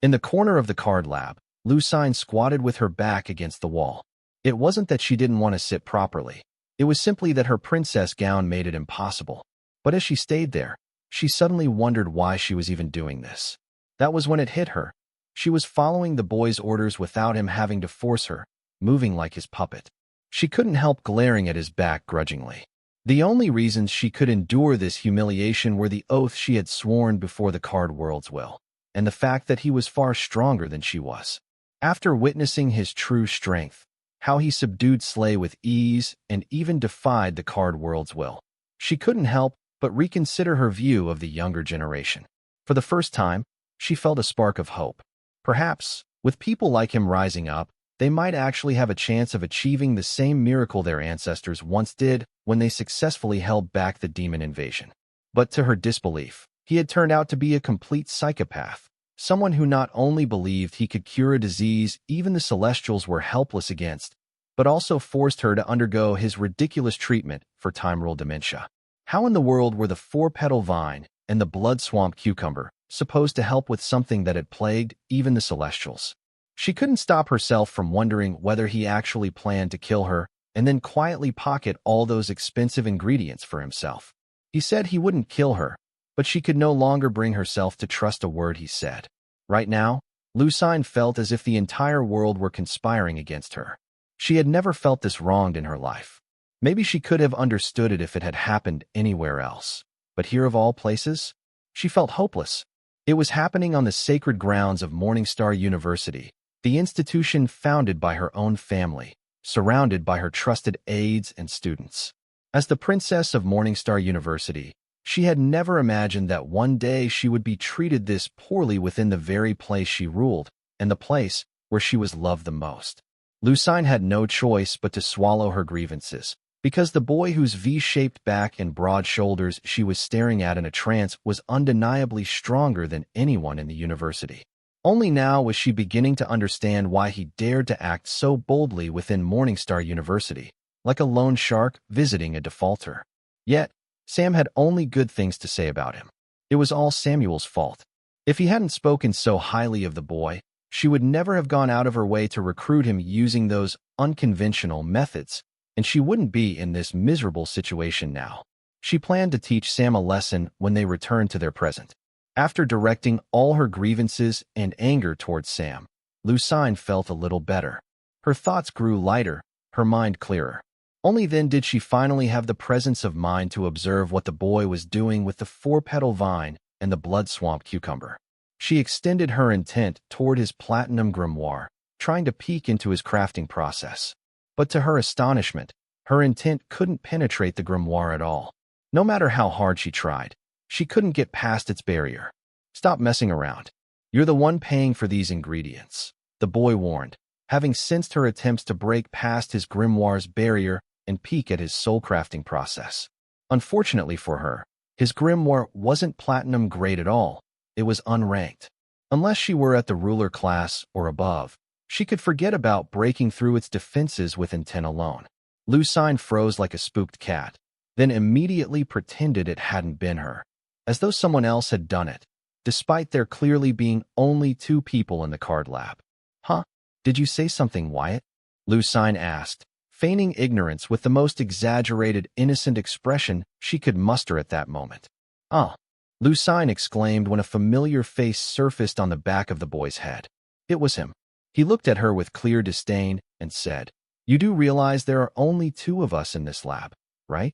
In the corner of the card lab, Lucine squatted with her back against the wall. It wasn't that she didn't want to sit properly. It was simply that her princess gown made it impossible. But as she stayed there, she suddenly wondered why she was even doing this. That was when it hit her. She was following the boy's orders without him having to force her, moving like his puppet. She couldn't help glaring at his back grudgingly. The only reasons she could endure this humiliation were the oath she had sworn before the card world's will, and the fact that he was far stronger than she was. After witnessing his true strength, how he subdued Slay with ease and even defied the card world's will, she couldn't help but reconsider her view of the younger generation. For the first time, she felt a spark of hope. Perhaps, with people like him rising up, they might actually have a chance of achieving the same miracle their ancestors once did when they successfully held back the demon invasion. But to her disbelief, he had turned out to be a complete psychopath, someone who not only believed he could cure a disease even the Celestials were helpless against, but also forced her to undergo his ridiculous treatment for time-rule dementia. How in the world were the four-petal vine and the blood-swamp cucumber supposed to help with something that had plagued even the Celestials? She couldn't stop herself from wondering whether he actually planned to kill her and then quietly pocket all those expensive ingredients for himself. He said he wouldn't kill her, but she could no longer bring herself to trust a word he said. Right now, Lucine felt as if the entire world were conspiring against her. She had never felt this wronged in her life. Maybe she could have understood it if it had happened anywhere else. But here of all places, she felt hopeless. It was happening on the sacred grounds of Morningstar University, the institution founded by her own family, surrounded by her trusted aides and students. As the princess of Morningstar University, she had never imagined that one day she would be treated this poorly within the very place she ruled, and the place where she was loved the most. Lucine had no choice but to swallow her grievances, because the boy whose V-shaped back and broad shoulders she was staring at in a trance was undeniably stronger than anyone in the university. Only now was she beginning to understand why he dared to act so boldly within Morningstar University, like a lone shark visiting a defaulter. Yet, Sam had only good things to say about him. It was all Samuel's fault. If he hadn't spoken so highly of the boy, she would never have gone out of her way to recruit him using those unconventional methods, and she wouldn't be in this miserable situation now. She planned to teach Sam a lesson when they returned to their present. After directing all her grievances and anger towards Sam, Lucine felt a little better. Her thoughts grew lighter, her mind clearer. Only then did she finally have the presence of mind to observe what the boy was doing with the four-petal vine and the blood-swamp cucumber. She extended her intent toward his platinum grimoire, trying to peek into his crafting process. But to her astonishment, her intent couldn't penetrate the grimoire at all. No matter how hard she tried, she couldn't get past its barrier. "Stop messing around. You're the one paying for these ingredients," the boy warned, having sensed her attempts to break past his grimoire's barrier and peek at his soul-crafting process. Unfortunately for her, his grimoire wasn't platinum grade at all. It was unranked. Unless she were at the ruler class or above, she could forget about breaking through its defenses with intent alone. Lucine froze like a spooked cat, then immediately pretended it hadn't been her, as though someone else had done it, despite there clearly being only two people in the card lab. "Huh? Did you say something, Wyatt?" Lucine asked, feigning ignorance with the most exaggerated, innocent expression she could muster at that moment. "Oh," Lucine exclaimed when a familiar face surfaced on the back of the boy's head. It was him. He looked at her with clear disdain and said, "You do realize there are only two of us in this lab, right?"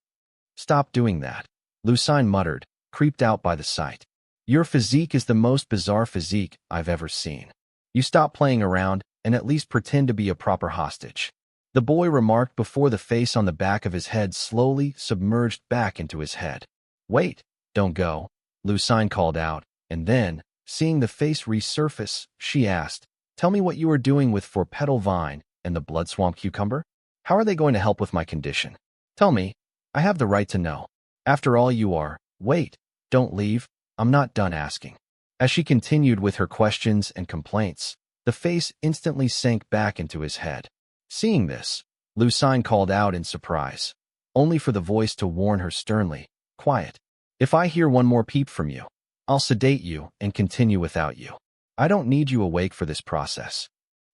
"Stop doing that," Lucine muttered, creeped out by the sight. "Your physique is the most bizarre physique I've ever seen. You stop playing around and at least pretend to be a proper hostage," the boy remarked before the face on the back of his head slowly submerged back into his head. "Wait, don't go," Lucine called out, and then, seeing the face resurface, she asked, "Tell me what you are doing with four-petal vine and the blood-swamp cucumber? How are they going to help with my condition? Tell me. I have the right to know. After all, you are—" "Wait, don't leave. I'm not done asking." As she continued with her questions and complaints, the face instantly sank back into his head. Seeing this, Lucine called out in surprise, only for the voice to warn her sternly, "Quiet. If I hear one more peep from you, I'll sedate you and continue without you." I don't need you awake for this process.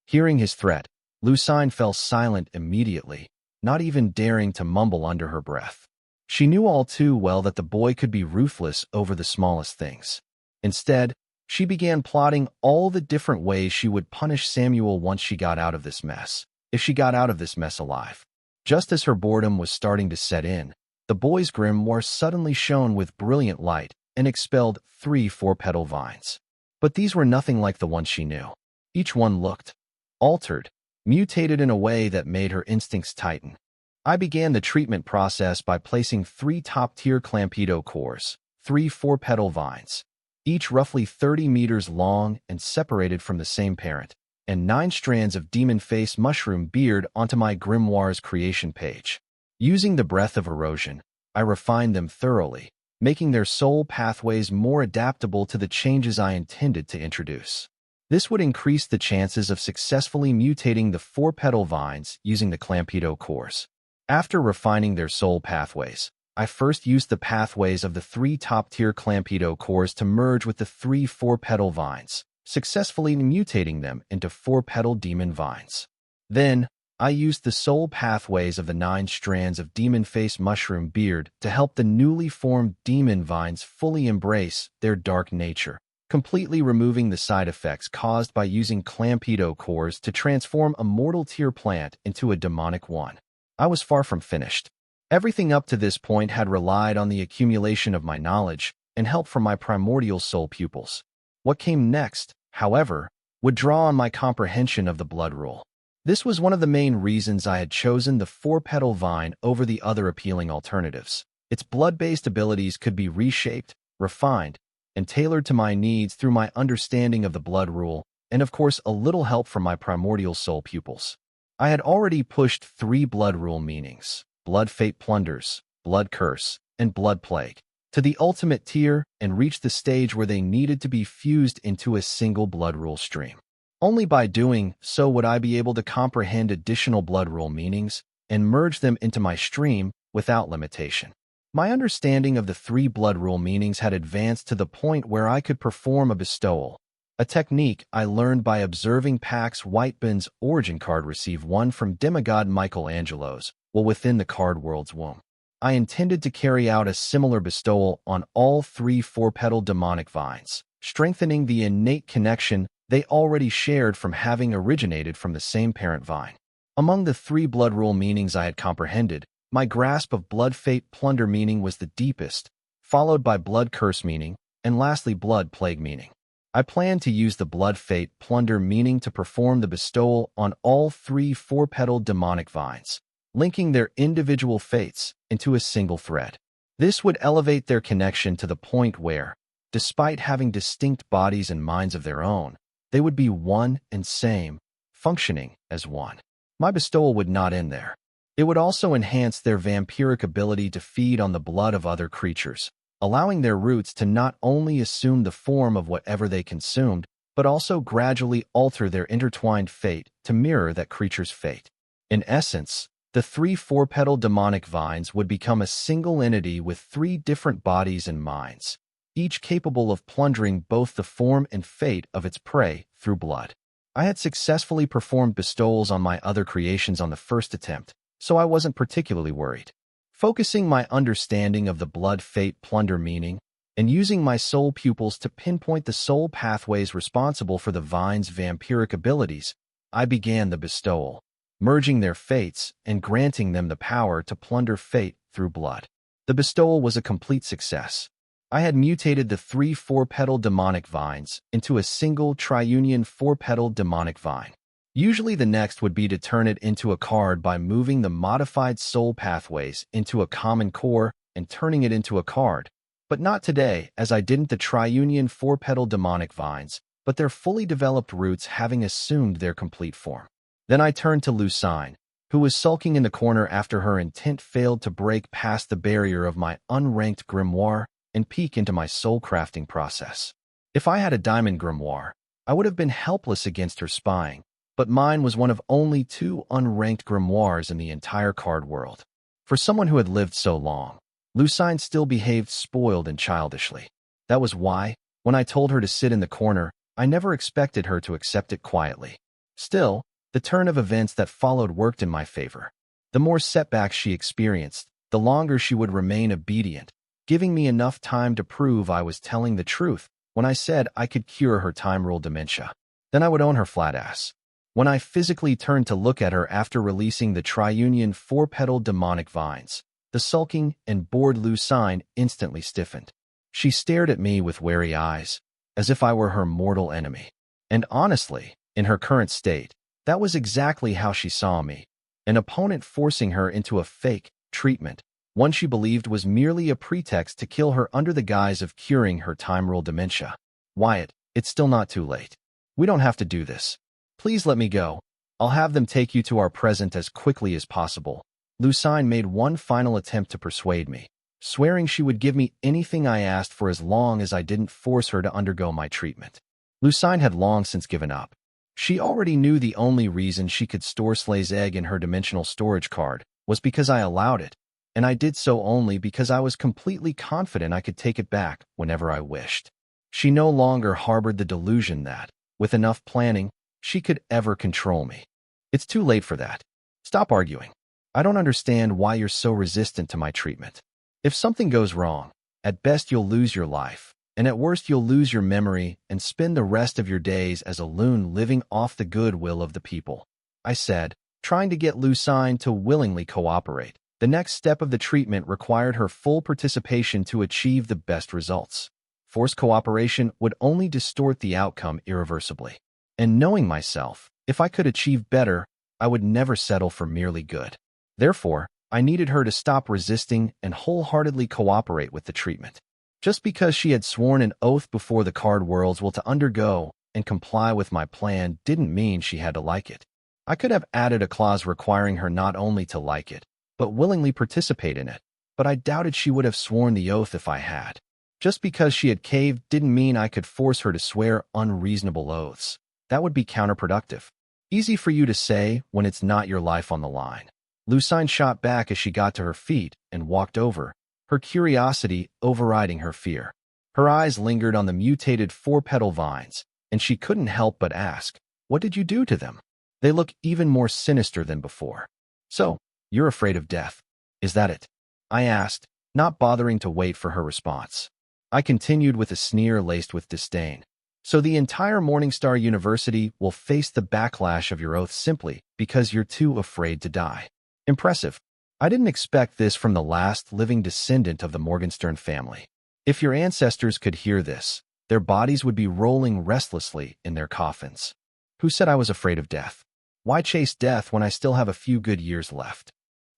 Hearing his threat, Lucine fell silent immediately, not even daring to mumble under her breath. She knew all too well that the boy could be ruthless over the smallest things. Instead, she began plotting all the different ways she would punish Samuel once she got out of this mess, if she got out of this mess alive. Just as her boredom was starting to set in, the boy's grimoire suddenly shone with brilliant light and expelled 3 four-petal vines. But these were nothing like the ones she knew. Each one looked altered, mutated in a way that made her instincts tighten. I began the treatment process by placing 3 top-tier clampedo cores, 3 four-petal vines, each roughly 30 meters long and separated from the same parent, and 9 strands of demon-face mushroom beard onto my grimoire's creation page. Using the breath of erosion, I refined them thoroughly, making their soul pathways more adaptable to the changes I intended to introduce. This would increase the chances of successfully mutating the four-petal vines using the clampedo cores. After refining their soul pathways, I first used the pathways of the 3 top-tier clampedo cores to merge with the 3 four-petal vines, successfully mutating them into four-petal demon vines. Then, I used the soul pathways of the 9 strands of demon-face mushroom beard to help the newly formed demon vines fully embrace their dark nature, completely removing the side effects caused by using clampedo cores to transform a mortal tier plant into a demonic one. I was far from finished. Everything up to this point had relied on the accumulation of my knowledge and help from my primordial soul pupils. What came next, however, would draw on my comprehension of the blood rule. This was one of the main reasons I had chosen the four-petal vine over the other appealing alternatives. Its blood-based abilities could be reshaped, refined, and tailored to my needs through my understanding of the blood rule, and of course a little help from my primordial soul pupils. I had already pushed 3 blood rule meanings, blood fate plunders, blood curse, and blood plague, to the ultimate tier and reached the stage where they needed to be fused into a single blood rule stream. Only by doing so would I be able to comprehend additional blood rule meanings and merge them into my stream without limitation. My understanding of the 3 blood rule meanings had advanced to the point where I could perform a bestowal, a technique I learned by observing Pax Whitebin's origin card receive one from demigod Michelangelo's while within the card world's womb. I intended to carry out a similar bestowal on all 3 four-petal demonic vines, strengthening the innate connection they already shared from having originated from the same parent vine. Among the 3 blood rule meanings I had comprehended, my grasp of blood fate plunder meaning was the deepest, followed by blood curse meaning, and lastly blood plague meaning. I planned to use the blood fate plunder meaning to perform the bestowal on all 3 four-petal demonic vines, linking their individual fates into a single thread. This would elevate their connection to the point where, despite having distinct bodies and minds of their own, they would be one and same, functioning as one. My bestowal would not end there. It would also enhance their vampiric ability to feed on the blood of other creatures, allowing their roots to not only assume the form of whatever they consumed, but also gradually alter their intertwined fate to mirror that creature's fate. In essence, the 3 four-petal demonic vines would become a single entity with 3 different bodies and minds, each capable of plundering both the form and fate of its prey through blood. I had successfully performed bestowals on my other creations on the first attempt, so I wasn't particularly worried. Focusing my understanding of the blood fate plunder meaning, and using my soul pupils to pinpoint the soul pathways responsible for the vine's vampiric abilities, I began the bestowal, merging their fates and granting them the power to plunder fate through blood. The bestowal was a complete success. I had mutated the 3 four-petal demonic vines into a single triunion four-petal demonic vine. Usually the next would be to turn it into a card by moving the modified soul pathways into a common core and turning it into a card, but not today as I didn't the triunion four-petal demonic vines, but their fully developed roots having assumed their complete form. Then I turned to Lucine, who was sulking in the corner after her intent failed to break past the barrier of my unranked grimoire and peek into my soul crafting process. If I had a diamond grimoire, I would have been helpless against her spying, but mine was one of only 2 unranked grimoires in the entire card world. For someone who had lived so long, Lucine still behaved spoiled and childishly. That was why, when I told her to sit in the corner, I never expected her to accept it quietly. Still, the turn of events that followed worked in my favor. The more setbacks she experienced, the longer she would remain obedient, giving me enough time to prove I was telling the truth when I said I could cure her time-ruled dementia. Then I would own her flat ass. When I physically turned to look at her after releasing the triunion four-petaled demonic vines, the sulking and bored Lucine instantly stiffened. She stared at me with wary eyes, as if I were her mortal enemy. And honestly, in her current state, that was exactly how she saw me, an opponent forcing her into a fake treatment, one she believed was merely a pretext to kill her under the guise of curing her time-ruled dementia. Wyatt, it's still not too late. We don't have to do this. Please let me go. I'll have them take you to our present as quickly as possible. Lucine made one final attempt to persuade me, swearing she would give me anything I asked for as long as I didn't force her to undergo my treatment. Lucine had long since given up. She already knew the only reason she could store Slay's egg in her dimensional storage card was because I allowed it, and I did so only because I was completely confident I could take it back whenever I wished. She no longer harbored the delusion that, with enough planning, she could ever control me. It's too late for that. Stop arguing. I don't understand why you're so resistant to my treatment. If something goes wrong, at best you'll lose your life, and at worst you'll lose your memory and spend the rest of your days as a loon living off the goodwill of the people, I said, trying to get Lucine to willingly cooperate. The next step of the treatment required her full participation to achieve the best results. Forced cooperation would only distort the outcome irreversibly. And knowing myself, if I could achieve better, I would never settle for merely good. Therefore, I needed her to stop resisting and wholeheartedly cooperate with the treatment. Just because she had sworn an oath before the card worlds to undergo and comply with my plan didn't mean she had to like it. I could have added a clause requiring her not only to like it, but willingly participate in it, but I doubted she would have sworn the oath if I had. Just because she had caved didn't mean I could force her to swear unreasonable oaths. That would be counterproductive. Easy for you to say when it's not your life on the line. Lucine shot back as she got to her feet and walked over, her curiosity overriding her fear. Her eyes lingered on the mutated four-petal vines, and she couldn't help but ask, "What did you do to them? They look even more sinister than before." "So, you're afraid of death. Is that it?" I asked, not bothering to wait for her response. I continued with a sneer laced with disdain. "So the entire Morningstar University will face the backlash of your oath simply because you're too afraid to die. Impressive. I didn't expect this from the last living descendant of the Morgenstern family. If your ancestors could hear this, their bodies would be rolling restlessly in their coffins. Who said I was afraid of death? Why chase death when I still have a few good years left?"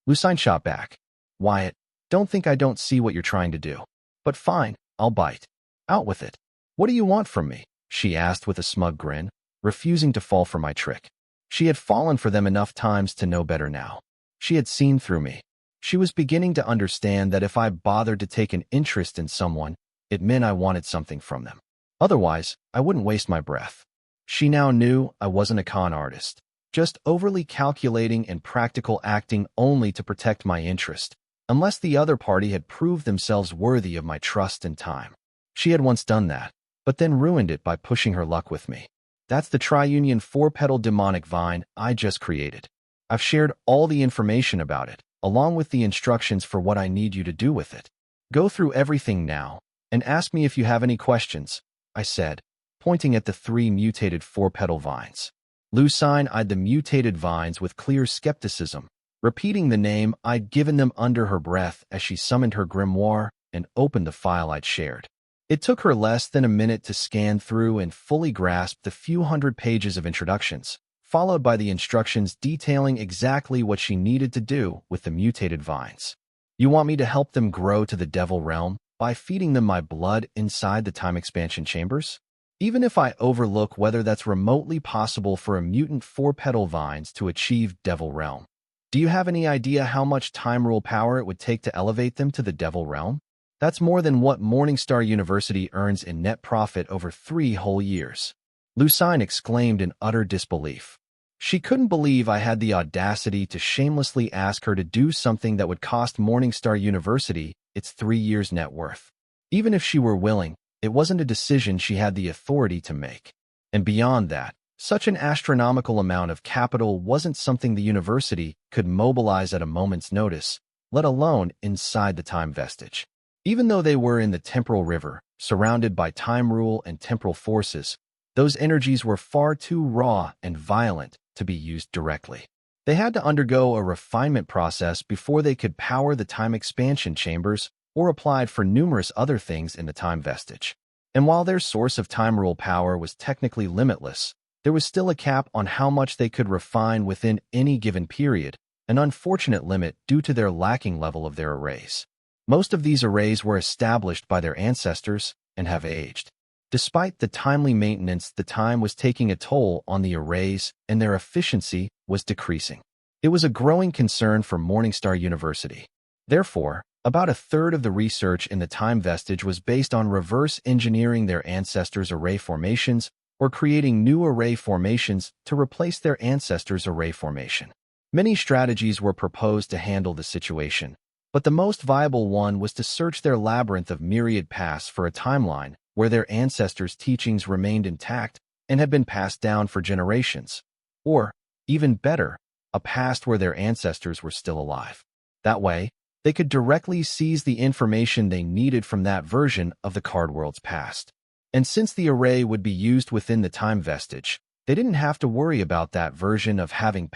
Lucine shot back. "Wyatt, don't think I don't see what you're trying to do. But fine, I'll bite. Out with it. What do you want from me?" she asked with a smug grin, refusing to fall for my trick. She had fallen for them enough times to know better now. She had seen through me. She was beginning to understand that if I bothered to take an interest in someone, it meant I wanted something from them. Otherwise, I wouldn't waste my breath. She now knew I wasn't a con artist, just overly calculating and practical acting only to protect my interest, unless the other party had proved themselves worthy of my trust and time. She had once done that, but then ruined it by pushing her luck with me. That's the triunion four-petal demonic vine I just created. I've shared all the information about it, along with the instructions for what I need you to do with it. Go through everything now, and ask me if you have any questions," I said, pointing at the 3 mutated four-petal vines. Lucine eyed the mutated vines with clear skepticism, repeating the name I'd given them under her breath as she summoned her grimoire and opened the file I'd shared. It took her less than a minute to scan through and fully grasp the few hundred pages of introductions, followed by the instructions detailing exactly what she needed to do with the mutated vines. "You want me to help them grow to the devil realm by feeding them my blood inside the time expansion chambers? Even if I overlook whether that's remotely possible for a mutant four-petal vines to achieve devil realm. Do you have any idea how much time rule power it would take to elevate them to the devil realm? That's more than what Morningstar University earns in net profit over 3 whole years." Lucine exclaimed in utter disbelief. She couldn't believe I had the audacity to shamelessly ask her to do something that would cost Morningstar University its 3 years' net worth. Even if she were willing, it wasn't a decision she had the authority to make. And beyond that, such an astronomical amount of capital wasn't something the university could mobilize at a moment's notice, let alone inside the time vestige. Even though they were in the temporal river, surrounded by time rule and temporal forces, those energies were far too raw and violent to be used directly. They had to undergo a refinement process before they could power the time expansion chambers or applied for numerous other things in the time vestige. And while their source of time rule power was technically limitless, there was still a cap on how much they could refine within any given period, an unfortunate limit due to their lacking level of their arrays. Most of these arrays were established by their ancestors and have aged. Despite the timely maintenance, the time was taking a toll on the arrays and their efficiency was decreasing. It was a growing concern for Morningstar University. Therefore, about a third of the research in the time vestige was based on reverse engineering their ancestors' array formations or creating new array formations to replace their ancestors' array formation. Many strategies were proposed to handle the situation, but the most viable one was to search their labyrinth of myriad paths for a timeline where their ancestors' teachings remained intact and had been passed down for generations, or, even better, a past where their ancestors were still alive. That way, they could directly seize the information they needed from that version of the card world's past. And since the array would be used within the time vestige, they didn't have to worry about that version of having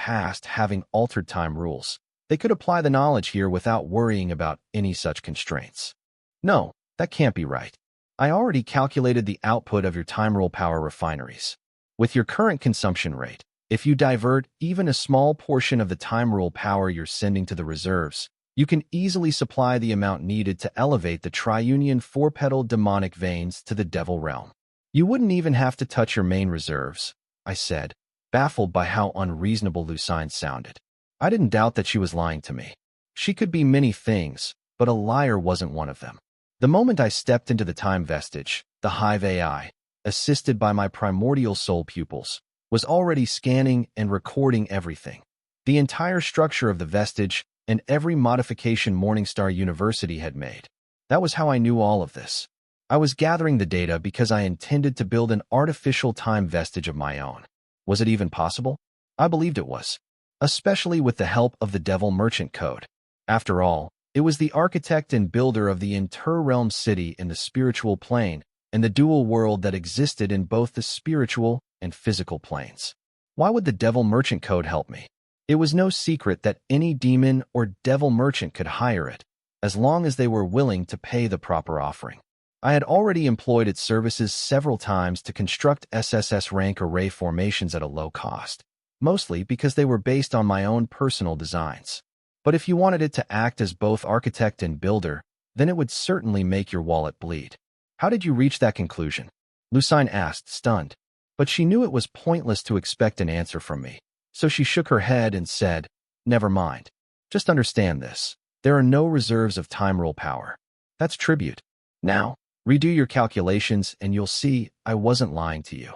altered time rules. They could apply the knowledge here without worrying about any such constraints. No, that can't be right. I already calculated the output of your time rule power refineries. With your current consumption rate, if you divert even a small portion of the time rule power you're sending to the reserves, you can easily supply the amount needed to elevate the triunion four-petal demonic veins to the devil realm. You wouldn't even have to touch your main reserves, I said, baffled by how unreasonable Lucine sounded. I didn't doubt that she was lying to me. She could be many things, but a liar wasn't one of them. The moment I stepped into the time vestige, the Hive AI, assisted by my primordial soul pupils, was already scanning and recording everything. The entire structure of the vestige and every modification Morningstar University had made. That was how I knew all of this. I was gathering the data because I intended to build an artificial time vestige of my own. Was it even possible? I believed it was, especially with the help of the Devil Merchant Code. After all, it was the architect and builder of the inter-realm city in the spiritual plane and the dual world that existed in both the spiritual and physical planes. Why would the Devil Merchant Code help me? It was no secret that any demon or devil merchant could hire it, as long as they were willing to pay the proper offering. I had already employed its services several times to construct SSS rank array formations at a low cost, mostly because they were based on my own personal designs. But if you wanted it to act as both architect and builder, then it would certainly make your wallet bleed. How did you reach that conclusion? Lucine asked, stunned. But she knew it was pointless to expect an answer from me. So she shook her head and said, "Never mind. Just understand this. There are no reserves of time rule power. That's tribute. Now, redo your calculations and you'll see I wasn't lying to you."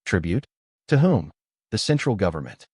Tribute? To whom? The central government.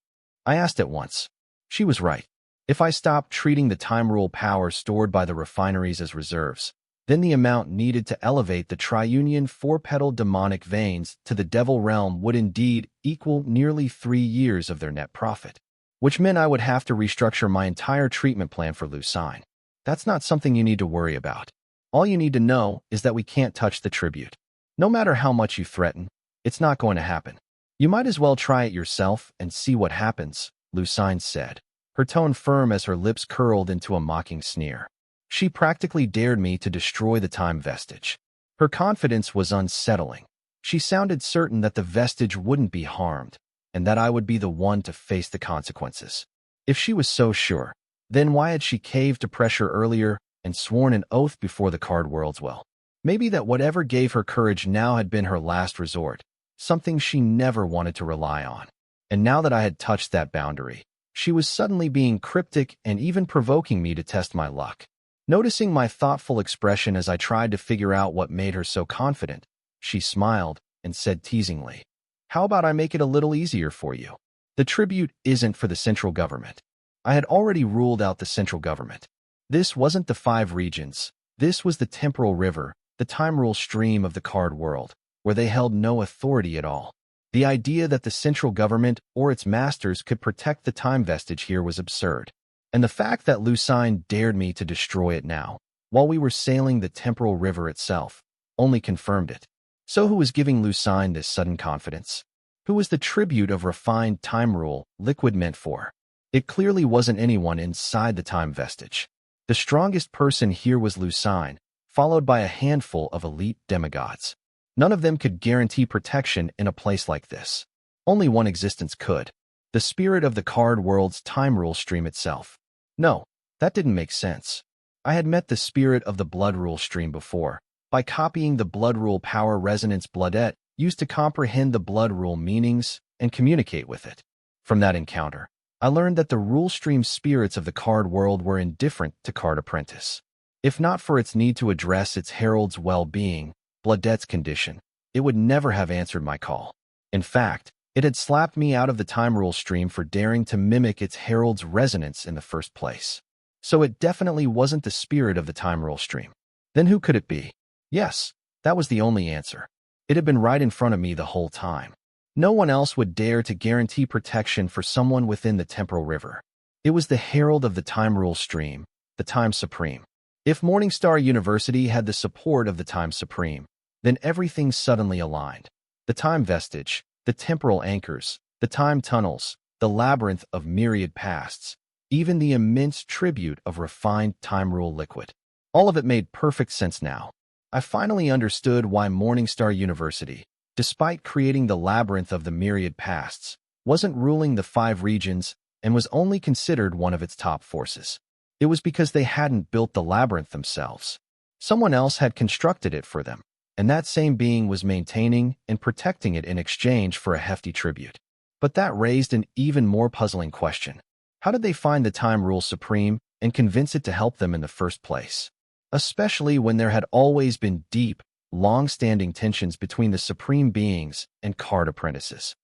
I asked at once. She was right. If I stopped treating the time rule power stored by the refineries as reserves, then the amount needed to elevate the triunion four-petal demonic veins to the devil realm would indeed equal nearly 3 years of their net profit, which meant I would have to restructure my entire treatment plan for Lucine. That's not something you need to worry about. All you need to know is that we can't touch the tribute. No matter how much you threaten, it's not going to happen. You might as well try it yourself and see what happens, Lucine said, her tone firm as her lips curled into a mocking sneer. She practically dared me to destroy the time vestige. Her confidence was unsettling. She sounded certain that the vestige wouldn't be harmed, and that I would be the one to face the consequences. If she was so sure, then why had she caved to pressure earlier and sworn an oath before the card world's well? Maybe that whatever gave her courage now had been her last resort, something she never wanted to rely on. And now that I had touched that boundary, she was suddenly being cryptic and even provoking me to test my luck. Noticing my thoughtful expression as I tried to figure out what made her so confident, she smiled and said teasingly, "How about I make it a little easier for you? The tribute isn't for the central government." I had already ruled out the central government. This wasn't the 5 regions. This was the temporal river, the time rule stream of the card world, where they held no authority at all. The idea that the central government or its masters could protect the time vestige here was absurd. And the fact that Lucine dared me to destroy it now, while we were sailing the temporal river itself, only confirmed it. So who was giving Lucine this sudden confidence? Who was the tribute of refined time rule liquid meant for? It clearly wasn't anyone inside the time vestige. The strongest person here was Lucine, followed by a handful of elite demigods. None of them could guarantee protection in a place like this. Only one existence could. The spirit of the card world's time rule stream itself. No, that didn't make sense. I had met the spirit of the blood rule stream before, by copying the blood rule power resonance bloodette used to comprehend the blood rule meanings and communicate with it. From that encounter, I learned that the rule stream spirits of the card world were indifferent to Card Apprentice. If not for its need to address its herald's well-being, Bloodette's condition, it would never have answered my call. In fact, it had slapped me out of the time rule stream for daring to mimic its herald's resonance in the first place. So it definitely wasn't the spirit of the time rule stream. Then who could it be? Yes, that was the only answer. It had been right in front of me the whole time. No one else would dare to guarantee protection for someone within the temporal river. It was the herald of the time rule stream, the Time Supreme. If Morningstar University had the support of the Time Supreme, then everything suddenly aligned. The time vestige, the temporal anchors, the time tunnels, the labyrinth of myriad pasts, even the immense tribute of refined time rule liquid. All of it made perfect sense now. I finally understood why Morningstar University, despite creating the labyrinth of the myriad pasts, wasn't ruling the 5 regions and was only considered one of its top forces. It was because they hadn't built the labyrinth themselves. Someone else had constructed it for them, and that same being was maintaining and protecting it in exchange for a hefty tribute. But that raised an even more puzzling question. How did they find the Time Rule Supreme and convince it to help them in the first place? Especially when there had always been deep, long-standing tensions between the Supreme Beings and Card Apprentices.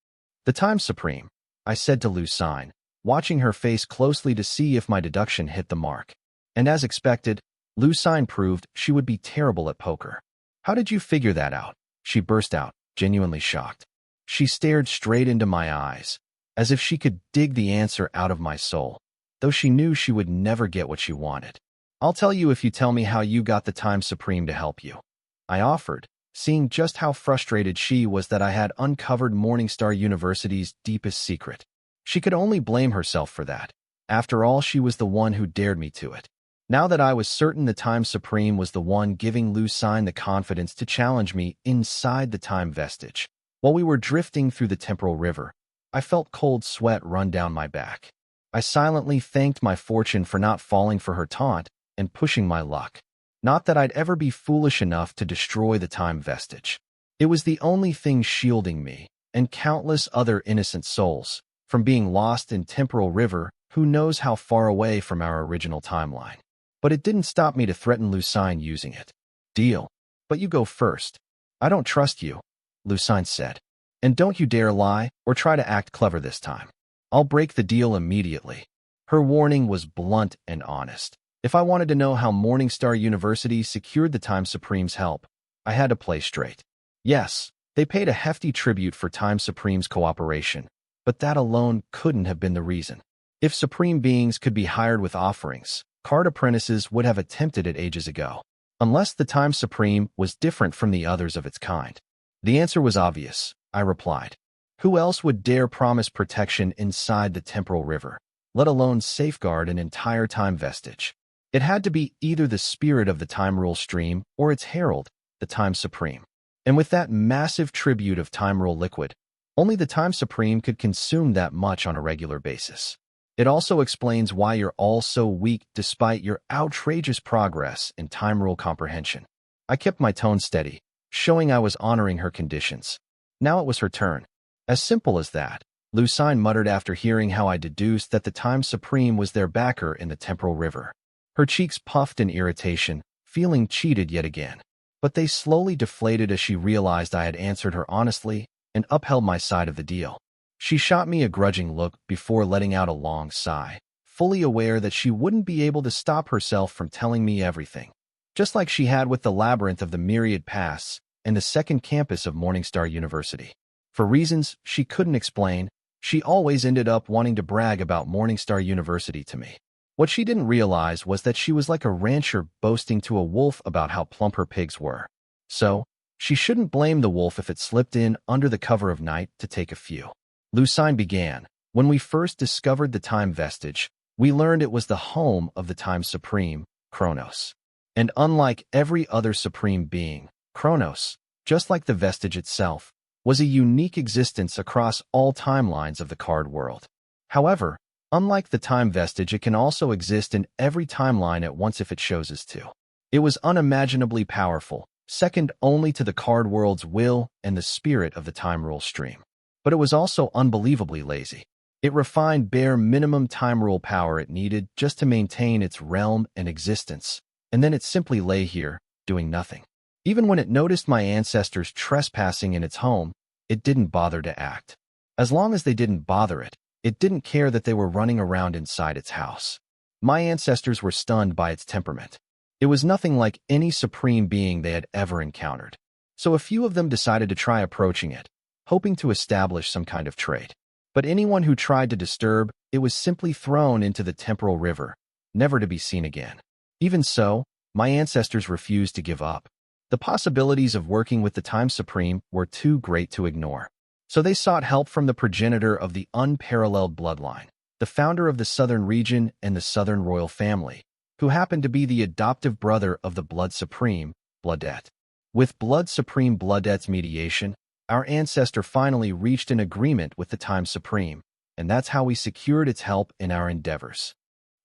The Time Supreme, I said to Lucine, watching her face closely to see if my deduction hit the mark. And as expected, Lucine proved she would be terrible at poker. How did you figure that out? She burst out, genuinely shocked. She stared straight into my eyes, as if she could dig the answer out of my soul, though she knew she would never get what she wanted. I'll tell you if you tell me how you got the Time Supreme to help you. I offered, seeing just how frustrated she was that I had uncovered Morningstar University's deepest secret. She could only blame herself for that. After all, she was the one who dared me to it. Now that I was certain the Time Supreme was the one giving Lucine the confidence to challenge me inside the time vestige, while we were drifting through the temporal river, I felt cold sweat run down my back. I silently thanked my fortune for not falling for her taunt and pushing my luck. Not that I'd ever be foolish enough to destroy the time vestige. It was the only thing shielding me, and countless other innocent souls, from being lost in temporal river who knows how far away from our original timeline. But it didn't stop me to threaten Lucine using it. Deal. But you go first. I don't trust you, Lucine said. And don't you dare lie or try to act clever this time. I'll break the deal immediately. Her warning was blunt and honest. If I wanted to know how Morningstar University secured the Time Supreme's help, I had to play straight. Yes, they paid a hefty tribute for Time Supreme's cooperation, but that alone couldn't have been the reason. If Supreme Beings could be hired with offerings, Card Apprentices would have attempted it ages ago, unless the Time Supreme was different from the others of its kind. The answer was obvious, I replied. Who else would dare promise protection inside the temporal river, let alone safeguard an entire time vestige? It had to be either the spirit of the time rule stream or its herald, the Time Supreme. And with that massive tribute of time rule liquid, only the Time Supreme could consume that much on a regular basis. It also explains why you're all so weak despite your outrageous progress in time rule comprehension. I kept my tone steady, showing I was honoring her conditions. Now it was her turn. As simple as that, Lucine muttered after hearing how I deduced that the Time Supreme was their backer in the temporal river. Her cheeks puffed in irritation, feeling cheated yet again. But they slowly deflated as she realized I had answered her honestly and upheld my side of the deal. She shot me a grudging look before letting out a long sigh, fully aware that she wouldn't be able to stop herself from telling me everything, just like she had with the labyrinth of the myriad paths and the second campus of Morningstar University. For reasons she couldn't explain, she always ended up wanting to brag about Morningstar University to me. What she didn't realize was that she was like a rancher boasting to a wolf about how plump her pigs were. So, she shouldn't blame the wolf if it slipped in under the cover of night to take a few. Lucine began. When we first discovered the time vestige, we learned it was the home of the time supreme, Kronos. And unlike every other supreme being, Kronos, just like the vestige itself, was a unique existence across all timelines of the card world. However, unlike the time vestige, it can also exist in every timeline at once if it chooses to. It was unimaginably powerful, second only to the card world's will and the spirit of the time rule stream. But it was also unbelievably lazy. It refined bare minimum time rule power it needed just to maintain its realm and existence, and then it simply lay here, doing nothing. Even when it noticed my ancestors trespassing in its home, it didn't bother to act. As long as they didn't bother it, it didn't care that they were running around inside its house. My ancestors were stunned by its temperament. It was nothing like any supreme being they had ever encountered. So a few of them decided to try approaching it, hoping to establish some kind of trade. But anyone who tried to disturb, it was simply thrown into the temporal river, never to be seen again. Even so, my ancestors refused to give up. The possibilities of working with the Time Supreme were too great to ignore. So they sought help from the progenitor of the unparalleled bloodline, the founder of the Southern region and the Southern royal family, who happened to be the adoptive brother of the Blood Supreme, Bloodette. With Blood Supreme Bloodette's mediation, our ancestor finally reached an agreement with the Time Supreme, and that's how we secured its help in our endeavors.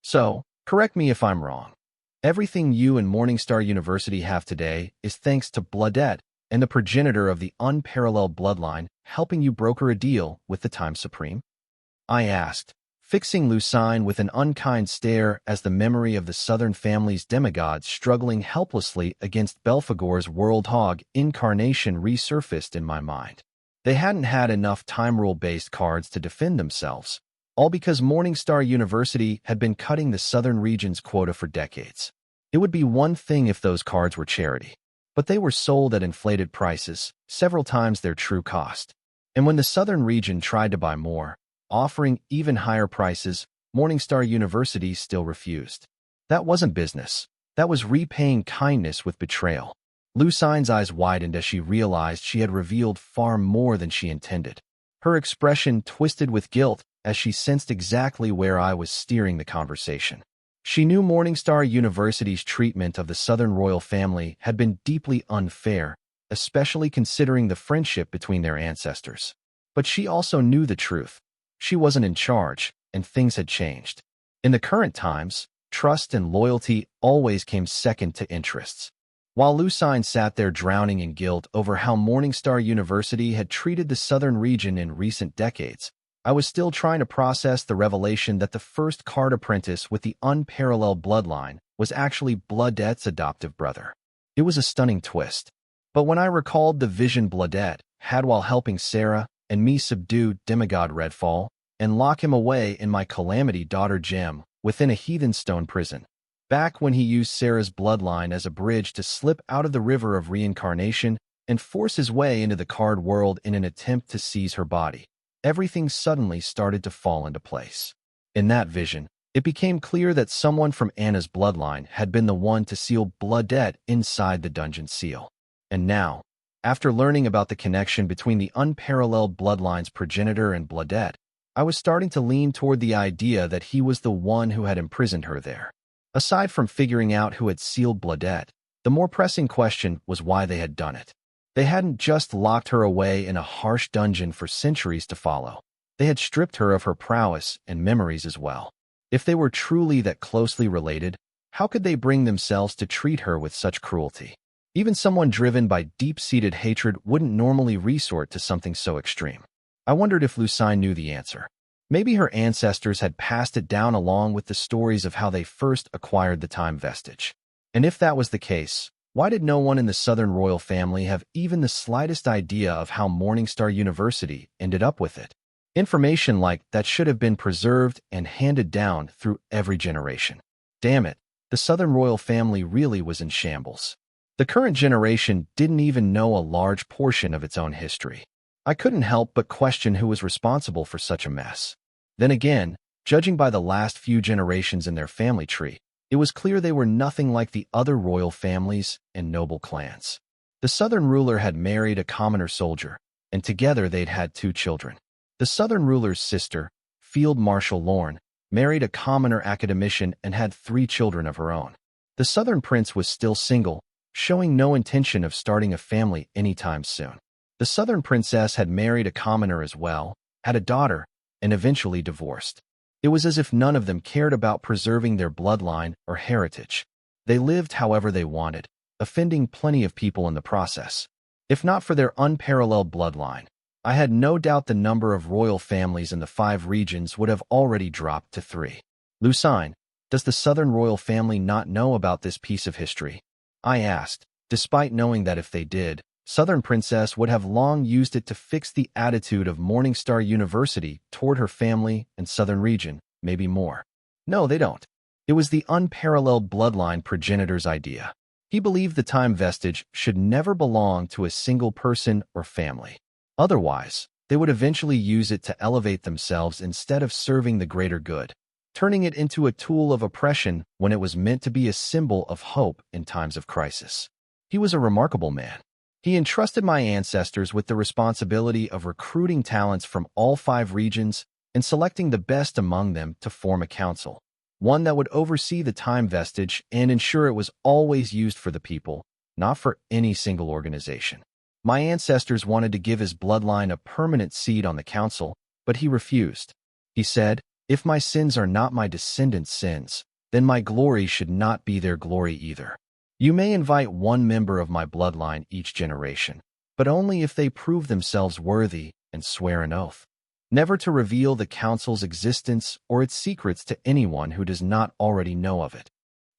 So, correct me if I'm wrong. Everything you and Morningstar University have today is thanks to Bloodette and the progenitor of the unparalleled bloodline helping you broker a deal with the Time Supreme? I asked, fixing Lucine with an unkind stare as the memory of the Southern family's demigods struggling helplessly against Belphegor's world hog incarnation resurfaced in my mind. They hadn't had enough time rule-based cards to defend themselves, all because Morningstar University had been cutting the Southern region's quota for decades. It would be one thing if those cards were charity, but they were sold at inflated prices, several times their true cost. And when the Southern region tried to buy more, offering even higher prices, Morningstar University still refused. That wasn't business. That was repaying kindness with betrayal. Lucine's eyes widened as she realized she had revealed far more than she intended. Her expression twisted with guilt as she sensed exactly where I was steering the conversation. She knew Morningstar University's treatment of the Southern royal family had been deeply unfair, especially considering the friendship between their ancestors. But she also knew the truth. She wasn't in charge, and things had changed. In the current times, trust and loyalty always came second to interests. While Lucine sat there drowning in guilt over how Morningstar University had treated the Southern region in recent decades, I was still trying to process the revelation that the first card apprentice with the unparalleled bloodline was actually Bloodette's adoptive brother. It was a stunning twist. But when I recalled the vision Bloodette had while helping Sarah and me subdue demigod Redfall and lock him away in my calamity daughter Gem within a heathen stone prison, back when he used Sarah's bloodline as a bridge to slip out of the river of reincarnation and force his way into the card world in an attempt to seize her body, everything suddenly started to fall into place. In that vision, it became clear that someone from Anna's bloodline had been the one to seal Bloodette inside the dungeon seal. And now, after learning about the connection between the unparalleled bloodline's progenitor and Bloodette, I was starting to lean toward the idea that he was the one who had imprisoned her there. Aside from figuring out who had sealed Bloodette, the more pressing question was why they had done it. They hadn't just locked her away in a harsh dungeon for centuries to follow. They had stripped her of her prowess and memories as well. If they were truly that closely related, how could they bring themselves to treat her with such cruelty? Even someone driven by deep-seated hatred wouldn't normally resort to something so extreme. I wondered if Lucine knew the answer. Maybe her ancestors had passed it down along with the stories of how they first acquired the time vestige. And if that was the case, why did no one in the Southern royal family have even the slightest idea of how Morningstar University ended up with it? Information like that should have been preserved and handed down through every generation. Damn it, the Southern royal family really was in shambles. The current generation didn't even know a large portion of its own history. I couldn't help but question who was responsible for such a mess. Then again, judging by the last few generations in their family tree, it was clear they were nothing like the other royal families and noble clans. The southern ruler had married a commoner soldier, and together they'd had 2 children. The southern ruler's sister, Field Marshal Lorne, married a commoner academician and had 3 children of her own. The southern prince was still single, showing no intention of starting a family anytime soon. The southern princess had married a commoner as well, had a daughter, and eventually divorced. It was as if none of them cared about preserving their bloodline or heritage. They lived however they wanted, offending plenty of people in the process. If not for their unparalleled bloodline, I had no doubt the number of royal families in the 5 regions would have already dropped to 3. Lucine, does the southern royal family not know about this piece of history? I asked, despite knowing that if they did, Southern Princess would have long used it to fix the attitude of Morningstar University toward her family and southern region, maybe more. No, they don't. It was the unparalleled bloodline progenitor's idea. He believed the time vestige should never belong to a single person or family. Otherwise, they would eventually use it to elevate themselves instead of serving the greater good, turning it into a tool of oppression when it was meant to be a symbol of hope in times of crisis. He was a remarkable man. He entrusted my ancestors with the responsibility of recruiting talents from all 5 regions and selecting the best among them to form a council, one that would oversee the time vestige and ensure it was always used for the people, not for any single organization. My ancestors wanted to give his bloodline a permanent seat on the council, but he refused. He said, "If my sins are not my descendants' sins, then my glory should not be their glory either. You may invite 1 member of my bloodline each generation, but only if they prove themselves worthy and swear an oath, never to reveal the council's existence or its secrets to anyone who does not already know of it."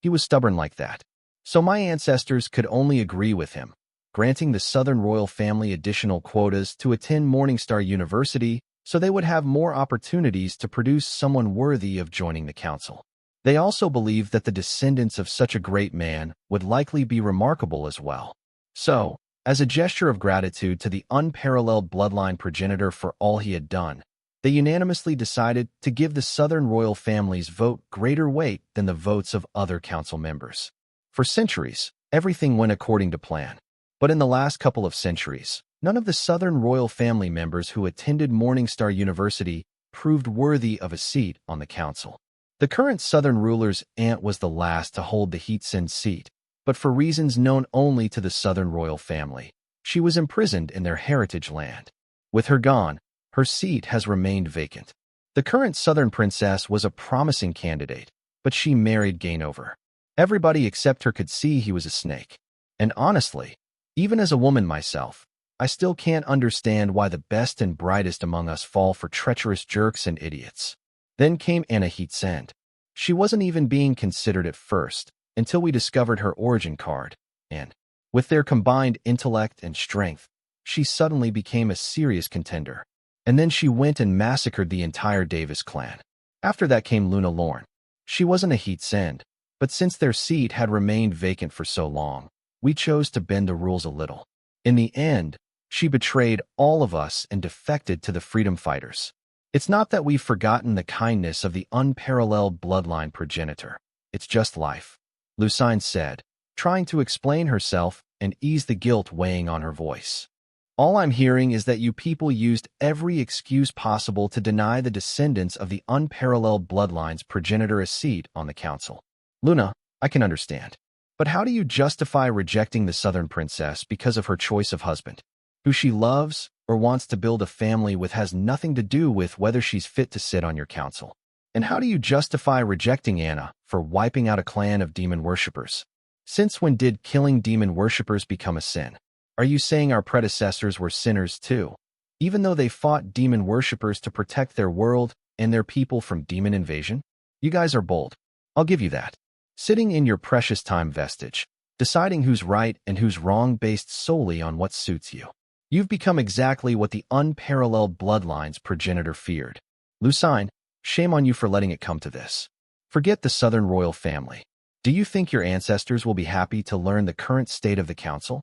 He was stubborn like that. So my ancestors could only agree with him, granting the Southern royal family additional quotas to attend Morningstar University so they would have more opportunities to produce someone worthy of joining the council. They also believed that the descendants of such a great man would likely be remarkable as well. So, as a gesture of gratitude to the unparalleled bloodline progenitor for all he had done, they unanimously decided to give the Southern royal family's vote greater weight than the votes of other council members. For centuries, everything went according to plan. But in the last couple of centuries, none of the Southern royal family members who attended Morningstar University proved worthy of a seat on the council. The current Southern ruler's aunt was the last to hold the Heatsen seat, but for reasons known only to the Southern royal family, she was imprisoned in their heritage land. With her gone, her seat has remained vacant. The current Southern princess was a promising candidate, but she married Gainover. Everybody except her could see he was a snake. And honestly, even as a woman myself, I still can't understand why the best and brightest among us fall for treacherous jerks and idiots. Then came Anna Heatsend. She wasn't even being considered at first, until we discovered her origin card, and, with their combined intellect and strength, she suddenly became a serious contender. And then she went and massacred the entire Davis clan. After that came Luna Lorne. She wasn't a Heatsend, but since their seat had remained vacant for so long, we chose to bend the rules a little. In the end, she betrayed all of us and defected to the freedom fighters. It's not that we've forgotten the kindness of the unparalleled bloodline progenitor. It's just life, Lucine said, trying to explain herself and ease the guilt weighing on her voice. All I'm hearing is that you people used every excuse possible to deny the descendants of the unparalleled bloodline's progenitor a seat on the council. Luna, I can understand. But how do you justify rejecting the Southern princess because of her choice of husband? Who she loves or wants to build a family with has nothing to do with whether she's fit to sit on your council. And how do you justify rejecting Anna for wiping out a clan of demon worshippers? Since when did killing demon worshippers become a sin? Are you saying our predecessors were sinners too, even though they fought demon worshippers to protect their world and their people from demon invasion? You guys are bold. I'll give you that. Sitting in your precious time vestige, deciding who's right and who's wrong based solely on what suits you. You've become exactly what the unparalleled bloodline's progenitor feared. Lucine, shame on you for letting it come to this. Forget the Southern royal family. Do you think your ancestors will be happy to learn the current state of the council?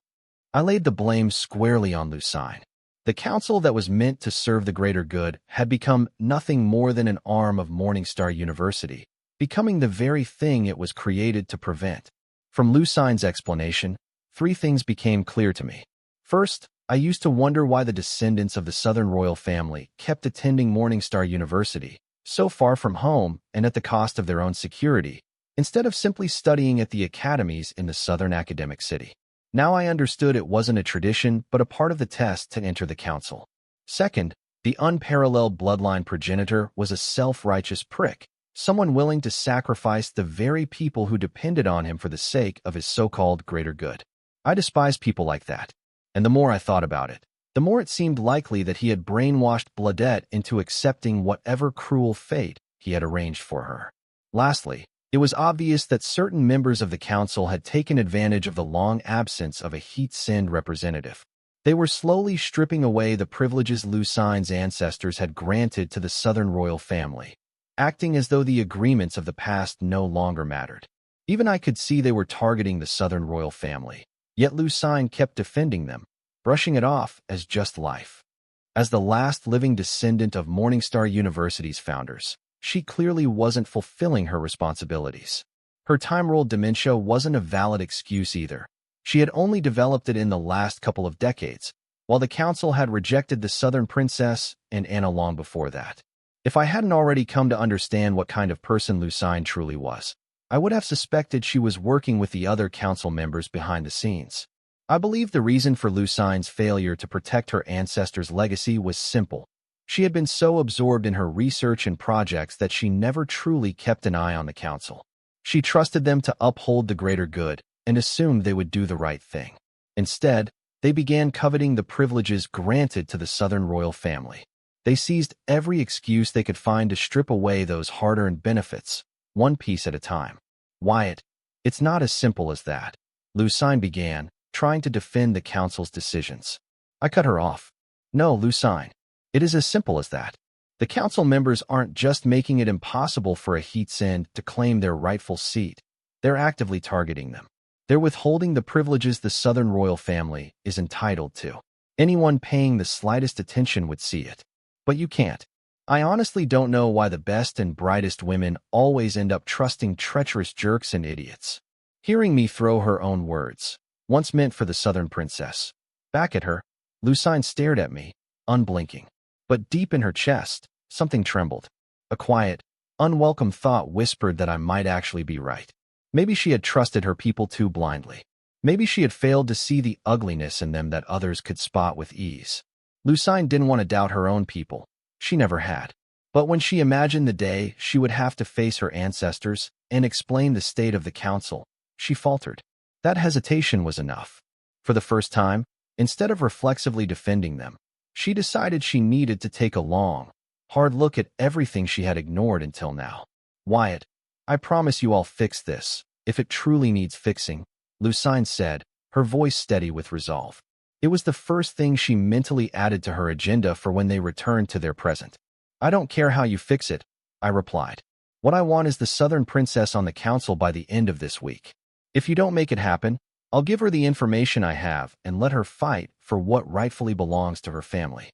I laid the blame squarely on Lucine. The council that was meant to serve the greater good had become nothing more than an arm of Morningstar University, becoming the very thing it was created to prevent. From Lucine's explanation, 3 things became clear to me. First, I used to wonder why the descendants of the Southern royal family kept attending Morningstar University, so far from home and at the cost of their own security, instead of simply studying at the academies in the Southern academic city. Now I understood it wasn't a tradition but a part of the test to enter the council. Second, the unparalleled bloodline progenitor was a self-righteous prick, someone willing to sacrifice the very people who depended on him for the sake of his so-called greater good. I despise people like that, and the more I thought about it, the more it seemed likely that he had brainwashed Bladette into accepting whatever cruel fate he had arranged for her. Lastly, it was obvious that certain members of the council had taken advantage of the long absence of a heat-sinned representative. They were slowly stripping away the privileges Lucine's ancestors had granted to the Southern royal family, acting as though the agreements of the past no longer mattered. Even I could see they were targeting the Southern royal family, yet Lucine kept defending them, brushing it off as just life. As the last living descendant of Morningstar University's founders, she clearly wasn't fulfilling her responsibilities. Her time-rolled dementia wasn't a valid excuse either. She had only developed it in the last couple of decades, while the council had rejected the Southern princess and Anna long before that. If I hadn't already come to understand what kind of person Lucine truly was, I would have suspected she was working with the other council members behind the scenes. I believe the reason for Lucine's failure to protect her ancestors' legacy was simple. She had been so absorbed in her research and projects that she never truly kept an eye on the council. She trusted them to uphold the greater good and assumed they would do the right thing. Instead, they began coveting the privileges granted to the Southern royal family. They seized every excuse they could find to strip away those hard-earned benefits, one piece at a time. Wyatt, it's not as simple as that, Lucine began, trying to defend the council's decisions. I cut her off. No, Lucine. It is as simple as that. The council members aren't just making it impossible for a heat-sinned to claim their rightful seat. They're actively targeting them. They're withholding the privileges the Southern royal family is entitled to. Anyone paying the slightest attention would see it. But you can't. I honestly don't know why the best and brightest women always end up trusting treacherous jerks and idiots. Hearing me throw her own words, once meant for the Southern princess, back at her, Lucine stared at me, unblinking. But deep in her chest, something trembled. A quiet, unwelcome thought whispered that I might actually be right. Maybe she had trusted her people too blindly. Maybe she had failed to see the ugliness in them that others could spot with ease. Lucine didn't want to doubt her own people. She never had. But when she imagined the day she would have to face her ancestors and explain the state of the council, she faltered. That hesitation was enough. For the first time, instead of reflexively defending them, she decided she needed to take a long, hard look at everything she had ignored until now. Wyatt, I promise you I'll fix this, if it truly needs fixing, Lucine said, her voice steady with resolve. It was the first thing she mentally added to her agenda for when they returned to their present. I don't care how you fix it, I replied. What I want is the Southern princess on the council by the end of this week. If you don't make it happen, I'll give her the information I have and let her fight for what rightfully belongs to her family.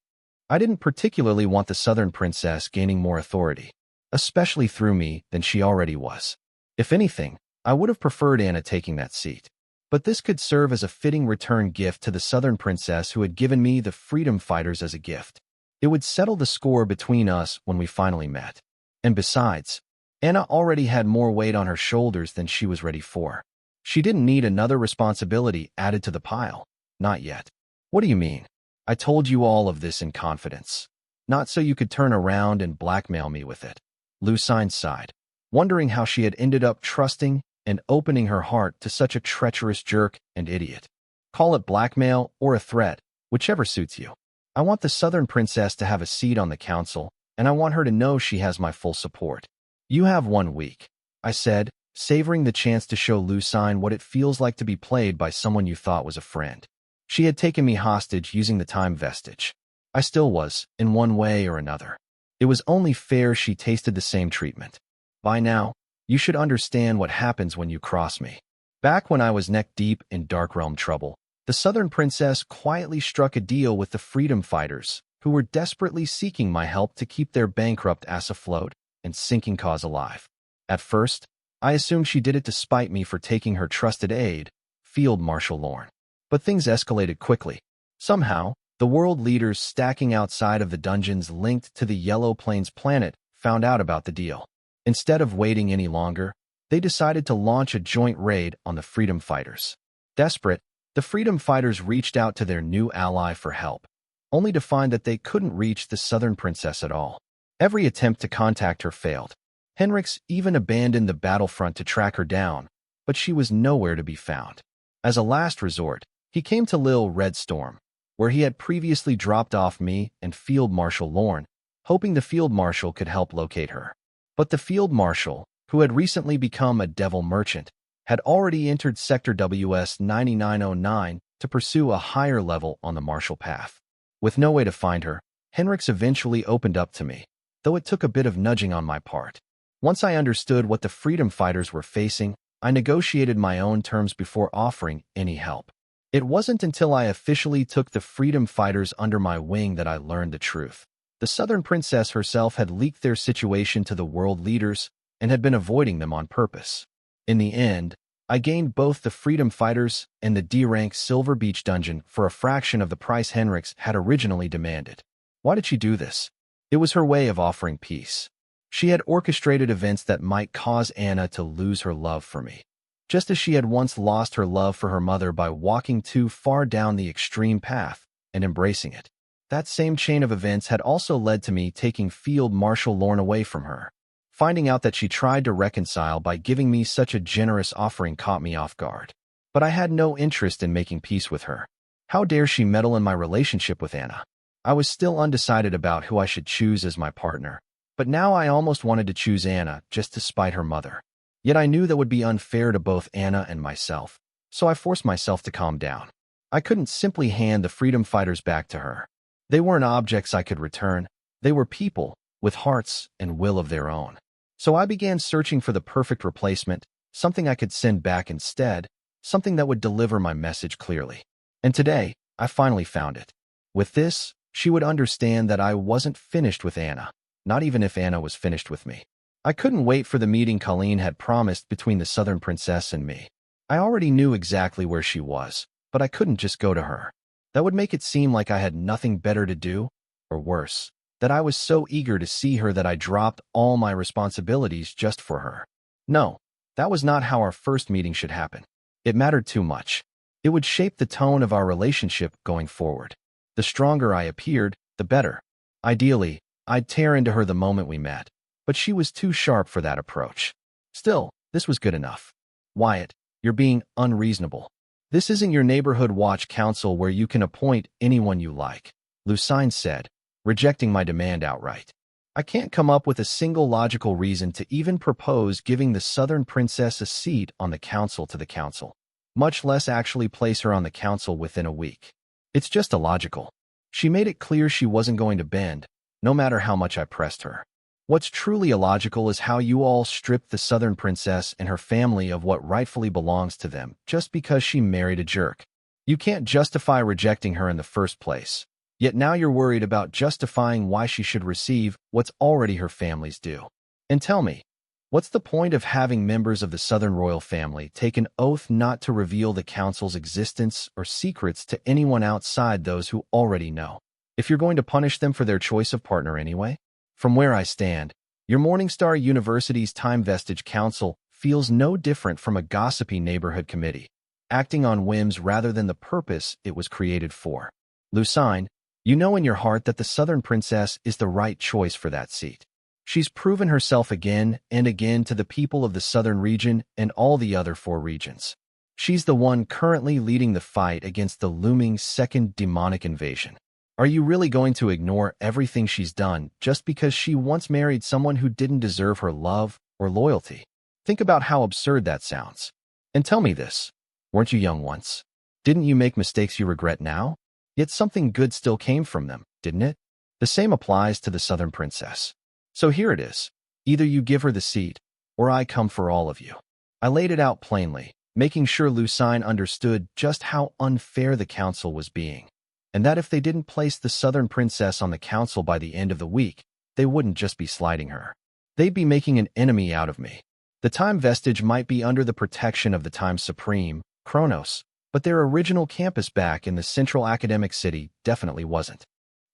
I didn't particularly want the Southern princess gaining more authority, especially through me, than she already was. If anything, I would have preferred Anna taking that seat. But this could serve as a fitting return gift to the Southern princess who had given me the freedom fighters as a gift. It would settle the score between us when we finally met. And besides, Anna already had more weight on her shoulders than she was ready for. She didn't need another responsibility added to the pile. Not yet. What do you mean? I told you all of this in confidence. Not so you could turn around and blackmail me with it. Lucine sighed, wondering how she had ended up trusting and opening her heart to such a treacherous jerk and idiot. Call it blackmail or a threat, whichever suits you. I want the Southern princess to have a seat on the council, and I want her to know she has my full support. You have 1 week, I said, savoring the chance to show Lucine what it feels like to be played by someone you thought was a friend. She had taken me hostage using the time vestige. I still was, in one way or another. It was only fair she tasted the same treatment. By now, you should understand what happens when you cross me. Back when I was neck-deep in Dark Realm trouble, The Southern Princess quietly struck a deal with the freedom fighters, who were desperately seeking my help to keep their bankrupt ass afloat and sinking cause alive. At first, I assumed she did it to spite me for taking her trusted aide, Field Marshal Lorne. But things escalated quickly. Somehow, the world leaders stacking outside of the dungeons linked to the Yellow Plains planet found out about the deal. Instead of waiting any longer, they decided to launch a joint raid on the freedom fighters. Desperate, the freedom fighters reached out to their new ally for help, only to find that they couldn't reach the Southern Princess at all. Every attempt to contact her failed. Henrix even abandoned the battlefront to track her down, but she was nowhere to be found. As a last resort, he came to Lil Redstorm, where he had previously dropped off me and Field Marshal Lorne, hoping the Field Marshal could help locate her. But the Field Marshal, who had recently become a devil merchant, had already entered Sector WS 9909 to pursue a higher level on the Marshal path. With no way to find her, Henrix eventually opened up to me, though it took a bit of nudging on my part. Once I understood what the freedom fighters were facing, I negotiated my own terms before offering any help. It wasn't until I officially took the freedom fighters under my wing that I learned the truth. The Southern Princess herself had leaked their situation to the world leaders and had been avoiding them on purpose. In the end, I gained both the freedom fighters and the D-rank Silver Beach dungeon for a fraction of the price Henrix had originally demanded. Why did she do this? It was her way of offering peace. She had orchestrated events that might cause Anna to lose her love for me, just as she had once lost her love for her mother by walking too far down the extreme path and embracing it. That same chain of events had also led to me taking Field Marshal Lorne away from her. Finding out that she tried to reconcile by giving me such a generous offering caught me off guard. But I had no interest in making peace with her. How dare she meddle in my relationship with Anna? I was still undecided about who I should choose as my partner, but now I almost wanted to choose Anna just to spite her mother. Yet I knew that would be unfair to both Anna and myself, so I forced myself to calm down. I couldn't simply hand the freedom fighters back to her. They weren't objects I could return. They were people with hearts and will of their own. So I began searching for the perfect replacement, something I could send back instead, something that would deliver my message clearly. And today, I finally found it. With this, she would understand that I wasn't finished with Anna, not even if Anna was finished with me. I couldn't wait for the meeting Colleen had promised between the Southern Princess and me. I already knew exactly where she was, but I couldn't just go to her. That would make it seem like I had nothing better to do, or worse, that I was so eager to see her that I dropped all my responsibilities just for her. No, that was not how our first meeting should happen. It mattered too much. It would shape the tone of our relationship going forward. The stronger I appeared, the better. Ideally, I'd tear into her the moment we met, but she was too sharp for that approach. Still, this was good enough. Wyatt, you're being unreasonable. This isn't your neighborhood watch council where you can appoint anyone you like, Lucine said, rejecting my demand outright. I can't come up with a single logical reason to even propose giving the Southern Princess a seat on the council to the council, much less actually place her on the council within a week. It's just illogical. She made it clear she wasn't going to bend, no matter how much I pressed her. What's truly illogical is how you all stripped the Southern Princess and her family of what rightfully belongs to them just because she married a jerk. You can't justify rejecting her in the first place. Yet now you're worried about justifying why she should receive what's already her family's due. And tell me, what's the point of having members of the Southern royal family take an oath not to reveal the council's existence or secrets to anyone outside those who already know, if you're going to punish them for their choice of partner anyway? From where I stand, your Morningstar University's Time Vestige Council feels no different from a gossipy neighborhood committee, acting on whims rather than the purpose it was created for. Lucine, you know in your heart that the Southern Princess is the right choice for that seat. She's proven herself again and again to the people of the Southern region and all the other 4 regions. She's the one currently leading the fight against the looming second demonic invasion. Are you really going to ignore everything she's done just because she once married someone who didn't deserve her love or loyalty? Think about how absurd that sounds. And tell me this, weren't you young once? Didn't you make mistakes you regret now? Yet something good still came from them, didn't it? The same applies to the Southern Princess. So here it is. Either you give her the seat, or I come for all of you. I laid it out plainly, making sure Lucine understood just how unfair the council was being, and that if they didn't place the Southern Princess on the council by the end of the week, they wouldn't just be slighting her. They'd be making an enemy out of me. The Time Vestige might be under the protection of the Time Supreme, Kronos, but their original campus back in the central academic city definitely wasn't.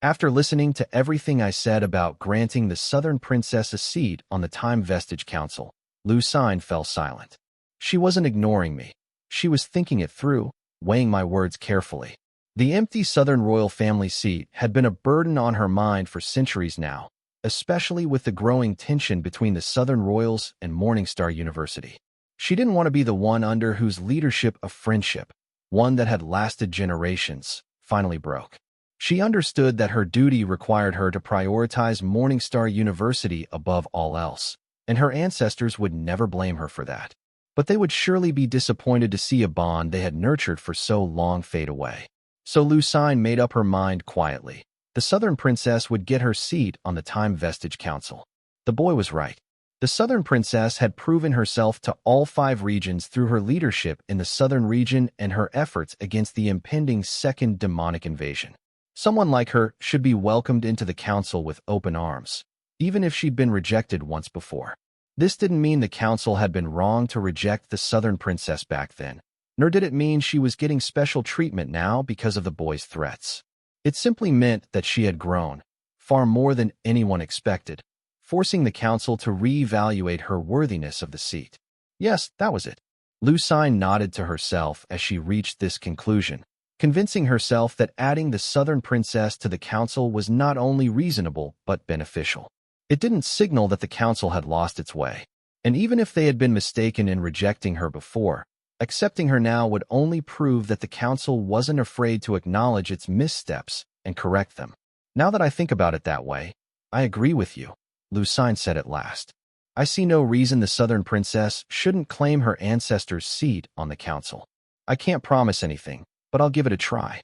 After listening to everything I said about granting the Southern Princess a seat on the Time Vestige Council, Lucine fell silent. She wasn't ignoring me. She was thinking it through, weighing my words carefully. The empty Southern royal family seat had been a burden on her mind for centuries now, especially with the growing tension between the Southern Royals and Morningstar University. She didn't want to be the one under whose leadership a friendship, one that had lasted generations, finally broke. She understood that her duty required her to prioritize Morningstar University above all else, and her ancestors would never blame her for that. But they would surely be disappointed to see a bond they had nurtured for so long fade away. So Lucine made up her mind quietly. The Southern Princess would get her seat on the Time Vestige Council. The boy was right. The Southern Princess had proven herself to all 5 regions through her leadership in the Southern region and her efforts against the impending second demonic invasion. Someone like her should be welcomed into the council with open arms, even if she'd been rejected once before. This didn't mean the council had been wrong to reject the Southern Princess back then, nor did it mean she was getting special treatment now because of the boy's threats. It simply meant that she had grown, far more than anyone expected, forcing the council to reevaluate her worthiness of the seat. Yes, that was it. Lucine nodded to herself as she reached this conclusion, convincing herself that adding the Southern Princess to the council was not only reasonable but beneficial. It didn't signal that the council had lost its way, and even if they had been mistaken in rejecting her before, accepting her now would only prove that the council wasn't afraid to acknowledge its missteps and correct them. Now that I think about it that way, I agree with you, Lucine said at last. I see no reason the Southern Princess shouldn't claim her ancestor's seat on the council. I can't promise anything, but I'll give it a try.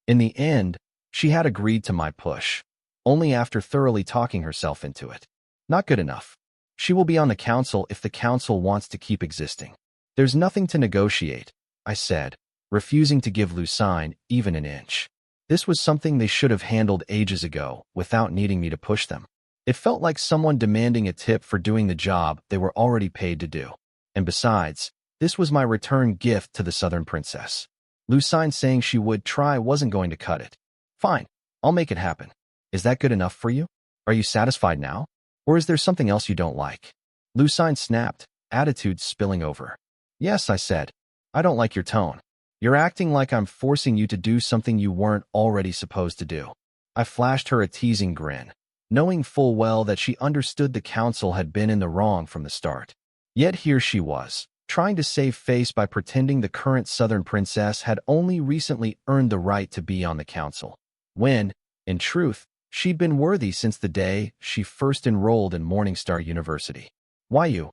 In the end, she had agreed to my push, only after thoroughly talking herself into it. Not good enough. She will be on the council if the council wants to keep existing. There's nothing to negotiate, I said, refusing to give Lucine even an inch. This was something they should have handled ages ago without needing me to push them. It felt like someone demanding a tip for doing the job they were already paid to do. And besides, this was my return gift to the Southern Princess. Lucine saying she would try wasn't going to cut it. Fine, I'll make it happen. Is that good enough for you? Are you satisfied now? Or is there something else you don't like? Lucine snapped, attitude spilling over. Yes, I said. I don't like your tone. You're acting like I'm forcing you to do something you weren't already supposed to do. I flashed her a teasing grin, knowing full well that she understood the council had been in the wrong from the start. Yet here she was, trying to save face by pretending the current Southern Princess had only recently earned the right to be on the council, when, in truth, she'd been worthy since the day she first enrolled in Morningstar University. Why you?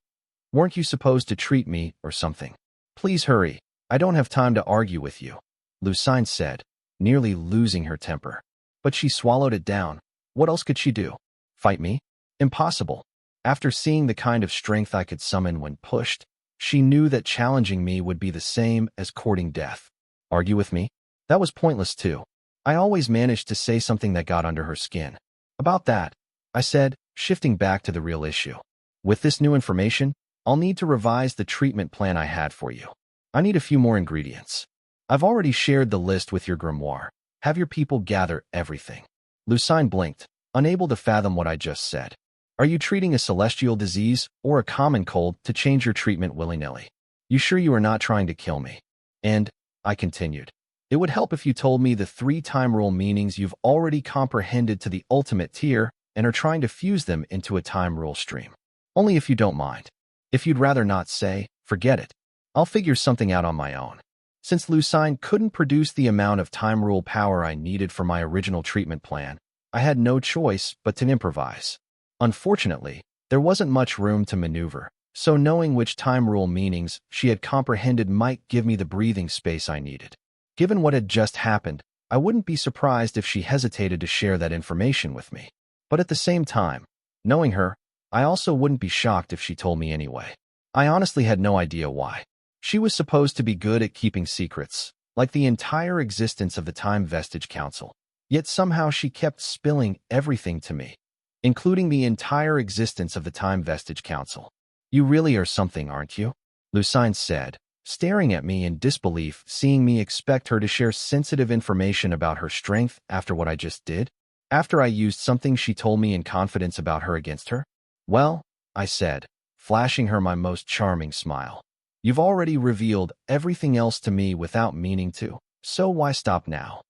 Weren't you supposed to treat me or something? Please hurry. I don't have time to argue with you, Lucine said, nearly losing her temper. But she swallowed it down. What else could she do? Fight me? Impossible. After seeing the kind of strength I could summon when pushed, she knew that challenging me would be the same as courting death. Argue with me? That was pointless too. I always managed to say something that got under her skin. About that, I said, shifting back to the real issue. With this new information, I'll need to revise the treatment plan I had for you. I need a few more ingredients. I've already shared the list with your grimoire. Have your people gather everything. Lucine blinked, unable to fathom what I just said. Are you treating a celestial disease or a common cold to change your treatment willy-nilly? You sure you are not trying to kill me? And, I continued, it would help if you told me the 3 time rule meanings you've already comprehended to the ultimate tier and are trying to fuse them into a time rule stream. Only if you don't mind. If you'd rather not say, forget it. I'll figure something out on my own. Since Lucine couldn't produce the amount of time rule power I needed for my original treatment plan, I had no choice but to improvise. Unfortunately, there wasn't much room to maneuver, so knowing which time rule meanings she had comprehended might give me the breathing space I needed. Given what had just happened, I wouldn't be surprised if she hesitated to share that information with me. But at the same time, knowing her, I also wouldn't be shocked if she told me anyway. I honestly had no idea why. She was supposed to be good at keeping secrets, like the entire existence of the Time Vestige Council. Yet somehow she kept spilling everything to me, including the entire existence of the Time Vestige Council. You really are something, aren't you? Lucine said, staring at me in disbelief, seeing me expect her to share sensitive information about her strength after what I just did, after I used something she told me in confidence about her against her. Well, I said, flashing her my most charming smile. You've already revealed everything else to me without meaning to, so why stop now?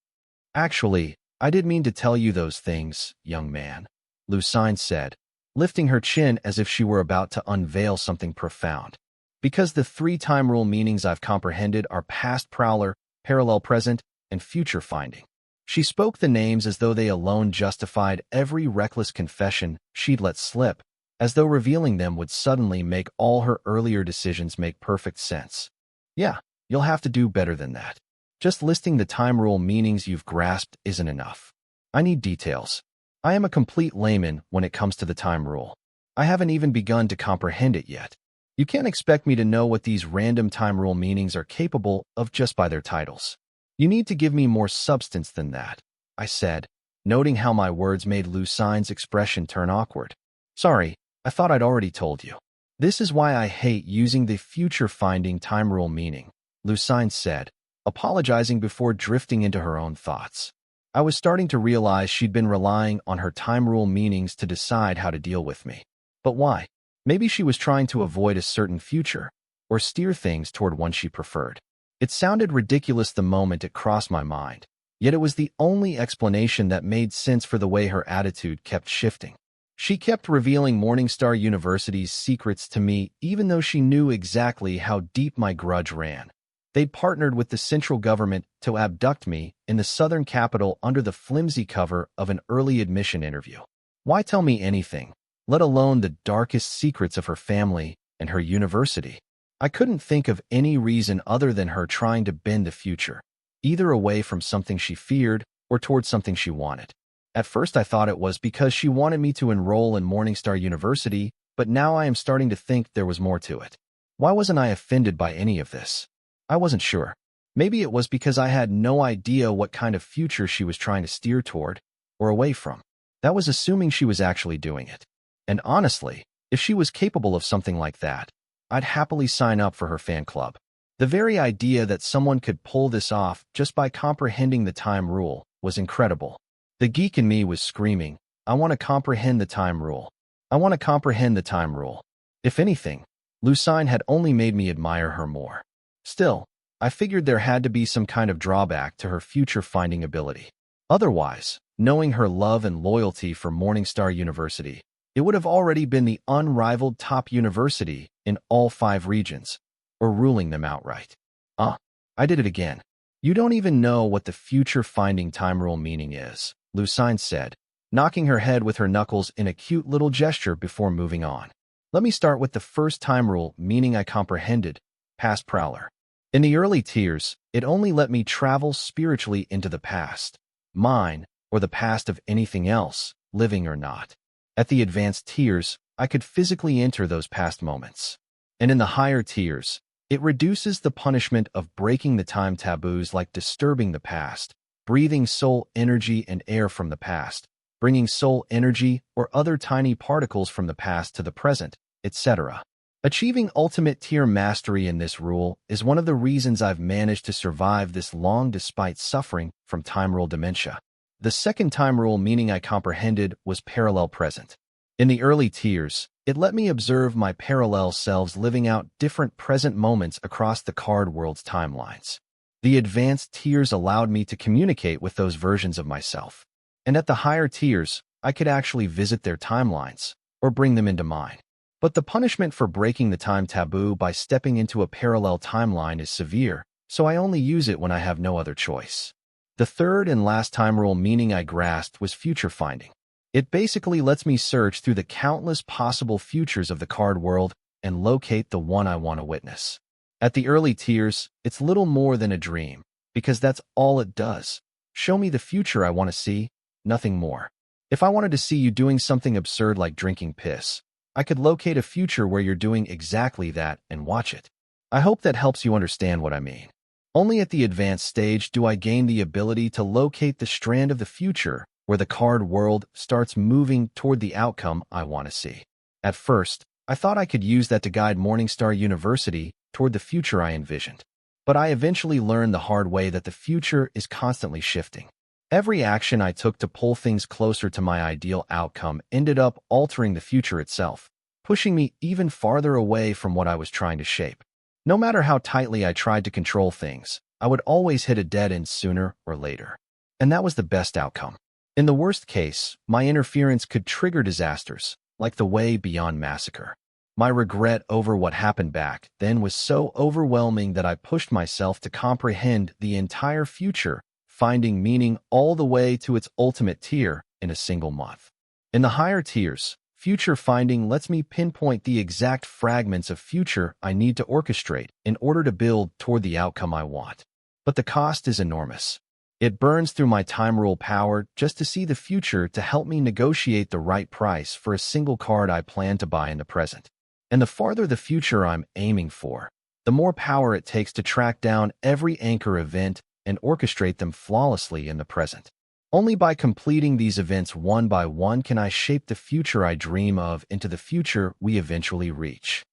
Actually, I did mean to tell you those things, young man, Lucine said, lifting her chin as if she were about to unveil something profound. Because the 3 time rule meanings I've comprehended are past prowler, parallel present, and future finding. She spoke the names as though they alone justified every reckless confession she'd let slip, as though revealing them would suddenly make all her earlier decisions make perfect sense. Yeah, you'll have to do better than that. Just listing the time rule meanings you've grasped isn't enough. I need details. I am a complete layman when it comes to the time rule. I haven't even begun to comprehend it yet. You can't expect me to know what these random time rule meanings are capable of just by their titles. You need to give me more substance than that, I said, noting how my words made Lucine's expression turn awkward. Sorry, I thought I'd already told you. This is why I hate using the future-finding time rule meaning, Lucine said, apologizing before drifting into her own thoughts. I was starting to realize she'd been relying on her time rule meanings to decide how to deal with me. But why? Maybe she was trying to avoid a certain future, or steer things toward one she preferred. It sounded ridiculous the moment it crossed my mind, yet it was the only explanation that made sense for the way her attitude kept shifting. She kept revealing Morningstar University's secrets to me even though she knew exactly how deep my grudge ran. They'd partnered with the central government to abduct me in the southern capital under the flimsy cover of an early admission interview. Why tell me anything, let alone the darkest secrets of her family and her university? I couldn't think of any reason other than her trying to bend the future, either away from something she feared or towards something she wanted. At first I thought it was because she wanted me to enroll in Morningstar University, but now I am starting to think there was more to it. Why wasn't I offended by any of this? I wasn't sure. Maybe it was because I had no idea what kind of future she was trying to steer toward or away from. That was assuming she was actually doing it. And honestly, if she was capable of something like that, I'd happily sign up for her fan club. The very idea that someone could pull this off just by comprehending the time rule was incredible. The geek in me was screaming, I want to comprehend the time rule. I want to comprehend the time rule. If anything, Lucine had only made me admire her more. Still, I figured there had to be some kind of drawback to her future-finding ability. Otherwise, knowing her love and loyalty for Morningstar University, it would have already been the unrivaled top university in all 5 regions, or ruling them outright. I did it again. You don't even know what the future-finding time rule meaning is, Lucine said, knocking her head with her knuckles in a cute little gesture before moving on. Let me start with the first time rule meaning I comprehended, past prowler. In the early tiers, it only let me travel spiritually into the past, mine, or the past of anything else, living or not. At the advanced tiers, I could physically enter those past moments. And in the higher tiers, it reduces the punishment of breaking the time taboos like disturbing the past, breathing soul energy and air from the past, bringing soul energy or other tiny particles from the past to the present, etc. Achieving ultimate tier mastery in this rule is one of the reasons I've managed to survive this long despite suffering from time rule dementia. The second time rule meaning I comprehended was parallel present. In the early tiers, it let me observe my parallel selves living out different present moments across the card world's timelines. The advanced tiers allowed me to communicate with those versions of myself. And at the higher tiers, I could actually visit their timelines, or bring them into mine. But the punishment for breaking the time taboo by stepping into a parallel timeline is severe, so I only use it when I have no other choice. The third and last time rule meaning I grasped was future finding. It basically lets me search through the countless possible futures of the card world and locate the one I want to witness. At the early tiers, it's little more than a dream, because that's all it does. Show me the future I want to see, nothing more. If I wanted to see you doing something absurd like drinking piss, I could locate a future where you're doing exactly that and watch it. I hope that helps you understand what I mean. Only at the advanced stage do I gain the ability to locate the strand of the future where the card world starts moving toward the outcome I want to see. At first, I thought I could use that to guide Morningstar University toward the future I envisioned. But I eventually learned the hard way that the future is constantly shifting. Every action I took to pull things closer to my ideal outcome ended up altering the future itself, pushing me even farther away from what I was trying to shape. No matter how tightly I tried to control things, I would always hit a dead end sooner or later. And that was the best outcome. In the worst case, my interference could trigger disasters, like the Way Beyond massacre. My regret over what happened back then was so overwhelming that I pushed myself to comprehend the entire future, finding meaning all the way to its ultimate tier in a single month. In the higher tiers, future finding lets me pinpoint the exact fragments of future I need to orchestrate in order to build toward the outcome I want. But the cost is enormous. It burns through my time rule power just to see the future to help me negotiate the right price for a single card I plan to buy in the present. And the farther the future I'm aiming for, the more power it takes to track down every anchor event and orchestrate them flawlessly in the present. Only by completing these events one by one can I shape the future I dream of into the future we eventually reach.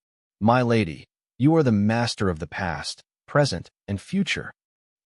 My lady, you are the master of the past, present, and future.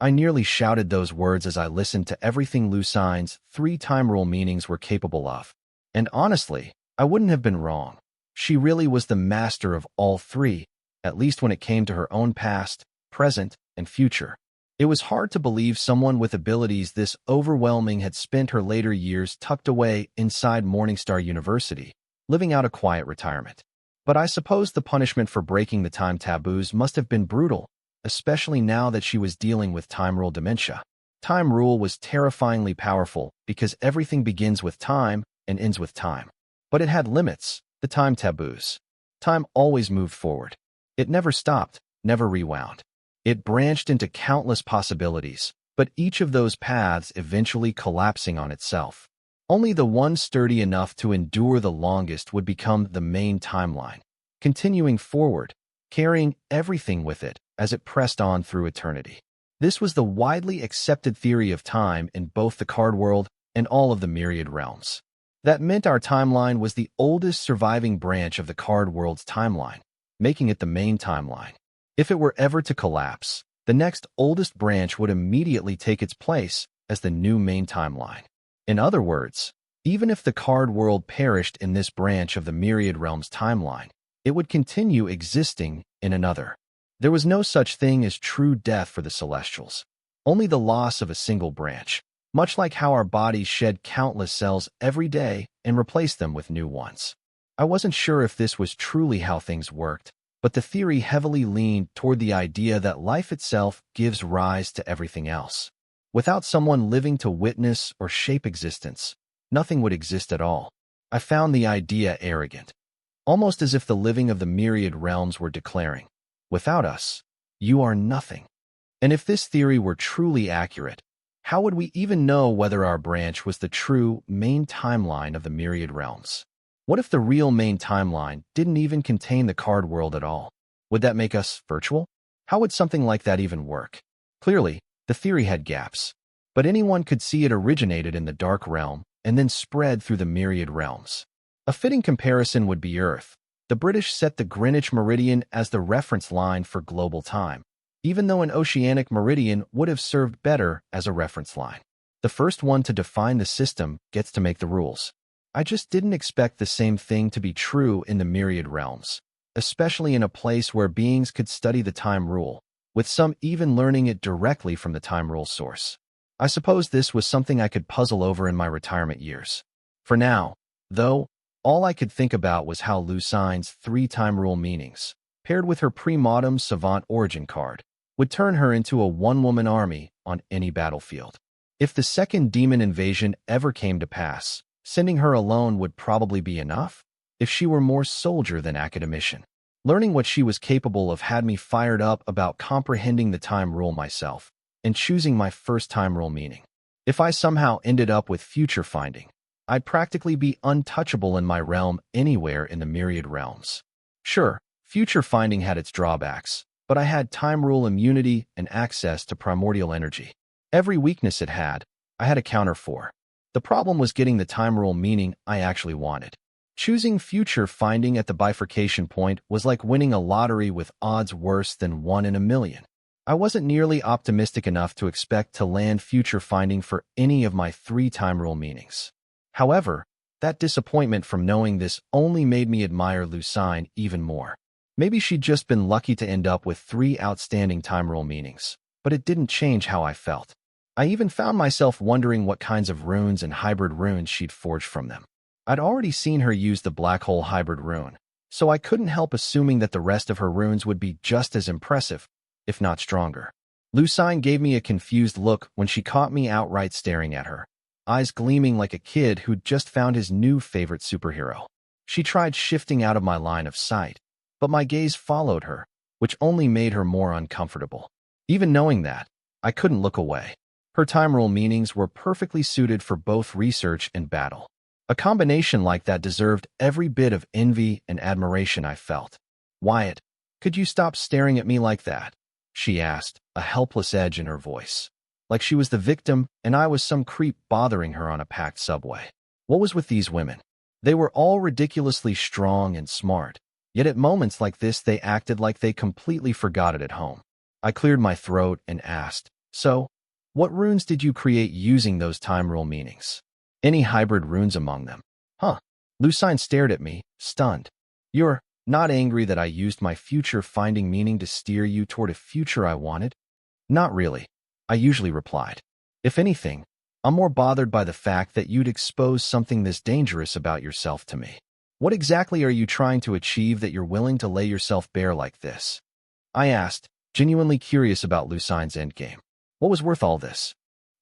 I nearly shouted those words as I listened to everything Lucine's 3 time rule meanings were capable of. And honestly, I wouldn't have been wrong. She really was the master of all 3, at least when it came to her own past, present, and future. It was hard to believe someone with abilities this overwhelming had spent her later years tucked away inside Morningstar University, living out a quiet retirement. But I suppose the punishment for breaking the time taboos must have been brutal, especially now that she was dealing with time rule dementia. Time rule was terrifyingly powerful because everything begins with time and ends with time. But it had limits, the time taboos. Time always moved forward. It never stopped, never rewound. It branched into countless possibilities, but each of those paths eventually collapsing on itself. Only the one sturdy enough to endure the longest would become the main timeline, continuing forward, carrying everything with it as it pressed on through eternity. This was the widely accepted theory of time in both the card world and all of the myriad realms. That meant our timeline was the oldest surviving branch of the card world's timeline, making it the main timeline. If it were ever to collapse, the next oldest branch would immediately take its place as the new main timeline. In other words, even if the card world perished in this branch of the myriad realms timeline, it would continue existing in another. There was no such thing as true death for the Celestials, only the loss of a single branch, much like how our bodies shed countless cells every day and replace them with new ones. I wasn't sure if this was truly how things worked, but the theory heavily leaned toward the idea that life itself gives rise to everything else. Without someone living to witness or shape existence, nothing would exist at all. I found the idea arrogant, almost as if the living of the myriad realms were declaring, without us, you are nothing. And if this theory were truly accurate, how would we even know whether our branch was the true main timeline of the myriad realms? What if the real main timeline didn't even contain the card world at all? Would that make us virtual? How would something like that even work? Clearly, the theory had gaps, but anyone could see it originated in the dark realm and then spread through the myriad realms. A fitting comparison would be Earth. The British set the Greenwich meridian as the reference line for global time, even though an oceanic meridian would have served better as a reference line. The first one to define the system gets to make the rules. I just didn't expect the same thing to be true in the myriad realms, especially in a place where beings could study the time rule, with some even learning it directly from the time rule source. I suppose this was something I could puzzle over in my retirement years. For now, though, all I could think about was how Lucine's 3 time rule meanings, paired with her pre-modem savant origin card, would turn her into a one-woman army on any battlefield. If the second demon invasion ever came to pass, sending her alone would probably be enough, if she were more soldier than academician. Learning what she was capable of had me fired up about comprehending the time rule myself and choosing my first time rule meaning. If I somehow ended up with future finding, I'd practically be untouchable in my realm anywhere in the myriad realms. Sure, future finding had its drawbacks, but I had time rule immunity and access to primordial energy. Every weakness it had, I had a counter for. The problem was getting the time rule meaning I actually wanted. Choosing future finding at the bifurcation point was like winning a lottery with odds worse than 1 in a million. I wasn't nearly optimistic enough to expect to land future finding for any of my 3 time rule meanings. However, that disappointment from knowing this only made me admire Lucine even more. Maybe she'd just been lucky to end up with 3 outstanding time rule meanings, but it didn't change how I felt. I even found myself wondering what kinds of runes and hybrid runes she'd forged from them. I'd already seen her use the black hole hybrid rune, so I couldn't help assuming that the rest of her runes would be just as impressive, if not stronger. Lucine gave me a confused look when she caught me outright staring at her, eyes gleaming like a kid who'd just found his new favorite superhero. She tried shifting out of my line of sight, but my gaze followed her, which only made her more uncomfortable. Even knowing that, I couldn't look away. Her time rule meanings were perfectly suited for both research and battle. A combination like that deserved every bit of envy and admiration I felt. "Wyatt, could you stop staring at me like that?" she asked, a helpless edge in her voice. Like she was the victim and I was some creep bothering her on a packed subway. What was with these women? They were all ridiculously strong and smart, yet at moments like this they acted like they completely forgot it at home. I cleared my throat and asked, "So, what runes did you create using those time rule meanings? Any hybrid runes among them?" "Huh." Lucine stared at me, stunned. "You're not angry that I used my future finding meaning to steer you toward a future I wanted?" "Not really," I usually replied. "If anything, I'm more bothered by the fact that you'd expose something this dangerous about yourself to me. What exactly are you trying to achieve that you're willing to lay yourself bare like this?" I asked, genuinely curious about Lucine's endgame. What was worth all this?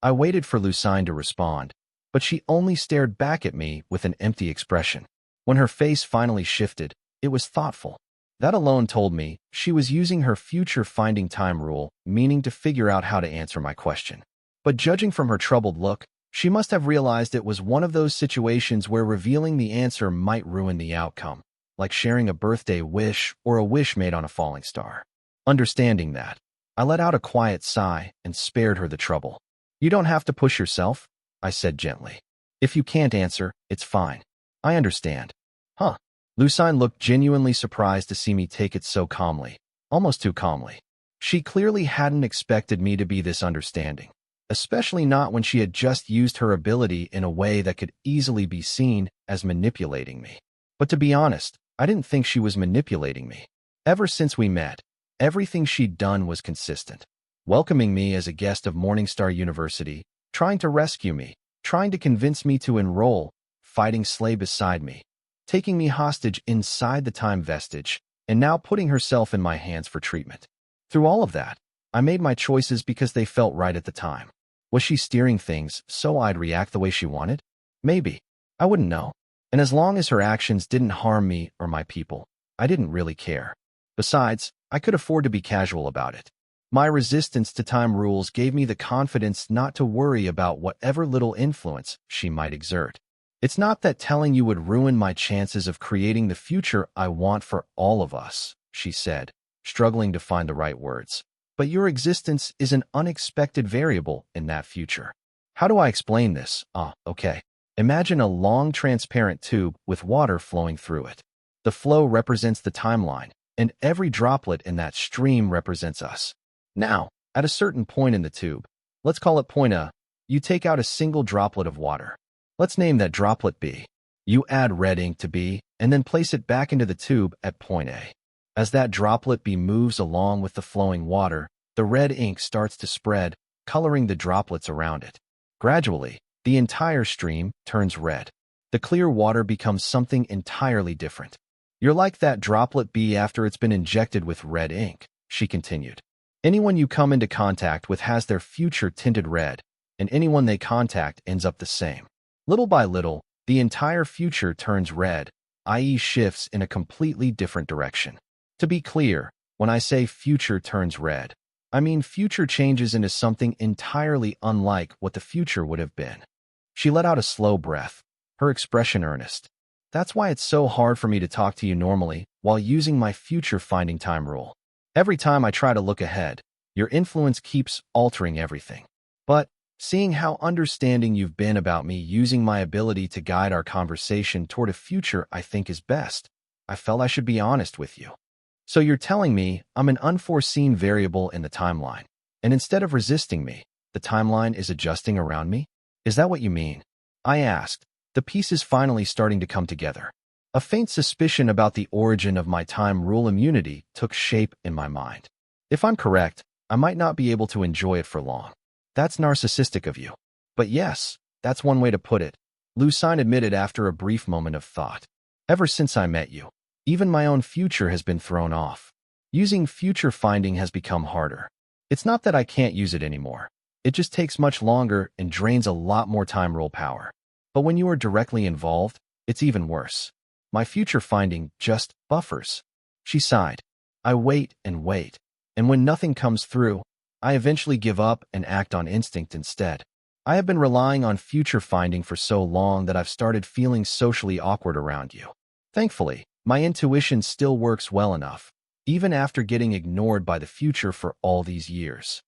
I waited for Lucine to respond, but she only stared back at me with an empty expression. When her face finally shifted, it was thoughtful. That alone told me she was using her future finding time rule, meaning to figure out how to answer my question. But judging from her troubled look, she must have realized it was one of those situations where revealing the answer might ruin the outcome, like sharing a birthday wish or a wish made on a falling star. Understanding that, I let out a quiet sigh and spared her the trouble. "You don't have to push yourself," I said gently. "If you can't answer, it's fine. I understand." "Huh." Lucine looked genuinely surprised to see me take it so calmly, almost too calmly. She clearly hadn't expected me to be this understanding, especially not when she had just used her ability in a way that could easily be seen as manipulating me. But to be honest, I didn't think she was manipulating me. Ever since we met, everything she'd done was consistent. Welcoming me as a guest of Morningstar University, trying to rescue me, trying to convince me to enroll, fighting Slay beside me, taking me hostage inside the time vestige, and now putting herself in my hands for treatment. Through all of that, I made my choices because they felt right at the time. Was she steering things so I'd react the way she wanted? Maybe. I wouldn't know. And as long as her actions didn't harm me or my people, I didn't really care. Besides, I could afford to be casual about it. My resistance to time rules gave me the confidence not to worry about whatever little influence she might exert. "It's not that telling you would ruin my chances of creating the future I want for all of us," she said, struggling to find the right words. "But your existence is an unexpected variable in that future." How do I explain this? Okay. Imagine a long transparent tube with water flowing through it. The flow represents the timeline, and every droplet in that stream represents us. Now, at a certain point in the tube, let's call it point A, you take out a single droplet of water. Let's name that droplet B. You add red ink to B, and then place it back into the tube at point A. As that droplet B moves along with the flowing water, the red ink starts to spread, coloring the droplets around it. Gradually, the entire stream turns red. The clear water becomes something entirely different. "You're like that droplet B after it's been injected with red ink," she continued. "Anyone you come into contact with has their future tinted red, and anyone they contact ends up the same. Little by little, the entire future turns red, i.e. shifts in a completely different direction. To be clear, when I say future turns red, I mean future changes into something entirely unlike what the future would have been." She let out a slow breath, her expression earnest. "That's why it's so hard for me to talk to you normally while using my future finding time rule. Every time I try to look ahead, your influence keeps altering everything. But seeing how understanding you've been about me using my ability to guide our conversation toward a future I think is best, I felt I should be honest with you. So you're telling me I'm an unforeseen variable in the timeline, and instead of resisting me, the timeline is adjusting around me? Is that what you mean? I asked, the pieces finally starting to come together. A faint suspicion about the origin of my time rule immunity took shape in my mind. If I'm correct, I might not be able to enjoy it for long. That's narcissistic of you. But yes, that's one way to put it, Lucine admitted after a brief moment of thought. Ever since I met you, even my own future has been thrown off. Using future finding has become harder. It's not that I can't use it anymore. It just takes much longer and drains a lot more time rule power. But when you are directly involved, it's even worse. My future finding just buffers. She sighed. I wait, and when nothing comes through, I eventually give up and act on instinct instead. I have been relying on future finding for so long that I've started feeling socially awkward around you. Thankfully, my intuition still works well enough, even after getting ignored by the future for all these years.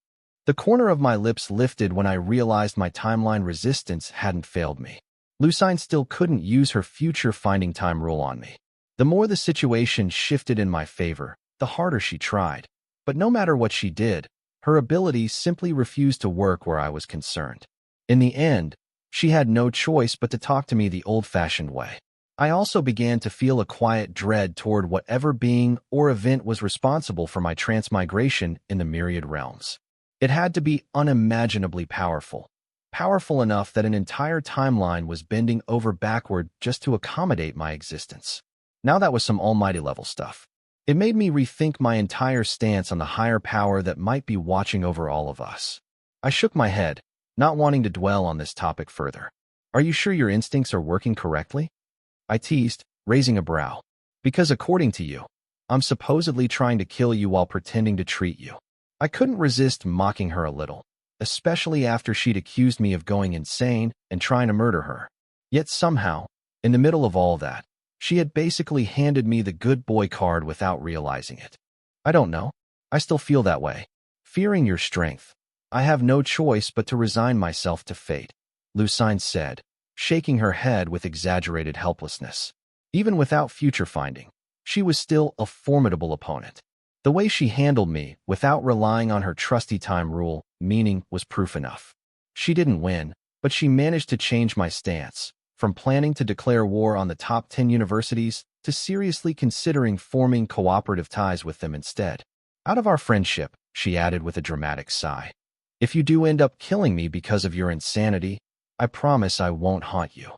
The corner of my lips lifted when I realized my timeline resistance hadn't failed me. Lucine still couldn't use her future finding time rule on me. The more the situation shifted in my favor, the harder she tried. But no matter what she did, her abilities simply refused to work where I was concerned. In the end, she had no choice but to talk to me the old-fashioned way. I also began to feel a quiet dread toward whatever being or event was responsible for my transmigration in the myriad realms. It had to be unimaginably powerful. Powerful enough that an entire timeline was bending over backward just to accommodate my existence. Now that was some almighty-level stuff. It made me rethink my entire stance on the higher power that might be watching over all of us. I shook my head, not wanting to dwell on this topic further. Are you sure your instincts are working correctly? I teased, raising a brow. Because according to you, I'm supposedly trying to kill you while pretending to treat you. I couldn't resist mocking her a little, especially after she'd accused me of going insane and trying to murder her. Yet somehow, in the middle of all that, she had basically handed me the good boy card without realizing it. I don't know. I still feel that way. Fearing your strength, I have no choice but to resign myself to fate, Lucine said, shaking her head with exaggerated helplessness. Even without future finding, she was still a formidable opponent. The way she handled me, without relying on her trusty time rule, meaning was proof enough. She didn't win, but she managed to change my stance, from planning to declare war on the top 10 universities to seriously considering forming cooperative ties with them instead. Out of our friendship, she added with a dramatic sigh. If you do end up killing me because of your insanity, I promise I won't haunt you.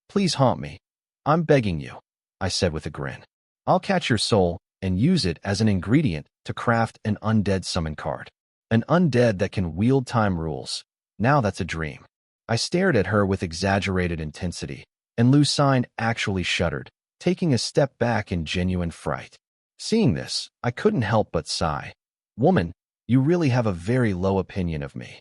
Please haunt me. I'm begging you, I said with a grin. I'll catch your soul and use it as an ingredient to craft an undead summon card. An undead that can wield time rules. Now that's a dream. I stared at her with exaggerated intensity, and Lucine actually shuddered, taking a step back in genuine fright. Seeing this, I couldn't help but sigh. Woman, you really have a very low opinion of me.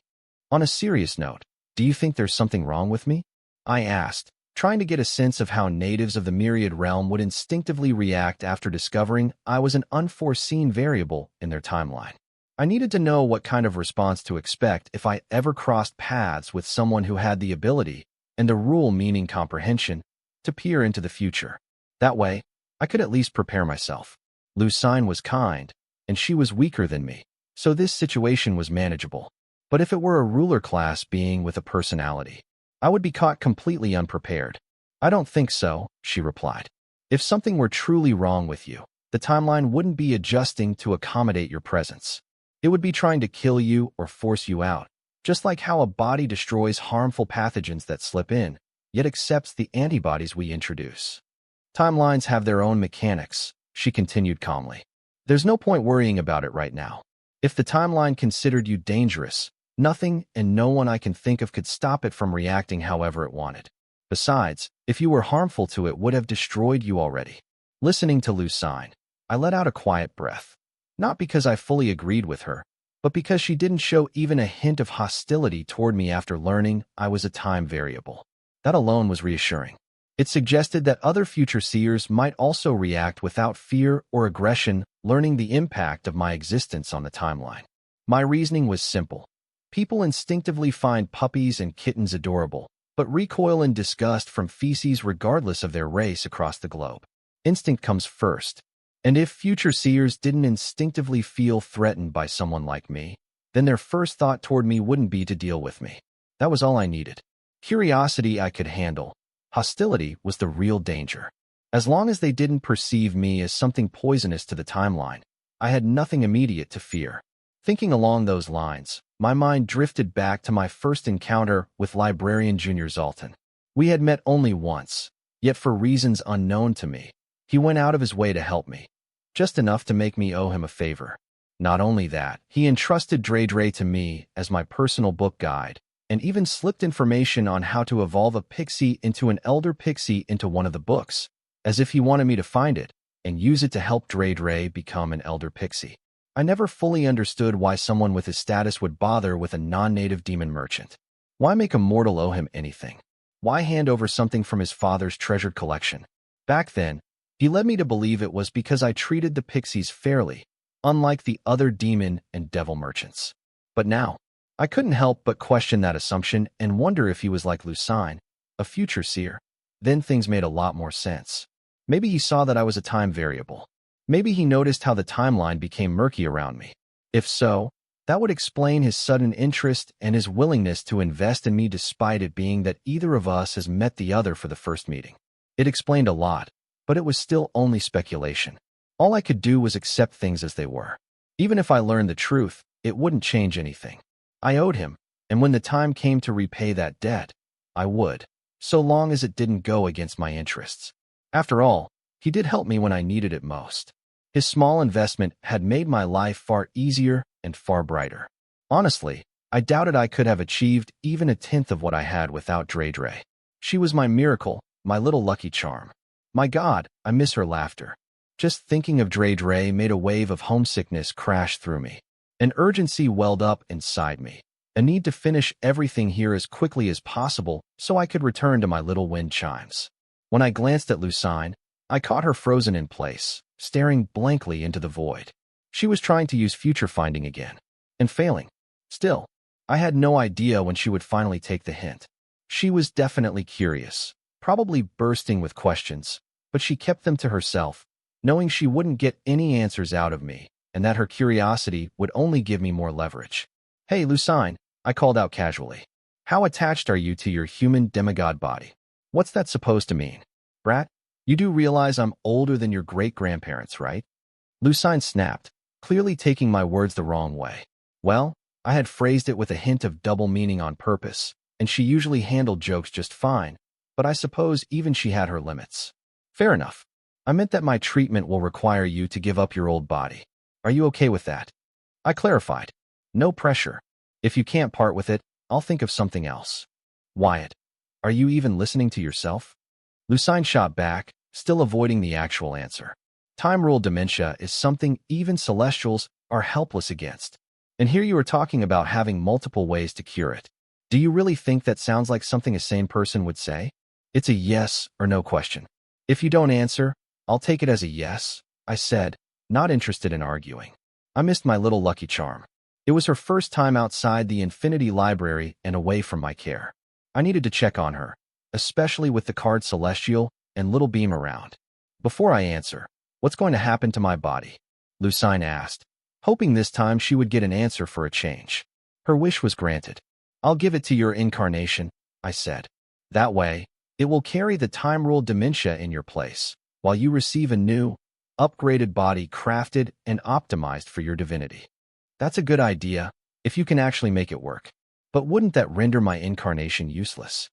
On a serious note, do you think there's something wrong with me? I asked, trying to get a sense of how natives of the myriad realm would instinctively react after discovering I was an unforeseen variable in their timeline. I needed to know what kind of response to expect if I ever crossed paths with someone who had the ability, and the rule meaning comprehension, to peer into the future. That way, I could at least prepare myself. Lucine was kind, and she was weaker than me, so this situation was manageable. But if it were a ruler class being with a personality, I would be caught completely unprepared. I don't think so, she replied. If something were truly wrong with you, the timeline wouldn't be adjusting to accommodate your presence. It would be trying to kill you or force you out, just like how a body destroys harmful pathogens that slip in, yet accepts the antibodies we introduce. Timelines have their own mechanics, she continued calmly. There's no point worrying about it right now. If the timeline considered you dangerous, nothing and no one I can think of could stop it from reacting however it wanted. Besides, if you were harmful to it would have destroyed you already. Listening to Lucine, I let out a quiet breath. Not because I fully agreed with her, but because she didn't show even a hint of hostility toward me after learning I was a time variable. That alone was reassuring. It suggested that other future seers might also react without fear or aggression learning the impact of my existence on the timeline. My reasoning was simple. People instinctively find puppies and kittens adorable, but recoil in disgust from feces regardless of their race across the globe. Instinct comes first. And if future seers didn't instinctively feel threatened by someone like me, then their first thought toward me wouldn't be to deal with me. That was all I needed. Curiosity I could handle. Hostility was the real danger. As long as they didn't perceive me as something poisonous to the timeline, I had nothing immediate to fear. Thinking along those lines, my mind drifted back to my first encounter with Librarian Junior Zoltan. We had met only once, yet for reasons unknown to me, he went out of his way to help me, just enough to make me owe him a favor. Not only that, he entrusted Dre to me as my personal book guide, and even slipped information on how to evolve a pixie into an elder pixie into one of the books, as if he wanted me to find it and use it to help Dre become an elder pixie. I never fully understood why someone with his status would bother with a non-native demon merchant. Why make a mortal owe him anything? Why hand over something from his father's treasured collection? Back then, he led me to believe it was because I treated the pixies fairly, unlike the other demon and devil merchants. But now, I couldn't help but question that assumption and wonder if he was like Lucine, a future seer. Then things made a lot more sense. Maybe he saw that I was a time variable. Maybe he noticed how the timeline became murky around me. If so, that would explain his sudden interest and his willingness to invest in me despite it being that either of us has met the other for the first meeting. It explained a lot, but it was still only speculation. All I could do was accept things as they were. Even if I learned the truth, it wouldn't change anything. I owed him, and when the time came to repay that debt, I would, so long as it didn't go against my interests. After all, he did help me when I needed it most. His small investment had made my life far easier and far brighter. Honestly, I doubted I could have achieved even a tenth of what I had without Dre. She was my miracle, my little lucky charm. My God, I miss her laughter. Just thinking of Dre made a wave of homesickness crash through me. An urgency welled up inside me, a need to finish everything here as quickly as possible so I could return to my little wind chimes. When I glanced at Lucine, I caught her frozen in place, staring blankly into the void. She was trying to use future finding again, and failing. Still, I had no idea when she would finally take the hint. She was definitely curious, probably bursting with questions, but she kept them to herself, knowing she wouldn't get any answers out of me, and that her curiosity would only give me more leverage. "Hey, Lucine," I called out casually. "How attached are you to your human demigod body? What's that supposed to mean? Brat, you do realize I'm older than your great-grandparents, right?" Lucine snapped, clearly taking my words the wrong way. Well, I had phrased it with a hint of double meaning on purpose, and she usually handled jokes just fine, but I suppose even she had her limits. "Fair enough. I meant that my treatment will require you to give up your old body. Are you okay with that?" I clarified. "No pressure. If you can't part with it, I'll think of something else." "Wyatt, are you even listening to yourself?" Lucine shot back, still avoiding the actual answer. Time-ruled dementia is something even Celestials are helpless against. And here you are talking about having multiple ways to cure it. Do you really think that sounds like something a sane person would say? It's a yes or no question. If you don't answer, I'll take it as a yes, I said, not interested in arguing. I missed my little lucky charm. It was her first time outside the Infinity Library and away from my care. I needed to check on her, especially with the card Celestial and Little Beam around. "Before I answer, what's going to happen to my body?" Lucine asked, hoping this time she would get an answer for a change. Her wish was granted. "I'll give it to your incarnation," I said. "That way, it will carry the time-ruled dementia in your place, while you receive a new, upgraded body crafted and optimized for your divinity." "That's a good idea, if you can actually make it work. But wouldn't that render my incarnation useless?"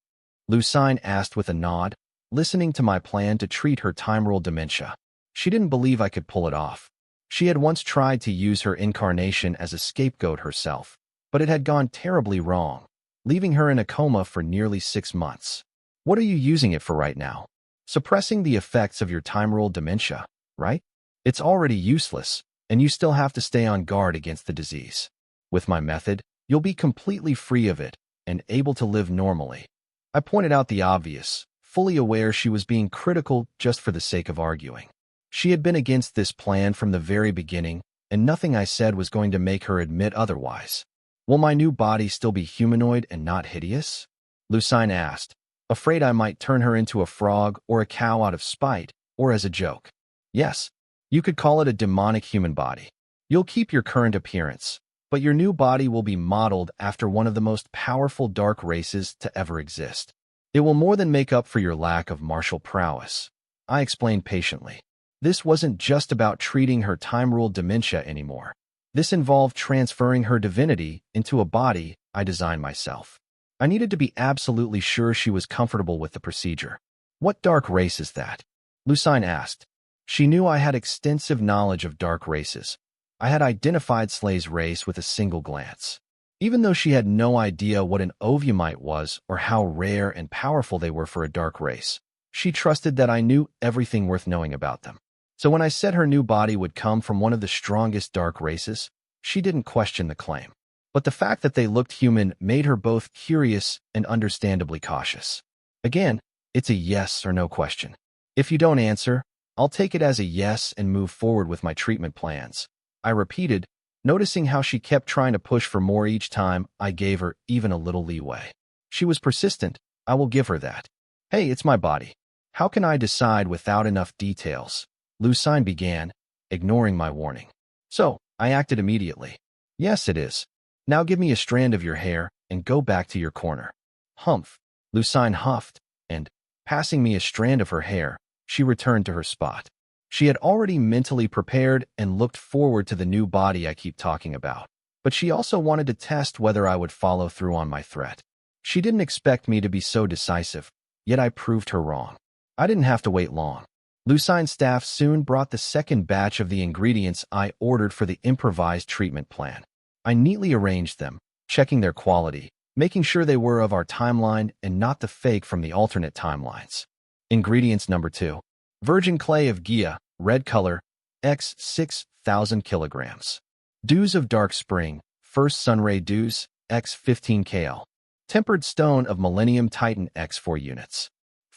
Lucine asked with a nod, listening to my plan to treat her time-ruled dementia. She didn't believe I could pull it off. She had once tried to use her incarnation as a scapegoat herself, but it had gone terribly wrong, leaving her in a coma for nearly 6 months. "What are you using it for right now? Suppressing the effects of your time-ruled dementia, right? It's already useless, and you still have to stay on guard against the disease. With my method, you'll be completely free of it and able to live normally." I pointed out the obvious, fully aware she was being critical just for the sake of arguing. She had been against this plan from the very beginning, and nothing I said was going to make her admit otherwise. Will my new body still be humanoid and not hideous? Lucine asked, afraid I might turn her into a frog or a cow out of spite, or as a joke. Yes, you could call it a demonic human body. You'll keep your current appearance, but your new body will be modeled after one of the most powerful dark races to ever exist. It will more than make up for your lack of martial prowess. I explained patiently. This wasn't just about treating her time-ruled dementia anymore. This involved transferring her divinity into a body I designed myself. I needed to be absolutely sure she was comfortable with the procedure. What dark race is that? Lucine asked. She knew I had extensive knowledge of dark races. I had identified Slay's race with a single glance. Even though she had no idea what an ovumite was or how rare and powerful they were for a dark race, she trusted that I knew everything worth knowing about them. So when I said her new body would come from one of the strongest dark races, she didn't question the claim. But the fact that they looked human made her both curious and understandably cautious. Again, it's a yes or no question. If you don't answer, I'll take it as a yes and move forward with my treatment plans. I repeated, noticing how she kept trying to push for more each time I gave her even a little leeway. She was persistent. I will give her that. Hey, it's my body. How can I decide without enough details? Lucine began, ignoring my warning. So, I acted immediately. Yes, it is. Now give me a strand of your hair and go back to your corner. Humph. Lucine huffed, and, passing me a strand of her hair, she returned to her spot. She had already mentally prepared and looked forward to the new body I keep talking about. But she also wanted to test whether I would follow through on my threat. She didn't expect me to be so decisive, yet I proved her wrong. I didn't have to wait long. Lucine's staff soon brought the second batch of the ingredients I ordered for the improvised treatment plan. I neatly arranged them, checking their quality, making sure they were of our timeline and not the fake from the alternate timelines. Ingredients number 2. Virgin clay of Gia, red color, x 6,000 kilograms. Dews of dark spring, first sunray dews, x 15 kl. Tempered stone of Millennium Titan x 4 units.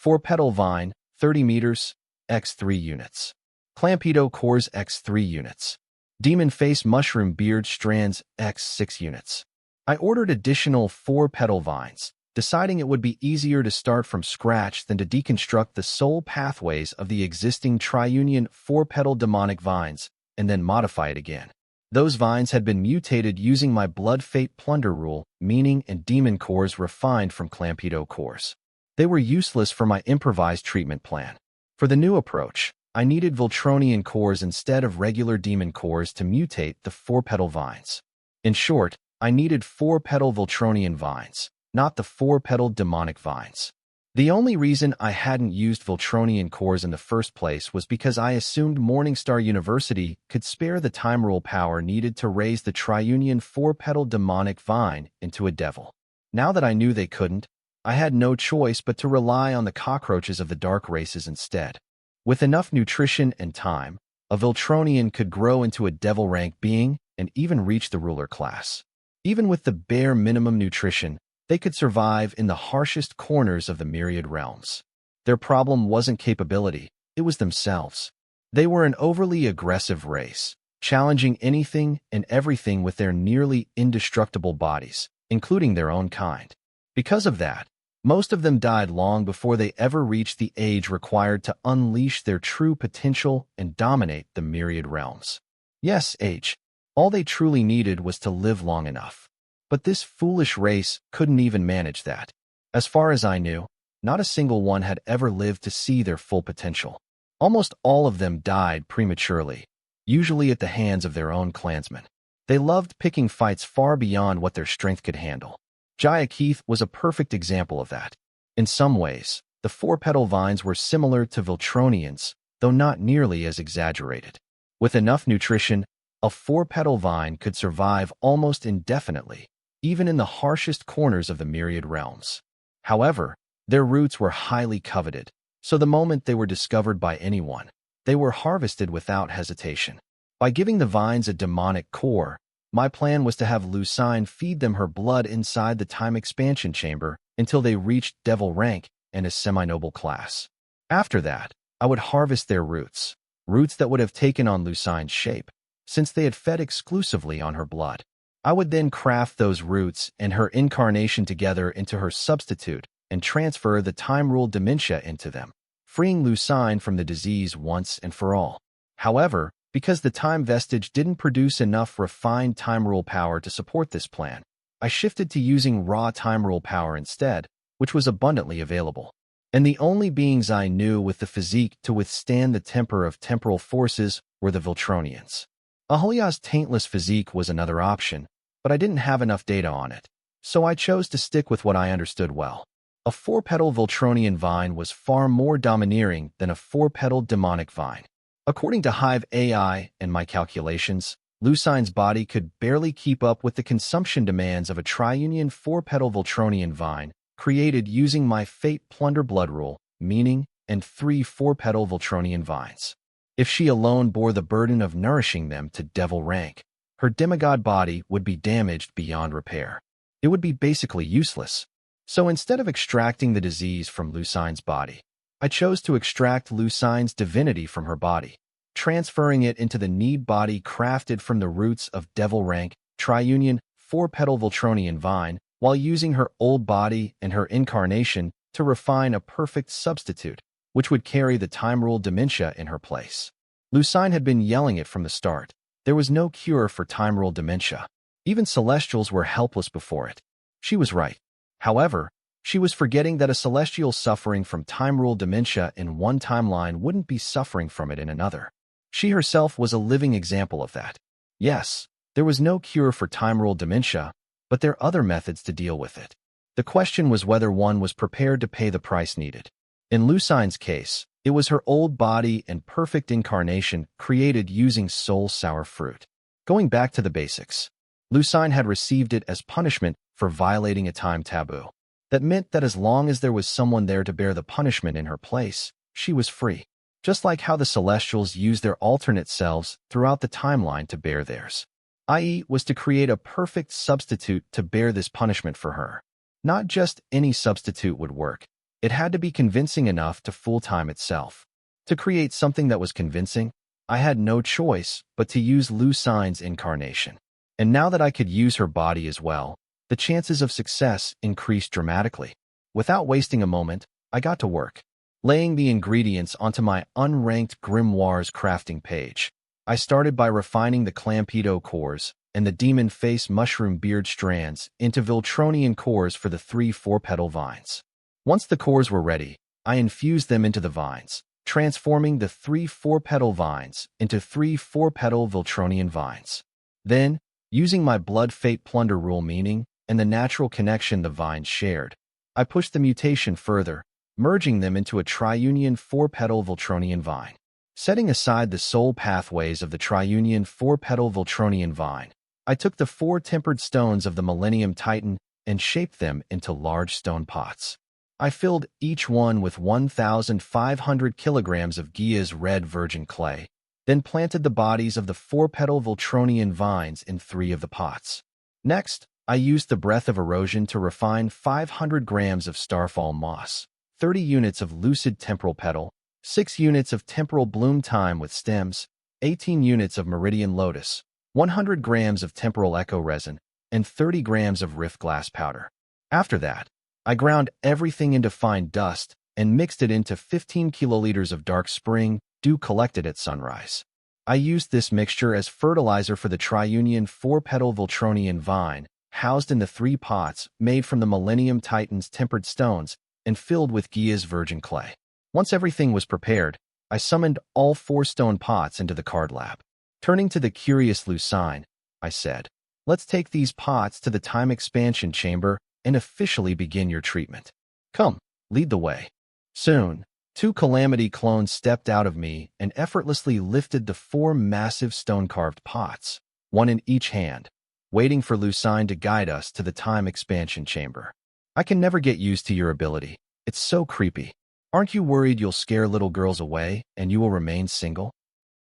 4-petal vine, 30 meters, x 3 units. Clampedo cores x 3 units. Demon face mushroom beard strands x 6 units. I ordered additional 4-petal vines, deciding it would be easier to start from scratch than to deconstruct the soul pathways of the existing triunion 4-petal demonic vines and then modify it again. Those vines had been mutated using my blood fate plunder rule, meaning and demon cores refined from Clampedo cores. They were useless for my improvised treatment plan. For the new approach, I needed Voltronian cores instead of regular demon cores to mutate the 4-petal vines. In short, I needed 4-petal Voltronian vines, not the 4-petal demonic vines. The only reason I hadn't used Voltronian cores in the first place was because I assumed Morningstar University could spare the time rule power needed to raise the triunion 4-petal demonic vine into a devil. Now that I knew they couldn't, I had no choice but to rely on the cockroaches of the dark races instead. With enough nutrition and time, a Voltronian could grow into a devil rank being and even reach the ruler class. Even with the bare minimum nutrition, they could survive in the harshest corners of the myriad realms. Their problem wasn't capability, it was themselves. They were an overly aggressive race, challenging anything and everything with their nearly indestructible bodies, including their own kind. Because of that, most of them died long before they ever reached the age required to unleash their true potential and dominate the myriad realms. Yes, all they truly needed was to live long enough. But this foolish race couldn't even manage that. As far as I knew, not a single one had ever lived to see their full potential. Almost all of them died prematurely, usually at the hands of their own clansmen. They loved picking fights far beyond what their strength could handle. Jaya Keith was a perfect example of that. In some ways, the 4-petal vines were similar to Voltronians, though not nearly as exaggerated. With enough nutrition, a 4-petal vine could survive almost indefinitely, even in the harshest corners of the myriad realms. However, their roots were highly coveted, so the moment they were discovered by anyone, they were harvested without hesitation. By giving the vines a demonic core, my plan was to have Lucine feed them her blood inside the time expansion chamber until they reached devil rank and a semi-noble class. After that, I would harvest their roots. roots that would have taken on Lucine's shape, since they had fed exclusively on her blood. I would then craft those roots and her incarnation together into her substitute and transfer the time-ruled dementia into them, freeing Lucine from the disease once and for all. However, because the time vestige didn't produce enough refined time rule power to support this plan, I shifted to using raw time rule power instead, which was abundantly available. And the only beings I knew with the physique to withstand the temper of temporal forces were the Voltronians. Ahalia's taintless physique was another option, but I didn't have enough data on it, so I chose to stick with what I understood well. A four-petal Voltronian vine was far more domineering than a four-petal demonic vine. According to Hive AI and my calculations, Lucine's body could barely keep up with the consumption demands of a triunion four-petal Voltronian vine created using my Fate Plunder Blood Rule, meaning, and 3 four-petal Voltronian vines. If she alone bore the burden of nourishing them to devil rank, her demigod body would be damaged beyond repair. It would be basically useless. So instead of extracting the disease from Lucine's body, I chose to extract Lucine's divinity from her body, transferring it into the Need body crafted from the roots of devil rank, triunion, four-petal Voltronian vine, while using her old body and her incarnation to refine a perfect substitute, which would carry the time-ruled dementia in her place. Lucine had been yelling it from the start. There was no cure for time-ruled dementia. Even Celestials were helpless before it. She was right. However, she was forgetting that a Celestial suffering from time-ruled dementia in one timeline wouldn't be suffering from it in another. She herself was a living example of that. Yes, there was no cure for time-ruled dementia, but there are other methods to deal with it. The question was whether one was prepared to pay the price needed. In Lucine's case, it was her old body and perfect incarnation created using soul sour fruit. Going back to the basics, Lucine had received it as punishment for violating a time taboo. That meant that as long as there was someone there to bear the punishment in her place, she was free. Just like how the Celestials use their alternate selves throughout the timeline to bear theirs. I.e. was to create a perfect substitute to bear this punishment for her. Not just any substitute would work. It had to be convincing enough to fool time itself. To create something that was convincing, I had no choice but to use Lucine's incarnation. And now that I could use her body as well, the chances of success increased dramatically. Without wasting a moment, I got to work, laying the ingredients onto my unranked grimoires crafting page. I started by refining the Clampedo cores and the demon face mushroom beard strands into Voltronian cores for the 3 four-petal vines. Once the cores were ready, I infused them into the vines, transforming the 3 four-petal vines into 3 four-petal Voltronian vines. Then, using my blood fate plunder rule meaning and the natural connection the vines shared, I pushed the mutation further, merging them into a triunion four-petal Voltronian vine. Setting aside the soul pathways of the triunion four-petal Voltronian vine, I took the 4 tempered stones of the Millennium Titan and shaped them into large stone pots. I filled each one with 1,500 kilograms of Gia's red virgin clay, then planted the bodies of the four-petal Voltronian vines in 3 of the pots. Next, I used the breath of erosion to refine 500 grams of starfall moss, 30 units of lucid temporal petal, 6 units of temporal bloom time with stems, 18 units of meridian lotus, 100 grams of temporal echo resin, and 30 grams of rift glass powder. After that, I ground everything into fine dust and mixed it into 15 kiloliters of dark spring dew collected at sunrise. I used this mixture as fertilizer for the triunion four-petal Voltronian vine, housed in the 3 pots made from the Millennium Titan's tempered stones and filled with Gia's virgin clay. Once everything was prepared, I summoned all 4 stone pots into the card lab. Turning to the curious Lucine, I said, "Let's take these pots to the time expansion chamber and officially begin your treatment. Come, lead the way." Soon, 2 Calamity clones stepped out of me and effortlessly lifted the 4 massive stone-carved pots, one in each hand, waiting for Lucine to guide us to the time expansion chamber. "I can never get used to your ability. It's so creepy. Aren't you worried you'll scare little girls away and you will remain single?"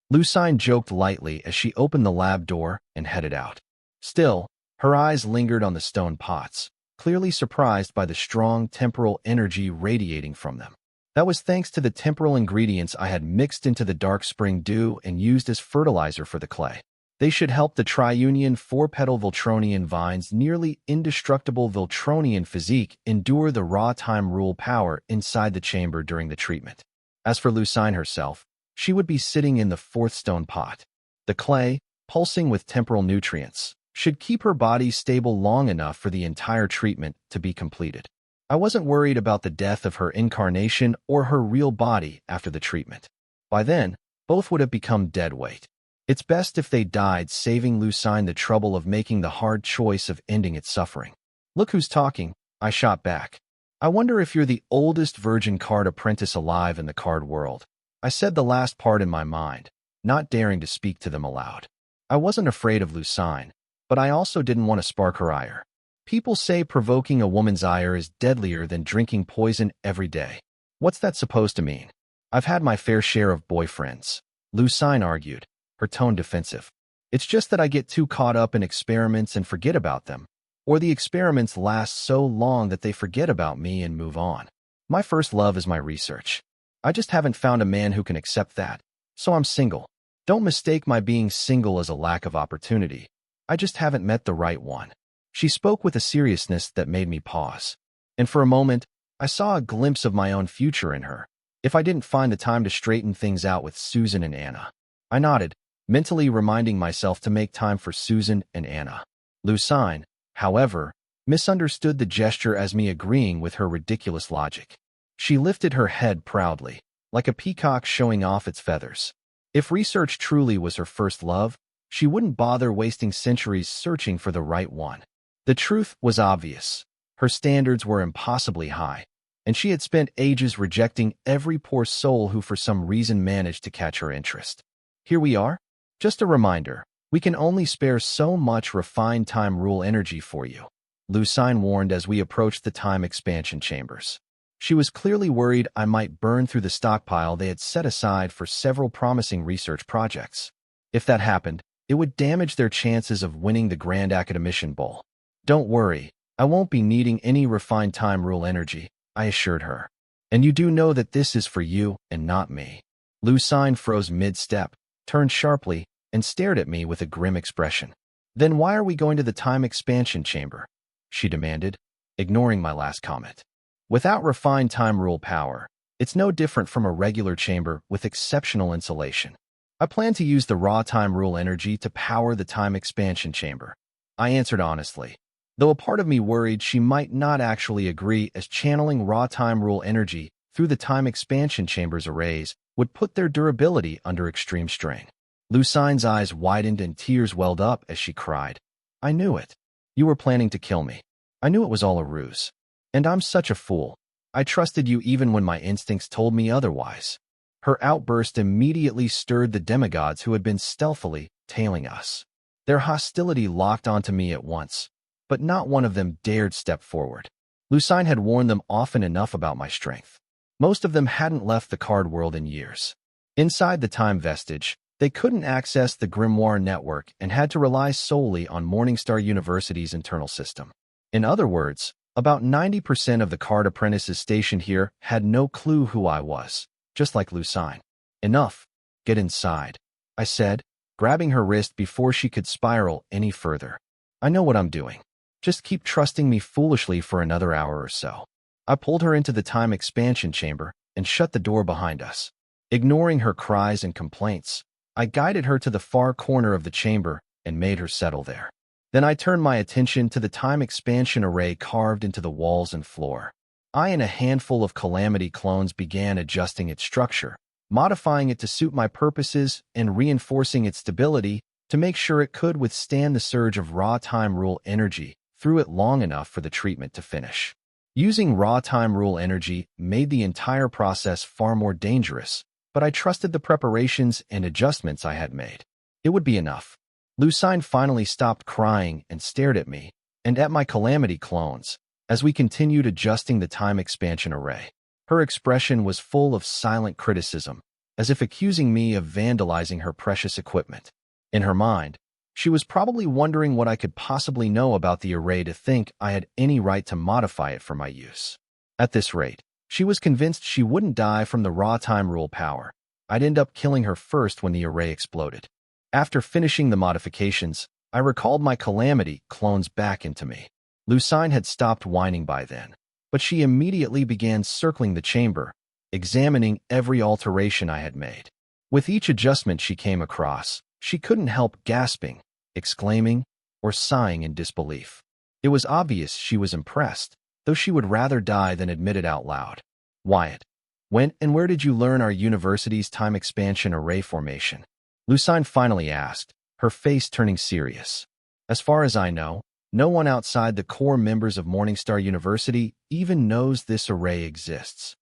Lucine joked lightly as she opened the lab door and headed out. Still, her eyes lingered on the stone pots, clearly surprised by the strong temporal energy radiating from them. That was thanks to the temporal ingredients I had mixed into the dark spring dew and used as fertilizer for the clay. They should help the triunion four-petal Voltronian vine's nearly indestructible Voltronian physique endure the raw time rule power inside the chamber during the treatment. As for Lucine herself, she would be sitting in the fourth stone pot. The clay, pulsing with temporal nutrients, should keep her body stable long enough for the entire treatment to be completed. I wasn't worried about the death of her incarnation or her real body after the treatment. By then, both would have become dead weight. It's best if they died, saving Lucine the trouble of making the hard choice of ending its suffering. Look who's talking, I shot back. I wonder if you're the oldest virgin card apprentice alive in the card world. I said the last part in my mind, not daring to speak to them aloud. I wasn't afraid of Lucine, but I also didn't want to spark her ire. People say provoking a woman's ire is deadlier than drinking poison every day. What's that supposed to mean? I've had my fair share of boyfriends, Lucine argued, her tone defensive. It's just that I get too caught up in experiments and forget about them, or the experiments last so long that they forget about me and move on. My first love is my research. I just haven't found a man who can accept that, so I'm single. Don't mistake my being single as a lack of opportunity. I just haven't met the right one. She spoke with a seriousness that made me pause. And for a moment, I saw a glimpse of my own future in her, if I didn't find the time to straighten things out with Susan and Anna. I nodded, mentally reminding myself to make time for Susan and Anna. Lucine, however, misunderstood the gesture as me agreeing with her ridiculous logic. She lifted her head proudly, like a peacock showing off its feathers. If research truly was her first love, she wouldn't bother wasting centuries searching for the right one. The truth was obvious. Her standards were impossibly high, and she had spent ages rejecting every poor soul who for some reason managed to catch her interest. Here we are. Just a reminder, we can only spare so much refined time rule energy for you, Lucine warned as we approached the time expansion chambers. She was clearly worried I might burn through the stockpile they had set aside for several promising research projects. If that happened, it would damage their chances of winning the Grand Academician Bowl. Don't worry, I won't be needing any refined time rule energy, I assured her. And you do know that this is for you and not me. Lucine froze mid-step, turned sharply, and stared at me with a grim expression. Then why are we going to the time expansion chamber? She demanded, ignoring my last comment. Without refined time rule power, it's no different from a regular chamber with exceptional insulation. I plan to use the raw time rule energy to power the time expansion chamber, I answered honestly, though a part of me worried she might not actually agree, as channeling raw time rule energy through the time expansion chamber's arrays would put their durability under extreme strain. Lucine's eyes widened and tears welled up as she cried, I knew it. You were planning to kill me. I knew it was all a ruse. And I'm such a fool. I trusted you even when my instincts told me otherwise. Her outburst immediately stirred the demigods who had been stealthily tailing us. Their hostility locked onto me at once, but not one of them dared step forward. Lucine had warned them often enough about my strength. Most of them hadn't left the card world in years. Inside the time vestige, they couldn't access the Grimoire network and had to rely solely on Morningstar University's internal system. In other words, about 90% of the card apprentices stationed here had no clue who I was, just like Lucine. Enough. Get inside, I said, grabbing her wrist before she could spiral any further. I know what I'm doing. Just keep trusting me foolishly for another hour or so. I pulled her into the time expansion chamber and shut the door behind us. Ignoring her cries and complaints, I guided her to the far corner of the chamber and made her settle there. Then I turned my attention to the time expansion array carved into the walls and floor. I and a handful of Calamity clones began adjusting its structure, modifying it to suit my purposes and reinforcing its stability to make sure it could withstand the surge of raw time rule energy through it long enough for the treatment to finish. Using raw time rule energy made the entire process far more dangerous, but I trusted the preparations and adjustments I had made. It would be enough. Lucine finally stopped crying and stared at me, and at my Calamity clones, as we continued adjusting the time expansion array. Her expression was full of silent criticism, as if accusing me of vandalizing her precious equipment. In her mind, she was probably wondering what I could possibly know about the array to think I had any right to modify it for my use. At this rate, She was convinced she wouldn't die from the raw time rule power. I'd end up killing her first when the array exploded. After finishing the modifications, I recalled my calamity clones back into me. Lucine had stopped whining by then, but she immediately began circling the chamber, examining every alteration I had made. With each adjustment she came across, she couldn't help gasping, exclaiming, or sighing in disbelief. It was obvious she was impressed, though she would rather die than admit it out loud. Wyatt, when and where did you learn our university's time expansion array formation? Lucine finally asked, her face turning serious. As far as I know, no one outside the core members of Morningstar University even knows this array exists.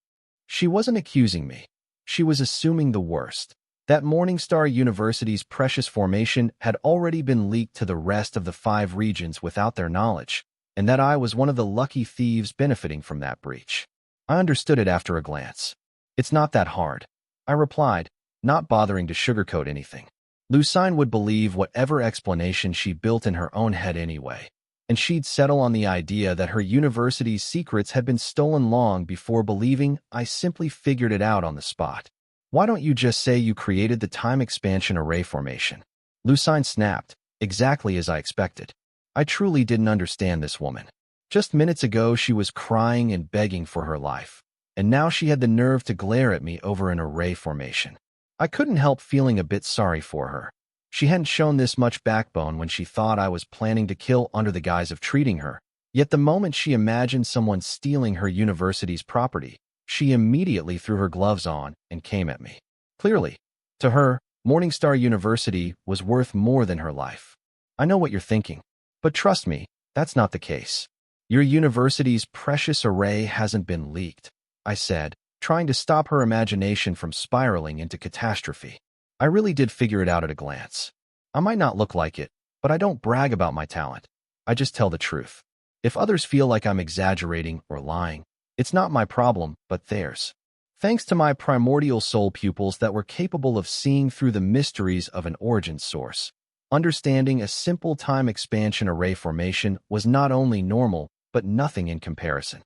She wasn't accusing me. She was assuming the worst. That Morningstar University's precious formation had already been leaked to the rest of the 5 regions without their knowledge, and that I was one of the lucky thieves benefiting from that breach. I understood it after a glance. It's not that hard, I replied, not bothering to sugarcoat anything. Lucine would believe whatever explanation she built in her own head anyway, and she'd settle on the idea that her university's secrets had been stolen long before believing I simply figured it out on the spot. Why don't you just say you created the time expansion array formation? Lucine snapped, exactly as I expected. I truly didn't understand this woman. Just minutes ago she was crying and begging for her life, and now she had the nerve to glare at me over an array formation. I couldn't help feeling a bit sorry for her. She hadn't shown this much backbone when she thought I was planning to kill under the guise of treating her, yet the moment she imagined someone stealing her university's property, she immediately threw her gloves on and came at me. Clearly, to her, Morningstar University was worth more than her life. I know what you're thinking, but trust me, that's not the case. Your university's precious array hasn't been leaked, I said, trying to stop her imagination from spiraling into catastrophe. I really did figure it out at a glance. I might not look like it, but I don't brag about my talent. I just tell the truth. If others feel like I'm exaggerating or lying, it's not my problem, but theirs. Thanks to my primordial soul pupils that were capable of seeing through the mysteries of an origin source, understanding a simple time expansion array formation was not only normal, but nothing in comparison.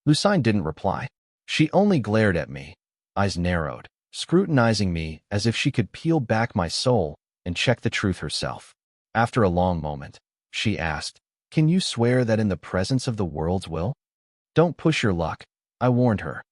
Lucine didn't reply. She only glared at me, eyes narrowed, scrutinizing me as if she could peel back my soul and check the truth herself. After a long moment, she asked, "Can you swear that in the presence of the world's will?" "Don't push your luck," I warned her.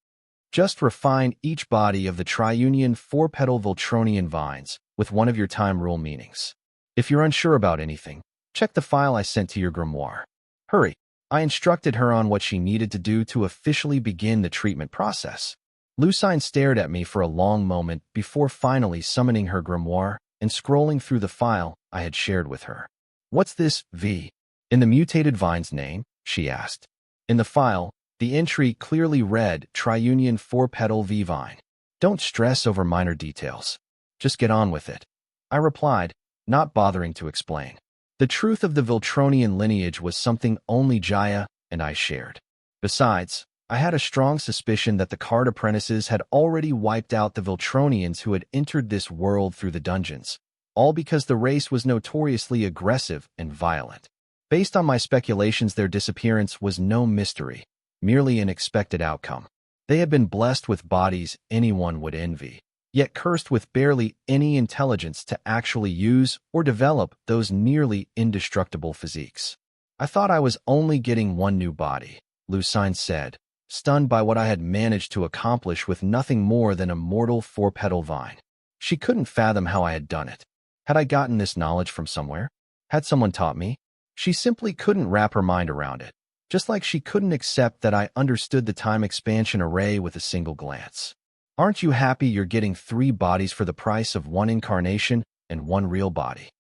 "Just refine each body of the triunion 4-petal Voltronian vines with one of your time rule meanings. If you're unsure about anything, check the file I sent to your grimoire. Hurry." I instructed her on what she needed to do to officially begin the treatment process. Lucine stared at me for a long moment before finally summoning her grimoire and scrolling through the file I had shared with her. "What's this V in the mutated vine's name?" she asked. In the file, the entry clearly read Triunion 4-petal V vine. "Don't stress over minor details. Just get on with it," I replied, not bothering to explain. The truth of the Voltronian lineage was something only Jaya and I shared. Besides, I had a strong suspicion that the card apprentices had already wiped out the Voltronians who had entered this world through the dungeons, all because the race was notoriously aggressive and violent. Based on my speculations, their disappearance was no mystery, merely an expected outcome. They had been blessed with bodies anyone would envy, yet cursed with barely any intelligence to actually use or develop those nearly indestructible physiques. "I thought I was only getting one new body," Lucine said, stunned by what I had managed to accomplish with nothing more than a mortal 4-petal vine. She couldn't fathom how I had done it. Had I gotten this knowledge from somewhere? Had someone taught me? She simply couldn't wrap her mind around it, just like she couldn't accept that I understood the time expansion array with a single glance. "Aren't you happy you're getting 3 bodies for the price of 1 incarnation and 1 real body?"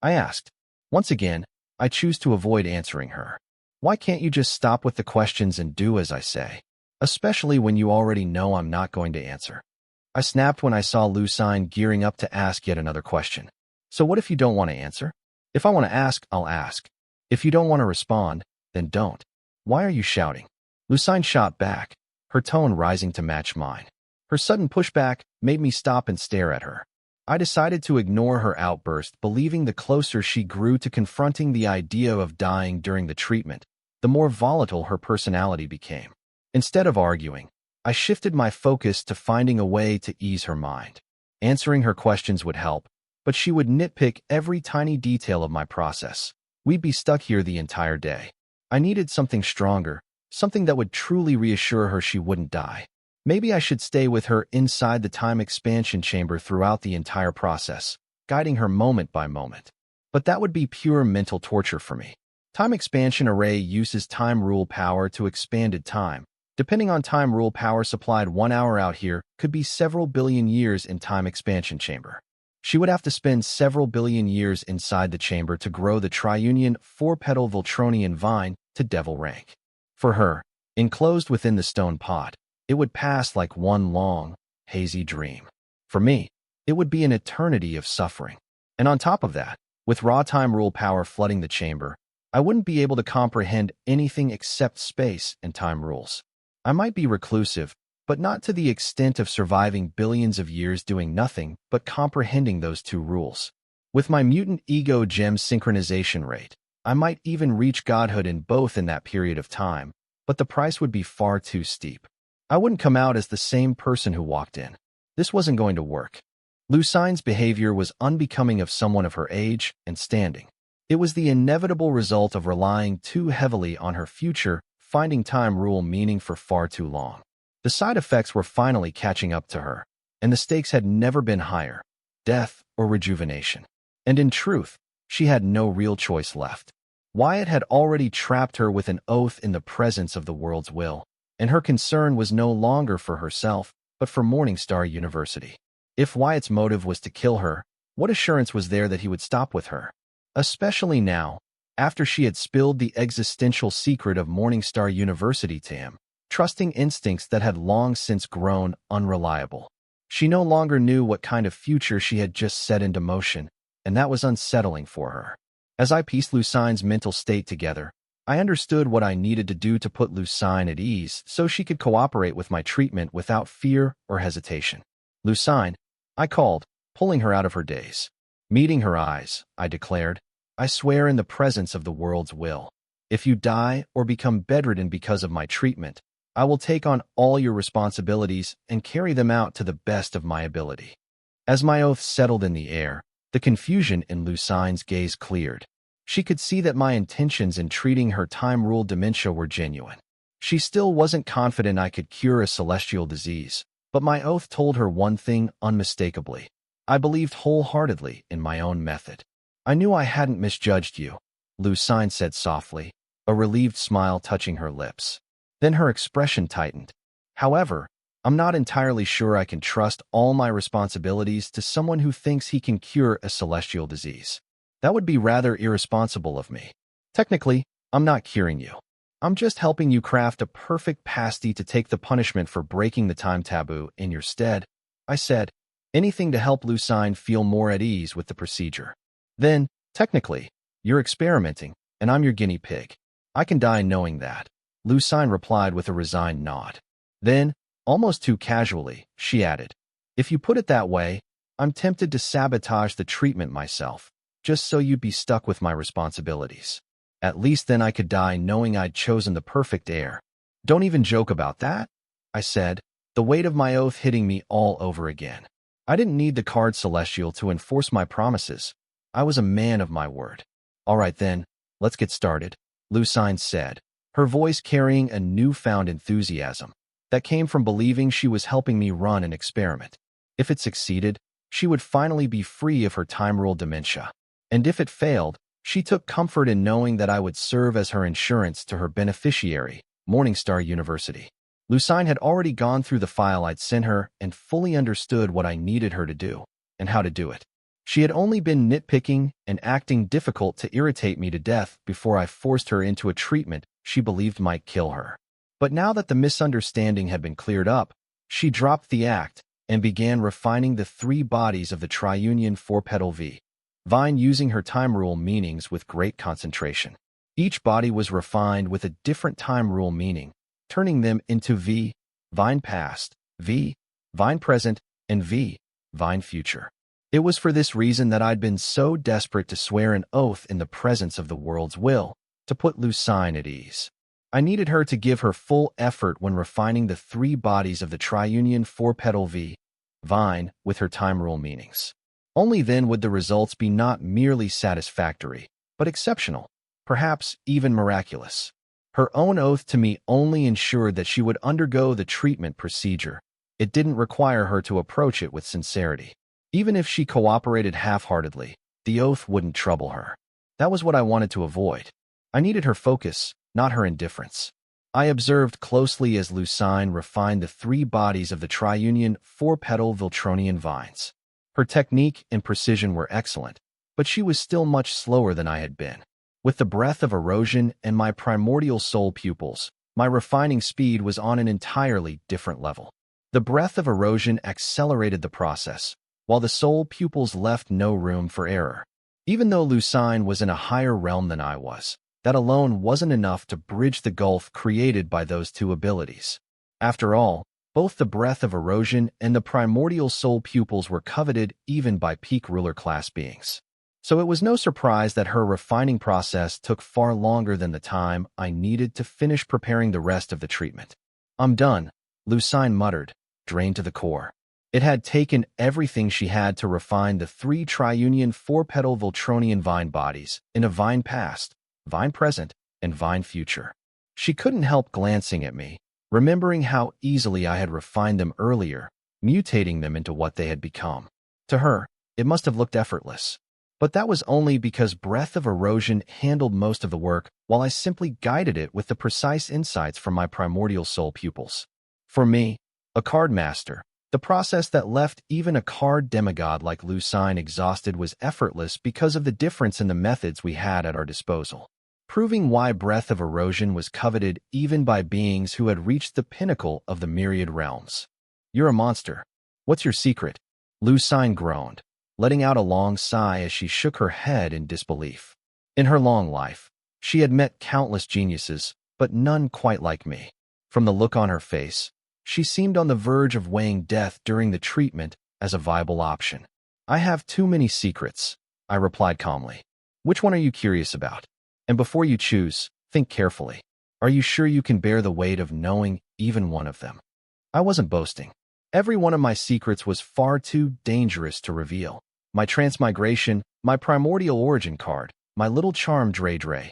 I asked. Once again, I choose to avoid answering her. Why can't you just stop with the questions and do as I say? Especially when you already know I'm not going to answer. I snapped when I saw Lucine gearing up to ask yet another question. "So what if you don't want to answer?" "If I want to ask, I'll ask. If you don't want to respond, then don't." "Why are you shouting?" Lucine shot back, her tone rising to match mine. Her sudden pushback made me stop and stare at her. I decided to ignore her outburst, believing the closer she grew to confronting the idea of dying during the treatment, the more volatile her personality became. Instead of arguing, I shifted my focus to finding a way to ease her mind. Answering her questions would help, but she would nitpick every tiny detail of my process. We'd be stuck here the entire day. I needed something stronger, something that would truly reassure her she wouldn't die. Maybe I should stay with her inside the time expansion chamber throughout the entire process, guiding her moment by moment. But that would be pure mental torture for me. Time expansion array uses time rule power to expanded time. Depending on time rule power supplied 1 hour out here could be several billion years in time expansion chamber. She would have to spend several billion years inside the chamber to grow the triunion 4-petal Voltronian vine to devil rank. For her, enclosed within the stone pot, it would pass like one long, hazy dream. For me, it would be an eternity of suffering. And on top of that, with raw time rule power flooding the chamber, I wouldn't be able to comprehend anything except space and time rules. I might be reclusive, but not to the extent of surviving billions of years doing nothing but comprehending those two rules. With my mutant ego gem synchronization rate, I might even reach godhood in both in that period of time, but the price would be far too steep. I wouldn't come out as the same person who walked in. This wasn't going to work. Lucine's behavior was unbecoming of someone of her age and standing. It was the inevitable result of relying too heavily on her future, finding time rule meaning for far too long. The side effects were finally catching up to her, and the stakes had never been higher, death or rejuvenation. And in truth, she had no real choice left. Wyatt had already trapped her with an oath in the presence of the world's will, and her concern was no longer for herself, but for Morningstar University. If Wyatt's motive was to kill her, what assurance was there that he would stop with her? Especially now, after she had spilled the existential secret of Morningstar University to him, trusting instincts that had long since grown unreliable. She no longer knew what kind of future she had just set into motion, and that was unsettling for her. As I pieced Lucine's mental state together, I understood what I needed to do to put Lucine at ease so she could cooperate with my treatment without fear or hesitation. "Lucine," I called, pulling her out of her daze. Meeting her eyes, I declared, "I swear in the presence of the world's will. If you die or become bedridden because of my treatment, I will take on all your responsibilities and carry them out to the best of my ability." As my oath settled in the air, the confusion in Lucine's gaze cleared. She could see that my intentions in treating her time-ruled dementia were genuine. She still wasn't confident I could cure a celestial disease, but my oath told her one thing unmistakably. I believed wholeheartedly in my own method. "I knew I hadn't misjudged you," Lucine said softly, a relieved smile touching her lips. Then her expression tightened. "However, I'm not entirely sure I can trust all my responsibilities to someone who thinks he can cure a celestial disease. That would be rather irresponsible of me. Technically, I'm not curing you. I'm just helping you craft a perfect pasty to take the punishment for breaking the time taboo in your stead," I said, anything to help Lucine feel more at ease with the procedure. "Then, technically, you're experimenting, and I'm your guinea pig. I can die knowing that," Lucine replied with a resigned nod. Then, almost too casually, she added, "If you put it that way, I'm tempted to sabotage the treatment myself, just so you'd be stuck with my responsibilities. At least then I could die knowing I'd chosen the perfect heir." "Don't even joke about that," I said, the weight of my oath hitting me all over again. I didn't need the card celestial to enforce my promises. I was a man of my word. "All right then, let's get started," Lucine said, her voice carrying a newfound enthusiasm that came from believing she was helping me run an experiment. If it succeeded, she would finally be free of her time-ruled dementia. And if it failed, she took comfort in knowing that I would serve as her insurance to her beneficiary, Morningstar University. Lucine had already gone through the file I'd sent her and fully understood what I needed her to do, and how to do it. She had only been nitpicking and acting difficult to irritate me to death before I forced her into a treatment she believed might kill her. But now that the misunderstanding had been cleared up, she dropped the act and began refining the 3 bodies of the triunion 4-petal vine using her time rule meanings with great concentration. Each body was refined with a different time rule meaning, turning them into vine past, vine present, and vine future. It was for this reason that I'd been so desperate to swear an oath in the presence of the world's will, to put Lucine at ease. I needed her to give her full effort when refining the three bodies of the triunion four-petal vine with her time rule meanings. Only then would the results be not merely satisfactory, but exceptional, perhaps even miraculous. Her own oath to me only ensured that she would undergo the treatment procedure. It didn't require her to approach it with sincerity. Even if she cooperated half-heartedly, the oath wouldn't trouble her. That was what I wanted to avoid. I needed her focus, not her indifference. I observed closely as Lucine refined the three bodies of the triunion four-petal Viltronian vines. Her technique and precision were excellent, but she was still much slower than I had been. With the breath of erosion and my primordial soul pupils, my refining speed was on an entirely different level. The breath of erosion accelerated the process, while the soul pupils left no room for error. Even though Lucine was in a higher realm than I was, that alone wasn't enough to bridge the gulf created by those two abilities. After all, both the breath of erosion and the primordial soul pupils were coveted even by peak ruler class beings. So it was no surprise that her refining process took far longer than the time I needed to finish preparing the rest of the treatment. "I'm done," Lucine muttered, drained to the core. It had taken everything she had to refine the three triunion four-petal Viltronian vine bodies in a vine past, vine present, and vine future. She couldn't help glancing at me, remembering how easily I had refined them earlier, mutating them into what they had become. To her, it must have looked effortless. But that was only because breath of erosion handled most of the work, while I simply guided it with the precise insights from my primordial soul pupils. For me, a card master, the process that left even a card demigod like Lucine exhausted was effortless because of the difference in the methods we had at our disposal, proving why breath of erosion was coveted even by beings who had reached the pinnacle of the myriad realms. "You're a monster. What's your secret?" Lucine groaned, letting out a long sigh as she shook her head in disbelief. In her long life, she had met countless geniuses, but none quite like me. From the look on her face, she seemed on the verge of weighing death during the treatment as a viable option. "I have too many secrets," I replied calmly. "Which one are you curious about? And before you choose, think carefully. Are you sure you can bear the weight of knowing even one of them?" I wasn't boasting. Every one of my secrets was far too dangerous to reveal. My transmigration, my primordial origin card, my little charm Dre.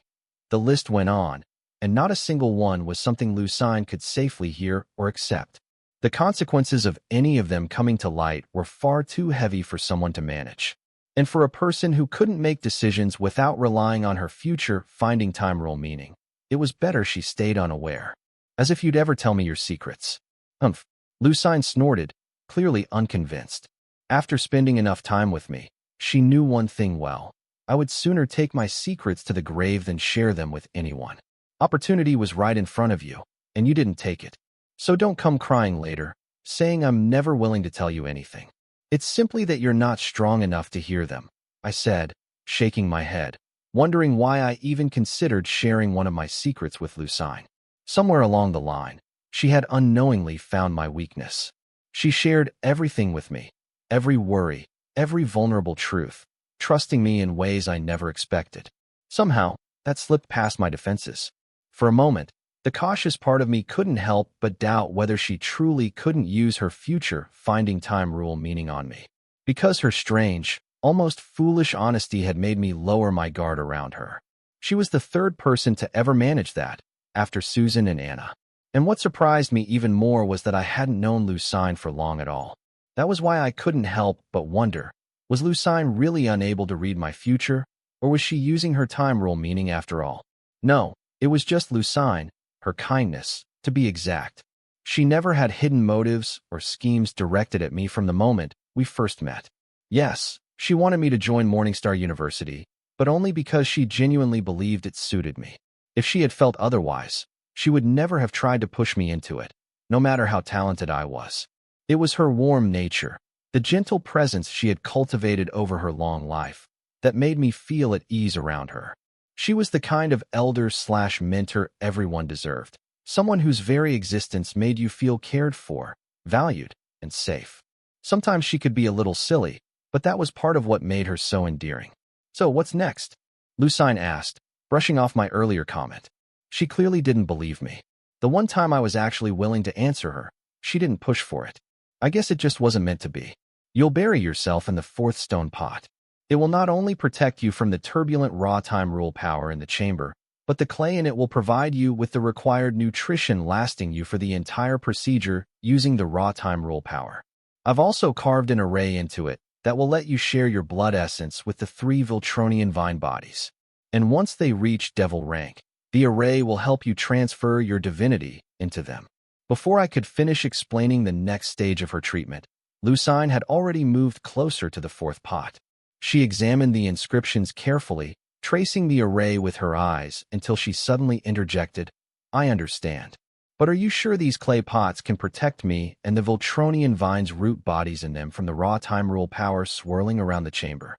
The list went on, and not a single one was something Lucine could safely hear or accept. The consequences of any of them coming to light were far too heavy for someone to manage. And for a person who couldn't make decisions without relying on her future finding time rule meaning, it was better she stayed unaware. "As if you'd ever tell me your secrets." "Humph," Lucine snorted, clearly unconvinced. After spending enough time with me, she knew one thing well. I would sooner take my secrets to the grave than share them with anyone. Opportunity was right in front of you, and you didn't take it. So don't come crying later, saying I'm never willing to tell you anything. It's simply that you're not strong enough to hear them," I said, shaking my head, wondering why I even considered sharing one of my secrets with Lucine. Somewhere along the line, she had unknowingly found my weakness. She shared everything with me, every worry, every vulnerable truth, trusting me in ways I never expected. Somehow, that slipped past my defenses. For a moment, the cautious part of me couldn't help but doubt whether she truly couldn't use her future finding time rule meaning on me. Because her strange, almost foolish honesty had made me lower my guard around her. She was the third person to ever manage that, after Susan and Anna. And what surprised me even more was that I hadn't known Lucine for long at all. That was why I couldn't help but wonder, was Lucine really unable to read my future, or was she using her time rule meaning after all? No, it was just Lucine, her kindness, to be exact. She never had hidden motives or schemes directed at me from the moment we first met. Yes, she wanted me to join Morningstar University, but only because she genuinely believed it suited me. If she had felt otherwise, she would never have tried to push me into it, no matter how talented I was. It was her warm nature, the gentle presence she had cultivated over her long life, that made me feel at ease around her. She was the kind of elder/mentor everyone deserved, someone whose very existence made you feel cared for, valued, and safe. Sometimes she could be a little silly, but that was part of what made her so endearing. "So what's next?" Lucine asked, brushing off my earlier comment. She clearly didn't believe me. The one time I was actually willing to answer her, she didn't push for it. I guess it just wasn't meant to be. You'll bury yourself in the fourth stone pot. It will not only protect you from the turbulent raw time rule power in the chamber, but the clay in it will provide you with the required nutrition lasting you for the entire procedure using the raw time rule power. I've also carved an array into it that will let you share your blood essence with the 3 Voltronian vine bodies. And once they reach devil rank, the array will help you transfer your divinity into them. Before I could finish explaining the next stage of her treatment, Lucine had already moved closer to the fourth pot. She examined the inscriptions carefully, tracing the array with her eyes until she suddenly interjected, "I understand. But are you sure these clay pots can protect me and the Voltronian vine's root bodies in them from the raw time rule power swirling around the chamber?"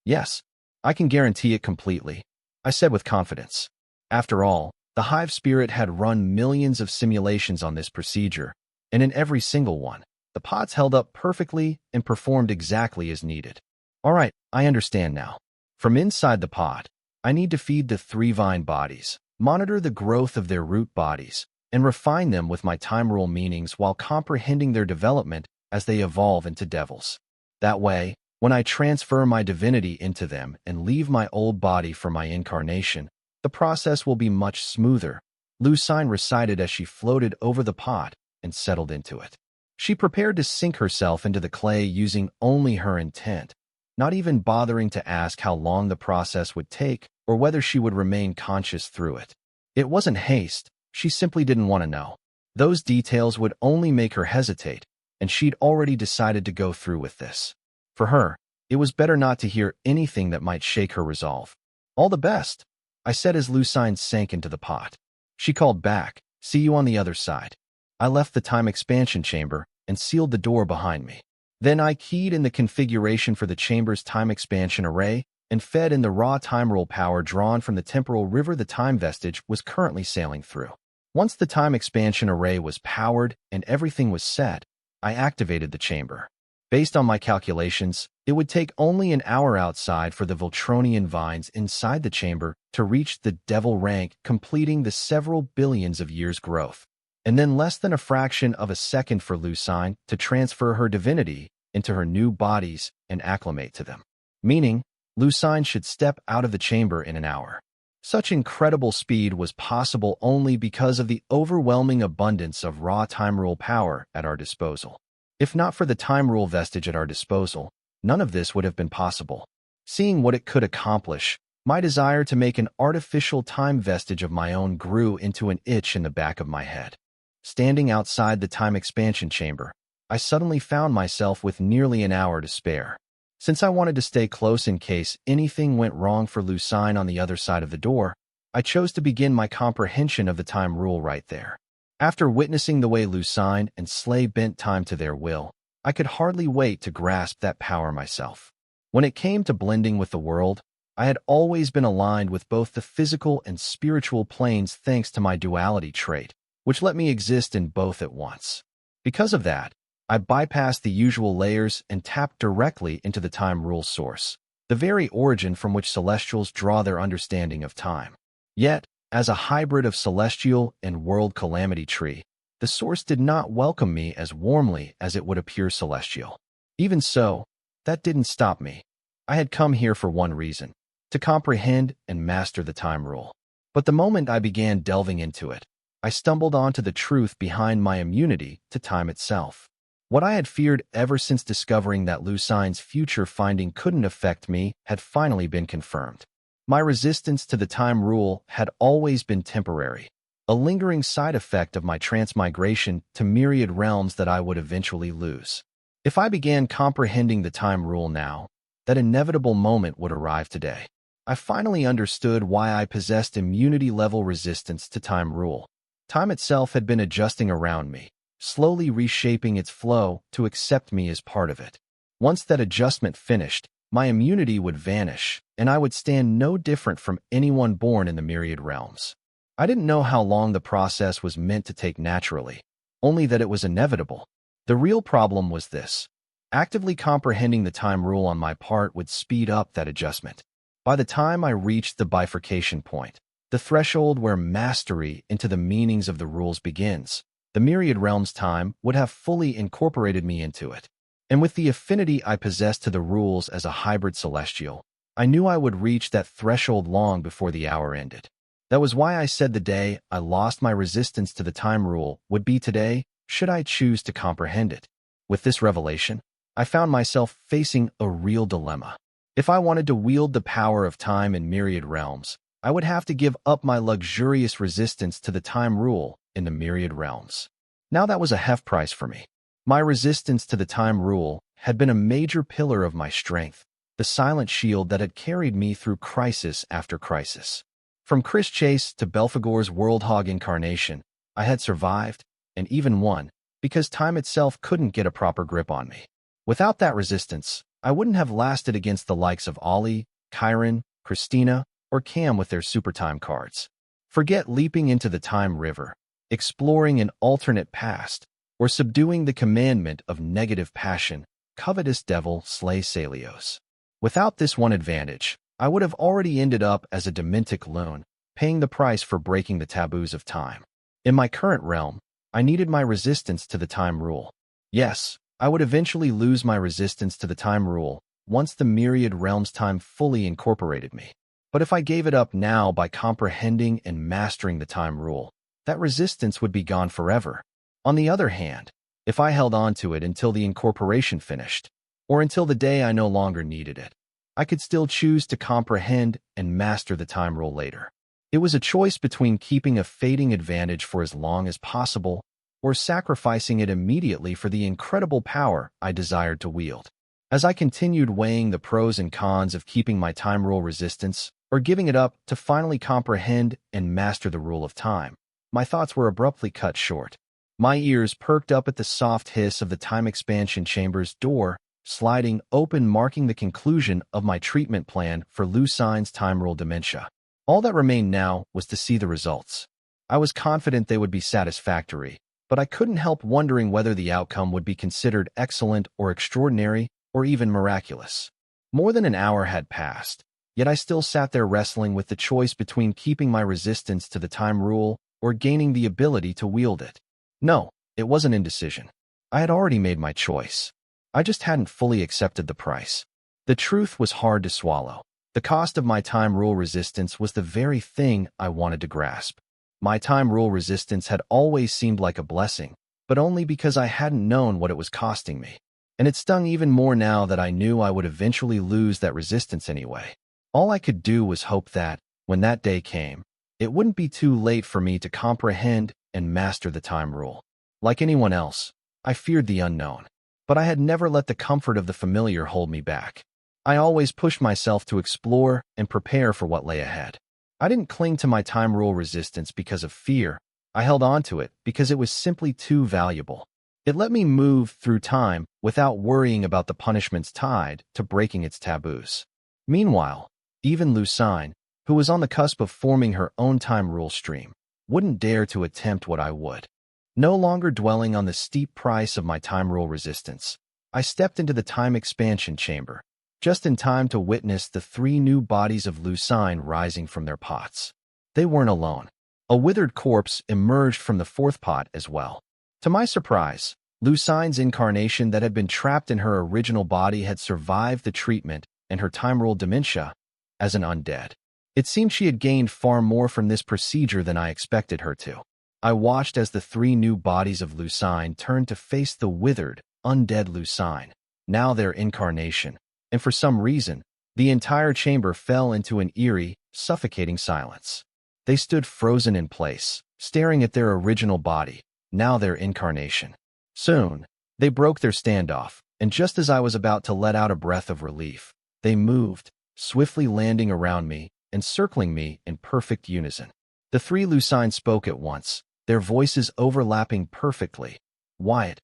"Yes, I can guarantee it completely," I said with confidence. After all, the Hive Spirit had run millions of simulations on this procedure, and in every single one, the pots held up perfectly and performed exactly as needed. "All right, I understand now. From inside the pot, I need to feed the 3 vine bodies, monitor the growth of their root bodies, and refine them with my time rule meanings while comprehending their development as they evolve into devils. That way, when I transfer my divinity into them and leave my old body for my incarnation, the process will be much smoother," Lucine recited as she floated over the pot and settled into it. She prepared to sink herself into the clay using only her intent, not even bothering to ask how long the process would take or whether she would remain conscious through it. It wasn't haste, she simply didn't want to know. Those details would only make her hesitate, and she'd already decided to go through with this. For her, it was better not to hear anything that might shake her resolve. "All the best," I said as Lucine sank into the pot. She called back, "See you on the other side." I left the time expansion chamber and sealed the door behind me. Then I keyed in the configuration for the chamber's time expansion array and fed in the raw time rule power drawn from the temporal river the time vestige was currently sailing through. Once the time expansion array was powered and everything was set, I activated the chamber. Based on my calculations, it would take only an hour outside for the Voltronian vines inside the chamber to reach the devil rank, completing the several billions of years' growth, and then less than a fraction of a second for Lucine to transfer her divinity into her new bodies and acclimate to them. Meaning, Lucine should step out of the chamber in an hour. Such incredible speed was possible only because of the overwhelming abundance of raw time rule power at our disposal. If not for the time rule vestige at our disposal, none of this would have been possible. Seeing what it could accomplish, my desire to make an artificial time vestige of my own grew into an itch in the back of my head. Standing outside the time expansion chamber, I suddenly found myself with nearly an hour to spare. Since I wanted to stay close in case anything went wrong for Lucine on the other side of the door, I chose to begin my comprehension of the time rule right there. After witnessing the way Lucine and Slay bent time to their will, I could hardly wait to grasp that power myself. When it came to blending with the world, I had always been aligned with both the physical and spiritual planes thanks to my duality trait, which let me exist in both at once. Because of that, I bypassed the usual layers and tapped directly into the time rule source, the very origin from which Celestials draw their understanding of time. Yet, as a hybrid of Celestial and World Calamity Tree, the source did not welcome me as warmly as it would appear Celestial. Even so, that didn't stop me. I had come here for one reason, to comprehend and master the time rule. But the moment I began delving into it, I stumbled onto the truth behind my immunity to time itself. What I had feared ever since discovering that Lucine's future finding couldn't affect me had finally been confirmed. My resistance to the time rule had always been temporary, a lingering side effect of my transmigration to myriad realms that I would eventually lose. If I began comprehending the time rule now, that inevitable moment would arrive today. I finally understood why I possessed immunity-level resistance to time rule. Time itself had been adjusting around me, slowly reshaping its flow to accept me as part of it. Once that adjustment finished, my immunity would vanish, and I would stand no different from anyone born in the myriad realms. I didn't know how long the process was meant to take naturally, only that it was inevitable. The real problem was this. Actively comprehending the time rule on my part would speed up that adjustment. By the time I reached the bifurcation point, the threshold where mastery into the meanings of the rules begins. The myriad realms time would have fully incorporated me into it. And with the affinity I possessed to the rules as a hybrid celestial, I knew I would reach that threshold long before the hour ended. That was why I said the day I lost my resistance to the time rule would be today, should I choose to comprehend it. With this revelation, I found myself facing a real dilemma. If I wanted to wield the power of time in myriad realms, I would have to give up my luxurious resistance to the time rule in the myriad realms. Now that was a heft price for me. My resistance to the time rule had been a major pillar of my strength, the silent shield that had carried me through crisis after crisis. From Chris Chase to Belphegor's Worldhog incarnation, I had survived, and even won, because time itself couldn't get a proper grip on me. Without that resistance, I wouldn't have lasted against the likes of Ollie, Kyron, Christina, or Cam with their super time cards. Forget leaping into the time river, exploring an alternate past, or subduing the commandment of negative passion, covetous devil slay Celios. Without this one advantage, I would have already ended up as a dementic loon, paying the price for breaking the taboos of time. In my current realm, I needed my resistance to the time rule. Yes, I would eventually lose my resistance to the time rule once the myriad realms time fully incorporated me. But if I gave it up now by comprehending and mastering the time rule, that resistance would be gone forever. On the other hand, if I held on to it until the incorporation finished, or until the day I no longer needed it, I could still choose to comprehend and master the time rule later. It was a choice between keeping a fading advantage for as long as possible or sacrificing it immediately for the incredible power I desired to wield. As I continued weighing the pros and cons of keeping my time rule resistance or giving it up to finally comprehend and master the rule of time, my thoughts were abruptly cut short. My ears perked up at the soft hiss of the time expansion chamber's door sliding open, marking the conclusion of my treatment plan for Lucine's time rule dementia. All that remained now was to see the results. I was confident they would be satisfactory, but I couldn't help wondering whether the outcome would be considered excellent or extraordinary or even miraculous. More than an hour had passed, yet I still sat there wrestling with the choice between keeping my resistance to the time rule or gaining the ability to wield it. No, it wasn't indecision. I had already made my choice. I just hadn't fully accepted the price. The truth was hard to swallow. The cost of my time rule resistance was the very thing I wanted to grasp. My time rule resistance had always seemed like a blessing, but only because I hadn't known what it was costing me. And it stung even more now that I knew I would eventually lose that resistance anyway. All I could do was hope that, when that day came, it wouldn't be too late for me to comprehend and master the time rule. Like anyone else, I feared the unknown, but I had never let the comfort of the familiar hold me back. I always pushed myself to explore and prepare for what lay ahead. I didn't cling to my time rule resistance because of fear. I held on to it because it was simply too valuable. It let me move through time without worrying about the punishments tied to breaking its taboos. Meanwhile, even Lucine, who was on the cusp of forming her own time rule stream, wouldn't dare to attempt what I would. No longer dwelling on the steep price of my time rule resistance, I stepped into the time expansion chamber, just in time to witness the 3 new bodies of Lucine rising from their pots. They weren't alone. A withered corpse emerged from the 4th pot as well. To my surprise, Lucine's incarnation that had been trapped in her original body had survived the treatment and her time rule dementia as an undead. It seemed she had gained far more from this procedure than I expected her to. I watched as the 3 new bodies of Lucine turned to face the withered, undead Lucine, now their incarnation, and for some reason, the entire chamber fell into an eerie, suffocating silence. They stood frozen in place, staring at their original body, now their incarnation. Soon, they broke their standoff, and just as I was about to let out a breath of relief, they moved, swiftly landing around me and circling me in perfect unison. The 3 Lucine spoke at once, their voices overlapping perfectly. "Wyatt,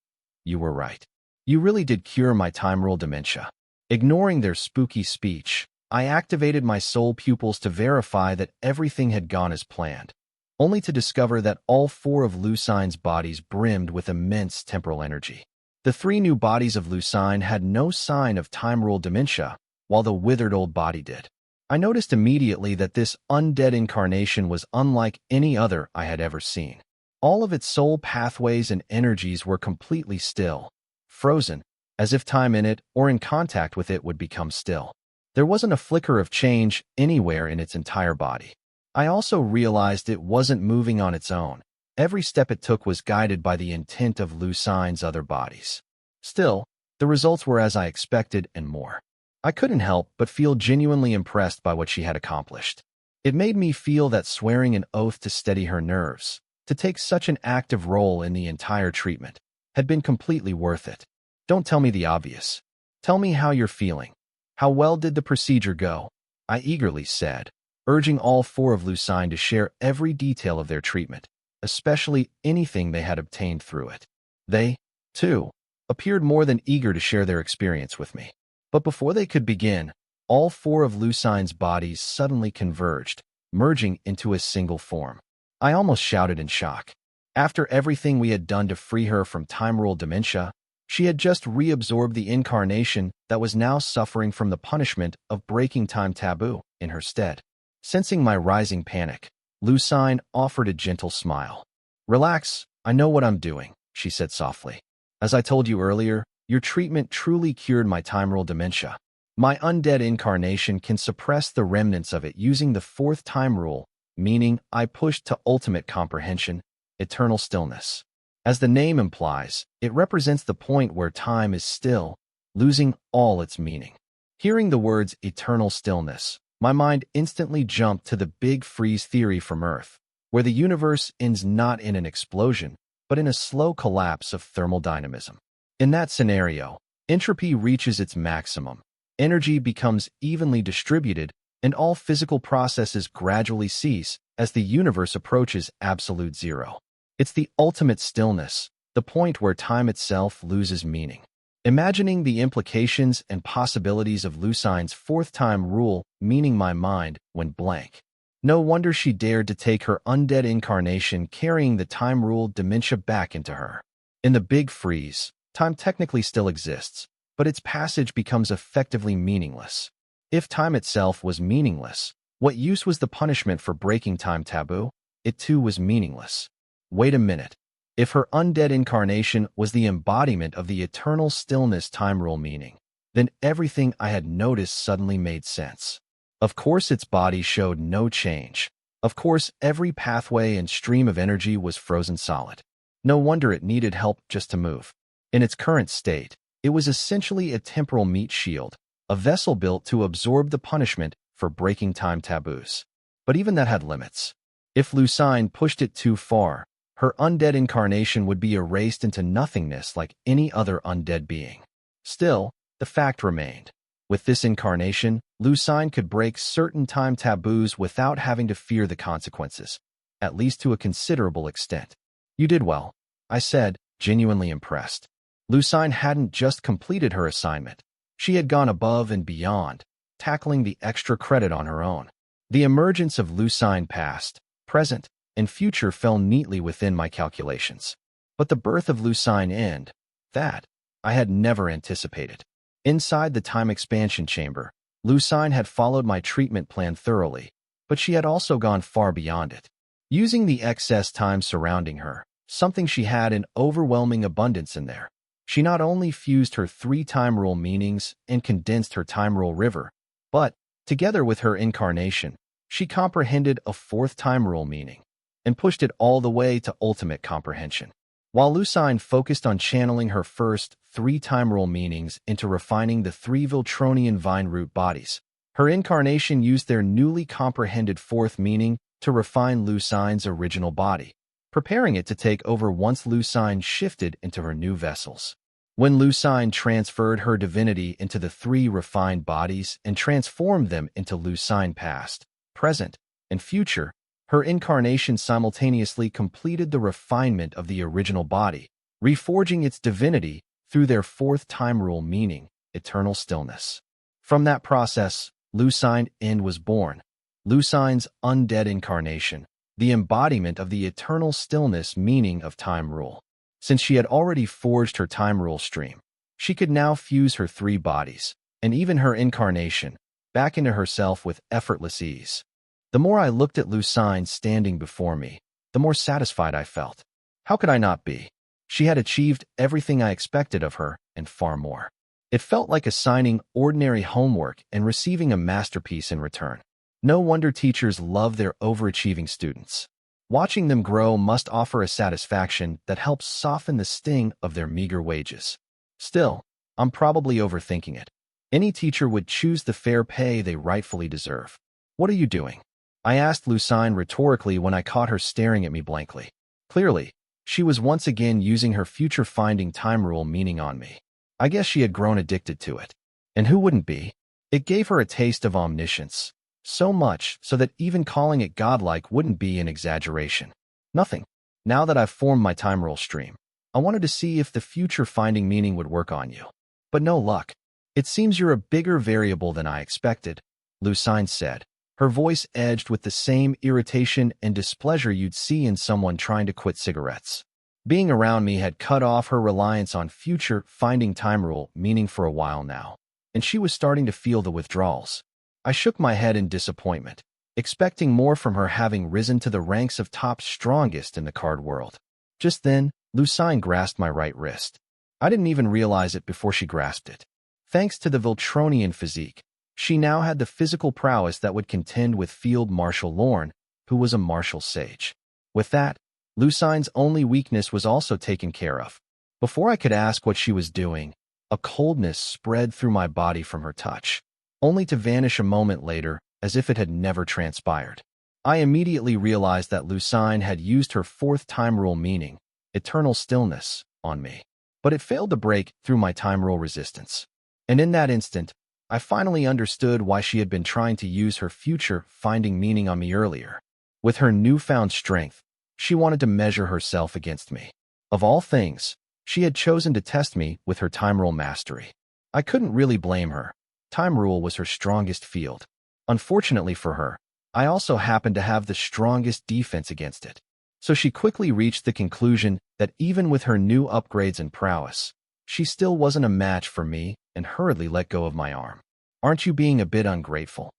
you were right. You really did cure my time rule dementia." Ignoring their spooky speech, I activated my soul pupils to verify that everything had gone as planned, only to discover that all 4 of Lucine's bodies brimmed with immense temporal energy. The 3 new bodies of Lucine had no sign of time rule dementia, while the withered old body did. I noticed immediately that this undead incarnation was unlike any other I had ever seen. All of its soul pathways and energies were completely still, frozen, as if time in it or in contact with it would become still. There wasn't a flicker of change anywhere in its entire body. I also realized it wasn't moving on its own. Every step it took was guided by the intent of Lucine's other bodies. Still, the results were as I expected and more. I couldn't help but feel genuinely impressed by what she had accomplished. It made me feel that swearing an oath to steady her nerves, to take such an active role in the entire treatment, had been completely worth it. Don't tell me the obvious. Tell me how you're feeling. How well did the procedure go? I eagerly said, urging all four of Lucine to share every detail of their treatment, especially anything they had obtained through it. They, too, appeared more than eager to share their experience with me. But before they could begin, all four of Lucine's bodies suddenly converged, merging into a single form. I almost shouted in shock. After everything we had done to free her from time-ruled dementia, she had just reabsorbed the incarnation that was now suffering from the punishment of breaking time taboo in her stead. Sensing my rising panic, Lucine offered a gentle smile. "Relax, I know what I'm doing," she said softly. "As I told you earlier, your treatment truly cured my time-ruled dementia. My undead incarnation can suppress the remnants of it using the fourth time rule, meaning I pushed to ultimate comprehension, eternal stillness. As the name implies, it represents the point where time is still, losing all its meaning." Hearing the words eternal stillness, my mind instantly jumped to the big freeze theory from Earth, where the universe ends not in an explosion, but in a slow collapse of thermal dynamism. In that scenario, entropy reaches its maximum, energy becomes evenly distributed, and all physical processes gradually cease as the universe approaches absolute zero. It's the ultimate stillness, the point where time itself loses meaning. Imagining the implications and possibilities of Lucine's fourth time rule, meaning my mind went blank. No wonder she dared to take her undead incarnation carrying the time-ruled dementia back into her. In the big freeze, time technically still exists, but its passage becomes effectively meaningless. If time itself was meaningless, what use was the punishment for breaking time taboo? It too was meaningless. Wait a minute. If her undead incarnation was the embodiment of the eternal stillness time rule meaning, then everything I had noticed suddenly made sense. Of course its body showed no change. Of course every pathway and stream of energy was frozen solid. No wonder it needed help just to move. In its current state, it was essentially a temporal meat shield, a vessel built to absorb the punishment for breaking time taboos. But even that had limits. If Lucine pushed it too far, her undead incarnation would be erased into nothingness like any other undead being. Still, the fact remained. With this incarnation, Lucine could break certain time taboos without having to fear the consequences, at least to a considerable extent. "You did well," I said, genuinely impressed. Lucine hadn't just completed her assignment. She had gone above and beyond, tackling the extra credit on her own. The emergence of Lucine past, present, and future fell neatly within my calculations. But the birth of Lucine end, that I had never anticipated. Inside the time expansion chamber, Lucine had followed my treatment plan thoroughly, but she had also gone far beyond it. Using the excess time surrounding her, something she had in overwhelming abundance in there, she not only fused her three time rule meanings and condensed her time rule river, but, together with her incarnation, she comprehended a fourth time rule meaning and pushed it all the way to ultimate comprehension. While Lucine focused on channeling her first three time rule meanings into refining the three Viltronian vine root bodies, her incarnation used their newly comprehended fourth meaning to refine Lucine's original body, preparing it to take over once Lucine shifted into her new vessels. When Lucine transferred her divinity into the three refined bodies and transformed them into Lucine past, present, and future, her incarnation simultaneously completed the refinement of the original body, reforging its divinity through their fourth time rule meaning, eternal stillness. From that process, Lucine End was born, Lucine's undead incarnation, the embodiment of the eternal stillness meaning of time rule. Since she had already forged her time rule stream, she could now fuse her three bodies, and even her incarnation, back into herself with effortless ease. The more I looked at Lucine standing before me, the more satisfied I felt. How could I not be? She had achieved everything I expected of her, and far more. It felt like assigning ordinary homework and receiving a masterpiece in return. No wonder teachers love their overachieving students. Watching them grow must offer a satisfaction that helps soften the sting of their meager wages. Still, I'm probably overthinking it. Any teacher would choose the fair pay they rightfully deserve. What are you doing? I asked Lucine rhetorically when I caught her staring at me blankly. Clearly, she was once again using her future-finding time rule meaning on me. I guess she had grown addicted to it. And who wouldn't be? It gave her a taste of omniscience. So much so that even calling it godlike wouldn't be an exaggeration. Nothing. Now that I've formed my time rule stream, I wanted to see if the future-finding meaning would work on you. But no luck. It seems you're a bigger variable than I expected, Lucine said, her voice edged with the same irritation and displeasure you'd see in someone trying to quit cigarettes. Being around me had cut off her reliance on future-finding time rule meaning for a while now, and she was starting to feel the withdrawals. I shook my head in disappointment, expecting more from her having risen to the ranks of top strongest in the card world. Just then, Lucine grasped my right wrist. I didn't even realize it before she grasped it. Thanks to the Viltronian physique, she now had the physical prowess that would contend with Field Marshal Lorne, who was a martial sage. With that, Lucine's only weakness was also taken care of. Before I could ask what she was doing, a coldness spread through my body from her touch, only to vanish a moment later as if it had never transpired. I immediately realized that Lucine had used her fourth time rule meaning, eternal stillness, on me. But it failed to break through my time rule resistance. And in that instant, I finally understood why she had been trying to use her future-finding meaning on me earlier. With her newfound strength, she wanted to measure herself against me. Of all things, she had chosen to test me with her time rule mastery. I couldn't really blame her. Time rule was her strongest field. Unfortunately for her, I also happened to have the strongest defense against it. So she quickly reached the conclusion that even with her new upgrades and prowess, she still wasn't a match for me and hurriedly let go of my arm. Aren't you being a bit ungrateful?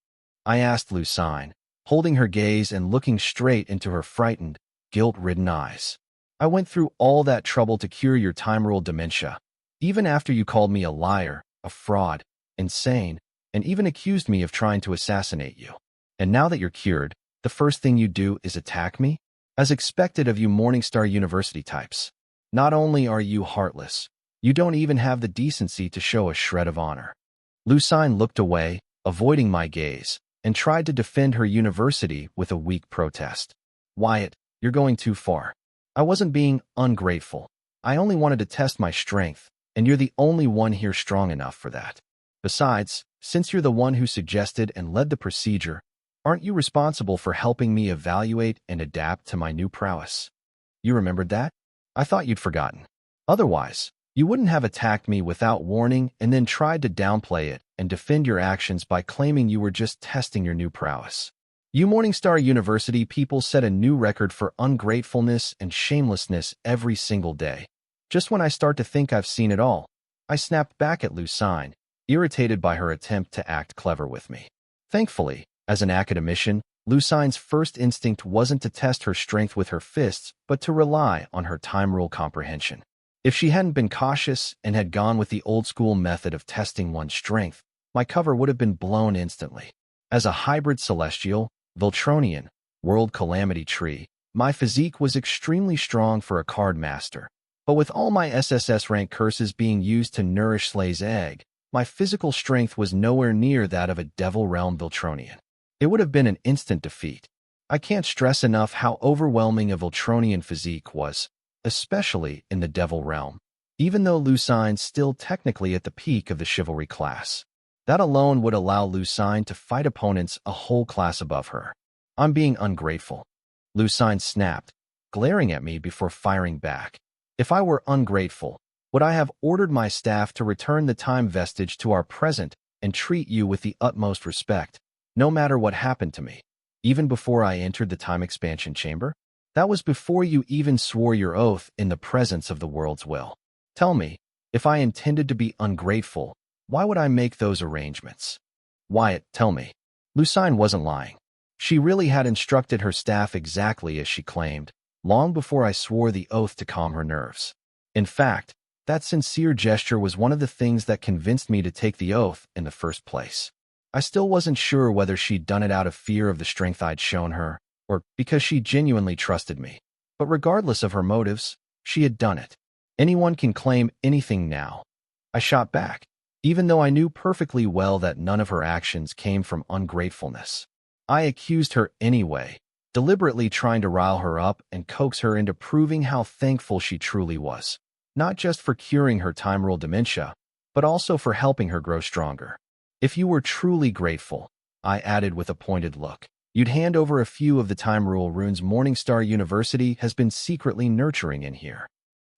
I asked Lucine, holding her gaze and looking straight into her frightened, guilt-ridden eyes. I went through all that trouble to cure your time rule dementia, even after you called me a liar, a fraud, insane, and even accused me of trying to assassinate you. And now that you're cured, the first thing you do is attack me? As expected of you Morningstar University types. Not only are you heartless, you don't even have the decency to show a shred of honor. Lucine looked away, avoiding my gaze, and tried to defend her university with a weak protest. Wyatt, you're going too far. I wasn't being ungrateful. I only wanted to test my strength, and you're the only one here strong enough for that. Besides, since you're the one who suggested and led the procedure, aren't you responsible for helping me evaluate and adapt to my new prowess? You remembered that? I thought you'd forgotten. Otherwise, you wouldn't have attacked me without warning and then tried to downplay it and defend your actions by claiming you were just testing your new prowess. You Morningstar University people set a new record for ungratefulness and shamelessness every single day. Just when I start to think I've seen it all, I snapped back at Lucine, irritated by her attempt to act clever with me. Thankfully, as an academician, Lucine's first instinct wasn't to test her strength with her fists, but to rely on her time rule comprehension. If she hadn't been cautious and had gone with the old-school method of testing one's strength, my cover would have been blown instantly. As a hybrid celestial, Viltronian, world calamity tree, my physique was extremely strong for a card master. But with all my SSS rank curses being used to nourish Slay's egg, my physical strength was nowhere near that of a Devil Realm Viltronian. It would have been an instant defeat. I can't stress enough how overwhelming a Viltronian physique was, especially in the Devil Realm, even though Lucine's still technically at the peak of the chivalry class. That alone would allow Lucine to fight opponents a whole class above her. I'm being ungrateful. Lucine snapped, glaring at me before firing back. If I were ungrateful, would I have ordered my staff to return the time vestige to our present and treat you with the utmost respect, no matter what happened to me, even before I entered the time expansion chamber? That was before you even swore your oath in the presence of the world's will. Tell me, if I intended to be ungrateful, why would I make those arrangements? Wyatt, tell me. Lucine wasn't lying. She really had instructed her staff exactly as she claimed, long before I swore the oath to calm her nerves. In fact, that sincere gesture was one of the things that convinced me to take the oath in the first place. I still wasn't sure whether she'd done it out of fear of the strength I'd shown her, or because she genuinely trusted me. But regardless of her motives, she had done it. Anyone can claim anything now. I shot back, even though I knew perfectly well that none of her actions came from ungratefulness. I accused her anyway, deliberately trying to rile her up and coax her into proving how thankful she truly was, not just for curing her time-rule dementia, but also for helping her grow stronger. If you were truly grateful, I added with a pointed look, you'd hand over a few of the time-rule runes Morningstar University has been secretly nurturing in here.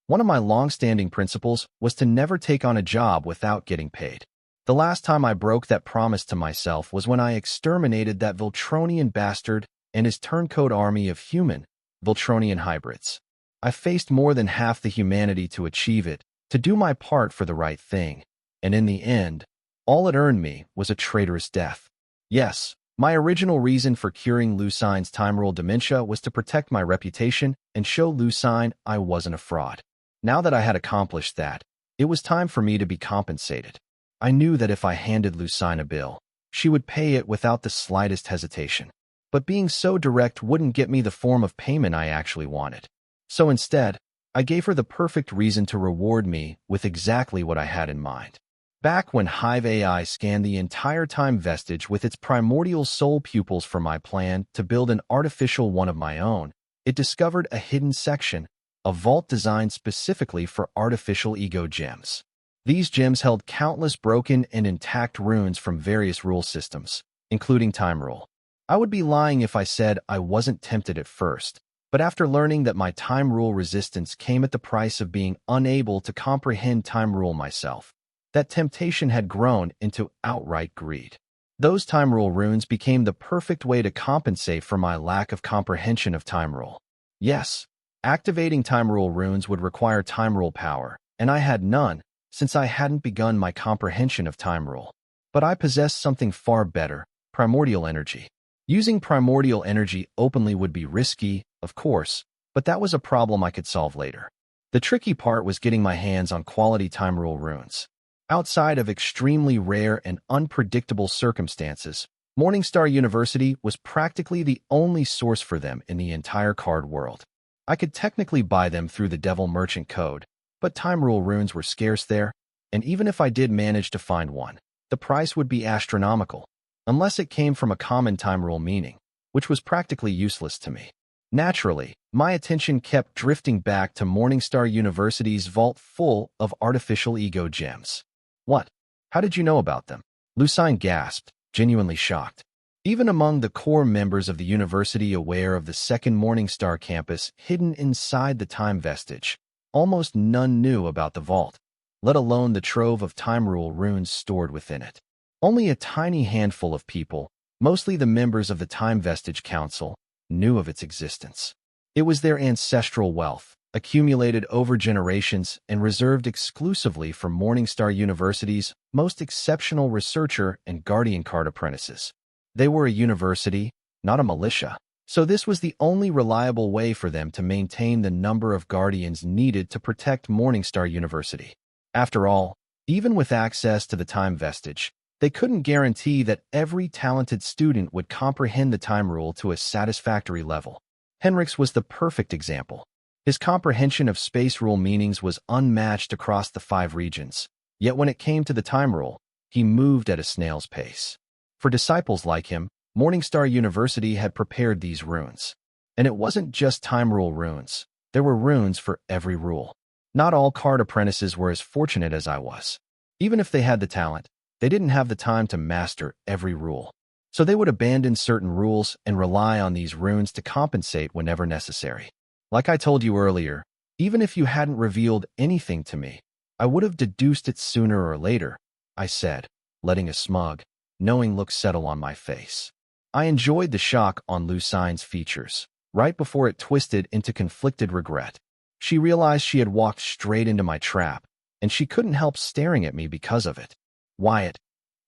One of my long-standing principles was to never take on a job without getting paid. The last time I broke that promise to myself was when I exterminated that Viltronian bastard and his turncoat army of human, Viltronian hybrids. I faced more than half the humanity to achieve it, to do my part for the right thing, and in the end, all it earned me was a traitorous death. Yes, my original reason for curing Lucine's time-rule dementia was to protect my reputation and show Lucine I wasn't a fraud. Now that I had accomplished that, it was time for me to be compensated. I knew that if I handed Lucine a bill, she would pay it without the slightest hesitation. But being so direct wouldn't get me the form of payment I actually wanted. So instead, I gave her the perfect reason to reward me with exactly what I had in mind. Back when Hive AI scanned the entire time vestige with its primordial soul pupils for my plan to build an artificial one of my own, it discovered a hidden section, a vault designed specifically for artificial ego gems. These gems held countless broken and intact runes from various rule systems, including time rule. I would be lying if I said I wasn't tempted at first, but after learning that my time rule resistance came at the price of being unable to comprehend time rule myself, that temptation had grown into outright greed. Those time rule runes became the perfect way to compensate for my lack of comprehension of time rule. Yes, activating time rule runes would require time rule power, and I had none, since I hadn't begun my comprehension of time rule. But I possessed something far better, primordial energy. Using primordial energy openly would be risky, of course, but that was a problem I could solve later. The tricky part was getting my hands on quality time rule runes. Outside of extremely rare and unpredictable circumstances, Morningstar University was practically the only source for them in the entire card world. I could technically buy them through the Devil Merchant Code, but time rule runes were scarce there, and even if I did manage to find one, the price would be astronomical, unless it came from a common time rule meaning, which was practically useless to me. Naturally, my attention kept drifting back to Morningstar University's vault full of artificial ego gems. What? How did you know about them? Lucine gasped, genuinely shocked. Even among the core members of the university aware of the second Morningstar campus hidden inside the time vestige, almost none knew about the vault, let alone the trove of time rule runes stored within it. Only a tiny handful of people, mostly the members of the Time Vestige Council, knew of its existence. It was their ancestral wealth, accumulated over generations and reserved exclusively for Morningstar University's most exceptional researcher and guardian card apprentices. They were a university, not a militia, so this was the only reliable way for them to maintain the number of guardians needed to protect Morningstar University. After all, even with access to the time vestige, they couldn't guarantee that every talented student would comprehend the time rule to a satisfactory level. Henrik's was the perfect example. His comprehension of space rule meanings was unmatched across the 5 regions, yet when it came to the time rule, he moved at a snail's pace. For disciples like him, Morningstar University had prepared these runes. And it wasn't just time rule runes. There were runes for every rule. Not all card apprentices were as fortunate as I was. Even if they had the talent, they didn't have the time to master every rule. So they would abandon certain rules and rely on these runes to compensate whenever necessary. Like I told you earlier, even if you hadn't revealed anything to me, I would have deduced it sooner or later, I said, letting a smug, knowing look settle on my face. I enjoyed the shock on Lucine's features, right before it twisted into conflicted regret. She realized she had walked straight into my trap, and she couldn't help staring at me because of it. Wyatt,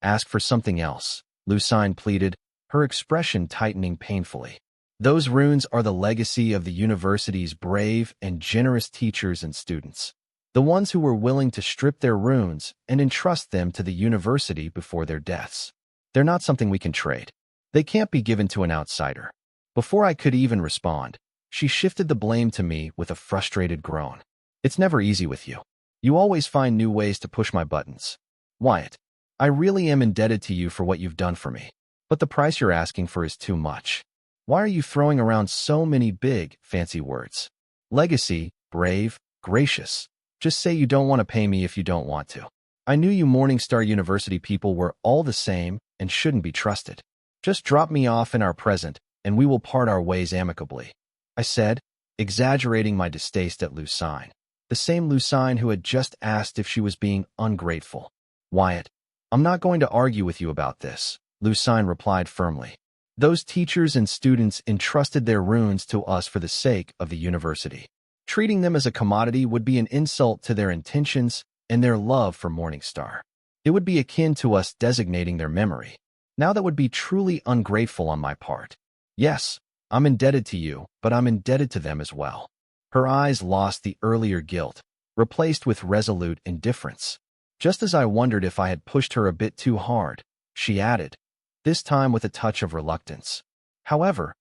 ask for something else. Lucine pleaded, her expression tightening painfully. Those runes are the legacy of the university's brave and generous teachers and students. The ones who were willing to strip their runes and entrust them to the university before their deaths. They're not something we can trade. They can't be given to an outsider. Before I could even respond, she shifted the blame to me with a frustrated groan. It's never easy with you. You always find new ways to push my buttons. Wyatt, I really am indebted to you for what you've done for me. But the price you're asking for is too much. Why are you throwing around so many big, fancy words? Legacy, brave, gracious. Just say you don't want to pay me if you don't want to. I knew you Morningstar University people were all the same and shouldn't be trusted. Just drop me off in our present, and we will part our ways amicably. I said, exaggerating my distaste at Lucine. The same Lucine who had just asked if she was being ungrateful. Wyatt, I'm not going to argue with you about this, Lucine replied firmly. Those teachers and students entrusted their runes to us for the sake of the university. Treating them as a commodity would be an insult to their intentions and their love for Morningstar. It would be akin to us designating their memory. Now that would be truly ungrateful on my part. Yes, I'm indebted to you, but I'm indebted to them as well. Her eyes lost the earlier guilt, replaced with resolute indifference. Just as I wondered if I had pushed her a bit too hard, she added, this time with a touch of reluctance. However,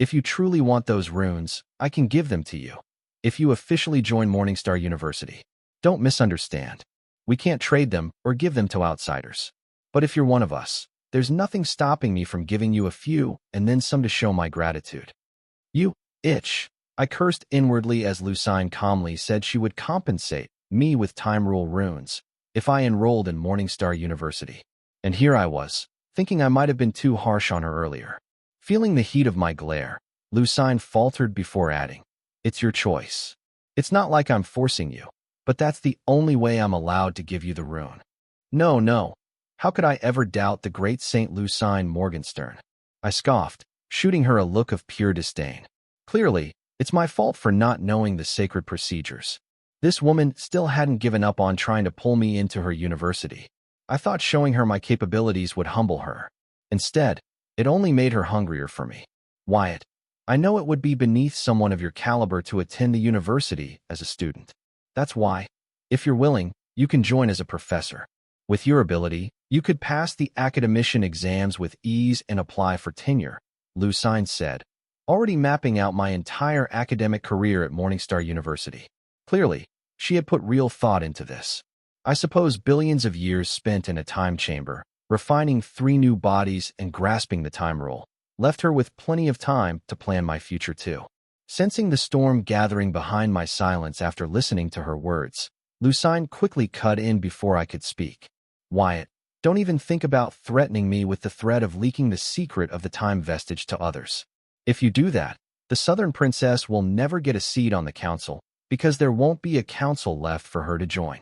if you truly want those runes, I can give them to you. If you officially join Morningstar University. Don't misunderstand. We can't trade them or give them to outsiders. But if you're one of us, there's nothing stopping me from giving you a few and then some to show my gratitude. You itch. I cursed inwardly as Lucine calmly said she would compensate me with time rule runes if I enrolled in Morningstar University. And here I was, thinking I might have been too harsh on her earlier. Feeling the heat of my glare, Lucine faltered before adding, it's your choice. It's not like I'm forcing you, but that's the only way I'm allowed to give you the rune. No. How could I ever doubt the great Saint Lucine Morgenstern? I scoffed, shooting her a look of pure disdain. Clearly, it's my fault for not knowing the sacred procedures. This woman still hadn't given up on trying to pull me into her university. I thought showing her my capabilities would humble her. Instead, it only made her hungrier for me. Wyatt, I know it would be beneath someone of your caliber to attend the university as a student. That's why, if you're willing, you can join as a professor. With your ability, you could pass the academician exams with ease and apply for tenure, Lucine said, already mapping out my entire academic career at Morningstar University. Clearly, she had put real thought into this. I suppose billions of years spent in a time chamber, refining 3 new bodies and grasping the time rule, left her with plenty of time to plan my future too. Sensing the storm gathering behind my silence after listening to her words, Lucine quickly cut in before I could speak. Wyatt, don't even think about threatening me with the threat of leaking the secret of the time vestige to others. If you do that, the Southern Princess will never get a seat on the council because there won't be a council left for her to join.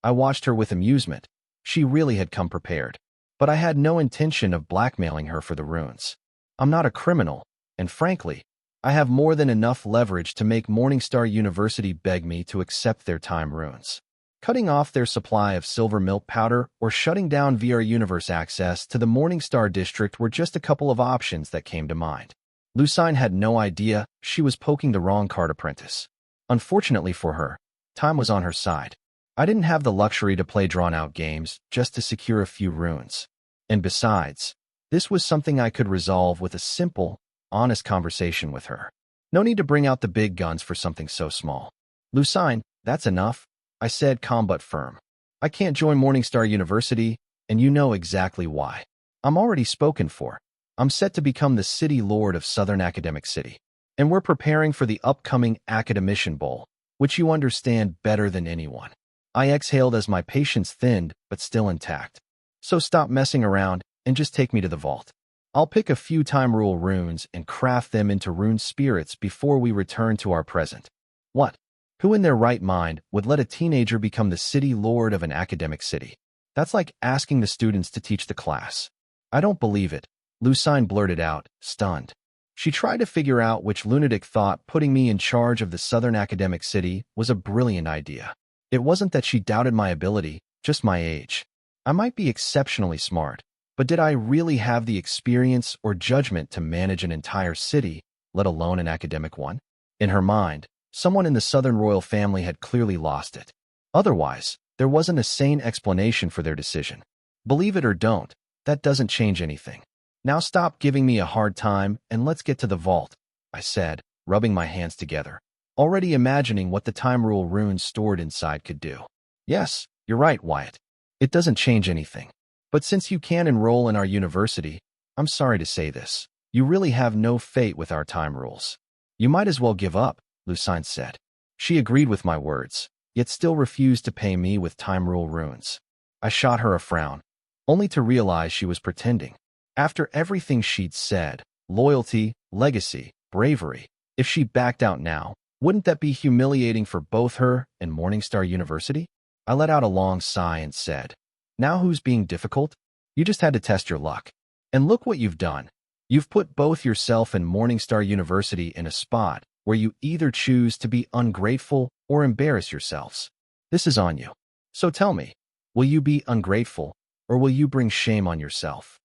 I watched her with amusement. She really had come prepared. But I had no intention of blackmailing her for the runes. I'm not a criminal, and frankly, I have more than enough leverage to make Morningstar University beg me to accept their time runes. Cutting off their supply of silver milk powder or shutting down VR Universe access to the Morningstar district were just a couple of options that came to mind. Lucine had no idea she was poking the wrong card apprentice. Unfortunately for her, time was on her side. I didn't have the luxury to play drawn-out games just to secure a few runes. And besides, this was something I could resolve with a simple, honest conversation with her. No need to bring out the big guns for something so small. Lucine, that's enough, I said calm but firm. I can't join Morningstar University, and you know exactly why. I'm already spoken for. I'm set to become the city lord of Southern Academic City. And we're preparing for the upcoming Academician Bowl, which you understand better than anyone. I exhaled as my patience thinned, but still intact. So stop messing around and just take me to the vault. I'll pick a few time rule runes and craft them into rune spirits before we return to our present. What? Who in their right mind would let a teenager become the city lord of an academic city? That's like asking the students to teach the class. I don't believe it, Lucine blurted out, stunned. She tried to figure out which lunatic thought putting me in charge of the Southern Academic City was a brilliant idea. It wasn't that she doubted my ability, just my age. I might be exceptionally smart, But did I really have the experience or judgment to manage an entire city, let alone an academic one? In her mind, someone in the Southern royal family had clearly lost it. Otherwise, there wasn't a sane explanation for their decision. Believe it or don't, that doesn't change anything. Now stop giving me a hard time and let's get to the vault, I said, rubbing my hands together, already imagining what the time rule runes stored inside could do. Yes, you're right, Wyatt. It doesn't change anything. But since you can't enroll in our university, I'm sorry to say this, you really have no fate with our time rules. You might as well give up, Lucine said. She agreed with my words, yet still refused to pay me with time rule runes. I shot her a frown, only to realize she was pretending. After everything she'd said, loyalty, legacy, bravery, if she backed out now, wouldn't that be humiliating for both her and Morningstar University? I let out a long sigh and said, now who's being difficult? You just had to test your luck. And look what you've done. You've put both yourself and Morningstar University in a spot where you either choose to be ungrateful or embarrass yourselves. This is on you. So tell me, will you be ungrateful or will you bring shame on yourself?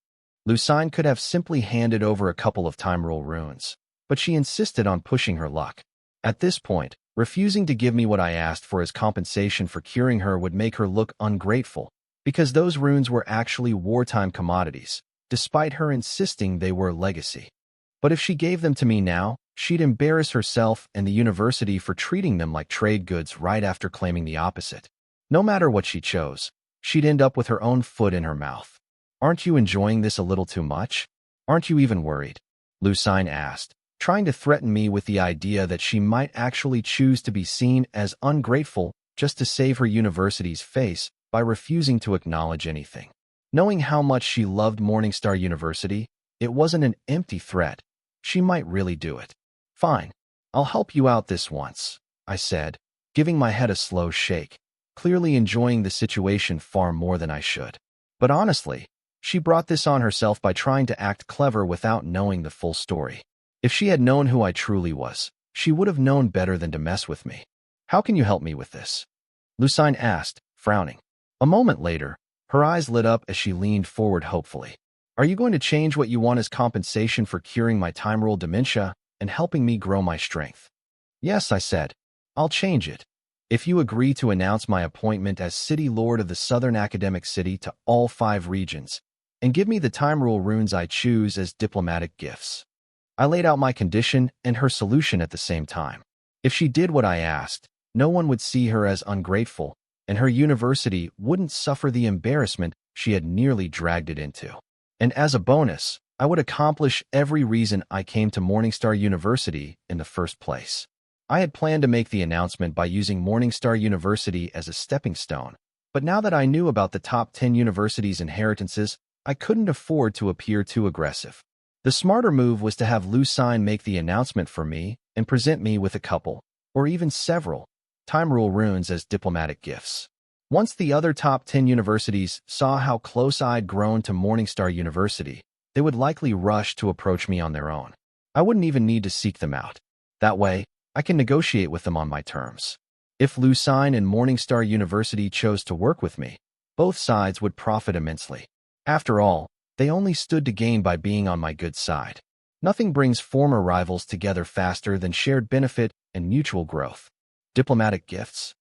Lucine could have simply handed over a couple of time rule runes, but she insisted on pushing her luck. At this point, refusing to give me what I asked for as compensation for curing her would make her look ungrateful, because those runes were actually wartime commodities, despite her insisting they were legacy. But if she gave them to me now, she'd embarrass herself and the university for treating them like trade goods right after claiming the opposite. No matter what she chose, she'd end up with her own foot in her mouth. Aren't you enjoying this a little too much? Aren't you even worried? Lucine asked, trying to threaten me with the idea that she might actually choose to be seen as ungrateful just to save her university's face by refusing to acknowledge anything. Knowing how much she loved Morningstar University, it wasn't an empty threat. She might really do it. Fine, I'll help you out this once, I said, giving my head a slow shake, clearly enjoying the situation far more than I should. But honestly, she brought this on herself by trying to act clever without knowing the full story. If she had known who I truly was, she would have known better than to mess with me. How can you help me with this? Lucine asked, frowning. A moment later, her eyes lit up as she leaned forward hopefully. Are you going to change what you want as compensation for curing my time rule dementia and helping me grow my strength? Yes, I said. I'll change it. If you agree to announce my appointment as City Lord of the Southern Academic City to all 5 regions, and give me the time rule runes I choose as diplomatic gifts. I laid out my condition and her solution at the same time. If she did what I asked, no one would see her as ungrateful, and her university wouldn't suffer the embarrassment she had nearly dragged it into. And as a bonus, I would accomplish every reason I came to Morningstar University in the first place. I had planned to make the announcement by using Morningstar University as a stepping stone, but now that I knew about the top 10 universities' inheritances, I couldn't afford to appear too aggressive. The smarter move was to have Lucine make the announcement for me and present me with a couple, or even several, time rule runes as diplomatic gifts. Once the other top 10 universities saw how close I'd grown to Morningstar University, they would likely rush to approach me on their own. I wouldn't even need to seek them out. That way, I can negotiate with them on my terms. If Lucine and Morningstar University chose to work with me, both sides would profit immensely. After all, they only stood to gain by being on my good side. Nothing brings former rivals together faster than shared benefit and mutual growth. Diplomatic gifts?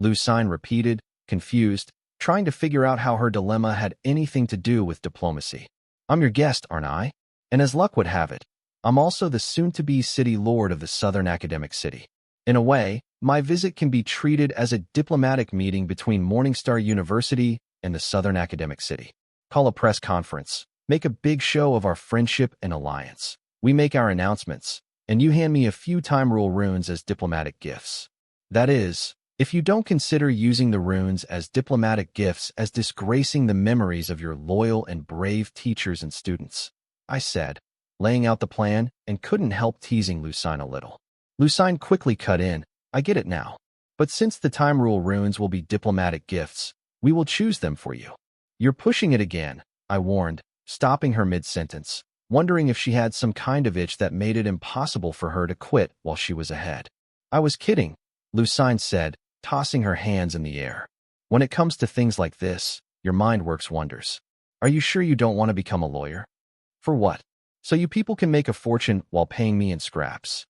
Lucine repeated, confused, trying to figure out how her dilemma had anything to do with diplomacy. I'm your guest, aren't I? And as luck would have it, I'm also the soon-to-be City Lord of the Southern Academic City. In a way, my visit can be treated as a diplomatic meeting between Morningstar University and the Southern Academic City. Call a press conference, make a big show of our friendship and alliance. We make our announcements, and you hand me a few time rule runes as diplomatic gifts. That is, if you don't consider using the runes as diplomatic gifts as disgracing the memories of your loyal and brave teachers and students, I said, laying out the plan and couldn't help teasing Lucine a little. Lucine quickly cut in, I get it now. But since the time rule runes will be diplomatic gifts, we will choose them for you. You're pushing it again, I warned, stopping her mid-sentence, wondering if she had some kind of itch that made it impossible for her to quit while she was ahead. I was kidding, Lucine said, tossing her hands in the air. When it comes to things like this, your mind works wonders. Are you sure you don't want to become a lawyer? For what? So you people can make a fortune while paying me in scraps.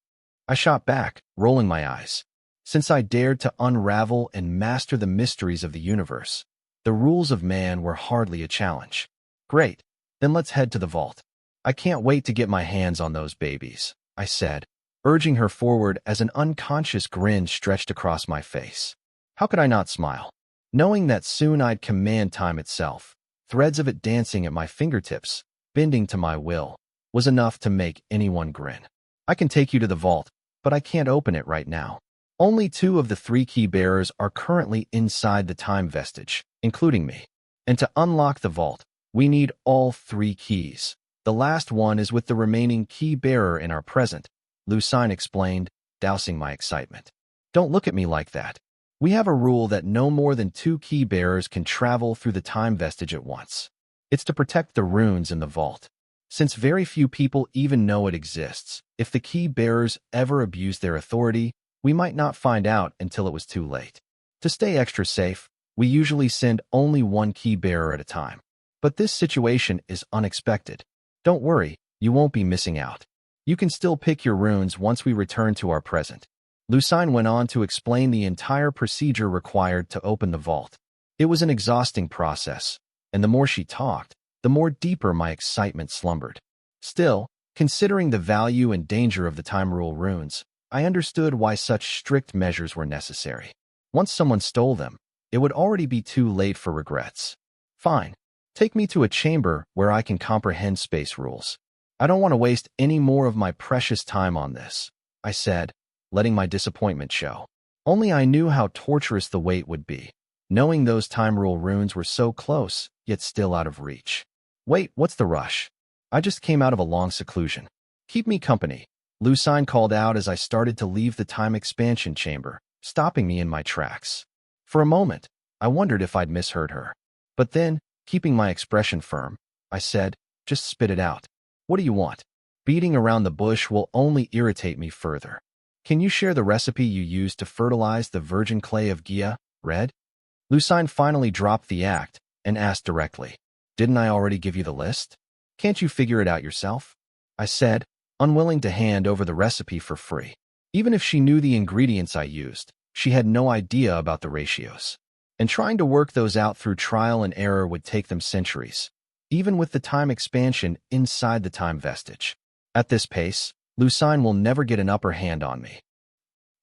I shot back, rolling my eyes. Since I dared to unravel and master the mysteries of the universe, the rules of man were hardly a challenge. Great, then let's head to the vault. I can't wait to get my hands on those babies, I said, urging her forward as an unconscious grin stretched across my face. How could I not smile? Knowing that soon I'd command time itself, threads of it dancing at my fingertips, bending to my will, was enough to make anyone grin. I can take you to the vault, but I can't open it right now. Only 2 of the 3 key bearers are currently inside the time vestige, including me. And to unlock the vault, we need all 3 keys. The last one is with the remaining key bearer in our present, Lucine explained, dousing my excitement. Don't look at me like that. We have a rule that no more than 2 key bearers can travel through the time vestige at once. It's to protect the runes in the vault. Since very few people even know it exists, if the key bearers ever abuse their authority, we might not find out until it was too late. To stay extra safe, we usually send only 1 key bearer at a time. But this situation is unexpected. Don't worry, you won't be missing out. You can still pick your runes once we return to our present. Lucine went on to explain the entire procedure required to open the vault. It was an exhausting process, and the more she talked, the more deeper my excitement slumbered. Still, considering the value and danger of the time rule runes, I understood why such strict measures were necessary. Once someone stole them, it would already be too late for regrets. Fine. Take me to a chamber where I can comprehend space rules. I don't want to waste any more of my precious time on this, I said, letting my disappointment show. Only I knew how torturous the wait would be, knowing those time rule runes were so close, yet still out of reach. Wait, what's the rush? I just came out of a long seclusion. Keep me company, Lucine called out as I started to leave the time expansion chamber, stopping me in my tracks. For a moment, I wondered if I'd misheard her. But then, keeping my expression firm, I said, just spit it out. What do you want? Beating around the bush will only irritate me further. Can you share the recipe you used to fertilize the virgin clay of Gia, Red? Lucine finally dropped the act and asked directly, didn't I already give you the list? Can't you figure it out yourself? I said, unwilling to hand over the recipe for free. Even if she knew the ingredients I used, she had no idea about the ratios. And trying to work those out through trial and error would take them centuries, even with the time expansion inside the time vestige. At this pace, Lucine will never get an upper hand on me.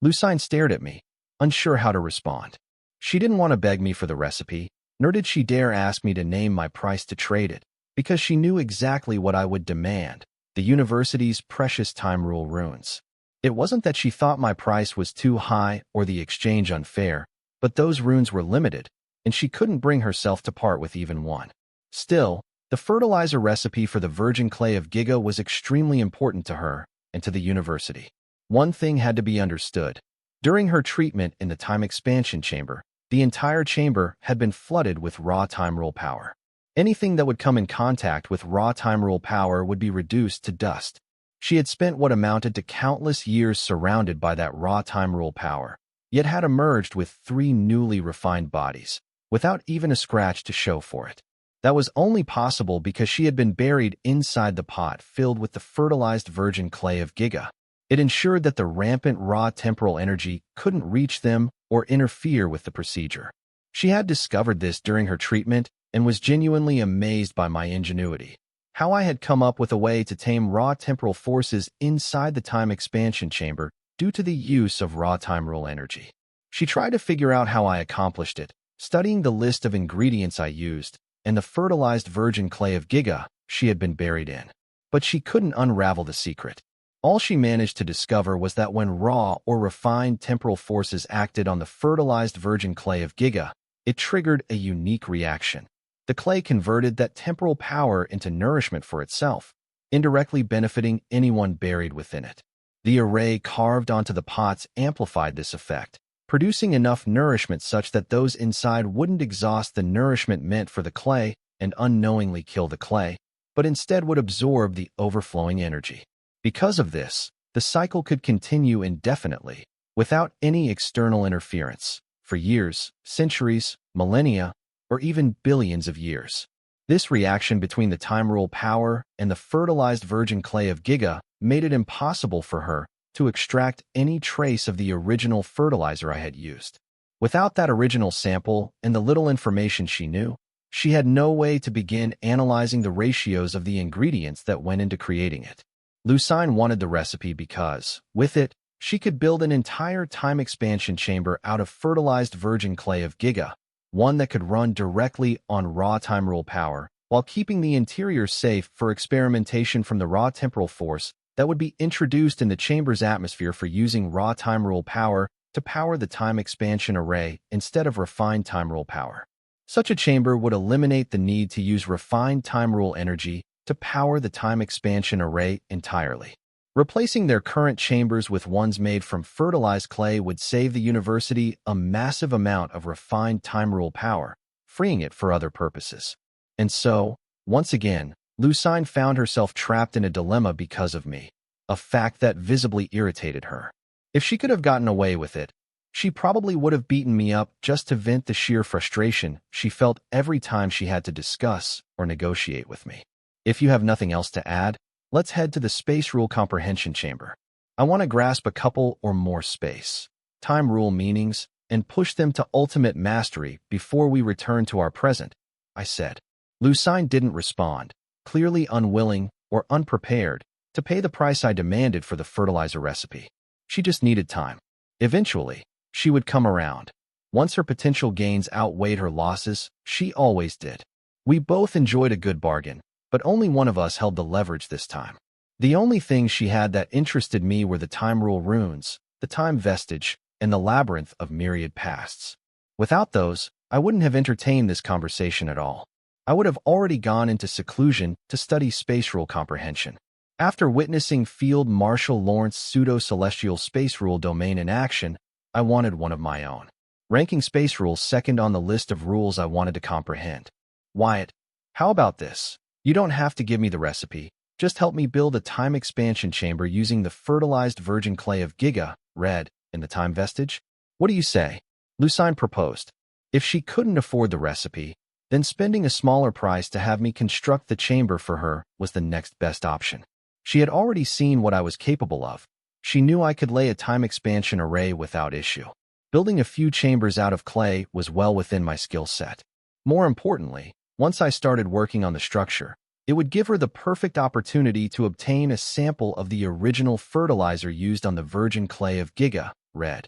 Lucine stared at me, unsure how to respond. She didn't want to beg me for the recipe, nor did she dare ask me to name my price to trade it, because she knew exactly what I would demand, the university's precious time rule runes. It wasn't that she thought my price was too high or the exchange unfair, but those runes were limited, and she couldn't bring herself to part with even one. Still, the fertilizer recipe for the virgin clay of Giga was extremely important to her and to the university. One thing had to be understood. During her treatment in the time expansion chamber, the entire chamber had been flooded with raw time rule power. Anything that would come in contact with raw time rule power would be reduced to dust. She had spent what amounted to countless years surrounded by that raw time rule power, yet had emerged with 3 newly refined bodies, without even a scratch to show for it. That was only possible because she had been buried inside the pot filled with the fertilized virgin clay of Giga. It ensured that the rampant raw temporal energy couldn't reach them or interfere with the procedure. She had discovered this during her treatment and was genuinely amazed by my ingenuity. How I had come up with a way to tame raw temporal forces inside the time expansion chamber due to the use of raw time rule energy. She tried to figure out how I accomplished it, studying the list of ingredients I used and the fertilized virgin clay of Giga she had been buried in. But she couldn't unravel the secret. All she managed to discover was that when raw or refined temporal forces acted on the fertilized virgin clay of Giga, it triggered a unique reaction. The clay converted that temporal power into nourishment for itself, indirectly benefiting anyone buried within it. The array carved onto the pots amplified this effect, producing enough nourishment such that those inside wouldn't exhaust the nourishment meant for the clay and unknowingly kill the clay, but instead would absorb the overflowing energy. Because of this, the cycle could continue indefinitely, without any external interference, for years, centuries, millennia, or even billions of years. This reaction between the time rule power and the fertilized virgin clay of Giga made it impossible for her to extract any trace of the original fertilizer I had used. Without that original sample and the little information she knew, she had no way to begin analyzing the ratios of the ingredients that went into creating it. Lucine wanted the recipe because, with it, she could build an entire time expansion chamber out of fertilized virgin clay of Giga, one that could run directly on raw time rule power, while keeping the interior safe for experimentation from the raw temporal force that would be introduced in the chamber's atmosphere for using raw time rule power to power the time expansion array instead of refined time rule power. Such a chamber would eliminate the need to use refined time rule energy to power the time expansion array entirely. Replacing their current chambers with ones made from fertilized clay would save the university a massive amount of refined time rule power, freeing it for other purposes. And so, once again, Lucine found herself trapped in a dilemma because of me, a fact that visibly irritated her. If she could have gotten away with it, she probably would have beaten me up just to vent the sheer frustration she felt every time she had to discuss or negotiate with me. If you have nothing else to add, let's head to the space rule comprehension chamber. I want to grasp a couple or more space, time rule meanings, and push them to ultimate mastery before we return to our present, I said. Lucine didn't respond, clearly unwilling or unprepared to pay the price I demanded for the fertilizer recipe. She just needed time. Eventually, she would come around. Once her potential gains outweighed her losses, she always did. We both enjoyed a good bargain, but only one of us held the leverage this time. The only things she had that interested me were the time rule runes, the time vestige, and the labyrinth of myriad pasts. Without those, I wouldn't have entertained this conversation at all. I would have already gone into seclusion to study space rule comprehension. After witnessing Field Marshal Lawrence's pseudo-celestial space rule domain in action, I wanted one of my own, ranking space rules second on the list of rules I wanted to comprehend. Wyatt, how about this? You don't have to give me the recipe, just help me build a time expansion chamber using the fertilized virgin clay of Giga, red, in the time vestige? What do you say? Lucine proposed. If she couldn't afford the recipe, then spending a smaller price to have me construct the chamber for her was the next best option. She had already seen what I was capable of. She knew I could lay a time expansion array without issue. Building a few chambers out of clay was well within my skill set. More importantly, once I started working on the structure, it would give her the perfect opportunity to obtain a sample of the original fertilizer used on the virgin clay of Giga, red.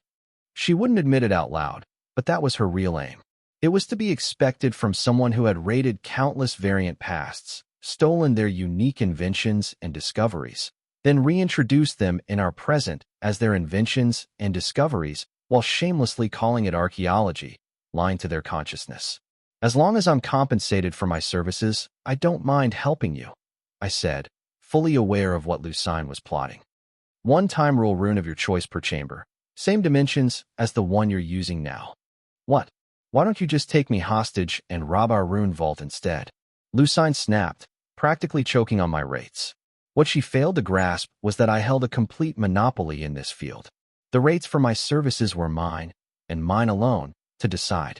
She wouldn't admit it out loud, but that was her real aim. It was to be expected from someone who had raided countless variant pasts, stolen their unique inventions and discoveries, then reintroduced them in our present as their inventions and discoveries while shamelessly calling it archaeology, lying to their consciousness. As long as I'm compensated for my services, I don't mind helping you, I said, fully aware of what Lucine was plotting. One time rule rune of your choice per chamber, same dimensions as the one you're using now. What? Why don't you just take me hostage and rob our rune vault instead? Lucine snapped, practically choking on my rates. What she failed to grasp was that I held a complete monopoly in this field. The rates for my services were mine, and mine alone, to decide.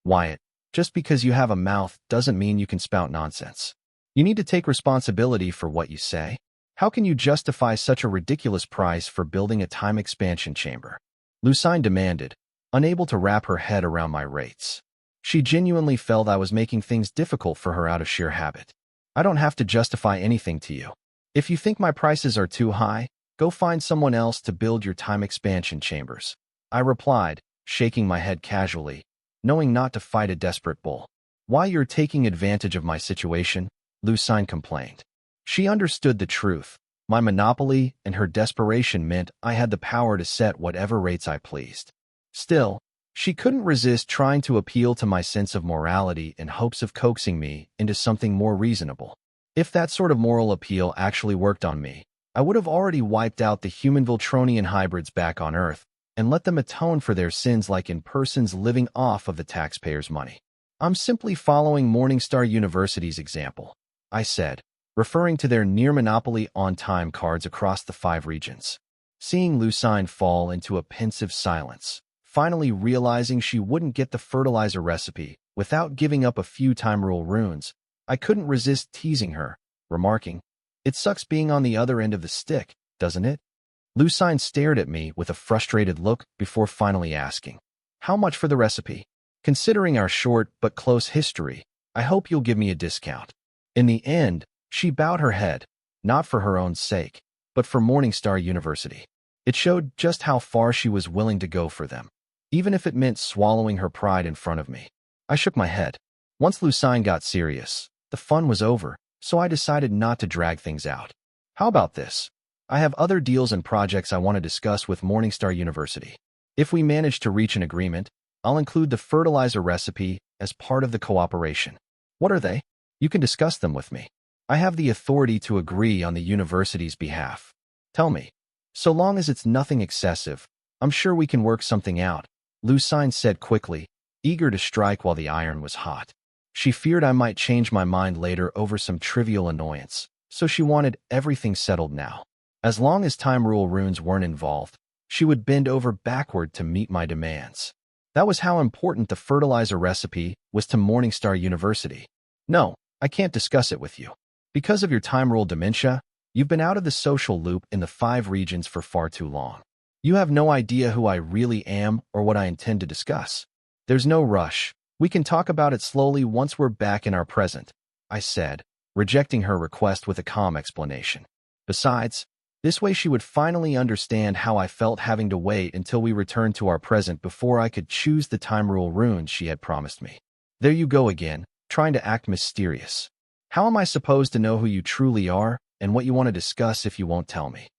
Wyatt, just because you have a mouth doesn't mean you can spout nonsense. You need to take responsibility for what you say. How can you justify such a ridiculous price for building a time expansion chamber? Lucine demanded, unable to wrap her head around my rates. She genuinely felt I was making things difficult for her out of sheer habit. I don't have to justify anything to you. If you think my prices are too high, go find someone else to build your time expansion chambers, I replied, shaking my head casually, knowing not to fight a desperate bull. Why you're taking advantage of my situation? Lucine complained. She understood the truth. My monopoly and her desperation meant I had the power to set whatever rates I pleased. Still, she couldn't resist trying to appeal to my sense of morality in hopes of coaxing me into something more reasonable. If that sort of moral appeal actually worked on me, I would have already wiped out the human Voltronian hybrids back on Earth and let them atone for their sins like in persons living off of the taxpayers' money. I'm simply following Morningstar University's example, I said, referring to their near-monopoly on-time cards across the 5 regions. Seeing Lucine fall into a pensive silence, finally realizing she wouldn't get the fertilizer recipe without giving up a few time rule runes, I couldn't resist teasing her, remarking, "It sucks being on the other end of the stick, doesn't it?" Lucine stared at me with a frustrated look before finally asking, "How much for the recipe? Considering our short but close history, I hope you'll give me a discount." In the end, she bowed her head, not for her own sake, but for Morningstar University. It showed just how far she was willing to go for them, even if it meant swallowing her pride in front of me. I shook my head. Once Lucine got serious, the fun was over, so I decided not to drag things out. "How about this? I have other deals and projects I want to discuss with Morningstar University. If we manage to reach an agreement, I'll include the fertilizer recipe as part of the cooperation." "What are they?" "You can discuss them with me. I have the authority to agree on the university's behalf." "Tell me." "So long as it's nothing excessive, I'm sure we can work something out," Lucine said quickly, eager to strike while the iron was hot. She feared I might change my mind later over some trivial annoyance, so she wanted everything settled now. As long as time rule runes weren't involved, she would bend over backward to meet my demands. That was how important the fertilizer recipe was to Morningstar University. "No, I can't discuss it with you. Because of your time rule dementia, you've been out of the social loop in the 5 regions for far too long. You have no idea who I really am or what I intend to discuss. There's no rush. We can talk about it slowly once we're back in our present," I said, rejecting her request with a calm explanation. Besides, this way she would finally understand how I felt having to wait until we returned to our present before I could choose the time rule runes she had promised me. "There you go again, trying to act mysterious. How am I supposed to know who you truly are and what you want to discuss if you won't tell me?"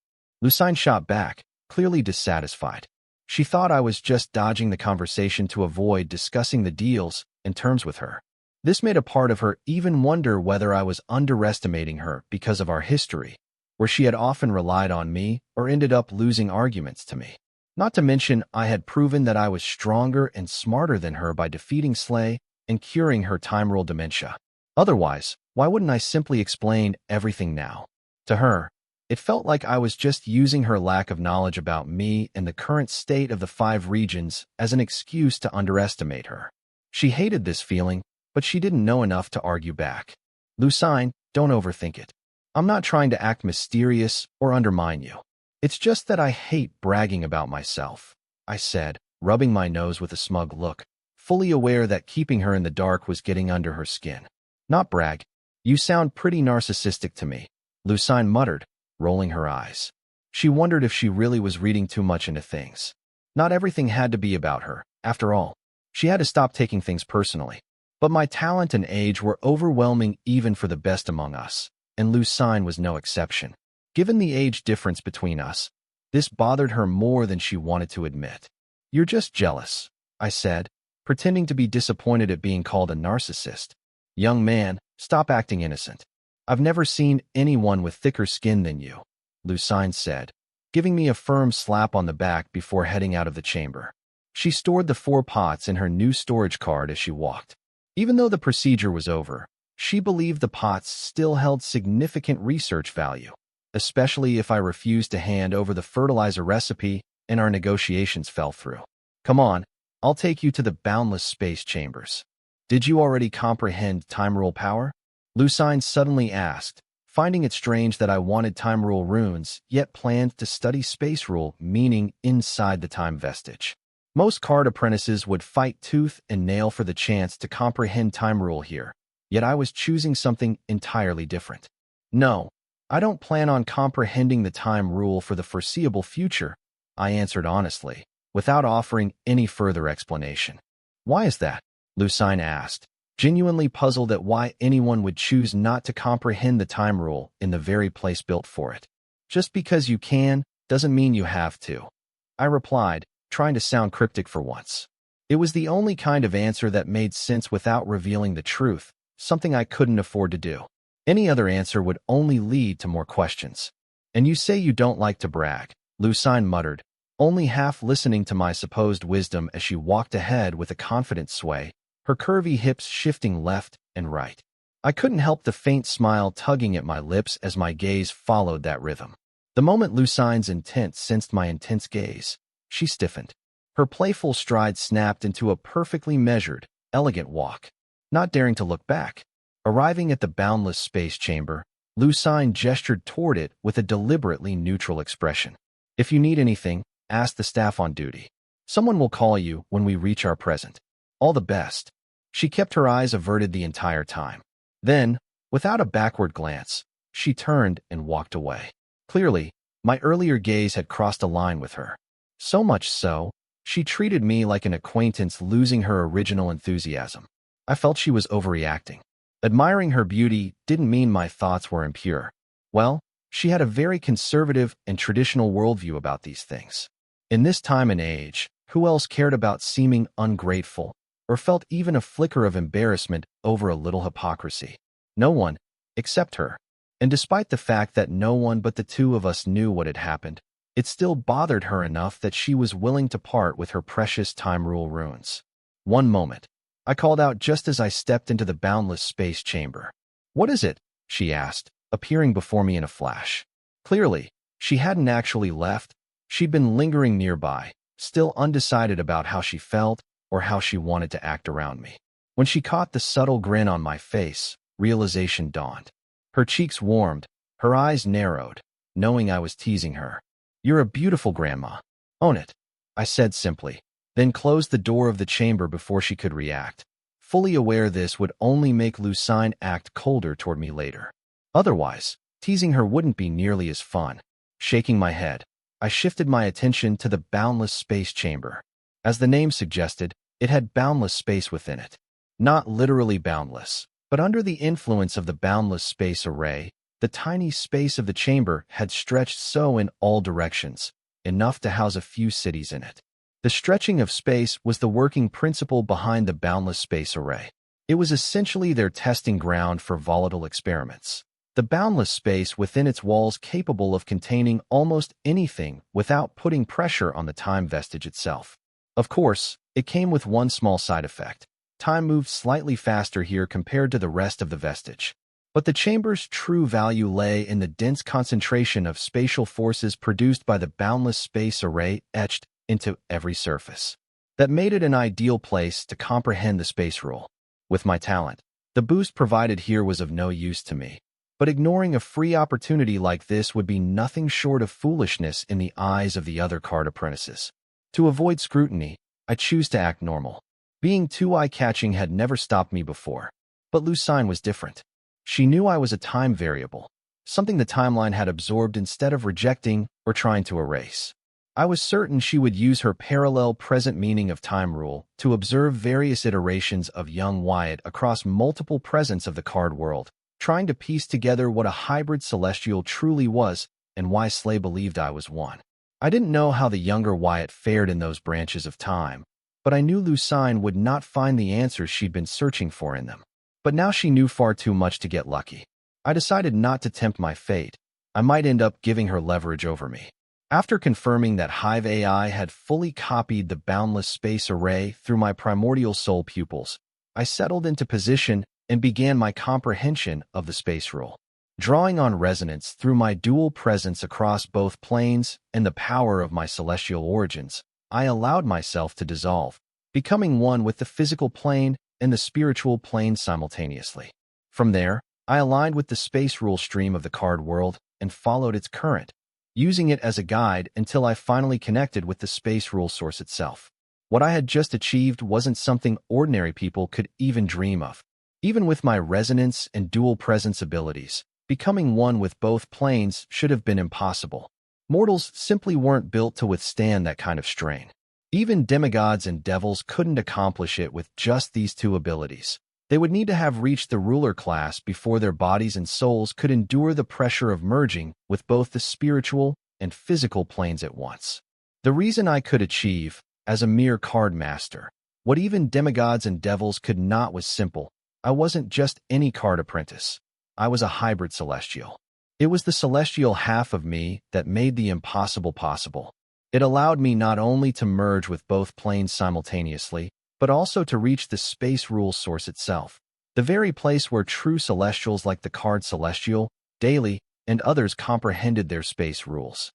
Lucine shot back, clearly dissatisfied. She thought I was just dodging the conversation to avoid discussing the deals and terms with her. This made a part of her even wonder whether I was underestimating her because of our history, where she had often relied on me or ended up losing arguments to me. Not to mention, I had proven that I was stronger and smarter than her by defeating Slay and curing her time rule dementia. Otherwise, why wouldn't I simply explain everything now? To her, it felt like I was just using her lack of knowledge about me and the current state of the 5 regions as an excuse to underestimate her. She hated this feeling, but she didn't know enough to argue back. "Lucine, don't overthink it. I'm not trying to act mysterious or undermine you. It's just that I hate bragging about myself," I said, rubbing my nose with a smug look, fully aware that keeping her in the dark was getting under her skin. "Not brag. You sound pretty narcissistic to me," Lucine muttered, rolling her eyes. She wondered if she really was reading too much into things. Not everything had to be about her, after all. She had to stop taking things personally. But my talent and age were overwhelming even for the best among us, and Lucine was no exception. Given the age difference between us, this bothered her more than she wanted to admit. "You're just jealous," I said, pretending to be disappointed at being called a narcissist. "Young man, stop acting innocent. I've never seen anyone with thicker skin than you," Lucine said, giving me a firm slap on the back before heading out of the chamber. She stored the 4 pots in her new storage card as she walked. Even though the procedure was over, she believed the pots still held significant research value, especially if I refused to hand over the fertilizer recipe and our negotiations fell through. "Come on, I'll take you to the boundless space chambers." "Did you already comprehend time rule power?" Lucine suddenly asked, finding it strange that I wanted time rule runes, yet planned to study space rule, meaning inside the time vestige. Most card apprentices would fight tooth and nail for the chance to comprehend time rule here, yet I was choosing something entirely different. "No, I don't plan on comprehending the time rule for the foreseeable future," I answered honestly, without offering any further explanation. "Why is that?" Lucine asked, genuinely puzzled at why anyone would choose not to comprehend the time rule in the very place built for it. "Just because you can, doesn't mean you have to," I replied, trying to sound cryptic for once. It was the only kind of answer that made sense without revealing the truth, something I couldn't afford to do. Any other answer would only lead to more questions. "And you say you don't like to brag," Lucine muttered, only half listening to my supposed wisdom as she walked ahead with a confident sway, her curvy hips shifting left and right. I couldn't help the faint smile tugging at my lips as my gaze followed that rhythm. The moment Lucine's intent sensed my intense gaze, she stiffened. Her playful stride snapped into a perfectly measured, elegant walk. Not daring to look back, Arriving at the boundless space chamber, Lucine gestured toward it with a deliberately neutral expression. If you need anything, ask the staff on duty. Someone will call you when we reach our present. All the best. She kept her eyes averted the entire time. Then, without a backward glance, she turned and walked away. Clearly, my earlier gaze had crossed a line with her. So much so, she treated me like an acquaintance losing her original enthusiasm. I felt she was overreacting. Admiring her beauty didn't mean my thoughts were impure. Well, she had a very conservative and traditional worldview about these things. In this time and age, who else cared about seeming ungrateful or felt even a flicker of embarrassment over a little hypocrisy? No one, except her. And despite the fact that no one but the two of us knew what had happened, it still bothered her enough that she was willing to part with her precious time rule runes. One moment, I called out just as I stepped into the boundless space chamber. What is it? She asked, appearing before me in a flash. Clearly, she hadn't actually left. She'd been lingering nearby, still undecided about how she felt or how she wanted to act around me. When she caught the subtle grin on my face, realization dawned. Her cheeks warmed, her eyes narrowed, knowing I was teasing her. You're a beautiful grandma. Own it, I said simply, then closed the door of the chamber before she could react, fully aware this would only make Lucine act colder toward me later. Otherwise, teasing her wouldn't be nearly as fun. Shaking my head, I shifted my attention to the boundless space chamber. As the name suggested, it had boundless space within it. Not literally boundless, but under the influence of the boundless space array, the tiny space of the chamber had stretched so in all directions, enough to house a few cities in it. The stretching of space was the working principle behind the boundless space array. It was essentially their testing ground for volatile experiments. The boundless space within its walls capable of containing almost anything without putting pressure on the time vestige itself. Of course, it came with one small side effect. Time moved slightly faster here compared to the rest of the vestige. But the chamber's true value lay in the dense concentration of spatial forces produced by the boundless space array etched into every surface. That made it an ideal place to comprehend the space rule. With my talent, the boost provided here was of no use to me. But ignoring a free opportunity like this would be nothing short of foolishness in the eyes of the other card apprentices. To avoid scrutiny, I choose to act normal. Being too eye-catching had never stopped me before. But Lucine was different. She knew I was a time variable, something the timeline had absorbed instead of rejecting or trying to erase. I was certain she would use her parallel present meaning of time rule to observe various iterations of young Wyatt across multiple presents of the card world, trying to piece together what a hybrid celestial truly was and why Slay believed I was one. I didn't know how the younger Wyatt fared in those branches of time, but I knew Lucine would not find the answers she'd been searching for in them. But now she knew far too much to get lucky. I decided not to tempt my fate. I might end up giving her leverage over me. After confirming that Hive AI had fully copied the boundless space array through my primordial soul pupils, I settled into position and began my comprehension of the space rule. Drawing on resonance through my dual presence across both planes and the power of my celestial origins, I allowed myself to dissolve, becoming one with the physical plane and the spiritual plane simultaneously. From there, I aligned with the space rule stream of the card world and followed its current, using it as a guide until I finally connected with the space rule source itself. What I had just achieved wasn't something ordinary people could even dream of. Even with my resonance and dual presence abilities, becoming one with both planes should have been impossible. Mortals simply weren't built to withstand that kind of strain. Even demigods and devils couldn't accomplish it with just these two abilities. They would need to have reached the ruler class before their bodies and souls could endure the pressure of merging with both the spiritual and physical planes at once. The reason I could achieve, as a mere card master, what even demigods and devils could not was simple. I wasn't just any card apprentice. I was a hybrid celestial. It was the celestial half of me that made the impossible possible. It allowed me not only to merge with both planes simultaneously, but also to reach the space rule source itself, the very place where true celestials like the card Celestial, Daily, and others comprehended their space rules.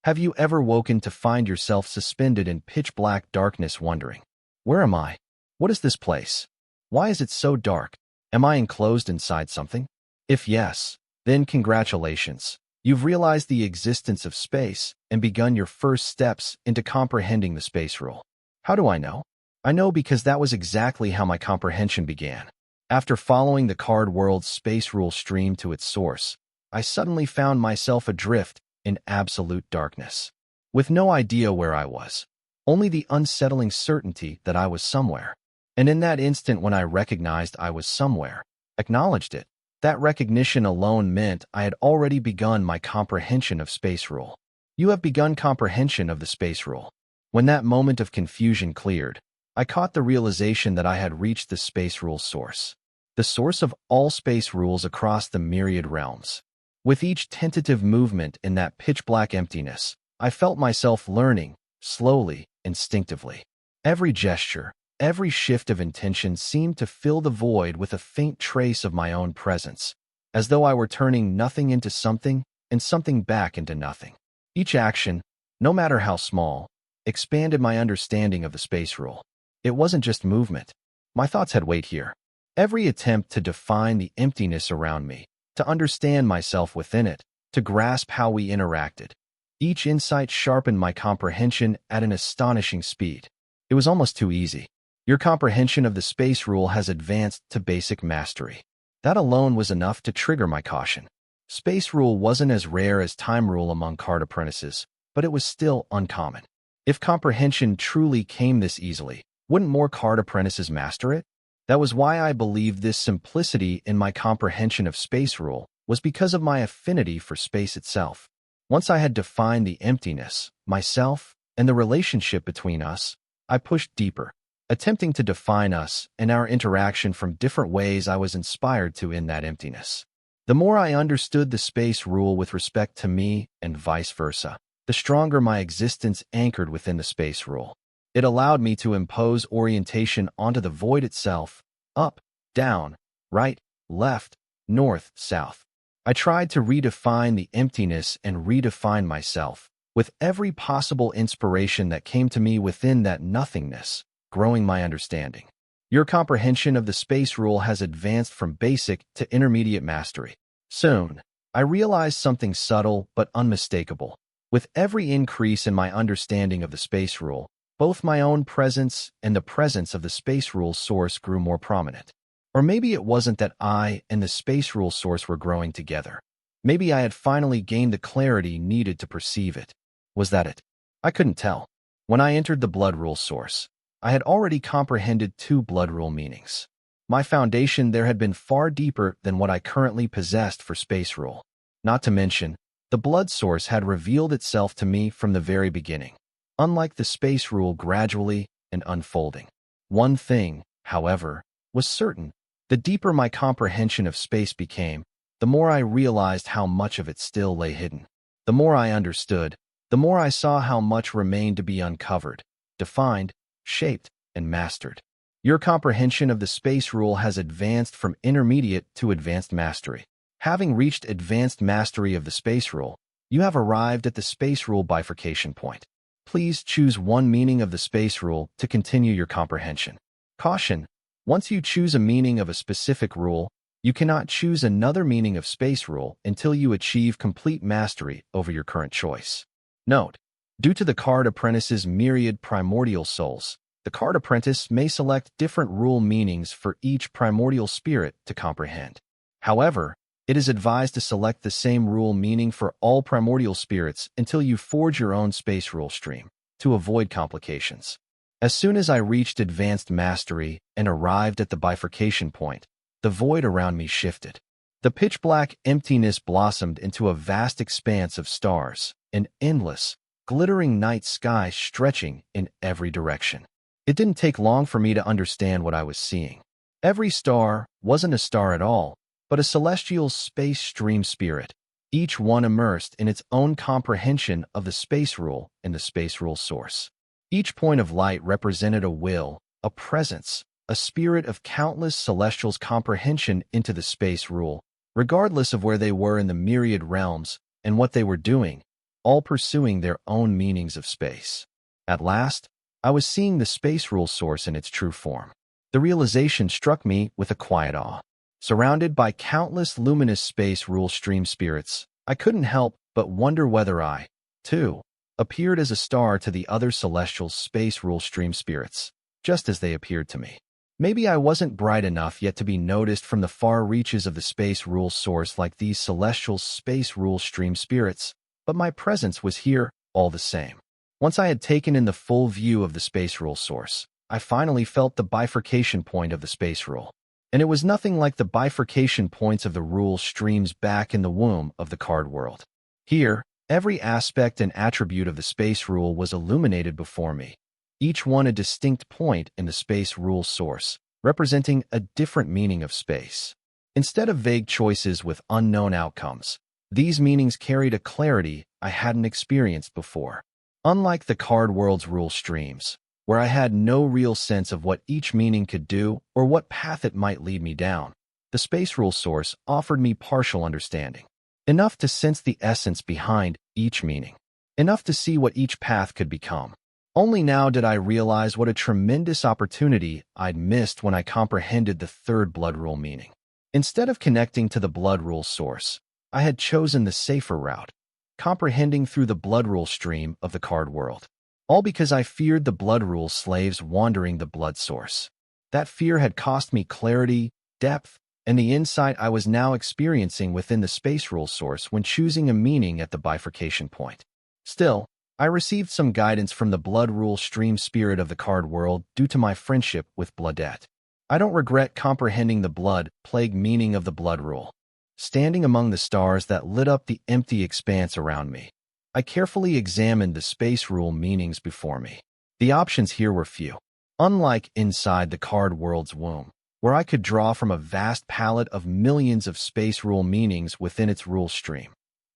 Have you ever woken to find yourself suspended in pitch-black darkness wondering, where am I? What is this place? Why is it so dark? Am I enclosed inside something? If yes, then congratulations. You've realized the existence of space and begun your first steps into comprehending the space rule. How do I know? I know because that was exactly how my comprehension began. After following the card world's space rule stream to its source, I suddenly found myself adrift in absolute darkness. With no idea where I was, only the unsettling certainty that I was somewhere. And in that instant when I recognized I was somewhere, acknowledged it, that recognition alone meant I had already begun my comprehension of space rule. You have begun comprehension of the space rule. When that moment of confusion cleared, I caught the realization that I had reached the space rule source, the source of all space rules across the myriad realms. With each tentative movement in that pitch-black emptiness, I felt myself learning, slowly, instinctively. Every gesture, every shift of intention seemed to fill the void with a faint trace of my own presence, as though I were turning nothing into something and something back into nothing. Each action, no matter how small, expanded my understanding of the space rule. It wasn't just movement. My thoughts had weight here. Every attempt to define the emptiness around me, to understand myself within it, to grasp how we interacted. Each insight sharpened my comprehension at an astonishing speed. It was almost too easy. Your comprehension of the space rule has advanced to basic mastery. That alone was enough to trigger my caution. Space rule wasn't as rare as time rule among card apprentices, but it was still uncommon. If comprehension truly came this easily, wouldn't more card apprentices master it? That was why I believed this simplicity in my comprehension of space rule was because of my affinity for space itself. Once I had defined the emptiness, myself, and the relationship between us, I pushed deeper, attempting to define us and our interaction from different ways I was inspired to in that emptiness. The more I understood the space rule with respect to me and vice versa, the stronger my existence anchored within the space rule. It allowed me to impose orientation onto the void itself, up, down, right, left, north, south. I tried to redefine the emptiness and redefine myself, with every possible inspiration that came to me within that nothingness, growing my understanding. Your comprehension of the space rule has advanced from basic to intermediate mastery. Soon, I realized something subtle but unmistakable. With every increase in my understanding of the space rule, both my own presence and the presence of the space rule source grew more prominent. Or maybe it wasn't that I and the space rule source were growing together. Maybe I had finally gained the clarity needed to perceive it. Was that it? I couldn't tell. When I entered the blood rule source, I had already comprehended two blood rule meanings. My foundation there had been far deeper than what I currently possessed for space rule. Not to mention, the blood source had revealed itself to me from the very beginning, unlike the space rule gradually and unfolding. One thing, however, was certain. The deeper my comprehension of space became, the more I realized how much of it still lay hidden. The more I understood, the more I saw how much remained to be uncovered, defined, shaped, and mastered. Your comprehension of the space rule has advanced from intermediate to advanced mastery. Having reached advanced mastery of the space rule, you have arrived at the space rule bifurcation point. Please choose one meaning of the space rule to continue your comprehension. Caution: once you choose a meaning of a specific rule, you cannot choose another meaning of space rule until you achieve complete mastery over your current choice. Note: due to the card apprentice's myriad primordial souls, the card apprentice may select different rule meanings for each primordial spirit to comprehend. However, it is advised to select the same rule meaning for all primordial spirits until you forge your own space rule stream, to avoid complications. As soon as I reached advanced mastery and arrived at the bifurcation point, the void around me shifted. The pitch-black emptiness blossomed into a vast expanse of stars, an endless, glittering night sky stretching in every direction. It didn't take long for me to understand what I was seeing. Every star wasn't a star at all, but a celestial space stream spirit, each one immersed in its own comprehension of the space rule and the space rule source. Each point of light represented a will, a presence, a spirit of countless celestials' comprehension into the space rule, regardless of where they were in the myriad realms and what they were doing, all pursuing their own meanings of space. At last, I was seeing the space rule source in its true form. The realization struck me with a quiet awe. Surrounded by countless luminous space rule stream spirits, I couldn't help but wonder whether I, too, appeared as a star to the other celestial space rule stream spirits, just as they appeared to me. Maybe I wasn't bright enough yet to be noticed from the far reaches of the space rule source like these celestial space rule stream spirits, but my presence was here all the same. Once I had taken in the full view of the space rule source, I finally felt the bifurcation point of the space rule. And it was nothing like the bifurcation points of the rule streams back in the womb of the card world. Here, every aspect and attribute of the space rule was illuminated before me, each one a distinct point in the space rule source, representing a different meaning of space. Instead of vague choices with unknown outcomes, these meanings carried a clarity I hadn't experienced before. Unlike the card world's rule streams, where I had no real sense of what each meaning could do or what path it might lead me down, the space rule source offered me partial understanding. Enough to sense the essence behind each meaning. Enough to see what each path could become. Only now did I realize what a tremendous opportunity I'd missed when I comprehended the third blood rule meaning. Instead of connecting to the blood rule source, I had chosen the safer route, comprehending through the blood rule stream of the card world. All because I feared the blood rule slaves wandering the blood source. That fear had cost me clarity, depth, and the insight I was now experiencing within the space rule source when choosing a meaning at the bifurcation point. Still, I received some guidance from the blood rule stream spirit of the card world due to my friendship with Bloodette. I don't regret comprehending the blood plague meaning of the blood rule. Standing among the stars that lit up the empty expanse around me, I carefully examined the space rule meanings before me. The options here were few. Unlike inside the card world's womb, where I could draw from a vast palette of millions of space rule meanings within its rule stream.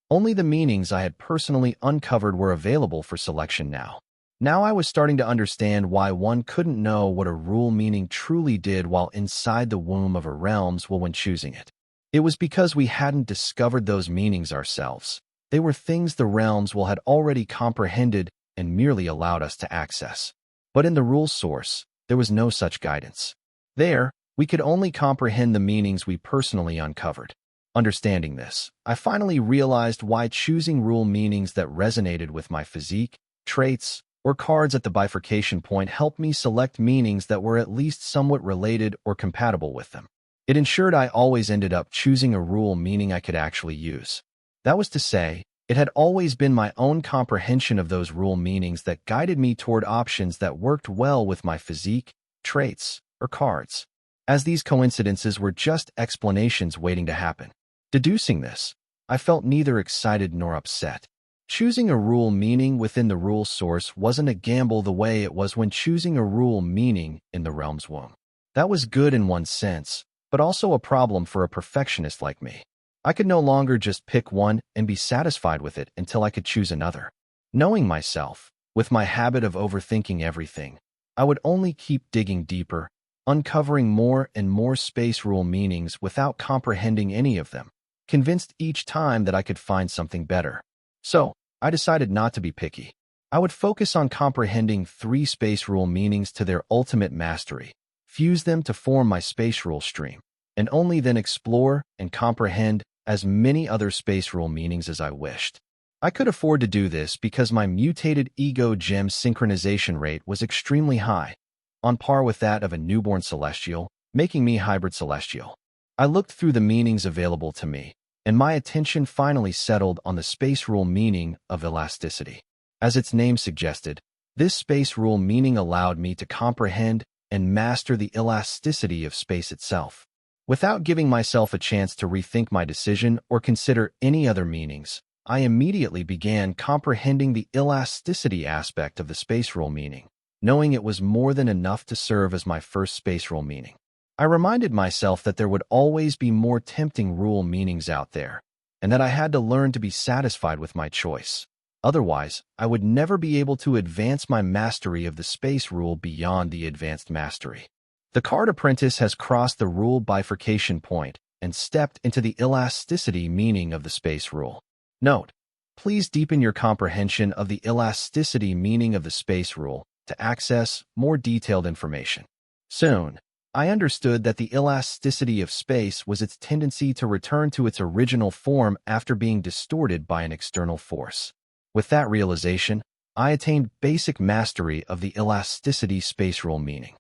Only the meanings I had personally uncovered were available for selection now. Now I was starting to understand why one couldn't know what a rule meaning truly did while inside the womb of a realm's when choosing it. It was because we hadn't discovered those meanings ourselves. They were things the realms had already comprehended and merely allowed us to access. But in the rule source, there was no such guidance. There, we could only comprehend the meanings we personally uncovered. Understanding this, I finally realized why choosing rule meanings that resonated with my physique, traits, or cards at the bifurcation point helped me select meanings that were at least somewhat related or compatible with them. It ensured I always ended up choosing a rule meaning I could actually use. That was to say, it had always been my own comprehension of those rule meanings that guided me toward options that worked well with my physique, traits, or cards, as these coincidences were just explanations waiting to happen. Deducing this, I felt neither excited nor upset. Choosing a rule meaning within the rule source wasn't a gamble the way it was when choosing a rule meaning in the realm's womb. That was good in one sense, but also a problem for a perfectionist like me. I could no longer just pick one and be satisfied with it until I could choose another. Knowing myself, with my habit of overthinking everything, I would only keep digging deeper, uncovering more and more space rule meanings without comprehending any of them, convinced each time that I could find something better. So, I decided not to be picky. I would focus on comprehending 3 space rule meanings to their ultimate mastery, fuse them to form my space rule stream, and only then explore and comprehend as many other space rule meanings as I wished. I could afford to do this because my mutated ego gem synchronization rate was extremely high, on par with that of a newborn celestial, making me hybrid celestial. I looked through the meanings available to me, and my attention finally settled on the space rule meaning of elasticity. As its name suggested, this space rule meaning allowed me to comprehend and master the elasticity of space itself. Without giving myself a chance to rethink my decision or consider any other meanings, I immediately began comprehending the elasticity aspect of the space rule meaning, knowing it was more than enough to serve as my first space rule meaning. I reminded myself that there would always be more tempting rule meanings out there, and that I had to learn to be satisfied with my choice. Otherwise, I would never be able to advance my mastery of the space rule beyond the advanced mastery. The card apprentice has crossed the rule bifurcation point and stepped into the elasticity meaning of the space rule. Note: please deepen your comprehension of the elasticity meaning of the space rule to access more detailed information. Soon, I understood that the elasticity of space was its tendency to return to its original form after being distorted by an external force. With that realization, I attained basic mastery of the elasticity space rule meaning.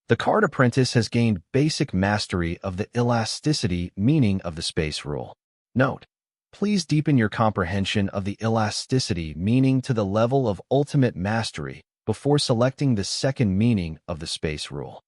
The card apprentice has gained basic mastery of the elasticity meaning of the space rule. Note: please deepen your comprehension of the elasticity meaning to the level of ultimate mastery before selecting the second meaning of the space rule.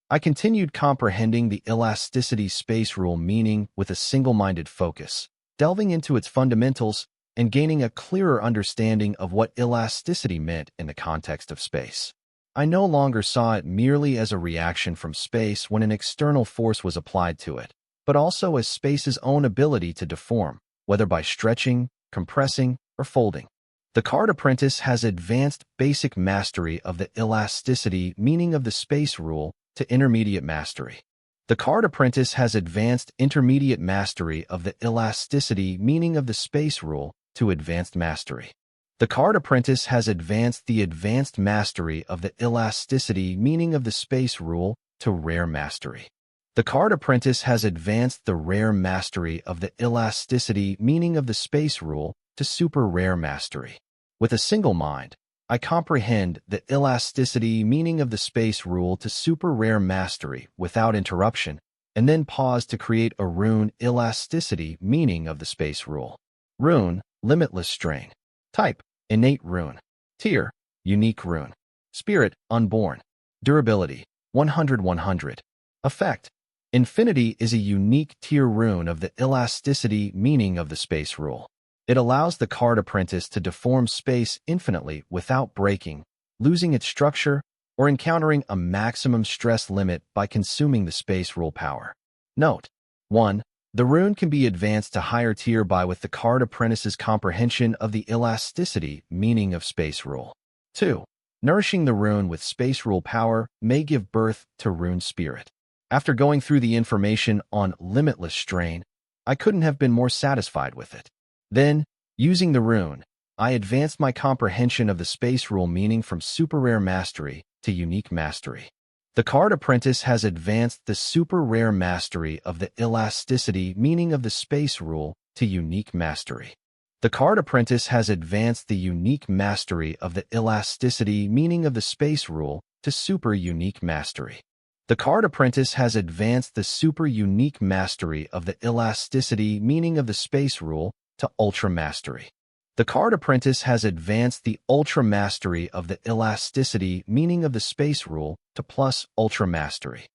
I continued comprehending the elasticity space rule meaning with a single-minded focus, delving into its fundamentals and gaining a clearer understanding of what elasticity meant in the context of space. I no longer saw it merely as a reaction from space when an external force was applied to it, but also as space's own ability to deform, whether by stretching, compressing, or folding. The card apprentice has advanced basic mastery of the elasticity meaning of the space rule to intermediate mastery. The card apprentice has advanced intermediate mastery of the elasticity meaning of the space rule to advanced mastery. The card apprentice has advanced the advanced mastery of the elasticity meaning of the space rule to rare mastery. The card apprentice has advanced the rare mastery of the elasticity meaning of the space rule to super rare mastery. With a single mind, I comprehend the elasticity meaning of the space rule to super rare mastery without interruption, and then pause to create a rune elasticity meaning of the space rule. Rune, limitless strain. Type, innate rune. Tier, unique rune. Spirit, unborn. Durability, 100-100. Effect, infinity is a unique tier rune of the elasticity meaning of the space rule. It allows the card apprentice to deform space infinitely without breaking, losing its structure, or encountering a maximum stress limit by consuming the space rule power. Note: 1. The rune can be advanced to higher tier by with the card apprentice's comprehension of the elasticity meaning of space rule. 2. Nourishing the rune with space rule power may give birth to rune spirit. After going through the information on limitless strain, I couldn't have been more satisfied with it. Then, using the rune, I advanced my comprehension of the space rule meaning from super rare mastery to unique mastery. The card apprentice has advanced the super rare mastery of the elasticity meaning of the space rule to unique mastery. The card apprentice has advanced the unique mastery of the elasticity meaning of the space rule to super unique mastery. The card apprentice has advanced the super unique mastery of the elasticity meaning of the space rule to ultra mastery. The card apprentice has advanced the ultra mastery of the elasticity meaning of the space rule to plus ultra mastery.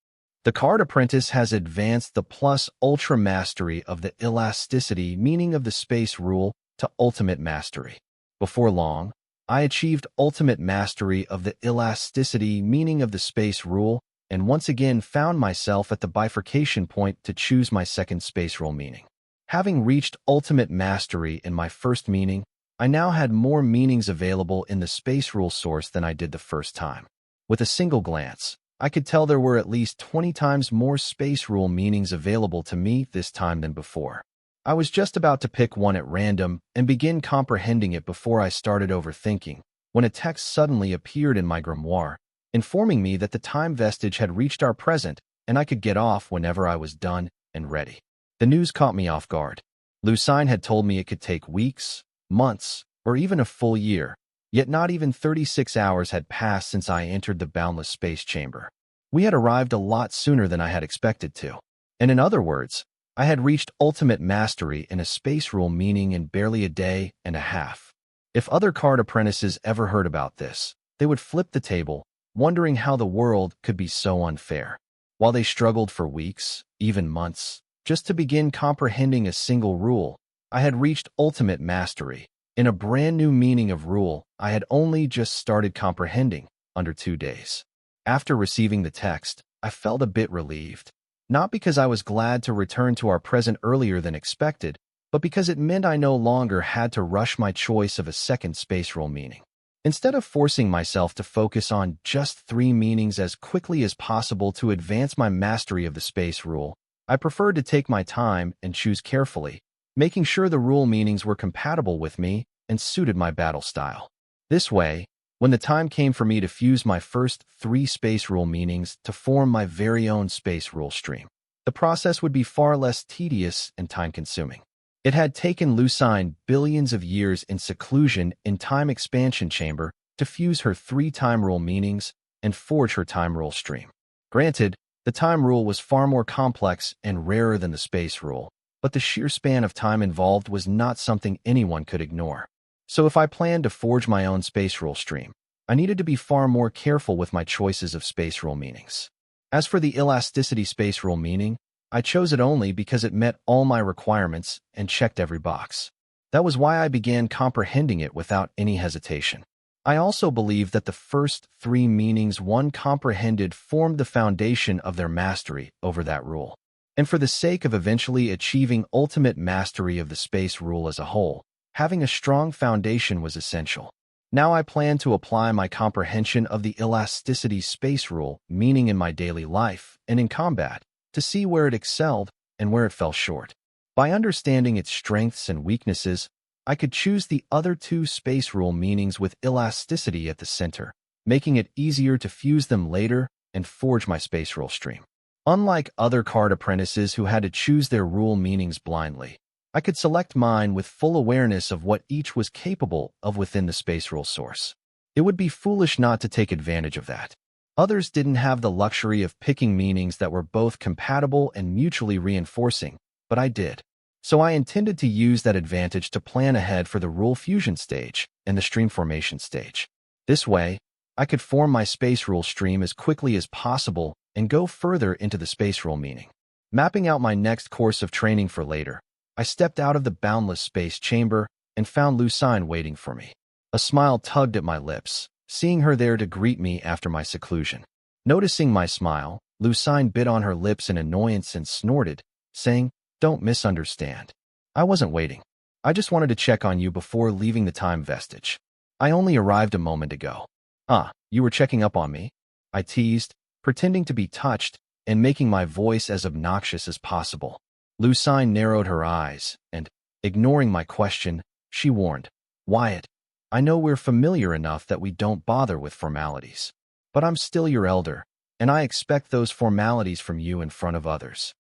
The card apprentice has advanced the plus ultra mastery of the elasticity meaning of the space rule to ultimate mastery. Before long, I achieved ultimate mastery of the elasticity meaning of the space rule and once again found myself at the bifurcation point to choose my second space rule meaning. Having reached ultimate mastery in my first meaning, I now had more meanings available in the space rule source than I did the first time. With a single glance, I could tell there were at least 20 times more space rule meanings available to me this time than before. I was just about to pick one at random and begin comprehending it before I started overthinking, when a text suddenly appeared in my grimoire, informing me that the time vestige had reached our present and I could get off whenever I was done and ready. The news caught me off guard. Lucine had told me it could take weeks, months, or even a full year, yet not even 36 hours had passed since I entered the boundless space chamber. We had arrived a lot sooner than I had expected to. And in other words, I had reached ultimate mastery in a space rule meaning in barely a day and a half. If other card apprentices ever heard about this, they would flip the table, wondering how the world could be so unfair. While they struggled for weeks, even months, just to begin comprehending a single rule, I had reached ultimate mastery. In a brand new meaning of rule, I had only just started comprehending, under 2 days. After receiving the text, I felt a bit relieved. Not because I was glad to return to our present earlier than expected, but because it meant I no longer had to rush my choice of a second space rule meaning. Instead of forcing myself to focus on just 3 meanings as quickly as possible to advance my mastery of the space rule, I preferred to take my time and choose carefully, making sure the rule meanings were compatible with me and suited my battle style. This way, When the time came for me to fuse my first 3 space rule meanings to form my very own space rule stream, the process would be far less tedious and time-consuming. It had taken Lucine billions of years in seclusion in time expansion chamber to fuse her 3 time rule meanings and forge her time rule stream. Granted, the time rule was far more complex and rarer than the space rule, but the sheer span of time involved was not something anyone could ignore. So if I planned to forge my own space rule stream, I needed to be far more careful with my choices of space rule meanings. As for the elasticity space rule meaning, I chose it only because it met all my requirements and checked every box. That was why I began comprehending it without any hesitation. I also believe that the first 3 meanings one comprehended formed the foundation of their mastery over that rule. And for the sake of eventually achieving ultimate mastery of the space rule as a whole, having a strong foundation was essential. Now I plan to apply my comprehension of the elasticity space rule meaning in my daily life and in combat, to see where it excelled and where it fell short. By understanding its strengths and weaknesses, I could choose the other 2 space rule meanings with elasticity at the center, making it easier to fuse them later and forge my space rule stream. Unlike other card apprentices who had to choose their rule meanings blindly, I could select mine with full awareness of what each was capable of within the space rule source. It would be foolish not to take advantage of that. Others didn't have the luxury of picking meanings that were both compatible and mutually reinforcing, but I did. So I intended to use that advantage to plan ahead for the rule fusion stage and the stream formation stage. This way, I could form my space rule stream as quickly as possible and go further into the space rule meaning. Mapping out my next course of training for later, I stepped out of the boundless space chamber and found Lucine waiting for me. A smile tugged at my lips, seeing her there to greet me after my seclusion. Noticing my smile, Lucine bit on her lips in annoyance and snorted, saying, "Don't misunderstand. I wasn't waiting. I just wanted to check on you before leaving the time vestige. I only arrived a moment ago." "Ah, you were checking up on me?" I teased, pretending to be touched and making my voice as obnoxious as possible. Lucine narrowed her eyes and, ignoring my question, she warned, "Wyatt, I know we're familiar enough that we don't bother with formalities. But I'm still your elder, and I expect those formalities from you in front of others."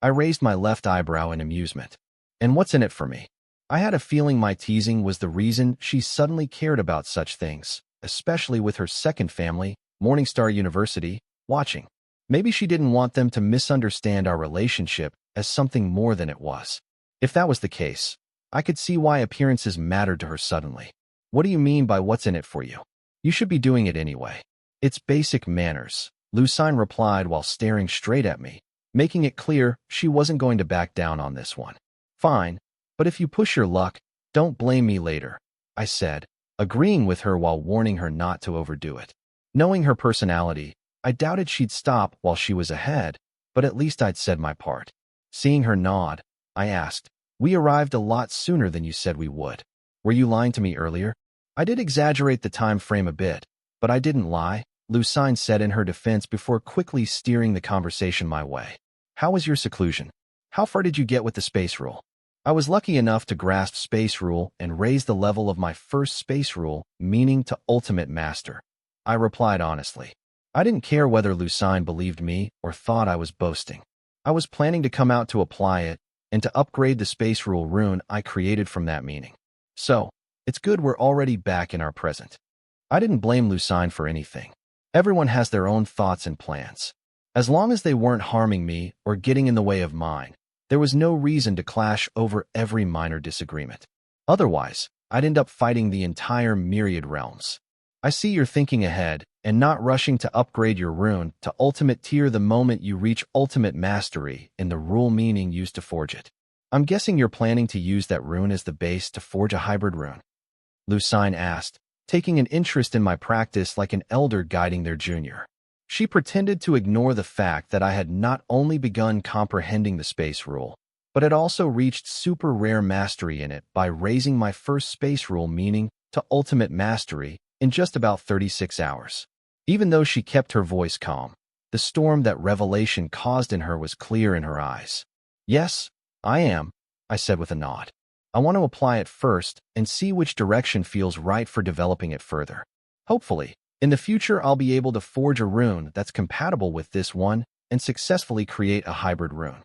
I raised my left eyebrow in amusement. "And what's in it for me?" I had a feeling my teasing was the reason she suddenly cared about such things, especially with her second family, Morningstar University, watching. Maybe she didn't want them to misunderstand our relationship as something more than it was. If that was the case, I could see why appearances mattered to her suddenly. "What do you mean by what's in it for you? You should be doing it anyway." "It's basic manners," Lucine replied while staring straight at me, making it clear she wasn't going to back down on this one. "Fine, but if you push your luck, don't blame me later," I said, agreeing with her while warning her not to overdo it. Knowing her personality, I doubted she'd stop while she was ahead, but at least I'd said my part. Seeing her nod, I asked, "We arrived a lot sooner than you said we would. Were you lying to me earlier?" "I did exaggerate the time frame a bit, but I didn't lie," Lucine said in her defense before quickly steering the conversation my way. "How was your seclusion? How far did you get with the space rule?" I was lucky enough to grasp space rule and raise the level of my first space rule, meaning to ultimate master. I replied honestly. I didn't care whether Lucine believed me or thought I was boasting. I was planning to come out to apply it and to upgrade the space rule rune I created from that meaning. So, it's good we're already back in our present. I didn't blame Lucine for anything. Everyone has their own thoughts and plans. As long as they weren't harming me or getting in the way of mine, there was no reason to clash over every minor disagreement. Otherwise, I'd end up fighting the entire myriad realms. I see you're thinking ahead and not rushing to upgrade your rune to ultimate tier the moment you reach ultimate mastery in the rule meaning used to forge it. I'm guessing you're planning to use that rune as the base to forge a hybrid rune?" Lucine asked, taking an interest in my practice like an elder guiding their junior. She pretended to ignore the fact that I had not only begun comprehending the space rule, but had also reached super rare mastery in it by raising my first space rule meaning to ultimate mastery in just about 36 hours. Even though she kept her voice calm, the storm that revelation caused in her was clear in her eyes. "Yes, I am," I said with a nod. "I want to apply it first and see which direction feels right for developing it further." Hopefully, in the future I'll be able to forge a rune that's compatible with this one and successfully create a hybrid rune.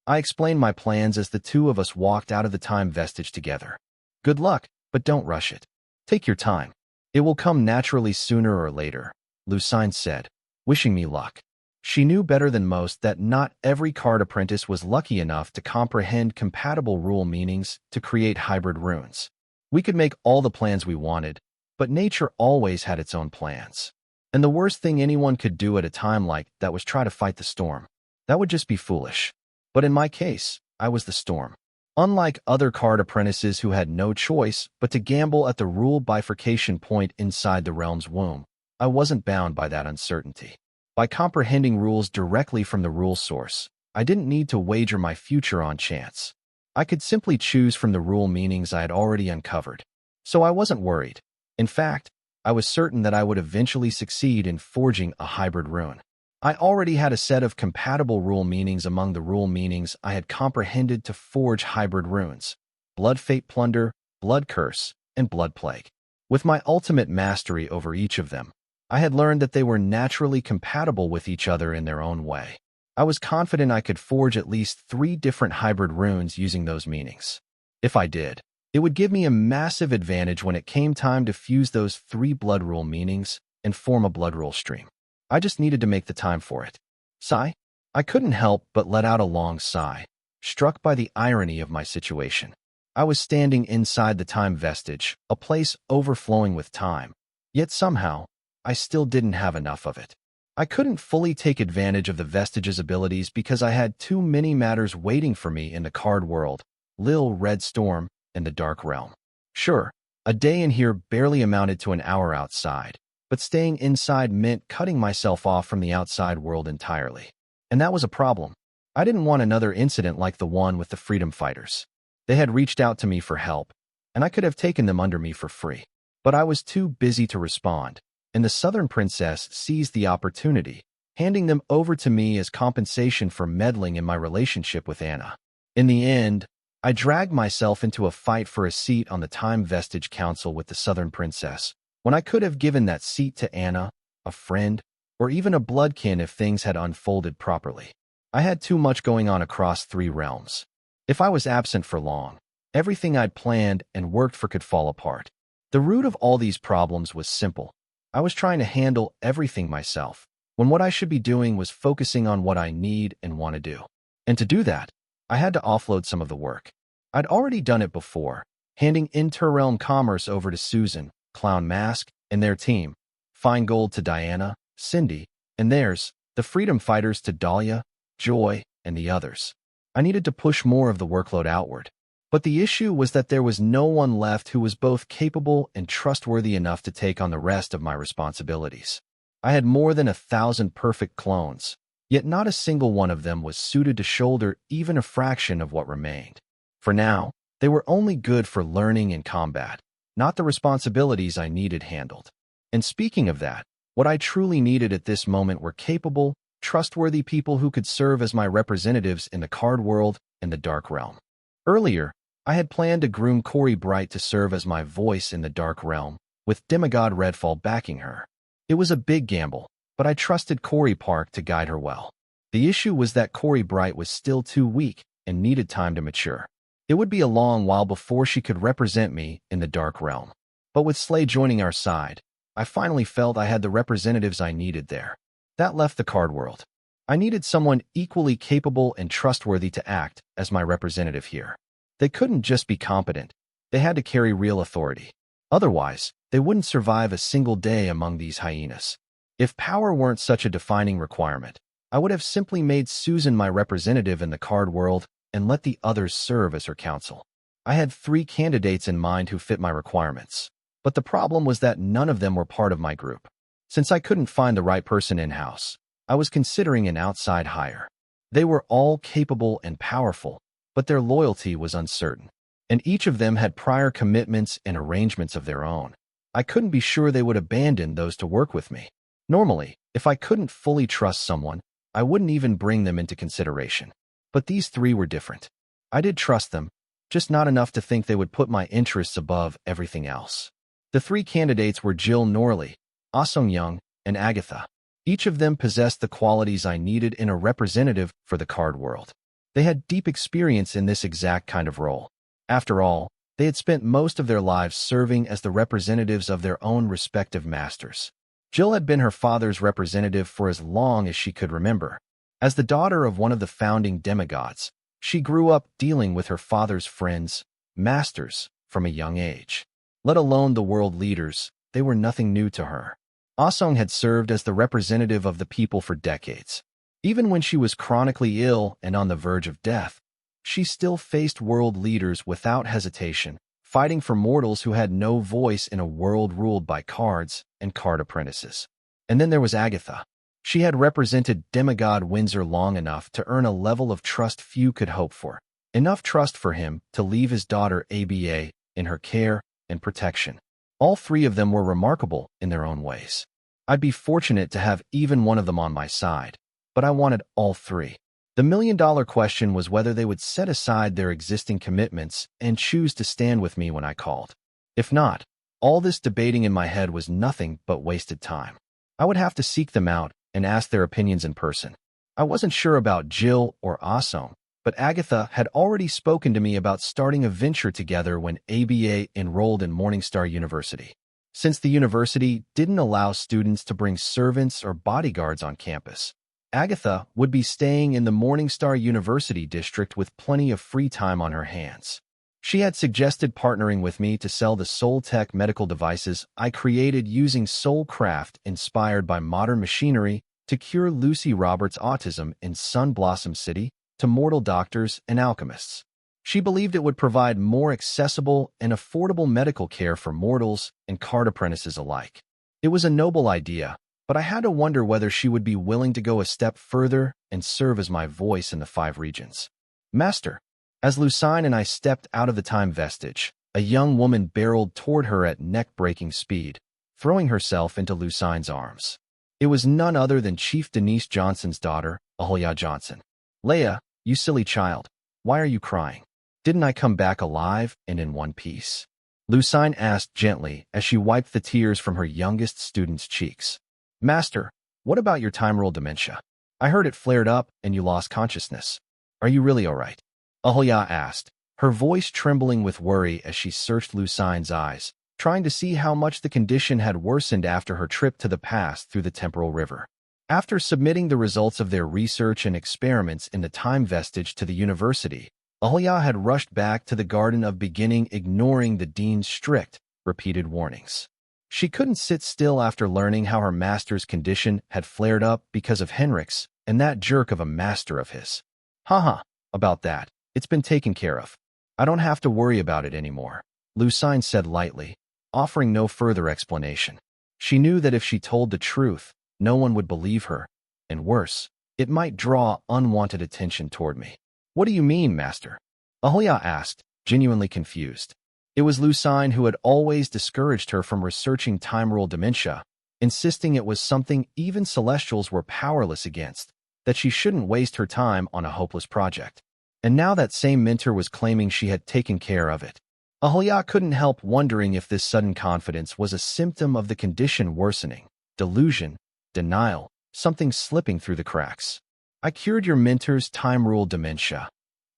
I explained my plans as the two of us walked out of the time vestige together. Good luck, but don't rush it. Take your time. It will come naturally sooner or later, Lucine said, wishing me luck. She knew better than most that not every card apprentice was lucky enough to comprehend compatible rule meanings to create hybrid runes. We could make all the plans we wanted, but nature always had its own plans. And the worst thing anyone could do at a time like that was try to fight the storm. That would just be foolish. But in my case, I was the storm. Unlike other card apprentices who had no choice but to gamble at the rule bifurcation point inside the realm's womb, I wasn't bound by that uncertainty. By comprehending rules directly from the rule source, I didn't need to wager my future on chance. I could simply choose from the rule meanings I had already uncovered. So I wasn't worried. In fact, I was certain that I would eventually succeed in forging a hybrid rune. I already had a set of compatible rule meanings among the rule meanings I had comprehended to forge hybrid runes: Blood Fate Plunder, Blood Curse, and Blood Plague. With my ultimate mastery over each of them, I had learned that they were naturally compatible with each other in their own way. I was confident I could forge at least 3 different hybrid runes using those meanings. If I did, it would give me a massive advantage when it came time to fuse those 3 blood rule meanings and form a blood rule stream. I just needed to make the time for it. Sigh? I couldn't help but let out a long sigh, struck by the irony of my situation. I was standing inside the time vestige, a place overflowing with time, yet somehow, I still didn't have enough of it. I couldn't fully take advantage of the vestige's abilities because I had too many matters waiting for me in the card world, Lil Red Storm, and the Dark Realm. Sure, a day in here barely amounted to an hour outside, but staying inside meant cutting myself off from the outside world entirely. And that was a problem. I didn't want another incident like the one with the freedom fighters. They had reached out to me for help, and I could have taken them under me for free. But I was too busy to respond, and the Southern Princess seized the opportunity, handing them over to me as compensation for meddling in my relationship with Anna. In the end, I dragged myself into a fight for a seat on the Time Vestige Council with the Southern Princess, when I could have given that seat to Anna, a friend, or even a bloodkin if things had unfolded properly. I had too much going on across 3 realms. If I was absent for long, everything I'd planned and worked for could fall apart. The root of all these problems was simple. I was trying to handle everything myself, when what I should be doing was focusing on what I need and want to do. And to do that, I had to offload some of the work. I'd already done it before, handing inter-realm commerce over to Susan, Clown Mask, and their team, Fine Gold to Diana, Cindy, and theirs, the Freedom Fighters to Dahlia, Joy, and the others. I needed to push more of the workload outward. But the issue was that there was no one left who was both capable and trustworthy enough to take on the rest of my responsibilities. I had more than 1,000 perfect clones, yet not a single one of them was suited to shoulder even a fraction of what remained. For now, they were only good for learning and combat, not the responsibilities I needed handled. And speaking of that, what I truly needed at this moment were capable, trustworthy people who could serve as my representatives in the card world and the Dark Realm. Earlier, I had planned to groom Corey Bright to serve as my voice in the Dark Realm, with Demigod Redfall backing her. It was a big gamble, but I trusted Corey Park to guide her well. The issue was that Corey Bright was still too weak and needed time to mature. It would be a long while before she could represent me in the Dark Realm. But with Slay joining our side, I finally felt I had the representatives I needed there. That left the card world. I needed someone equally capable and trustworthy to act as my representative here. They couldn't just be competent. They had to carry real authority. Otherwise, they wouldn't survive a single day among these hyenas. If power weren't such a defining requirement, I would have simply made Susan my representative in the card world and let the others serve as her counsel. I had 3 candidates in mind who fit my requirements, but the problem was that none of them were part of my group. Since I couldn't find the right person in-house, I was considering an outside hire. They were all capable and powerful, but their loyalty was uncertain, and each of them had prior commitments and arrangements of their own. I couldn't be sure they would abandon those to work with me. Normally, if I couldn't fully trust someone, I wouldn't even bring them into consideration. But these 3 were different. I did trust them, just not enough to think they would put my interests above everything else. The 3 candidates were Jill Norley, Ah Sung-young, and Agatha. Each of them possessed the qualities I needed in a representative for the card world. They had deep experience in this exact kind of role. After all, they had spent most of their lives serving as the representatives of their own respective masters. Jill had been her father's representative for as long as she could remember. As the daughter of one of the founding demigods, she grew up dealing with her father's friends, masters, from a young age. Let alone the world leaders, they were nothing new to her. Ah Sung had served as the representative of the people for decades. Even when she was chronically ill and on the verge of death, she still faced world leaders without hesitation, fighting for mortals who had no voice in a world ruled by cards and card apprentices. And then there was Agatha. She had represented demigod Windsor long enough to earn a level of trust few could hope for, enough trust for him to leave his daughter ABA in her care and protection. All three of them were remarkable in their own ways. I'd be fortunate to have even one of them on my side, but I wanted all three. The million-dollar question was whether they would set aside their existing commitments and choose to stand with me when I called. If not, all this debating in my head was nothing but wasted time. I would have to seek them out and ask their opinions in person. I wasn't sure about Jill or Ah Sung, but Agatha had already spoken to me about starting a venture together when ABA enrolled in Morningstar University. Since the university didn't allow students to bring servants or bodyguards on campus, Agatha would be staying in the Morningstar University district with plenty of free time on her hands. She had suggested partnering with me to sell the Soul Tech medical devices I created using soul craft inspired by modern machinery to cure Lucy Roberts' autism in Sun Blossom City to mortal doctors and alchemists. She believed it would provide more accessible and affordable medical care for mortals and card apprentices alike. It was a noble idea, but I had to wonder whether she would be willing to go a step further and serve as my voice in the 5 regions. Master. As Lucine and I stepped out of the time vestige, a young woman barreled toward her at neck-breaking speed, throwing herself into Lucine's arms. It was none other than Chief Denise Johnson's daughter, Ahoya Johnson. Leia, you silly child, why are you crying? Didn't I come back alive and in one piece? Lucine asked gently as she wiped the tears from her youngest student's cheeks. Master, what about your time-roll dementia? I heard it flared up and you lost consciousness. Are you really all right? Ahoya asked, her voice trembling with worry as she searched Lucine's eyes, trying to see how much the condition had worsened after her trip to the past through the temporal river. After submitting the results of their research and experiments in the time vestige to the university, Ahoya had rushed back to the Garden of Beginning, ignoring the dean's strict, repeated warnings. She couldn't sit still after learning how her master's condition had flared up because of Henrik's and that jerk of a master of his. Haha, about that. It's been taken care of. I don't have to worry about it anymore, Lucine said lightly, offering no further explanation. She knew that if she told the truth, no one would believe her, and worse, it might draw unwanted attention toward me. What do you mean, Master? Ahoya asked, genuinely confused. It was Lucine who had always discouraged her from researching time-roll dementia, insisting it was something even Celestials were powerless against, that she shouldn't waste her time on a hopeless project. And now that same mentor was claiming she had taken care of it. Ahoya couldn't help wondering if this sudden confidence was a symptom of the condition worsening, delusion, denial, something slipping through the cracks. I cured your mentor's time-rule dementia,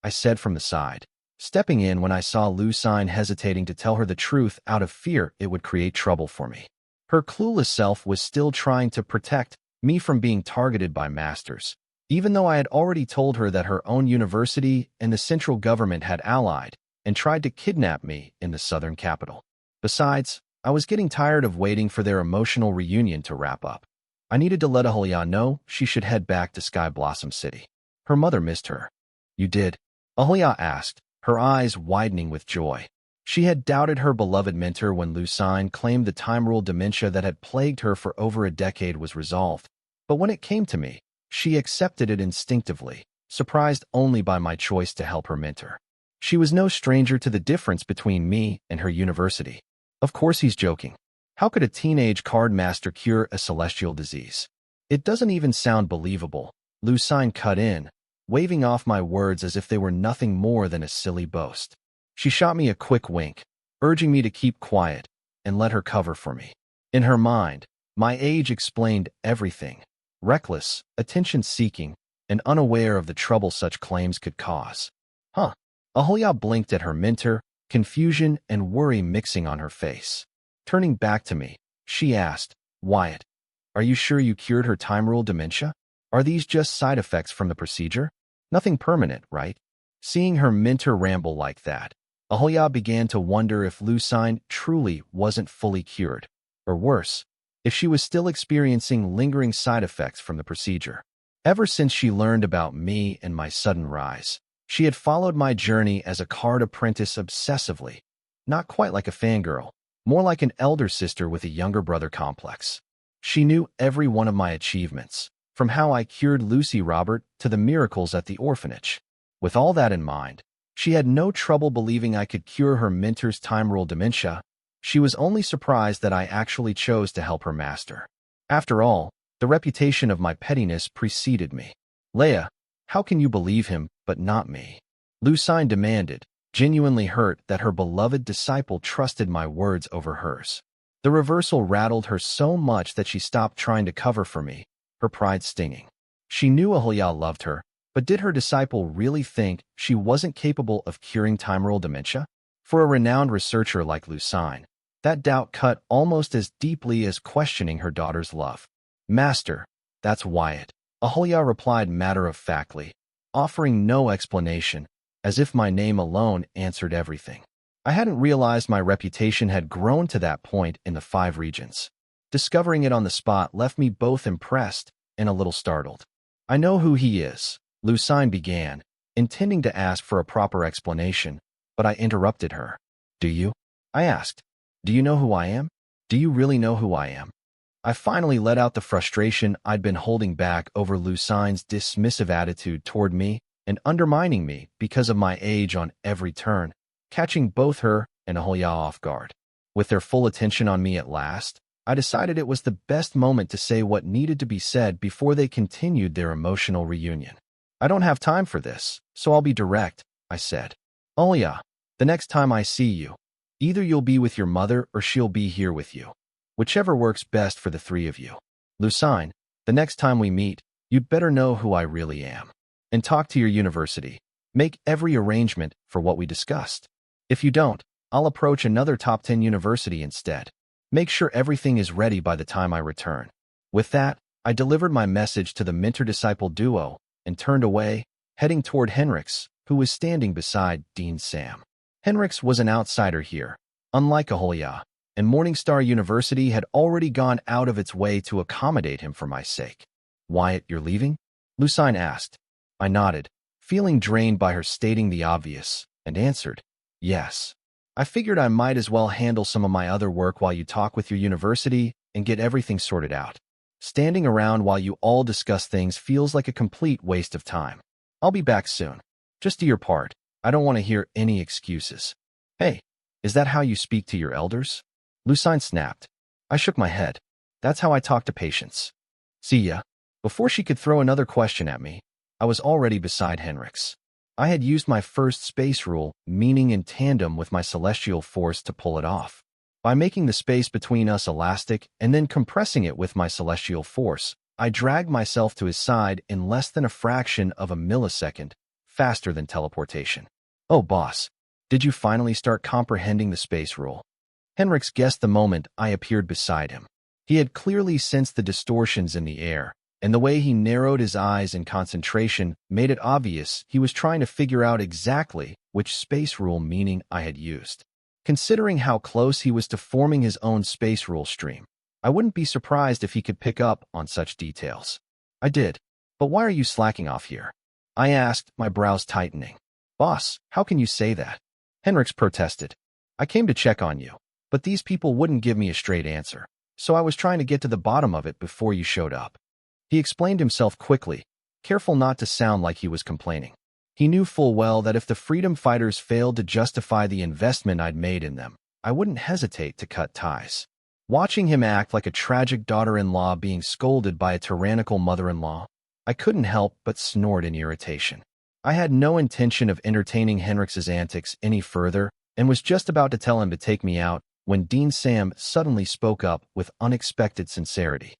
I said from the side, stepping in when I saw Lucine hesitating to tell her the truth out of fear it would create trouble for me. Her clueless self was still trying to protect me from being targeted by masters, even though I had already told her that her own university and the central government had allied and tried to kidnap me in the southern capital. Besides, I was getting tired of waiting for their emotional reunion to wrap up. I needed to let Ahoya know she should head back to Sky Blossom City. Her mother missed her. You did? Ahoya asked, her eyes widening with joy. She had doubted her beloved mentor when Lucine claimed the time-rule dementia that had plagued her for over a decade was resolved. But when it came to me, she accepted it instinctively, surprised only by my choice to help her mentor. She was no stranger to the difference between me and her university. Of course he's joking. How could a teenage card master cure a celestial disease? It doesn't even sound believable, Lucine cut in, waving off my words as if they were nothing more than a silly boast. She shot me a quick wink, urging me to keep quiet and let her cover for me. In her mind, My age explained everything. Reckless, attention-seeking, and unaware of the trouble such claims could cause. Huh. Ahoya blinked at her mentor, confusion and worry mixing on her face. Turning back to me, she asked, Wyatt, are you sure you cured her time-rule dementia? Are these just side effects from the procedure? Nothing permanent, right? Seeing her mentor ramble like that, Ahoya began to wonder if Lucine truly wasn't fully cured, or worse, if she was still experiencing lingering side effects from the procedure. Ever since she learned about me and my sudden rise, she had followed my journey as a card apprentice obsessively, not quite like a fangirl, more like an elder sister with a younger brother complex. She knew every one of my achievements, from how I cured Lucy Robert to the miracles at the orphanage. With all that in mind, she had no trouble believing I could cure her mentor's time-rule dementia. She was only surprised that I actually chose to help her master. After all, the reputation of my pettiness preceded me. Leia, how can you believe him, but not me? Lucine demanded, genuinely hurt that her beloved disciple trusted my words over hers. The reversal rattled her so much that she stopped trying to cover for me, her pride stinging. She knew Ahoya loved her, but did her disciple really think she wasn't capable of curing time-rule dementia? For a renowned researcher like Lucine, that doubt cut almost as deeply as questioning her daughter's love. Master, that's Wyatt, Ahoya replied matter-of-factly, offering no explanation, as if my name alone answered everything. I hadn't realized my reputation had grown to that point in the 5 regions. Discovering it on the spot left me both impressed and a little startled. I know who he is, Lucine began, intending to ask for a proper explanation, but I interrupted her. Do you? I asked. Do you know who I am? Do you really know who I am? I finally let out the frustration I'd been holding back over Lucine's dismissive attitude toward me and undermining me because of my age on every turn, catching both her and Ahoya off guard. With their full attention on me at last, I decided it was the best moment to say what needed to be said before they continued their emotional reunion. I don't have time for this, so I'll be direct, I said. Ahoya, the next time I see you, either you'll be with your mother or she'll be here with you. Whichever works best for the 3 of you. Lucine, the next time we meet, you'd better know who I really am. And talk to your university. Make every arrangement for what we discussed. If you don't, I'll approach another top 10 university instead. Make sure everything is ready by the time I return. With that, I delivered my message to the mentor-disciple duo and turned away, heading toward Henrix, who was standing beside Dean Sam. Henrix was an outsider here, unlike Ahoya, and Morningstar University had already gone out of its way to accommodate him for my sake. Wyatt, you're leaving? Lucine asked. I nodded, feeling drained by her stating the obvious, and answered, yes. I figured I might as well handle some of my other work while you talk with your university and get everything sorted out. Standing around while you all discuss things feels like a complete waste of time. I'll be back soon. Just do your part. I don't want to hear any excuses. Hey, is that how you speak to your elders? Lucine snapped. I shook my head. That's how I talk to patients. See ya. Before she could throw another question at me, I was already beside Henrix. I had used my first space rule, meaning in tandem with my celestial force to pull it off. By making the space between us elastic and then compressing it with my celestial force, I dragged myself to his side in less than a fraction of a millisecond, faster than teleportation. Oh, boss, did you finally start comprehending the space rule? Henrix guessed the moment I appeared beside him. He had clearly sensed the distortions in the air, and the way he narrowed his eyes in concentration made it obvious he was trying to figure out exactly which space rule meaning I had used. Considering how close he was to forming his own space rule stream, I wouldn't be surprised if he could pick up on such details. I did. But why are you slacking off here? I asked, my brows tightening. Boss, how can you say that? Henrix protested. I came to check on you, but these people wouldn't give me a straight answer, so I was trying to get to the bottom of it before you showed up. He explained himself quickly, careful not to sound like he was complaining. He knew full well that if the freedom fighters failed to justify the investment I'd made in them, I wouldn't hesitate to cut ties. Watching him act like a tragic daughter-in-law being scolded by a tyrannical mother-in-law, I couldn't help but snort in irritation. I had no intention of entertaining Henrix's antics any further and was just about to tell him to take me out when Dean Sam suddenly spoke up with unexpected sincerity.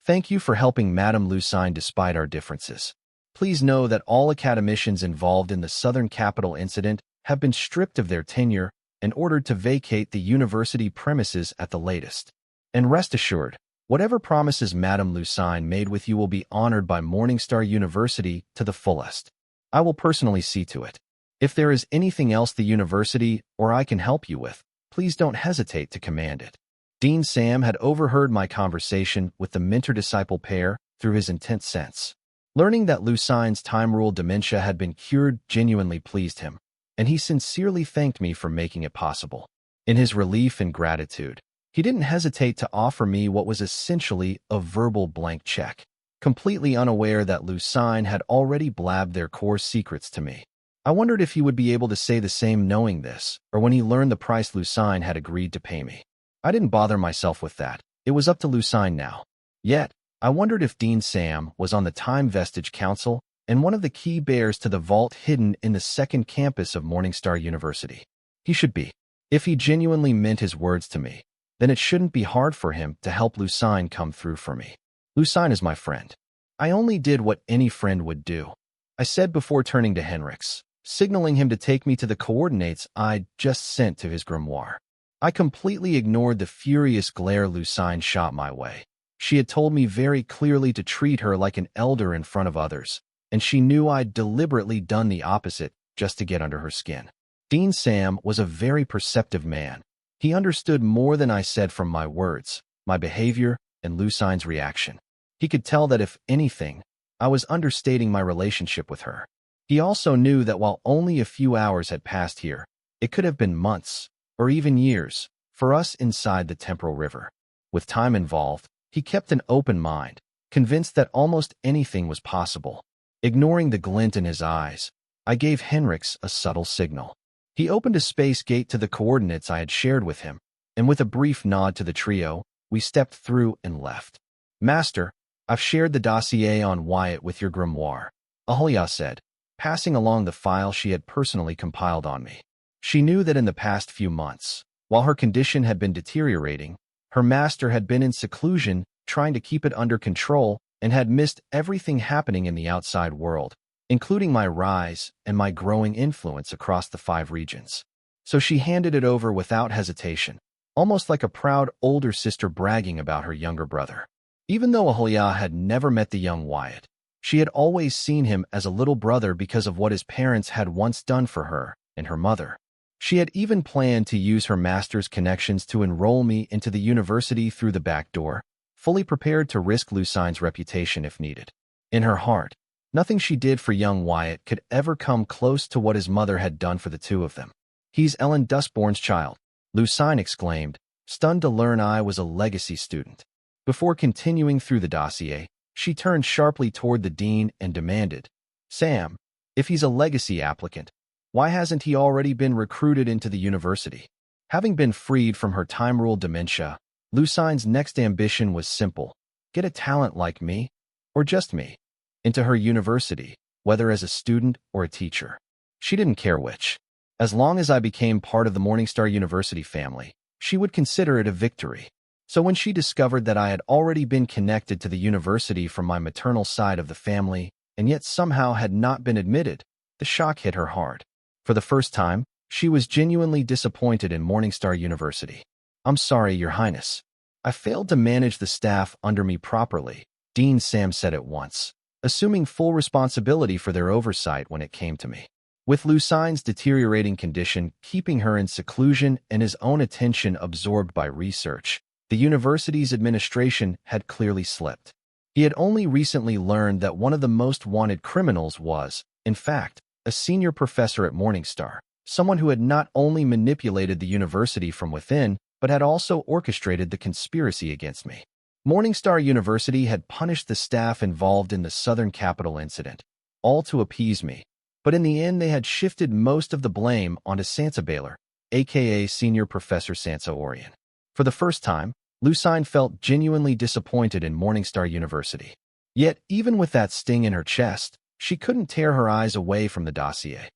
"Thank you for helping Madame Lucine despite our differences. Please know that all academicians involved in the Southern Capital incident have been stripped of their tenure and ordered to vacate the university premises at the latest. And rest assured, whatever promises Madame Lucine made with you will be honored by Morningstar University to the fullest. I will personally see to it. If there is anything else the university or I can help you with, please don't hesitate to command it." Dean Sam had overheard my conversation with the mentor-disciple pair through his intense sense. Learning that Lucine's time-ruled dementia had been cured genuinely pleased him, and he sincerely thanked me for making it possible. In his relief and gratitude, he didn't hesitate to offer me what was essentially a verbal blank check, completely unaware that Lucine had already blabbed their core secrets to me. I wondered if he would be able to say the same knowing this, or when he learned the price Lucine had agreed to pay me. I didn't bother myself with that. It was up to Lucine now. Yet, I wondered if Dean Sam was on the Time Vestige Council and one of the key bears to the vault hidden in the second campus of Morningstar University. He should be. If he genuinely meant his words to me, then it shouldn't be hard for him to help Lucine come through for me. Lucine is my friend. I only did what any friend would do. I said before turning to Henrix, signaling him to take me to the coordinates I'd just sent to his grimoire. I completely ignored the furious glare Lucine shot my way. She had told me very clearly to treat her like an elder in front of others, and she knew I'd deliberately done the opposite just to get under her skin. Dean Sam was a very perceptive man. He understood more than I said from my words, my behavior, and Lucine's reaction. He could tell that if anything, I was understating my relationship with her. He also knew that while only a few hours had passed here, it could have been months, or even years, for us inside the temporal river. With time involved, he kept an open mind, convinced that almost anything was possible. Ignoring the glint in his eyes, I gave Henrix a subtle signal. He opened a space gate to the coordinates I had shared with him, and with a brief nod to the trio, we stepped through and left. "Master, I've shared the dossier on Wyatt with your grimoire," Ahlia said, passing along the file she had personally compiled on me. She knew that in the past few months, while her condition had been deteriorating, her master had been in seclusion trying to keep it under control and had missed everything happening in the outside world, including my rise and my growing influence across the 5 regions. So she handed it over without hesitation, almost like a proud older sister bragging about her younger brother. Even though Ahlia had never met the young Wyatt, she had always seen him as a little brother because of what his parents had once done for her and her mother. She had even planned to use her master's connections to enroll me into the university through the back door, fully prepared to risk Lucine's reputation if needed. In her heart, nothing she did for young Wyatt could ever come close to what his mother had done for the two of them. "He's Ellen Dustbourne's child," Lucine exclaimed, stunned to learn I was a legacy student. Before continuing through the dossier, she turned sharply toward the dean and demanded, "Sam, if he's a legacy applicant, why hasn't he already been recruited into the university?" Having been freed from her time-ruled dementia, Lucine's next ambition was simple: get a talent like me, or just me, into her university, whether as a student or a teacher. She didn't care which. As long as I became part of the Morningstar University family, she would consider it a victory. So when she discovered that I had already been connected to the university from my maternal side of the family, and yet somehow had not been admitted, the shock hit her hard. For the first time, she was genuinely disappointed in Morningstar University. "I'm sorry, Your Highness. I failed to manage the staff under me properly," Dean Sam said at once, assuming full responsibility for their oversight when it came to me. With Lucine's deteriorating condition keeping her in seclusion and his own attention absorbed by research, the university's administration had clearly slipped. He had only recently learned that one of the most wanted criminals was, in fact, a senior professor at Morningstar, someone who had not only manipulated the university from within, but had also orchestrated the conspiracy against me. Morningstar University had punished the staff involved in the Southern Capital incident, all to appease me, but in the end they had shifted most of the blame onto Sansa Baylor, aka Senior Professor Sansa Orion. For the first time, Lucine felt genuinely disappointed in Morningstar University. Yet, even with that sting in her chest, she couldn't tear her eyes away from the dossier,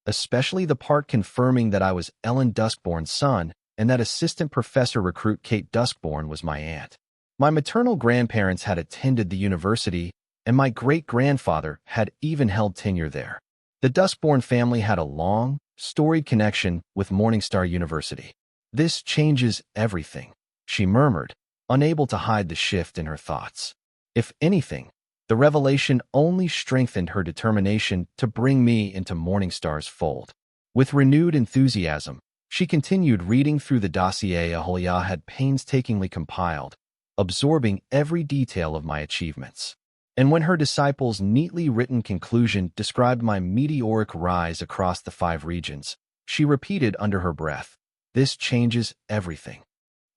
especially the part confirming that I was Ellen Duskbourne's son and that assistant professor recruit Kate Duskborn was my aunt. My maternal grandparents had attended the university, and my great-grandfather had even held tenure there. The Duskborn family had a long, storied connection with Morningstar University. "This changes everything," she murmured, unable to hide the shift in her thoughts. If anything, the revelation only strengthened her determination to bring me into Morningstar's fold. With renewed enthusiasm, she continued reading through the dossier Aholia had painstakingly compiled, absorbing every detail of my achievements. And when her disciple's neatly written conclusion described my meteoric rise across the 5 regions, she repeated under her breath, "This changes everything."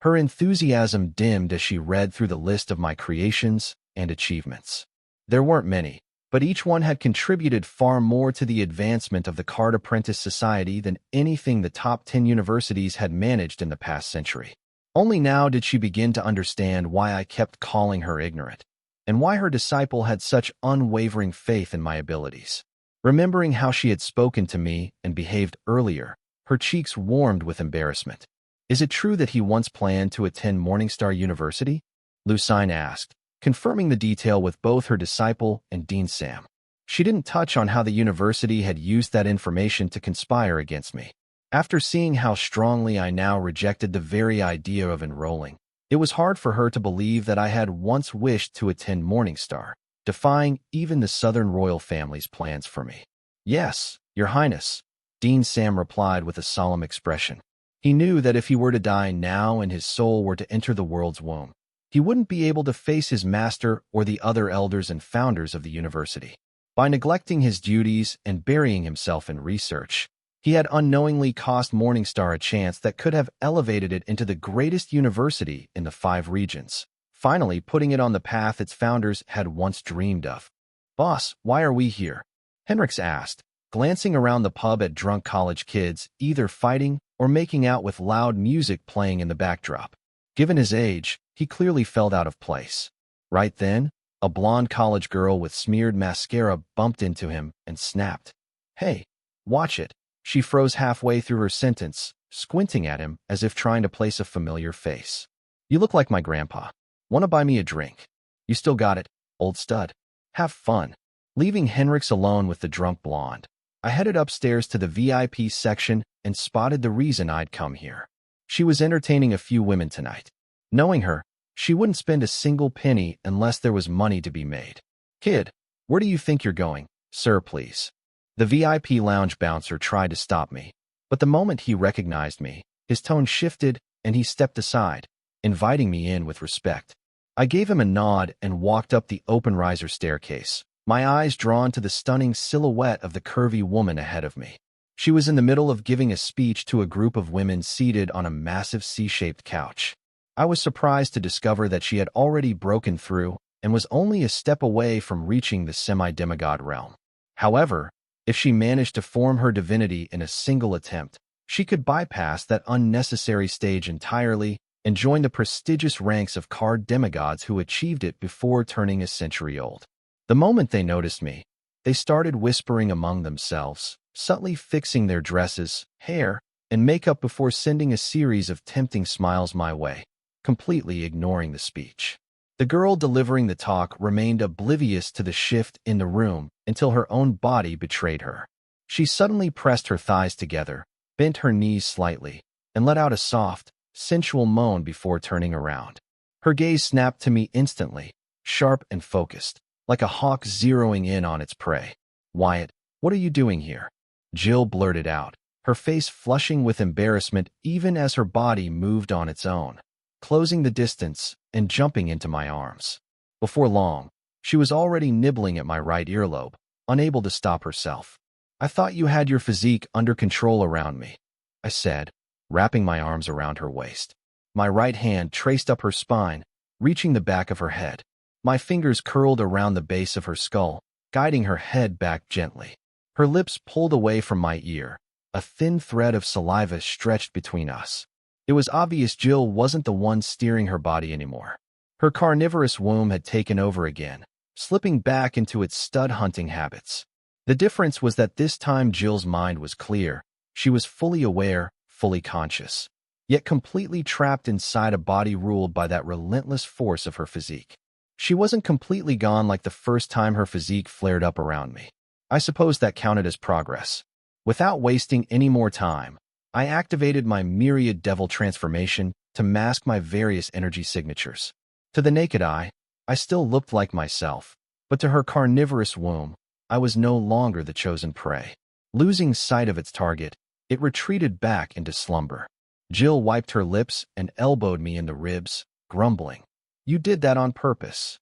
Her enthusiasm dimmed as she read through the list of my creations and achievements. There weren't many, but each one had contributed far more to the advancement of the Card Apprentice Society than anything the top 10 universities had managed in the past century. Only now did she begin to understand why I kept calling her ignorant, and why her disciple had such unwavering faith in my abilities. Remembering how she had spoken to me and behaved earlier, her cheeks warmed with embarrassment. "Is it true that he once planned to attend Morningstar University?" Lucine asked, confirming the detail with both her disciple and Dean Sam. She didn't touch on how the university had used that information to conspire against me. After seeing how strongly I now rejected the very idea of enrolling, it was hard for her to believe that I had once wished to attend Morningstar, defying even the Southern royal family's plans for me. "Yes, Your Highness," Dean Sam replied with a solemn expression. He knew that if he were to die now and his soul were to enter the world's womb, he wouldn't be able to face his master or the other elders and founders of the university. By neglecting his duties and burying himself in research, he had unknowingly cost Morningstar a chance that could have elevated it into the greatest university in the 5 regions, finally putting it on the path its founders had once dreamed of. "Boss, why are we here?" Henrix asked, glancing around the pub at drunk college kids, either fighting or making out with loud music playing in the backdrop. Given his age, he clearly felt out of place. Right then, a blonde college girl with smeared mascara bumped into him and snapped, "Hey, watch it." She froze halfway through her sentence, squinting at him as if trying to place a familiar face. "You look like my grandpa. Want to buy me a drink?" "You still got it, old stud. Have fun." Leaving Henrix alone with the drunk blonde, I headed upstairs to the VIP section and spotted the reason I'd come here. She was entertaining a few women tonight. Knowing her, she wouldn't spend a single penny unless there was money to be made. "Kid, where do you think you're going? Sir, please." The VIP lounge bouncer tried to stop me, but the moment he recognized me, his tone shifted and he stepped aside, inviting me in with respect. I gave him a nod and walked up the open riser staircase, my eyes drawn to the stunning silhouette of the curvy woman ahead of me. She was in the middle of giving a speech to a group of women seated on a massive C-shaped couch. I was surprised to discover that she had already broken through and was only a step away from reaching the semi-demigod realm. However, if she managed to form her divinity in a single attempt, she could bypass that unnecessary stage entirely and join the prestigious ranks of card demigods who achieved it before turning a century old. The moment they noticed me, they started whispering among themselves, subtly fixing their dresses, hair, and makeup before sending a series of tempting smiles my way, completely ignoring the speech. The girl delivering the talk remained oblivious to the shift in the room until her own body betrayed her. She suddenly pressed her thighs together, bent her knees slightly, and let out a soft, sensual moan before turning around. Her gaze snapped to me instantly, sharp and focused, like a hawk zeroing in on its prey. "Wyatt, what are you doing here?" Jill blurted out, her face flushing with embarrassment even as her body moved on its own, closing the distance and jumping into my arms. Before long, she was already nibbling at my right earlobe, unable to stop herself. "I thought you had your physique under control around me," I said, wrapping my arms around her waist. My right hand traced up her spine, reaching the back of her head. My fingers curled around the base of her skull, guiding her head back gently. Her lips pulled away from my ear, a thin thread of saliva stretched between us. It was obvious Jill wasn't the one steering her body anymore. Her carnivorous womb had taken over again, slipping back into its stud-hunting habits. The difference was that this time Jill's mind was clear. She was fully aware, fully conscious. yet completely trapped inside a body ruled by that relentless force of her physique. She wasn't completely gone like the first time her physique flared up around me. I suppose that counted as progress. Without wasting any more time, I activated my myriad devil transformation to mask my various energy signatures. To the naked eye, I still looked like myself, but to her carnivorous womb, I was no longer the chosen prey. Losing sight of its target, it retreated back into slumber. Jill wiped her lips and elbowed me in the ribs, grumbling, "You did that on purpose."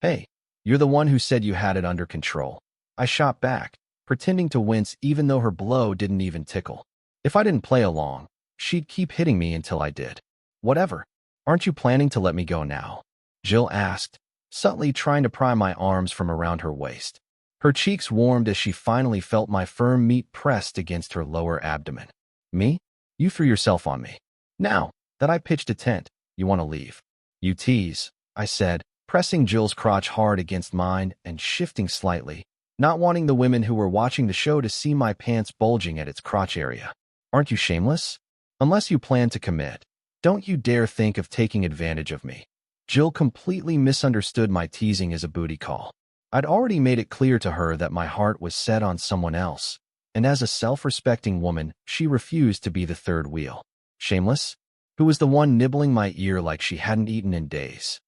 "Hey, you're the one who said you had it under control." I shot back, pretending to wince even though her blow didn't even tickle. If I didn't play along, she'd keep hitting me until I did. "Whatever. Aren't you planning to let me go now?" Jill asked, subtly trying to pry my arms from around her waist. Her cheeks warmed as she finally felt my firm meat pressed against her lower abdomen. "Me? You threw yourself on me. Now that I pitched a tent, you want to leave?" "You tease," I said, pressing Jill's crotch hard against mine and shifting slightly, not wanting the women who were watching the show to see my pants bulging at its crotch area. "Aren't you shameless? Unless you plan to commit, don't you dare think of taking advantage of me." Jill completely misunderstood my teasing as a booty call. I'd already made it clear to her that my heart was set on someone else, and as a self-respecting woman, she refused to be the third wheel. Shameless? Who was the one nibbling my ear like she hadn't eaten in days?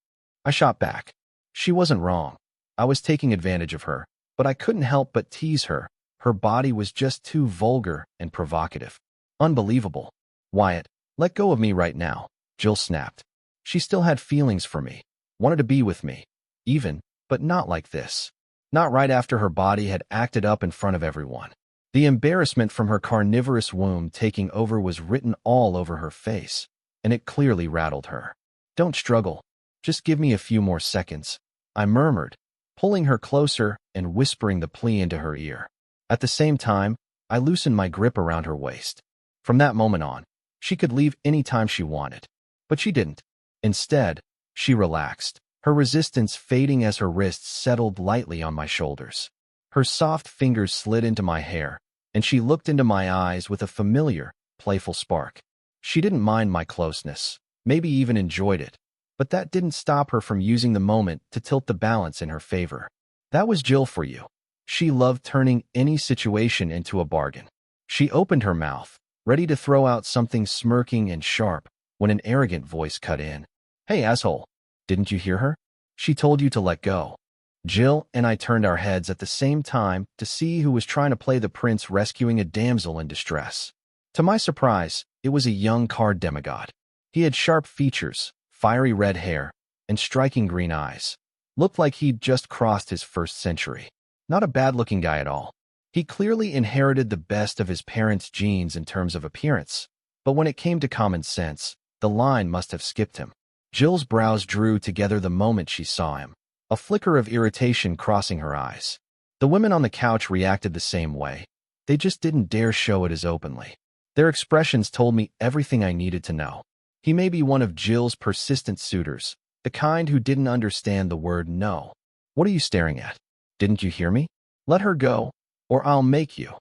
I shot back. She wasn't wrong. I was taking advantage of her, but I couldn't help but tease her. Her body was just too vulgar and provocative. Unbelievable. "Wyatt, let go of me right now," Jill snapped. She still had feelings for me, wanted to be with me, even, but not like this. Not right after her body had acted up in front of everyone. The embarrassment from her carnivorous womb taking over was written all over her face, and it clearly rattled her. "Don't struggle. Just give me a few more seconds," I murmured, pulling her closer and whispering the plea into her ear. At the same time, I loosened my grip around her waist. From that moment on, she could leave any time she wanted. But she didn't. Instead, she relaxed, her resistance fading as her wrists settled lightly on my shoulders. Her soft fingers slid into my hair, and she looked into my eyes with a familiar, playful spark. She didn't mind my closeness, maybe even enjoyed it, but that didn't stop her from using the moment to tilt the balance in her favor. That was Jill for you. She loved turning any situation into a bargain. She opened her mouth, ready to throw out something smirking and sharp, when an arrogant voice cut in. "Hey, asshole. Didn't you hear her? She told you to let go." Jill and I turned our heads at the same time to see who was trying to play the prince rescuing a damsel in distress. To my surprise, it was a young card demigod. He had sharp features, fiery red hair, and striking green eyes. Looked like he'd just crossed his first century. Not a bad-looking guy at all. He clearly inherited the best of his parents' genes in terms of appearance, but when it came to common sense, the line must have skipped him. Jill's brows drew together the moment she saw him, a flicker of irritation crossing her eyes. The women on the couch reacted the same way. They just didn't dare show it as openly. Their expressions told me everything I needed to know. He may be one of Jill's persistent suitors, the kind who didn't understand the word no. "What are you staring at? Didn't you hear me? Let her go, or I'll make you,"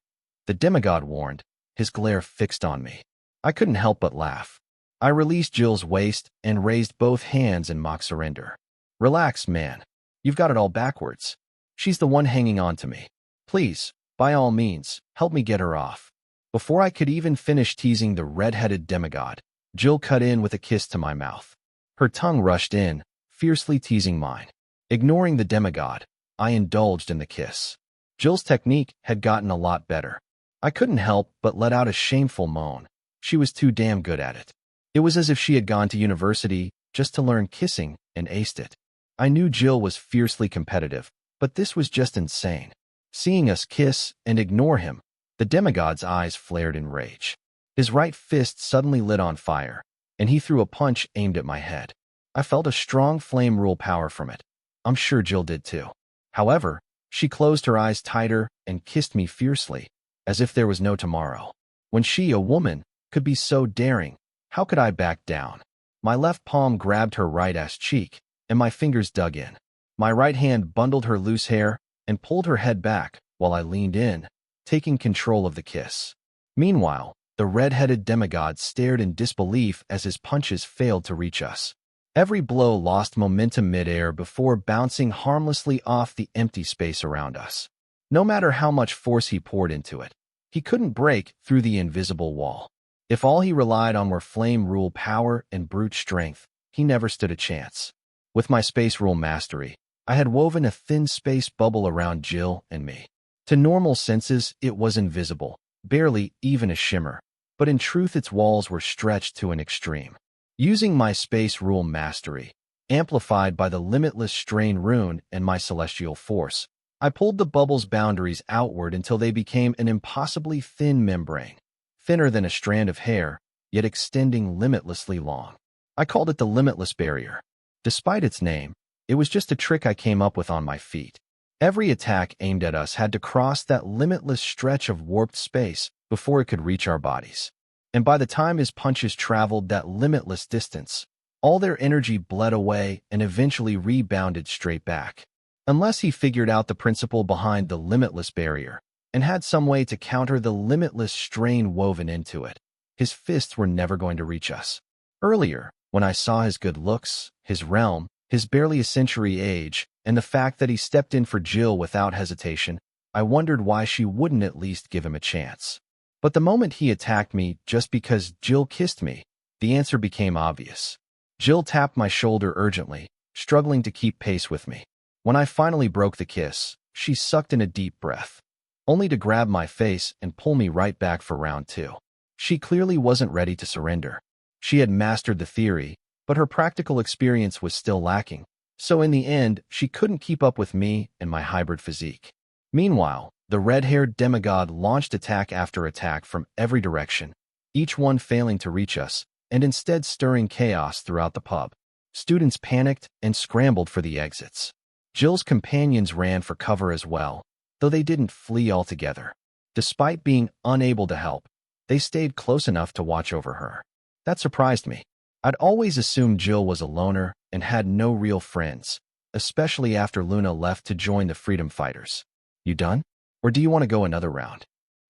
the demigod warned, his glare fixed on me. I couldn't help but laugh. I released Jill's waist and raised both hands in mock surrender. "Relax, man. You've got it all backwards. She's the one hanging on to me. Please, by all means, help me get her off." Before I could even finish teasing the red-headed demigod, Jill cut in with a kiss to my mouth. Her tongue rushed in, fiercely teasing mine. Ignoring the demigod, I indulged in the kiss. Jill's technique had gotten a lot better. I couldn't help but let out a shameful moan. She was too damn good at it. It was as if she had gone to university just to learn kissing and aced it. I knew Jill was fiercely competitive, but this was just insane. Seeing us kiss and ignore him, the demigod's eyes flared in rage. His right fist suddenly lit on fire, and he threw a punch aimed at my head. I felt a strong flame rule power from it. I'm sure Jill did too. However, she closed her eyes tighter and kissed me fiercely, as if there was no tomorrow. When she, a woman, could be so daring, how could I back down? My left palm grabbed her right ass cheek, and my fingers dug in. My right hand bundled her loose hair and pulled her head back while I leaned in, taking control of the kiss. Meanwhile, The red-headed demigod stared in disbelief as his punches failed to reach us. Every blow lost momentum midair before bouncing harmlessly off the empty space around us. No matter how much force he poured into it, he couldn't break through the invisible wall. If all he relied on were flame rule power and brute strength, he never stood a chance. With my space rule mastery, I had woven a thin space bubble around Jill and me. To normal senses, it was invisible, barely even a shimmer, but in truth its walls were stretched to an extreme. Using my space rule mastery, amplified by the limitless strain rune and my celestial force, I pulled the bubble's boundaries outward until they became an impossibly thin membrane, thinner than a strand of hair, yet extending limitlessly long. I called it the limitless barrier. Despite its name, it was just a trick I came up with on my feet. Every attack aimed at us had to cross that limitless stretch of warped space before it could reach our bodies. And by the time his punches traveled that limitless distance, all their energy bled away and eventually rebounded straight back. Unless he figured out the principle behind the limitless barrier and had some way to counter the limitless strain woven into it, his fists were never going to reach us. Earlier, when I saw his good looks, his realm, his barely a century age, and the fact that he stepped in for Jill without hesitation, I wondered why she wouldn't at least give him a chance. But the moment he attacked me just because Jill kissed me, the answer became obvious. Jill tapped my shoulder urgently, struggling to keep pace with me. When I finally broke the kiss, she sucked in a deep breath, only to grab my face and pull me right back for round two. She clearly wasn't ready to surrender. She had mastered the theory, but her practical experience was still lacking, so in the end, she couldn't keep up with me and my hybrid physique. Meanwhile, the red-haired demigod launched attack after attack from every direction, each one failing to reach us, and instead stirring chaos throughout the pub. Students panicked and scrambled for the exits. Jill's companions ran for cover as well, though they didn't flee altogether. Despite being unable to help, they stayed close enough to watch over her. That surprised me. I'd always assumed Jill was a loner and had no real friends, especially after Luna left to join the freedom fighters. You done? Or do you want to go another round?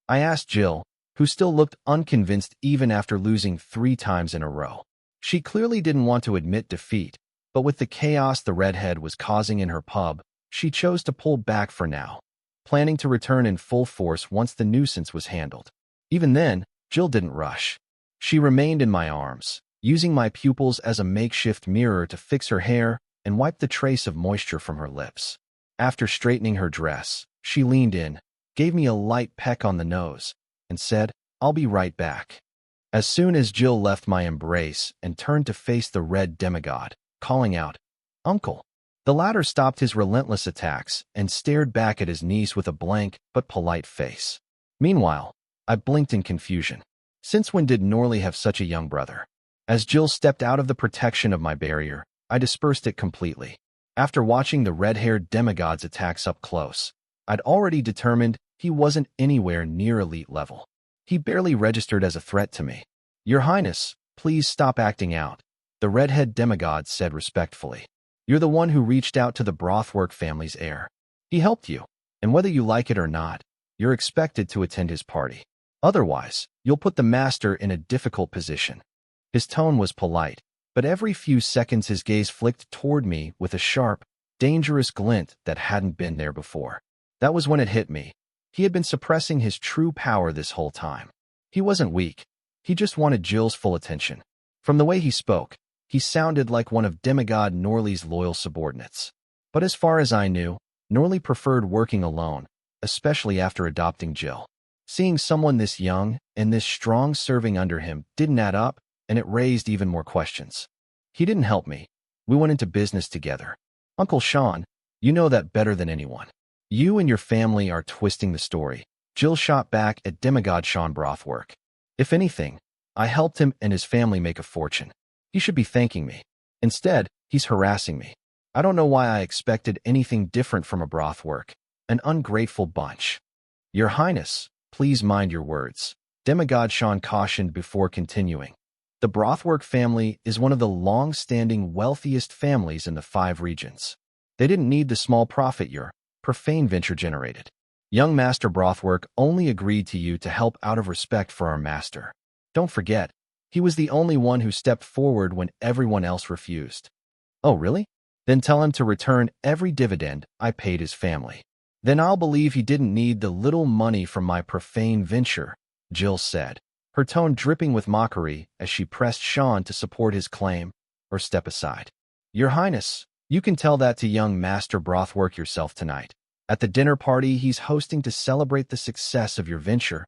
I asked Jill, who still looked unconvinced even after losing 3 times in a row. She clearly didn't want to admit defeat, but with the chaos the redhead was causing in her pub, she chose to pull back for now, planning to return in full force once the nuisance was handled. Even then, Jill didn't rush. She remained in my arms, using my pupils as a makeshift mirror to fix her hair and wipe the trace of moisture from her lips. After straightening her dress, she leaned in, gave me a light peck on the nose, and said, "I'll be right back." As soon as Jill left my embrace and turned to face the red demigod, calling out, "Uncle." The latter stopped his relentless attacks and stared back at his niece with a blank but polite face. Meanwhile, I blinked in confusion. Since when did Norley have such a young brother? As Jill stepped out of the protection of my barrier, I dispersed it completely. After watching the red-haired demigod's attacks up close, I'd already determined he wasn't anywhere near elite level. He barely registered as a threat to me. "Your Highness, please stop acting out," the redhead demigod said respectfully. "You're the one who reached out to the Brothwork family's heir. He helped you, and whether you like it or not, you're expected to attend his party. Otherwise, you'll put the master in a difficult position." His tone was polite, but every few seconds his gaze flicked toward me with a sharp, dangerous glint that hadn't been there before. That was when it hit me. He had been suppressing his true power this whole time. He wasn't weak. He just wanted Jill's full attention. From the way he spoke, he sounded like one of demigod Norley's loyal subordinates. But as far as I knew, Norley preferred working alone, especially after adopting Jill. Seeing someone this young and this strong serving under him didn't add up, and it raised even more questions. He didn't help me. We went into business together. Uncle Sean, you know that better than anyone. You and your family are twisting the story. Jill shot back at demigod Sean Brothwork. If anything, I helped him and his family make a fortune. He should be thanking me. Instead, he's harassing me. I don't know why I expected anything different from a Brothwork. An ungrateful bunch. Your Highness, please mind your words, demigod Sean cautioned before continuing. The Brothwork family is one of the long-standing wealthiest families in the 5 regions. They didn't need the small profit your profane venture generated. Young Master Brothwork only agreed to you to help out of respect for our master. Don't forget, he was the only one who stepped forward when everyone else refused. Oh, really? Then tell him to return every dividend I paid his family. Then I'll believe he didn't need the little money from my profane venture, Jill said, her tone dripping with mockery as she pressed Sean to support his claim or step aside. Your Highness, you can tell that to young Master Brothwork yourself tonight. At the dinner party he's hosting to celebrate the success of your venture,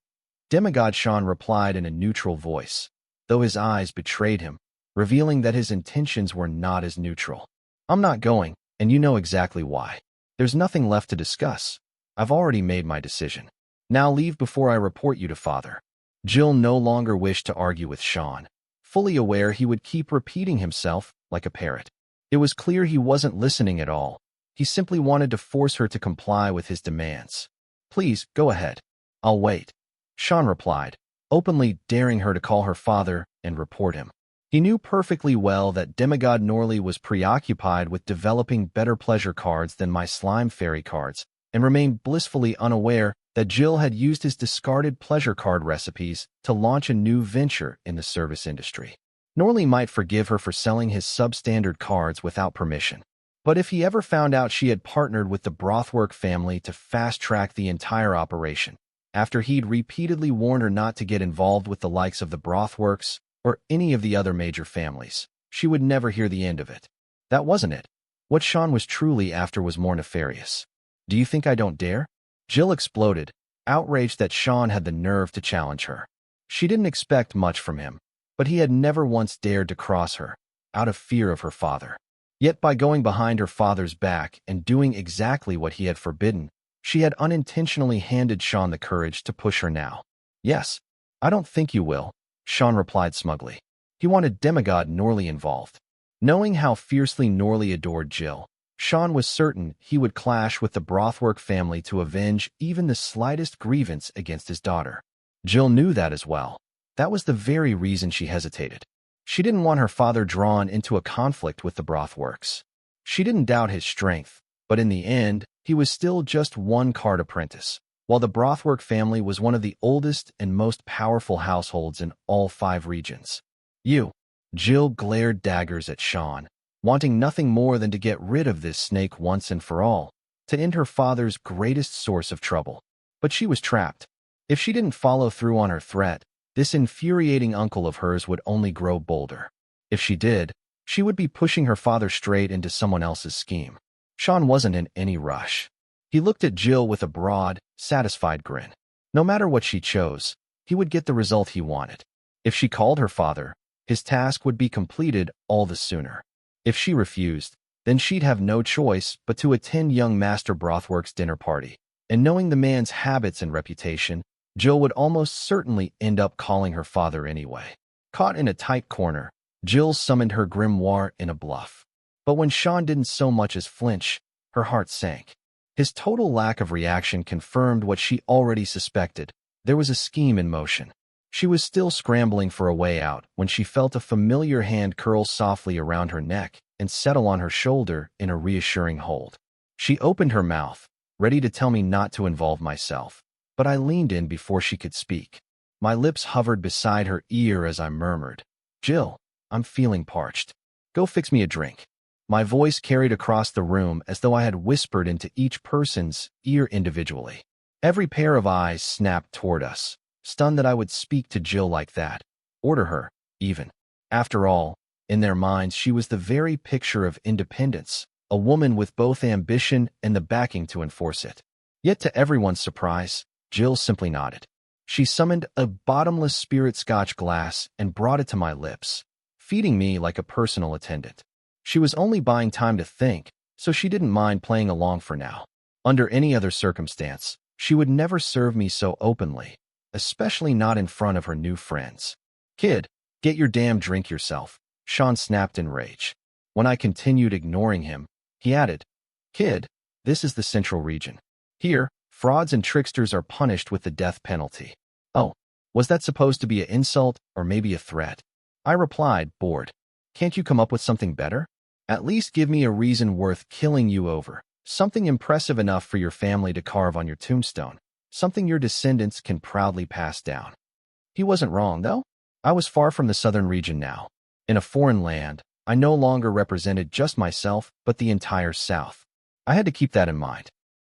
Demigod Sean replied in a neutral voice, though his eyes betrayed him, revealing that his intentions were not as neutral. I'm not going, and you know exactly why. There's nothing left to discuss. I've already made my decision. Now leave before I report you to Father. Jill no longer wished to argue with Sean, fully aware he would keep repeating himself like a parrot. It was clear he wasn't listening at all. He simply wanted to force her to comply with his demands. Please, go ahead. I'll wait. Sean replied, openly daring her to call her father and report him. He knew perfectly well that Demigod Norley was preoccupied with developing better pleasure cards than my slime fairy cards, and remained blissfully unaware that Jill had used his discarded pleasure card recipes to launch a new venture in the service industry. Norley might forgive her for selling his substandard cards without permission. But if he ever found out she had partnered with the Brothwork family to fast-track the entire operation, after he'd repeatedly warned her not to get involved with the likes of the Brothworks or any of the other major families, she would never hear the end of it. That wasn't it. What Sean was truly after was more nefarious. Do you think I don't dare? Jill exploded, outraged that Sean had the nerve to challenge her. She didn't expect much from him, but he had never once dared to cross her, out of fear of her father. Yet by going behind her father's back and doing exactly what he had forbidden, she had unintentionally handed Sean the courage to push her now. Yes, I don't think you will, Sean replied smugly. He wanted Demigod Norley involved. Knowing how fiercely Norley adored Jill, Sean was certain he would clash with the Brothwork family to avenge even the slightest grievance against his daughter. Jill knew that as well. That was the very reason she hesitated. She didn't want her father drawn into a conflict with the Brothworks. She didn't doubt his strength, but in the end, he was still just one card apprentice, while the Brothwork family was one of the oldest and most powerful households in all 5 regions. You. Jill glared daggers at Sean, wanting nothing more than to get rid of this snake once and for all, to end her father's greatest source of trouble. But she was trapped. If she didn't follow through on her threat, this infuriating uncle of hers would only grow bolder. If she did, she would be pushing her father straight into someone else's scheme. Sean wasn't in any rush. He looked at Jill with a broad, satisfied grin. No matter what she chose, he would get the result he wanted. If she called her father, his task would be completed all the sooner. If she refused, then she'd have no choice but to attend young Master Brothwork's dinner party. And knowing the man's habits and reputation, Jill would almost certainly end up calling her father anyway. Caught in a tight corner, Jill summoned her grimoire in a bluff. But when Sean didn't so much as flinch, her heart sank. His total lack of reaction confirmed what she already suspected. There was a scheme in motion. She was still scrambling for a way out when she felt a familiar hand curl softly around her neck and settle on her shoulder in a reassuring hold. She opened her mouth, ready to tell me not to involve myself, but I leaned in before she could speak. My lips hovered beside her ear as I murmured, "Jill, I'm feeling parched. Go fix me a drink." My voice carried across the room as though I had whispered into each person's ear individually. Every pair of eyes snapped toward us, stunned that I would speak to Jill like that, order her, even. After all, in their minds she was the very picture of independence, a woman with both ambition and the backing to enforce it. Yet to everyone's surprise, Jill simply nodded. She summoned a bottomless spirit Scotch glass and brought it to my lips, feeding me like a personal attendant. She was only buying time to think, so she didn't mind playing along for now. Under any other circumstance, she would never serve me so openly, especially not in front of her new friends. "Kid, get your damn drink yourself," Sean snapped in rage. When I continued ignoring him, he added, "Kid, this is the Central Region. Here, frauds and tricksters are punished with the death penalty." Oh, was that supposed to be an insult or maybe a threat? I replied, bored. "Can't you come up with something better? At least give me a reason worth killing you over," Something impressive enough for your family to carve on your tombstone. Something your descendants can proudly pass down. He wasn't wrong, though. I was far from the southern region now. In a foreign land, I no longer represented just myself, but the entire South. I had to keep that in mind.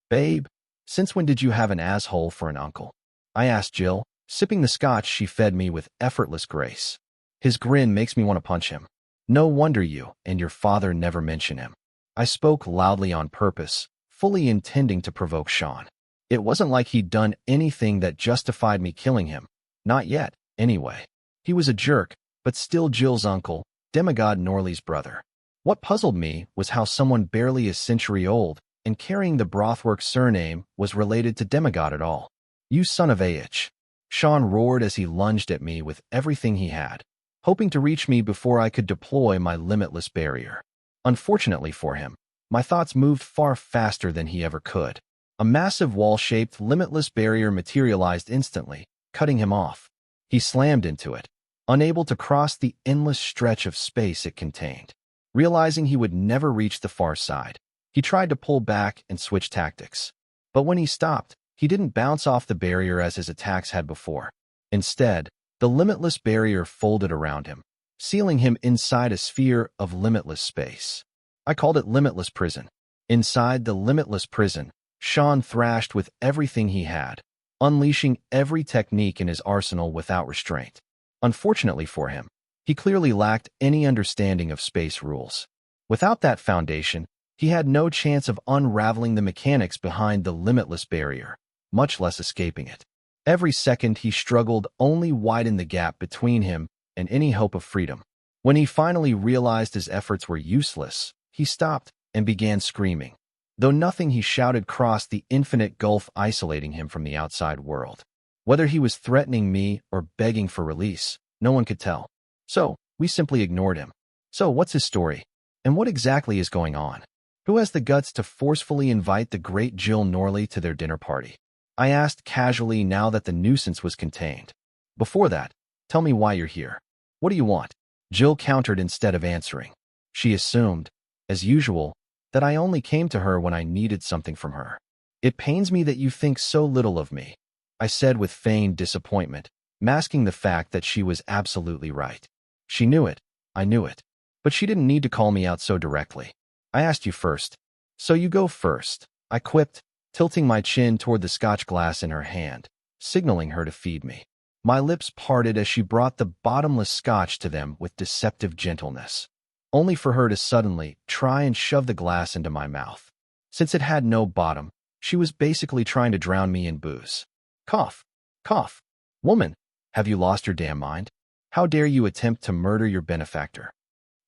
Babe, since when did you have an asshole for an uncle? I asked Jill, sipping the scotch she fed me with effortless grace. His grin makes me want to punch him. No wonder you and your father never mention him. I spoke loudly on purpose, fully intending to provoke Sean. It wasn't like he'd done anything that justified me killing him. Not yet, anyway. He was a jerk, but still Jill's uncle, demigod Norley's brother. What puzzled me was how someone barely a century old and carrying the Brothwork surname was related to demigod at all. You son of a bitch. Sean roared as he lunged at me with everything he had, hoping to reach me before I could deploy my limitless barrier. Unfortunately for him, my thoughts moved far faster than he ever could. A massive wall-shaped, limitless barrier materialized instantly, cutting him off. He slammed into it, unable to cross the endless stretch of space it contained. Realizing he would never reach the far side, he tried to pull back and switch tactics. But when he stopped, he didn't bounce off the barrier as his attacks had before. Instead, the limitless barrier folded around him, sealing him inside a sphere of limitless space. I called it limitless prison. Inside the limitless prison, Sean thrashed with everything he had, unleashing every technique in his arsenal without restraint. Unfortunately for him, he clearly lacked any understanding of space rules. Without that foundation, he had no chance of unraveling the mechanics behind the limitless barrier, much less escaping it. Every second he struggled only widened the gap between him and any hope of freedom. When he finally realized his efforts were useless, he stopped and began screaming, though nothing he shouted crossed the infinite gulf isolating him from the outside world. Whether he was threatening me or begging for release, no one could tell. So, we simply ignored him. So, what's his story? And what exactly is going on? Who has the guts to forcefully invite the great Jill Norley to their dinner party? I asked casually now that the nuisance was contained. Before that, tell me why you're here. What do you want? Jill countered instead of answering. She assumed, as usual, that I only came to her when I needed something from her. It pains me that you think so little of me, I said with feigned disappointment, masking the fact that she was absolutely right. She knew it, I knew it, but she didn't need to call me out so directly. I asked you first. So you go first, I quipped, tilting my chin toward the scotch glass in her hand, signaling her to feed me. My lips parted as she brought the bottomless scotch to them with deceptive gentleness, only for her to suddenly try and shove the glass into my mouth. Since it had no bottom, she was basically trying to drown me in booze. Cough, cough. Woman, have you lost your damn mind? How dare you attempt to murder your benefactor?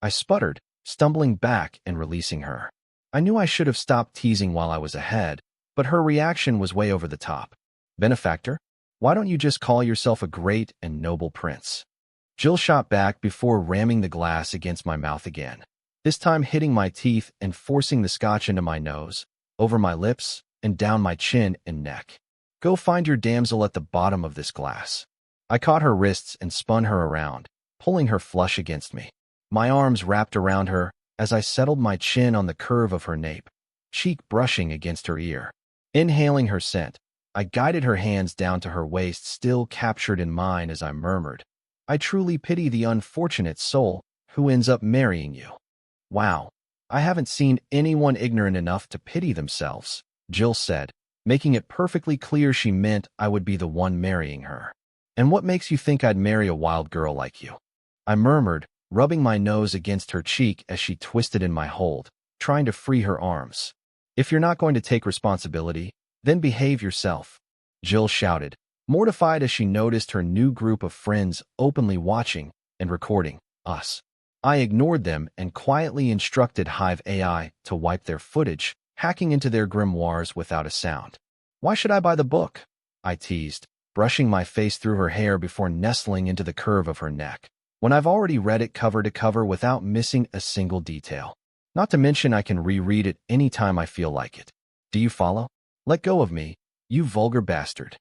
I sputtered, stumbling back and releasing her. I knew I should have stopped teasing while I was ahead, but her reaction was way over the top. Benefactor? Why don't you just call yourself a great and noble prince? Jill shot back before ramming the glass against my mouth again, this time hitting my teeth and forcing the scotch into my nose, over my lips, and down my chin and neck. Go find your damsel at the bottom of this glass. I caught her wrists and spun her around, pulling her flush against me. My arms wrapped around her as I settled my chin on the curve of her nape, cheek brushing against her ear. Inhaling her scent, I guided her hands down to her waist, still captured in mine as I murmured, I truly pity the unfortunate soul who ends up marrying you. Wow, I haven't seen anyone ignorant enough to pity themselves, Jill said, making it perfectly clear she meant I would be the one marrying her. And what makes you think I'd marry a wild girl like you? I murmured, rubbing my nose against her cheek as she twisted in my hold, trying to free her arms. If you're not going to take responsibility, then behave yourself, Jill shouted, mortified as she noticed her new group of friends openly watching and recording us. I ignored them and quietly instructed Hive AI to wipe their footage, hacking into their grimoires without a sound. Why should I buy the book? I teased, brushing my face through her hair before nestling into the curve of her neck, when I've already read it cover to cover without missing a single detail. Not to mention I can reread it any time I feel like it. Do you follow? Let go of me, you vulgar bastard.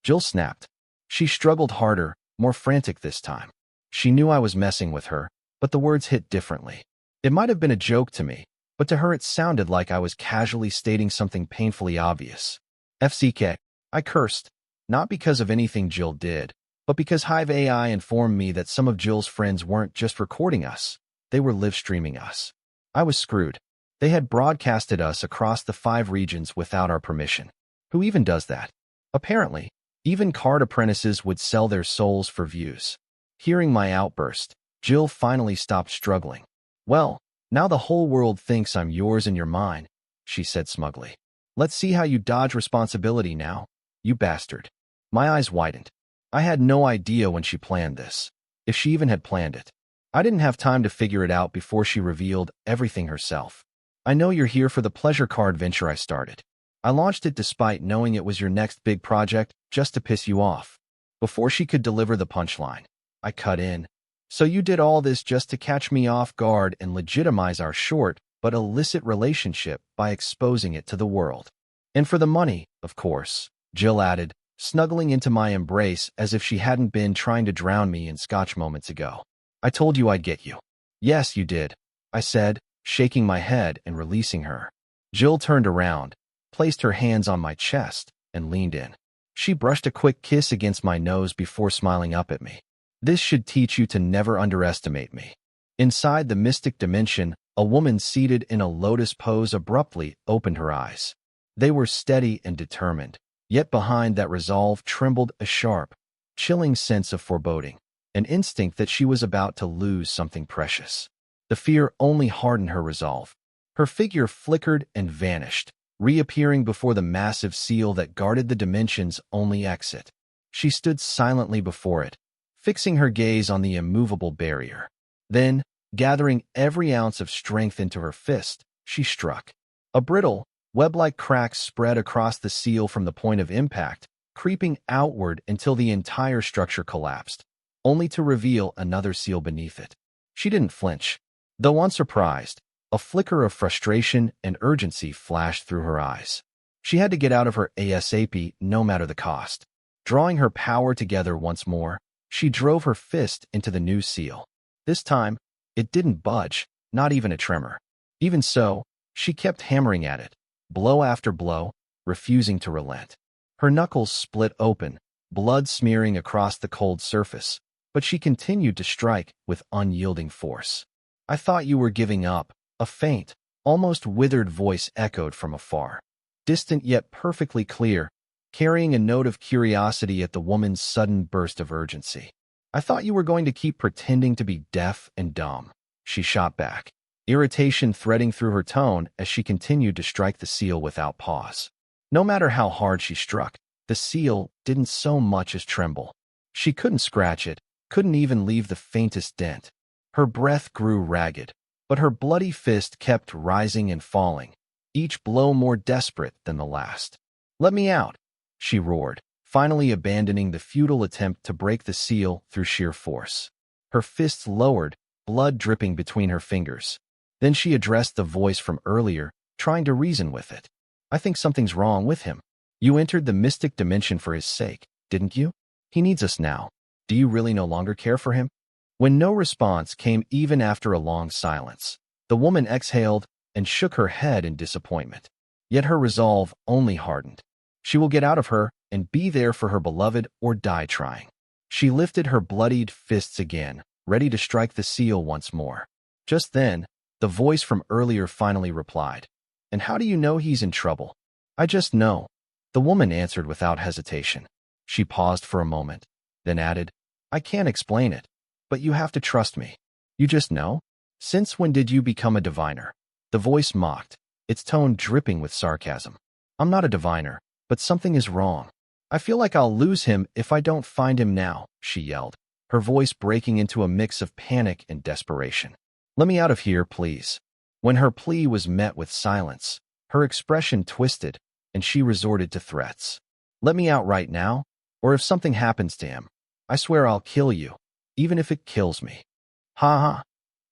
Jill snapped. She struggled harder, more frantic this time. She knew I was messing with her, but the words hit differently. It might have been a joke to me, but to her it sounded like I was casually stating something painfully obvious. FCK. I cursed, not because of anything Jill did, but because Hive AI informed me that some of Jill's friends weren't just recording us, they were live streaming us. I was screwed. They had broadcasted us across the 5 regions without our permission. Who even does that? Apparently, even card apprentices would sell their souls for views. Hearing my outburst, Jill finally stopped struggling. Well, now the whole world thinks I'm yours and you're mine, she said smugly. Let's see how you dodge responsibility now, you bastard. My eyes widened. I had no idea when she planned this, if she even had planned it. I didn't have time to figure it out before she revealed everything herself. I know you're here for the pleasure card venture I started. I launched it despite knowing it was your next big project, just to piss you off. Before she could deliver the punchline, I cut in. So you did all this just to catch me off guard and legitimize our short but illicit relationship by exposing it to the world. And for the money, of course, Jill added, snuggling into my embrace as if she hadn't been trying to drown me in scotch moments ago. I told you I'd get you. Yes, you did, I said, shaking my head and releasing her. Jill turned around, placed her hands on my chest, and leaned in. She brushed a quick kiss against my nose before smiling up at me. This should teach you to never underestimate me. Inside the mystic dimension, a woman seated in a lotus pose abruptly opened her eyes. They were steady and determined, yet behind that resolve trembled a sharp, chilling sense of foreboding, an instinct that she was about to lose something precious. The fear only hardened her resolve. Her figure flickered and vanished, reappearing before the massive seal that guarded the dimension's only exit. She stood silently before it, fixing her gaze on the immovable barrier. Then, gathering every ounce of strength into her fist, she struck. A brittle, web-like crack spread across the seal from the point of impact, creeping outward until the entire structure collapsed, only to reveal another seal beneath it. She didn't flinch. Though unsurprised, a flicker of frustration and urgency flashed through her eyes. She had to get out of her ASAP no matter the cost. Drawing her power together once more, she drove her fist into the new seal. This time, it didn't budge, not even a tremor. Even so, she kept hammering at it, blow after blow, refusing to relent. Her knuckles split open, blood smearing across the cold surface, but she continued to strike with unyielding force. I thought you were giving up, a faint, almost withered voice echoed from afar. Distant yet perfectly clear, carrying a note of curiosity at the woman's sudden burst of urgency. I thought you were going to keep pretending to be deaf and dumb, she shot back, irritation threading through her tone as she continued to strike the seal without pause. No matter how hard she struck, the seal didn't so much as tremble. She couldn't scratch it, couldn't even leave the faintest dent. Her breath grew ragged, but her bloody fist kept rising and falling, each blow more desperate than the last. "Let me out," she roared, finally abandoning the futile attempt to break the seal through sheer force. Her fists lowered, blood dripping between her fingers. Then she addressed the voice from earlier, trying to reason with it. "I think something's wrong with him. You entered the mystic dimension for his sake, didn't you? He needs us now. Do you really no longer care for him?" When no response came even after a long silence, the woman exhaled and shook her head in disappointment. Yet her resolve only hardened. She will get out of her and be there for her beloved or die trying. She lifted her bloodied fists again, ready to strike the seal once more. Just then, the voice from earlier finally replied, "And how do you know he's in trouble?" "I just know," the woman answered without hesitation. She paused for a moment, then added, "I can't explain it, but you have to trust me." "You just know? Since when did you become a diviner?" The voice mocked, its tone dripping with sarcasm. "I'm not a diviner, but something is wrong. I feel like I'll lose him if I don't find him now," she yelled, her voice breaking into a mix of panic and desperation. "Let me out of here, please." When her plea was met with silence, her expression twisted, and she resorted to threats. "Let me out right now, or if something happens to him, I swear I'll kill you, even if it kills me." "Ha ha.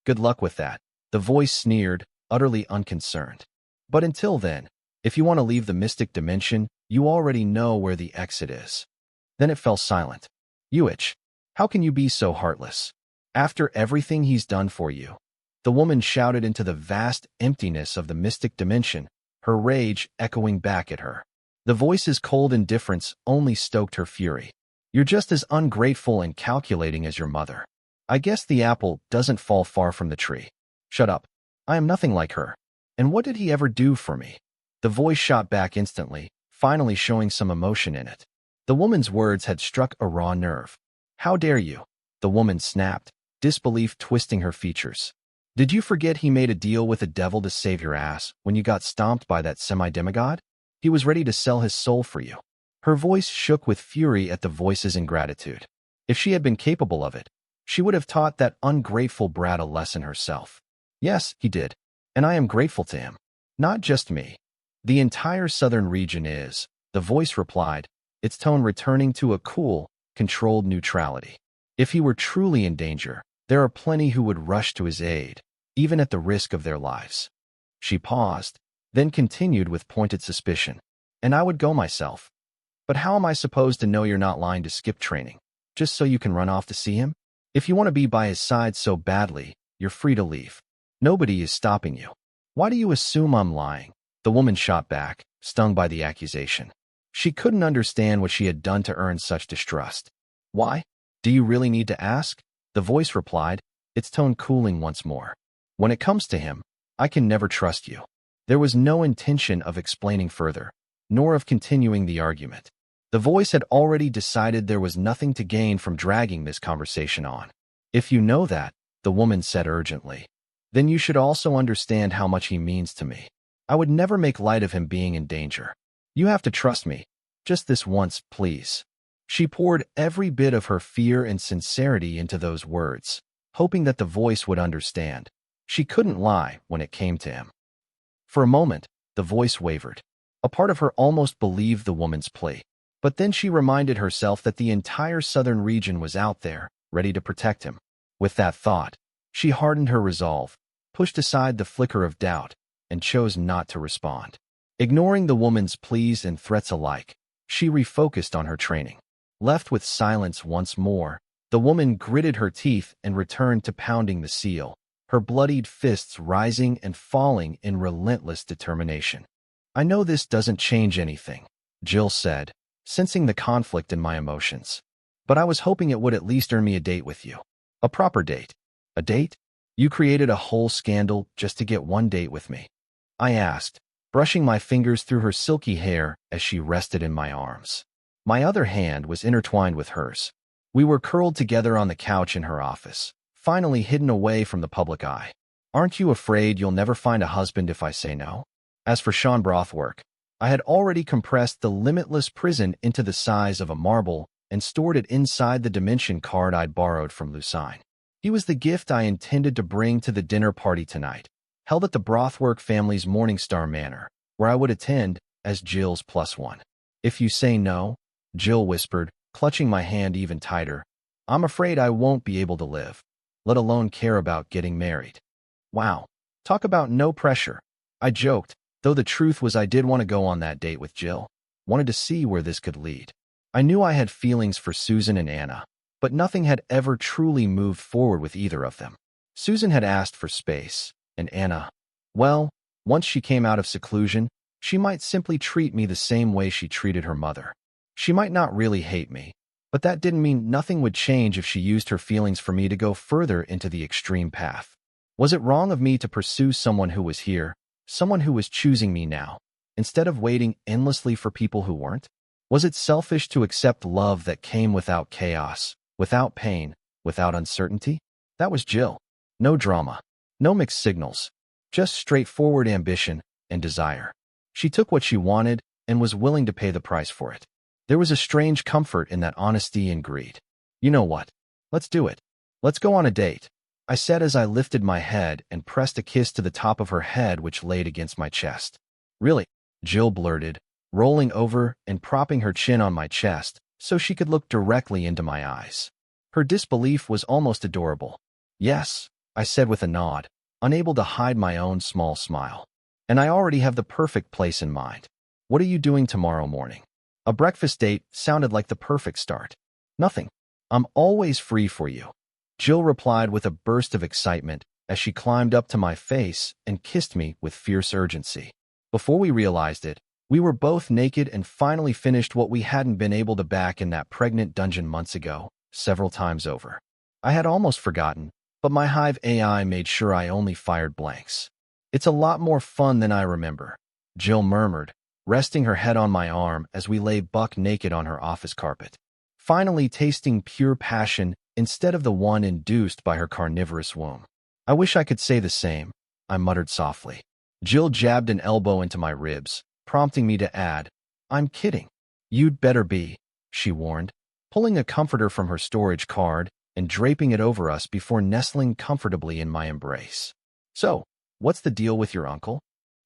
Good luck with that," the voice sneered, utterly unconcerned. "But until then, if you want to leave the mystic dimension, you already know where the exit is." Then it fell silent. "Yuich, how can you be so heartless? After everything he's done for you?" The woman shouted into the vast emptiness of the mystic dimension, her rage echoing back at her. The voice's cold indifference only stoked her fury. You're just as ungrateful and calculating as your mother. I guess the apple doesn't fall far from the tree. Shut up. I am nothing like her. And what did he ever do for me? The voice shot back instantly, finally showing some emotion in it. The woman's words had struck a raw nerve. How dare you? The woman snapped, disbelief twisting her features. Did you forget he made a deal with the devil to save your ass when you got stomped by that semi-demigod? He was ready to sell his soul for you. Her voice shook with fury at the voice's ingratitude. If she had been capable of it, she would have taught that ungrateful brat a lesson herself. Yes, he did. And I am grateful to him. Not just me. The entire southern region is, the voice replied, its tone returning to a cool, controlled neutrality. If he were truly in danger, there are plenty who would rush to his aid, even at the risk of their lives. She paused, then continued with pointed suspicion. And I would go myself. But how am I supposed to know you're not lying to skip training, just so you can run off to see him? If you want to be by his side so badly, you're free to leave. Nobody is stopping you. Why do you assume I'm lying? The woman shot back, stung by the accusation. She couldn't understand what she had done to earn such distrust. Why? Do you really need to ask? The voice replied, its tone cooling once more. When it comes to him, I can never trust you. There was no intention of explaining further, nor of continuing the argument. The voice had already decided there was nothing to gain from dragging this conversation on. If you know that, the woman said urgently, then you should also understand how much he means to me. I would never make light of him being in danger. You have to trust me. Just this once, please. She poured every bit of her fear and sincerity into those words, hoping that the voice would understand. She couldn't lie when it came to him. For a moment, the voice wavered. A part of her almost believed the woman's plea. But then she reminded herself that the entire southern region was out there, ready to protect him. With that thought, she hardened her resolve, pushed aside the flicker of doubt, and chose not to respond. Ignoring the woman's pleas and threats alike, she refocused on her training. Left with silence once more, the woman gritted her teeth and returned to pounding the seal, her bloodied fists rising and falling in relentless determination. I know this doesn't change anything, Jill said, sensing the conflict in my emotions. But I was hoping it would at least earn me a date with you. A proper date. A date? You created a whole scandal just to get one date with me. I asked, brushing my fingers through her silky hair as she rested in my arms. My other hand was intertwined with hers. We were curled together on the couch in her office, finally hidden away from the public eye. Aren't you afraid you'll never find a husband if I say no? As for Sean Brothwork, I had already compressed the limitless prison into the size of a marble and stored it inside the dimension card I'd borrowed from Lucine. He was the gift I intended to bring to the dinner party tonight, held at the Brothwork family's Morningstar Manor, where I would attend as Jill's +1. If you say no, Jill whispered, clutching my hand even tighter, I'm afraid I won't be able to live, let alone care about getting married. Wow, talk about no pressure. I joked, though the truth was I did want to go on that date with Jill, wanted to see where this could lead. I knew I had feelings for Susan and Anna, but nothing had ever truly moved forward with either of them. Susan had asked for space, and Anna, well, once she came out of seclusion, she might simply treat me the same way she treated her mother. She might not really hate me, but that didn't mean nothing would change if she used her feelings for me to go further into the extreme path. Was it wrong of me to pursue someone who was here, someone who was choosing me now, instead of waiting endlessly for people who weren't? Was it selfish to accept love that came without chaos, without pain, without uncertainty? That was Jill. No drama, no mixed signals, just straightforward ambition and desire. She took what she wanted and was willing to pay the price for it. There was a strange comfort in that honesty and greed. You know what? Let's do it. Let's go on a date, I said as I lifted my head and pressed a kiss to the top of her head which laid against my chest. Really? Jill blurted, rolling over and propping her chin on my chest so she could look directly into my eyes. Her disbelief was almost adorable. Yes, I said with a nod, unable to hide my own small smile. And I already have the perfect place in mind. What are you doing tomorrow morning? A breakfast date sounded like the perfect start. Nothing. I'm always free for you. Jill replied with a burst of excitement as she climbed up to my face and kissed me with fierce urgency. Before we realized it, we were both naked and finally finished what we hadn't been able to back in that pregnant dungeon months ago, several times over. I had almost forgotten, but my Hive AI made sure I only fired blanks. It's a lot more fun than I remember, Jill murmured, resting her head on my arm as we lay buck naked on her office carpet. Finally tasting pure passion instead of the one induced by her carnivorous womb. I wish I could say the same, I muttered softly. Jill jabbed an elbow into my ribs, prompting me to add, I'm kidding. You'd better be, she warned, pulling a comforter from her storage card and draping it over us before nestling comfortably in my embrace. So, what's the deal with your uncle?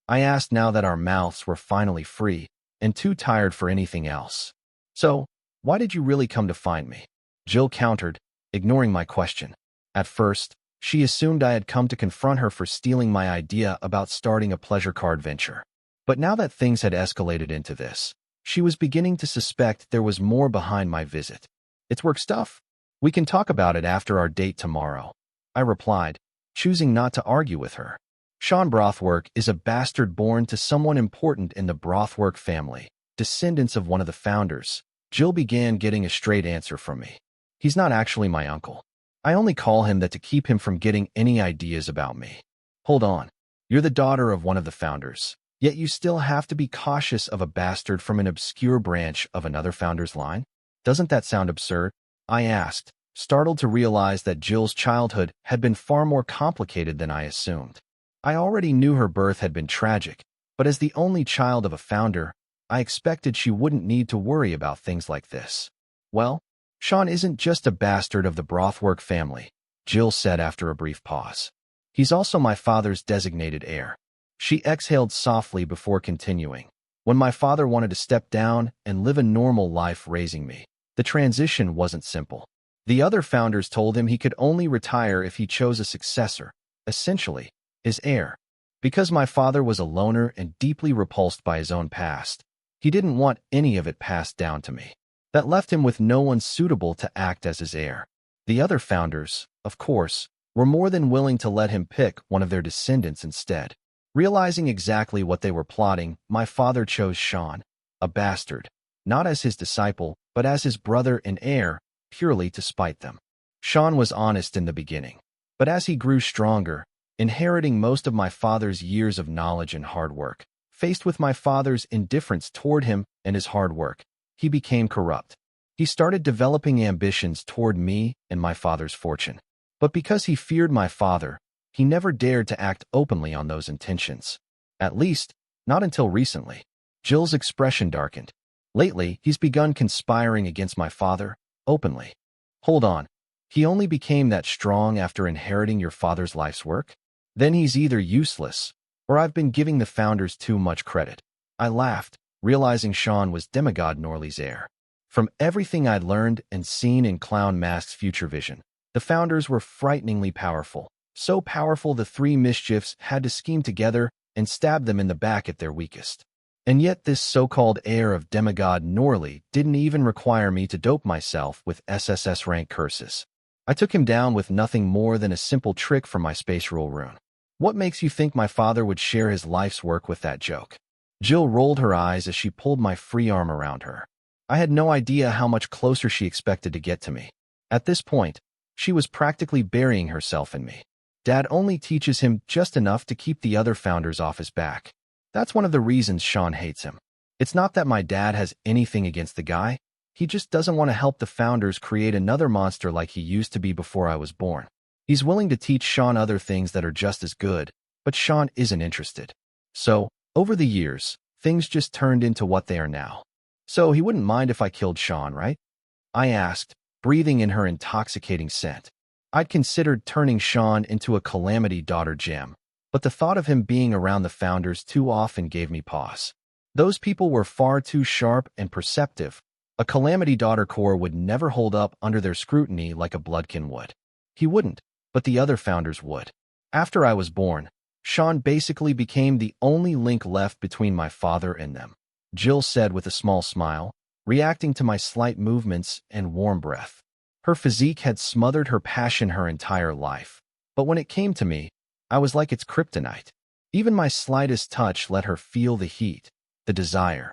I asked now that our mouths were finally free and too tired for anything else. So, why did you really come to find me? Jill countered, ignoring my question. At first, she assumed I had come to confront her for stealing my idea about starting a pleasure card venture. But now that things had escalated into this, she was beginning to suspect there was more behind my visit. It's work stuff. We can talk about it after our date tomorrow, I replied, choosing not to argue with her. Sean Brothwork is a bastard born to someone important in the Brothwork family, descendants of one of the founders. Jill began getting a straight answer from me. He's not actually my uncle. I only call him that to keep him from getting any ideas about me. Hold on. You're the daughter of one of the founders, yet you still have to be cautious of a bastard from an obscure branch of another founder's line? Doesn't that sound absurd? I asked, startled to realize that Jill's childhood had been far more complicated than I assumed. I already knew her birth had been tragic, but as the only child of a founder, I expected she wouldn't need to worry about things like this. Well, Sean isn't just a bastard of the Brothwork family, Jill said after a brief pause. He's also my father's designated heir. She exhaled softly before continuing. When my father wanted to step down and live a normal life raising me, the transition wasn't simple. The other founders told him he could only retire if he chose a successor, essentially, his heir. Because my father was a loner and deeply repulsed by his own past, he didn't want any of it passed down to me. That left him with no one suitable to act as his heir. The other founders, of course, were more than willing to let him pick one of their descendants instead. Realizing exactly what they were plotting, my father chose Sean, a bastard, not as his disciple, but as his brother and heir, purely to spite them. Sean was honest in the beginning, but as he grew stronger, inheriting most of my father's years of knowledge and hard work, faced with my father's indifference toward him and his hard work, he became corrupt. He started developing ambitions toward me and my father's fortune. But because he feared my father, he never dared to act openly on those intentions. At least, not until recently. Jill's expression darkened. Lately, he's begun conspiring against my father, openly. Hold on. He only became that strong after inheriting your father's life's work? Then he's either useless, or I've been giving the founders too much credit. I laughed, realizing Sean was demigod Norley's heir. From everything I'd learned and seen in Clown Mask's future vision, the founders were frighteningly powerful. So powerful the three mischiefs had to scheme together and stab them in the back at their weakest. And yet this so-called heir of demigod Norley didn't even require me to dope myself with SSS rank curses. I took him down with nothing more than a simple trick from my space rule rune. What makes you think my father would share his life's work with that joke? Jill rolled her eyes as she pulled my free arm around her. I had no idea how much closer she expected to get to me. At this point, she was practically burying herself in me. Dad only teaches him just enough to keep the other founders off his back. That's one of the reasons Sean hates him. It's not that my dad has anything against the guy. He just doesn't want to help the founders create another monster like he used to be before I was born. He's willing to teach Sean other things that are just as good, but Sean isn't interested. So, over the years, things just turned into what they are now. So he wouldn't mind if I killed Sean, right? I asked, breathing in her intoxicating scent. I'd considered turning Sean into a calamity daughter gem, but the thought of him being around the founders too often gave me pause. Those people were far too sharp and perceptive. A calamity daughter core would never hold up under their scrutiny like a bloodkin would. He wouldn't, but the other founders would. After I was born, Sean basically became the only link left between my father and them, Jill said with a small smile, reacting to my slight movements and warm breath. Her physique had smothered her passion her entire life, but when it came to me, I was like its kryptonite. Even my slightest touch let her feel the heat, the desire,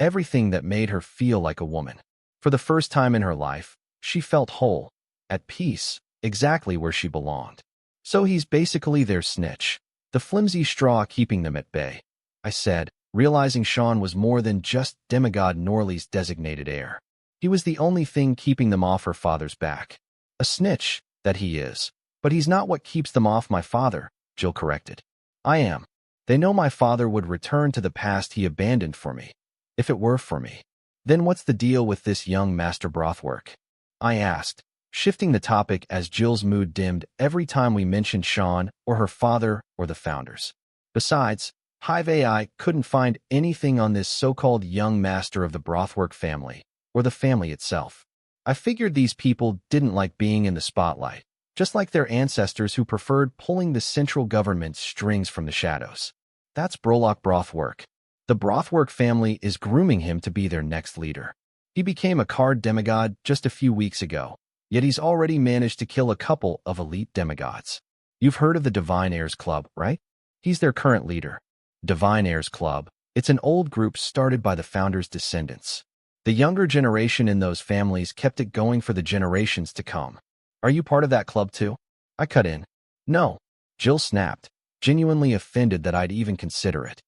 everything that made her feel like a woman. For the first time in her life, she felt whole, at peace, exactly where she belonged. So he's basically their snitch, the flimsy straw keeping them at bay, I said, realizing Sean was more than just demigod Norley's designated heir. He was the only thing keeping them off her father's back. A snitch, that he is. But he's not what keeps them off my father, Jill corrected. I am. They know my father would return to the past he abandoned for me. If it were for me. Then what's the deal with this young master Brothwork? I asked, shifting the topic as Jill's mood dimmed every time we mentioned Sean or her father or the founders. Besides, Hive AI couldn't find anything on this so-called young master of the Brothwork family, or the family itself. I figured these people didn't like being in the spotlight, just like their ancestors who preferred pulling the central government's strings from the shadows. That's Brolock Brothwork. The Brothwork family is grooming him to be their next leader. He became a card demigod just a few weeks ago, yet he's already managed to kill a couple of elite demigods. You've heard of the Divine Heirs Club, right? He's their current leader. Divine Heirs Club. It's an old group started by the founders' descendants. The younger generation in those families kept it going for the generations to come. Are you part of that club too? I cut in. No. Jill snapped, genuinely offended that I'd even consider it.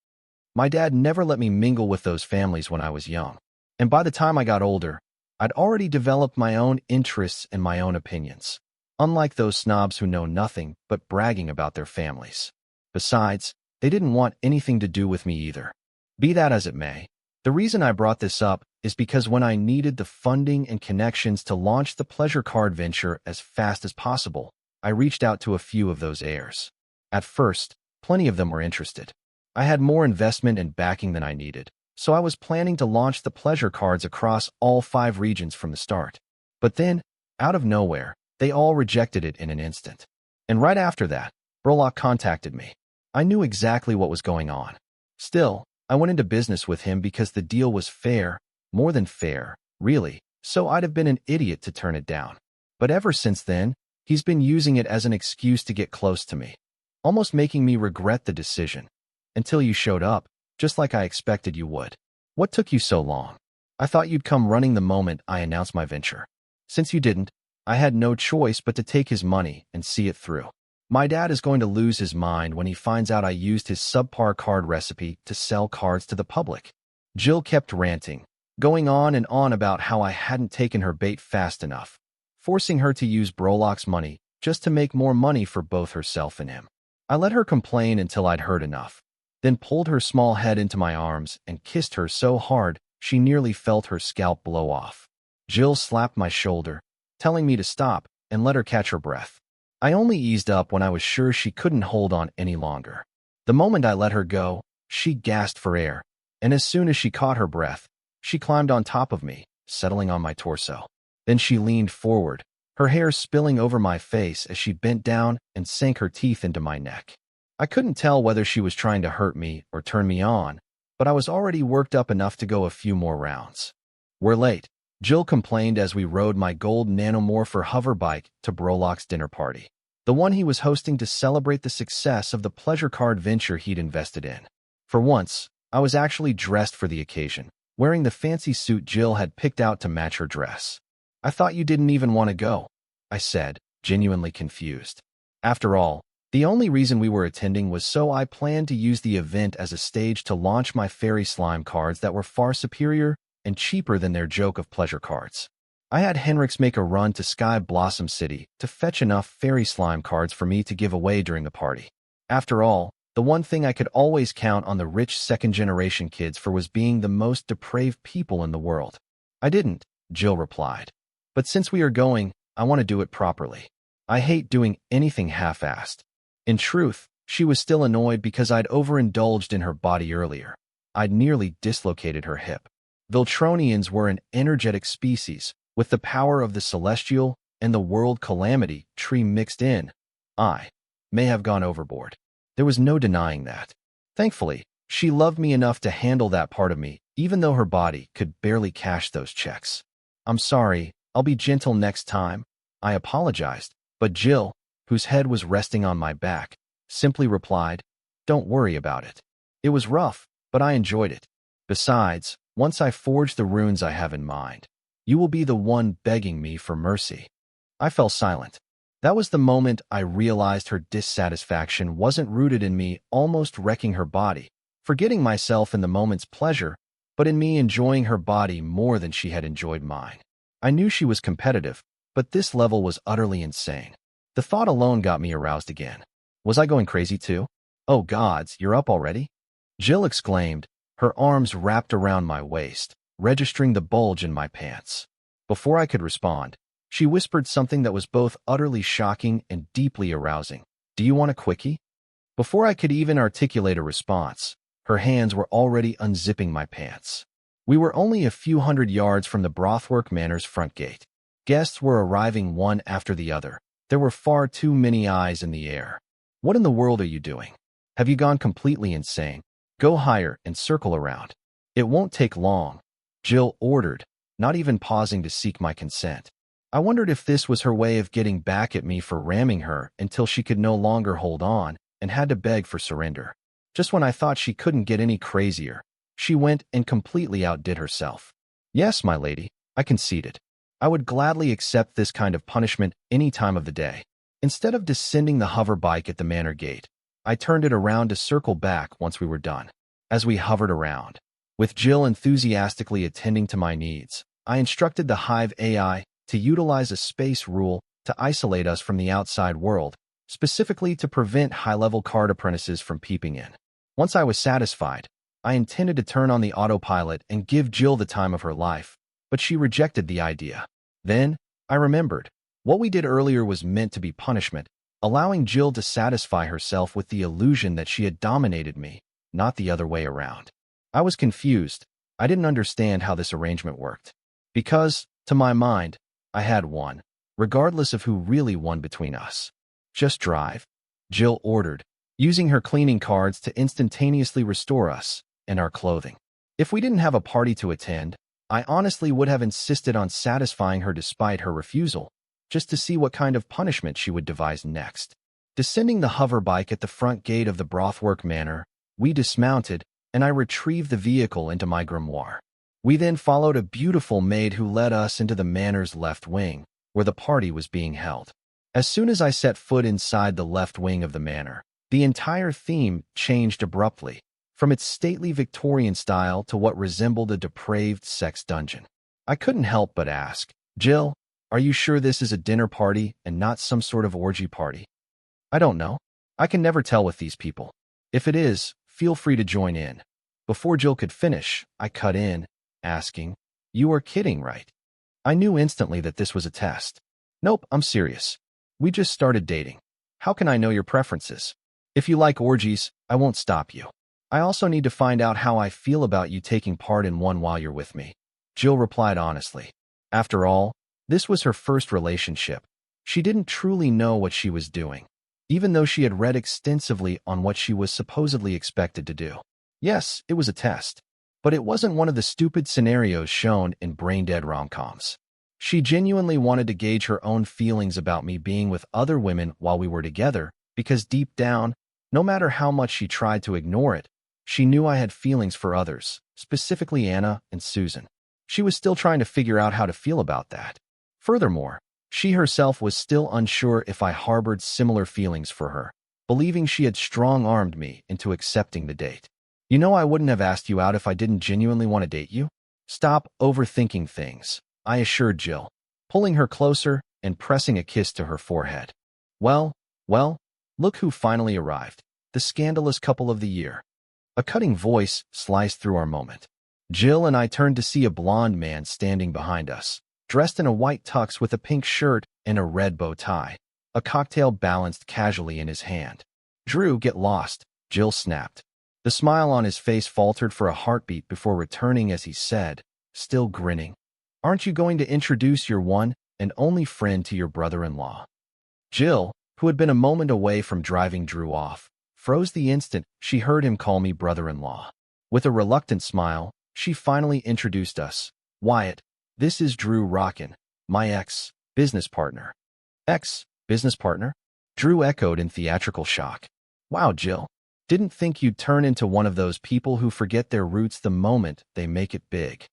My dad never let me mingle with those families when I was young. And by the time I got older, I'd already developed my own interests and my own opinions. Unlike those snobs who know nothing but bragging about their families. Besides, they didn't want anything to do with me either. Be that as it may, the reason I brought this up is because when I needed the funding and connections to launch the pleasure card venture as fast as possible, I reached out to a few of those heirs. At first, plenty of them were interested. I had more investment and backing than I needed, so I was planning to launch the pleasure cards across all 5 regions from the start. But then, out of nowhere, they all rejected it in an instant. And right after that, Brolock contacted me. I knew exactly what was going on. Still, I went into business with him because the deal was fair, more than fair, really, so I'd have been an idiot to turn it down. But ever since then, he's been using it as an excuse to get close to me, almost making me regret the decision. Until you showed up, just like I expected you would. What took you so long? I thought you'd come running the moment I announced my venture. Since you didn't, I had no choice but to take his money and see it through. My dad is going to lose his mind when he finds out I used his subpar card recipe to sell cards to the public. Jill kept ranting, going on and on about how I hadn't taken her bait fast enough, forcing her to use Brolock's money just to make more money for both herself and him. I let her complain until I'd heard enough, then pulled her small head into my arms and kissed her so hard she nearly felt her scalp blow off. Jill slapped my shoulder, telling me to stop and let her catch her breath. I only eased up when I was sure she couldn't hold on any longer. The moment I let her go, she gasped for air, and as soon as she caught her breath, she climbed on top of me, settling on my torso. Then she leaned forward, her hair spilling over my face as she bent down and sank her teeth into my neck. I couldn't tell whether she was trying to hurt me or turn me on, but I was already worked up enough to go a few more rounds. We're late, Jill complained as we rode my gold nanomorpher hoverbike to Brolock's dinner party, the one he was hosting to celebrate the success of the pleasure card venture he'd invested in. For once, I was actually dressed for the occasion, wearing the fancy suit Jill had picked out to match her dress. I thought you didn't even want to go, I said, genuinely confused. After all, the only reason we were attending was so I planned to use the event as a stage to launch my fairy slime cards that were far superior and cheaper than their joke of pleasure cards. I had Henrix make a run to Sky Blossom City to fetch enough fairy slime cards for me to give away during the party. After all, the one thing I could always count on the rich second-generation kids for was being the most depraved people in the world. I didn't, Jill replied. But since we are going, I want to do it properly. I hate doing anything half-assed. In truth, she was still annoyed because I'd overindulged in her body earlier. I'd nearly dislocated her hip. Viltronians were an energetic species, with the power of the celestial and the world calamity tree mixed in. I may have gone overboard. There was no denying that. Thankfully, she loved me enough to handle that part of me, even though her body could barely cash those checks. I'm sorry, I'll be gentle next time. I apologized, but Jill, whose head was resting on my back, simply replied, "Don't worry about it. It was rough, but I enjoyed it. Besides, once I forge the runes I have in mind, you will be the one begging me for mercy." I fell silent. That was the moment I realized her dissatisfaction wasn't rooted in me almost wrecking her body, forgetting myself in the moment's pleasure, but in me enjoying her body more than she had enjoyed mine. I knew she was competitive, but this level was utterly insane. The thought alone got me aroused again. Was I going crazy too? "Oh gods, you're up already?" Jill exclaimed, her arms wrapped around my waist, registering the bulge in my pants. Before I could respond, she whispered something that was both utterly shocking and deeply arousing. "Do you want a quickie?" Before I could even articulate a response, her hands were already unzipping my pants. We were only a few hundred yards from the Brothwork Manor's front gate. Guests were arriving one after the other. There were far too many eyes in the air. "What in the world are you doing? Have you gone completely insane? Go higher and circle around." "It won't take long," Jill ordered, not even pausing to seek my consent. I wondered if this was her way of getting back at me for ramming her until she could no longer hold on and had to beg for surrender. Just when I thought she couldn't get any crazier, she went and completely outdid herself. "Yes, my lady," I conceded. I would gladly accept this kind of punishment any time of the day. Instead of descending the hover bike at the manor gate, I turned it around to circle back once we were done. As we hovered around, with Jill enthusiastically attending to my needs, I instructed the Hive AI to utilize a space rule to isolate us from the outside world, specifically to prevent high-level card apprentices from peeping in. Once I was satisfied, I intended to turn on the autopilot and give Jill the time of her life, but she rejected the idea. Then, I remembered. What we did earlier was meant to be punishment, allowing Jill to satisfy herself with the illusion that she had dominated me, not the other way around. I was confused. I didn't understand how this arrangement worked. Because, to my mind, I had won, regardless of who really won between us. "Just drive," Jill ordered, using her cleaning cards to instantaneously restore us and our clothing. If we didn't have a party to attend, I honestly would have insisted on satisfying her despite her refusal, just to see what kind of punishment she would devise next. Descending the hover bike at the front gate of the Brothwork Manor, we dismounted, and I retrieved the vehicle into my grimoire. We then followed a beautiful maid who led us into the manor's left wing, where the party was being held. As soon as I set foot inside the left wing of the manor, the entire theme changed abruptly, from its stately Victorian style to what resembled a depraved sex dungeon. I couldn't help but ask, "Jill, are you sure this is a dinner party and not some sort of orgy party?" "I don't know. I can never tell with these people. If it is, feel free to join in." Before Jill could finish, I cut in, asking, "You are kidding, right?" I knew instantly that this was a test. "Nope, I'm serious. We just started dating. How can I know your preferences? If you like orgies, I won't stop you. I also need to find out how I feel about you taking part in one while you're with me." Jill replied honestly. After all, this was her first relationship. She didn't truly know what she was doing, even though she had read extensively on what she was supposedly expected to do. Yes, it was a test, but it wasn't one of the stupid scenarios shown in brain-dead rom-coms. She genuinely wanted to gauge her own feelings about me being with other women while we were together, because deep down, no matter how much she tried to ignore it, she knew I had feelings for others, specifically Anna and Susan. She was still trying to figure out how to feel about that. Furthermore, she herself was still unsure if I harbored similar feelings for her, believing she had strong-armed me into accepting the date. "You know I wouldn't have asked you out if I didn't genuinely want to date you." "Stop overthinking things," I assured Jill, pulling her closer and pressing a kiss to her forehead. Well, look who finally arrived, the scandalous couple of the year." A cutting voice sliced through our moment. Jill and I turned to see a blond man standing behind us, dressed in a white tux with a pink shirt and a red bow tie, a cocktail balanced casually in his hand. "Drew, get lost," Jill snapped. The smile on his face faltered for a heartbeat before returning as he said, still grinning, "Aren't you going to introduce your one and only friend to your brother-in-law?" Jill, who had been a moment away from driving Drew off, froze the instant she heard him call me brother-in-law. With a reluctant smile, she finally introduced us. "Wyatt, this is Drew Rockin, my ex-business partner." "Ex-business partner?" Drew echoed in theatrical shock. Wow, Jill. Didn't think you'd turn into one of those people who forget their roots the moment they make it big.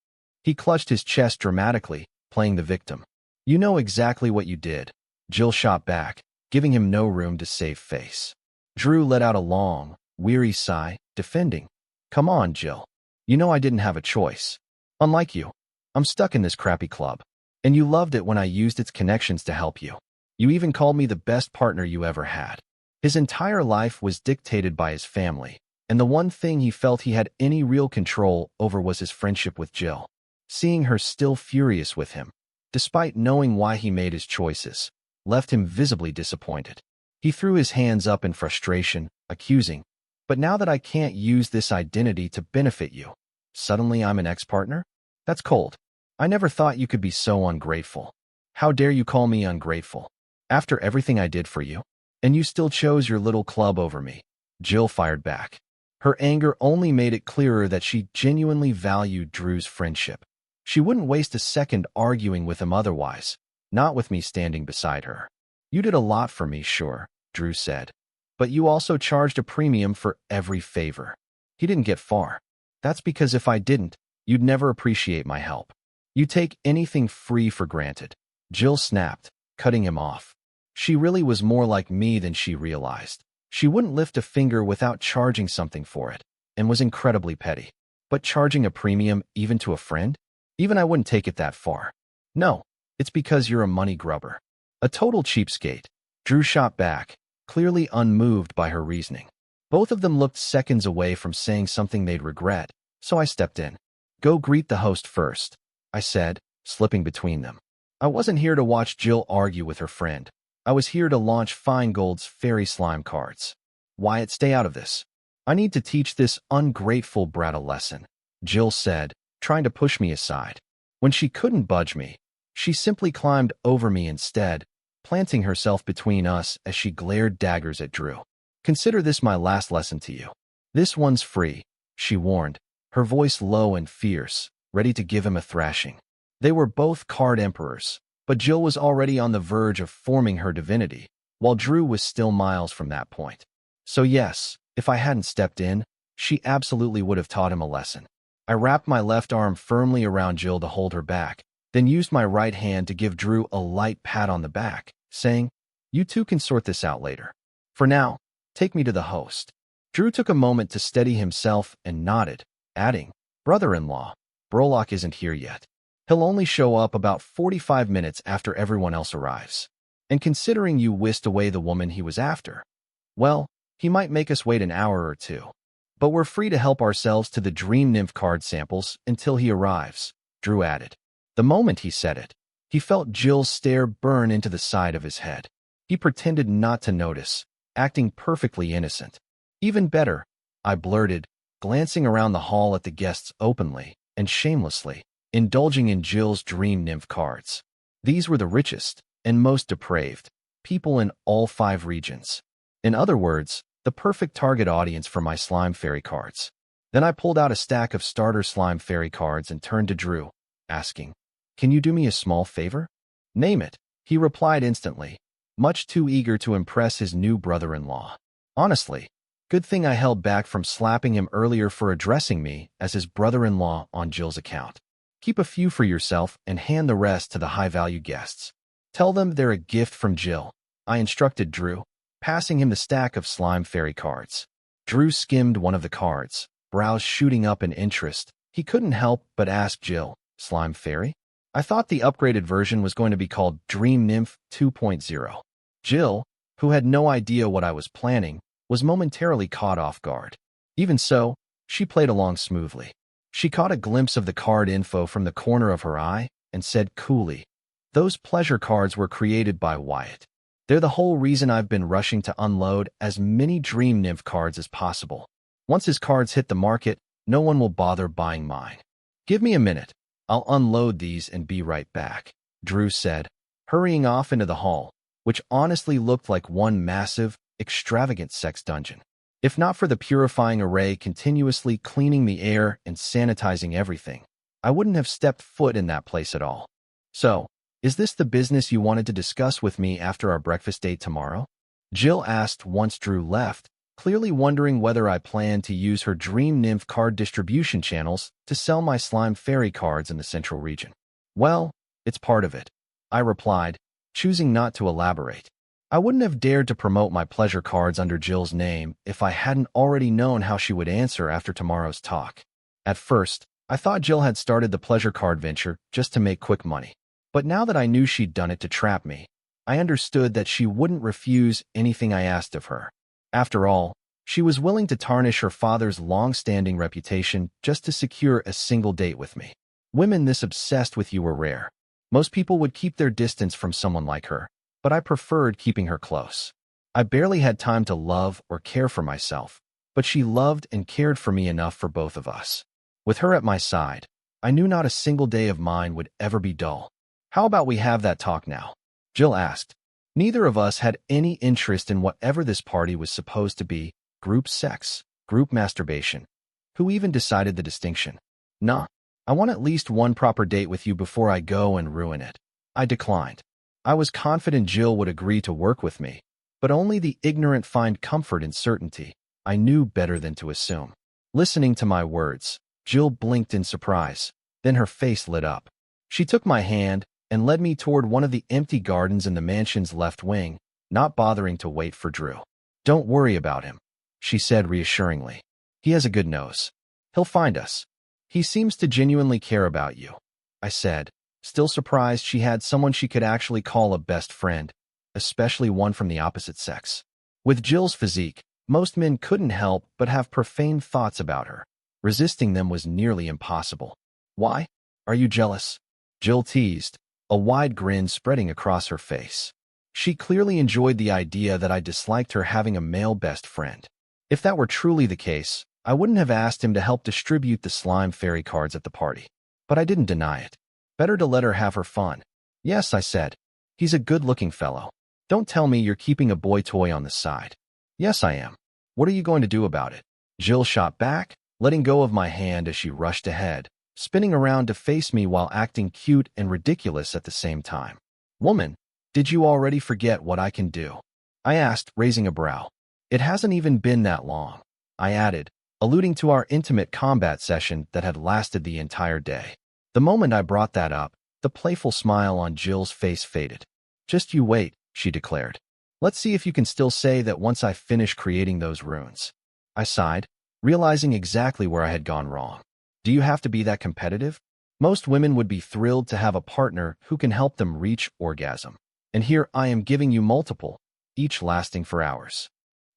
He clutched his chest dramatically, playing the victim. You know exactly what you did. Jill shot back, giving him no room to save face. Drew let out a long, weary sigh, defending. Come on, Jill. You know I didn't have a choice. Unlike you, I'm stuck in this crappy club. And you loved it when I used its connections to help you. You even called me the best partner you ever had. His entire life was dictated by his family, and the one thing he felt he had any real control over was his friendship with Jill. Seeing her still furious with him, despite knowing why he made his choices, left him visibly disappointed. He threw his hands up in frustration, accusing, "But now that I can't use this identity to benefit you, suddenly I'm an ex-partner? That's cold. I never thought you could be so ungrateful. How dare you call me ungrateful? After everything I did for you? And you still chose your little club over me." Jill fired back. Her anger only made it clearer that she genuinely valued Drew's friendship. She wouldn't waste a second arguing with him otherwise, not with me standing beside her. You did a lot for me, sure, Drew said. But you also charged a premium for every favor. He didn't get far. That's because if I didn't, you'd never appreciate my help. You take anything free for granted. Jill snapped, cutting him off. She really was more like me than she realized. She wouldn't lift a finger without charging something for it, and was incredibly petty. But charging a premium even to a friend? Even I wouldn't take it that far. No, it's because you're a money grubber. A total cheapskate. Drew shot back, clearly unmoved by her reasoning. Both of them looked seconds away from saying something they'd regret, so I stepped in. Go greet the host first, I said, slipping between them. I wasn't here to watch Jill argue with her friend. I was here to launch Feingold's fairy slime cards. Wyatt, stay out of this. I need to teach this ungrateful brat a lesson, Jill said, trying to push me aside. When she couldn't budge me, she simply climbed over me instead, planting herself between us as she glared daggers at Drew. Consider this my last lesson to you. This one's free, she warned, her voice low and fierce, ready to give him a thrashing. They were both card emperors, but Jill was already on the verge of forming her divinity, while Drew was still miles from that point. So yes, if I hadn't stepped in, she absolutely would have taught him a lesson. I wrapped my left arm firmly around Jill to hold her back, then used my right hand to give Drew a light pat on the back, saying, "You two can sort this out later. For now, take me to the host." Drew took a moment to steady himself and nodded, adding, "Brother-in-law, Brolock isn't here yet. He'll only show up about 45 minutes after everyone else arrives. And considering you whisked away the woman he was after, well, he might make us wait an hour or two. But we're free to help ourselves to the Dream Nymph card samples until he arrives," Drew added. The moment he said it, he felt Jill's stare burn into the side of his head. He pretended not to notice, acting perfectly innocent. "Even better," I blurted, glancing around the hall at the guests openly and shamelessly, indulging in Jill's Dream Nymph cards. These were the richest and most depraved people in all 5 regions. In other words, the perfect target audience for my slime fairy cards. Then I pulled out a stack of starter slime fairy cards and turned to Drew, asking, "Can you do me a small favor?" "Name it," he replied instantly, much too eager to impress his new brother-in-law. Honestly, good thing I held back from slapping him earlier for addressing me as his brother-in-law on Jill's account. Keep a few for yourself and hand the rest to the high-value guests. Tell them they're a gift from Jill, I instructed Drew, passing him the stack of slime fairy cards. Drew skimmed one of the cards, brows shooting up in interest. He couldn't help but ask Jill, "Slime fairy? I thought the upgraded version was going to be called Dream Nymph 2.0. Jill, who had no idea what I was planning, was momentarily caught off guard. Even so, she played along smoothly. She caught a glimpse of the card info from the corner of her eye and said coolly, "Those pleasure cards were created by Wyatt. They're the whole reason I've been rushing to unload as many Dream Nymph cards as possible. Once his cards hit the market, no one will bother buying mine. Give me a minute. I'll unload these and be right back," Drew said, hurrying off into the hall, which honestly looked like one massive, extravagant sex dungeon. If not for the purifying array continuously cleaning the air and sanitizing everything, I wouldn't have stepped foot in that place at all. "So, is this the business you wanted to discuss with me after our breakfast date tomorrow?" Jill asked once Drew left, clearly wondering whether I planned to use her dream nymph card distribution channels to sell my slime fairy cards in the central region. Well, it's part of it, I replied, choosing not to elaborate. I wouldn't have dared to promote my pleasure cards under Jill's name if I hadn't already known how she would answer after tomorrow's talk. At first, I thought Jill had started the pleasure card venture just to make quick money. But now that I knew she'd done it to trap me, I understood that she wouldn't refuse anything I asked of her. After all, she was willing to tarnish her father's long-standing reputation just to secure a single date with me. Women this obsessed with you were rare. Most people would keep their distance from someone like her, but I preferred keeping her close. I barely had time to love or care for myself, but she loved and cared for me enough for both of us. With her at my side, I knew not a single day of mine would ever be dull. How about we have that talk now? Jill asked. Neither of us had any interest in whatever this party was supposed to be, group sex, group masturbation. Who even decided the distinction? Nah, I want at least one proper date with you before I go and ruin it. I declined. I was confident Jill would agree to work with me, but only the ignorant find comfort in certainty. I knew better than to assume. Listening to my words, Jill blinked in surprise, then her face lit up. She took my hand and led me toward one of the empty gardens in the mansion's left wing, not bothering to wait for Drew. Don't worry about him, she said reassuringly. He has a good nose. He'll find us. He seems to genuinely care about you, I said, still surprised she had someone she could actually call a best friend, especially one from the opposite sex. With Jill's physique, most men couldn't help but have profane thoughts about her. Resisting them was nearly impossible. Why? Are you jealous? Jill teased, a wide grin spreading across her face. She clearly enjoyed the idea that I disliked her having a male best friend. If that were truly the case, I wouldn't have asked him to help distribute the slime fairy cards at the party. But I didn't deny it. Better to let her have her fun. Yes, I said. He's a good-looking fellow. Don't tell me you're keeping a boy toy on the side. Yes, I am. What are you going to do about it? Jill shot back, letting go of my hand as she rushed ahead, spinning around to face me while acting cute and ridiculous at the same time. Woman, did you already forget what I can do? I asked, raising a brow. It hasn't even been that long, I added, alluding to our intimate combat session that had lasted the entire day. The moment I brought that up, the playful smile on Jill's face faded. Just you wait, she declared. Let's see if you can still say that once I finish creating those runes. I sighed, realizing exactly where I had gone wrong. Do you have to be that competitive? Most women would be thrilled to have a partner who can help them reach orgasm. And here I am giving you multiple, each lasting for hours.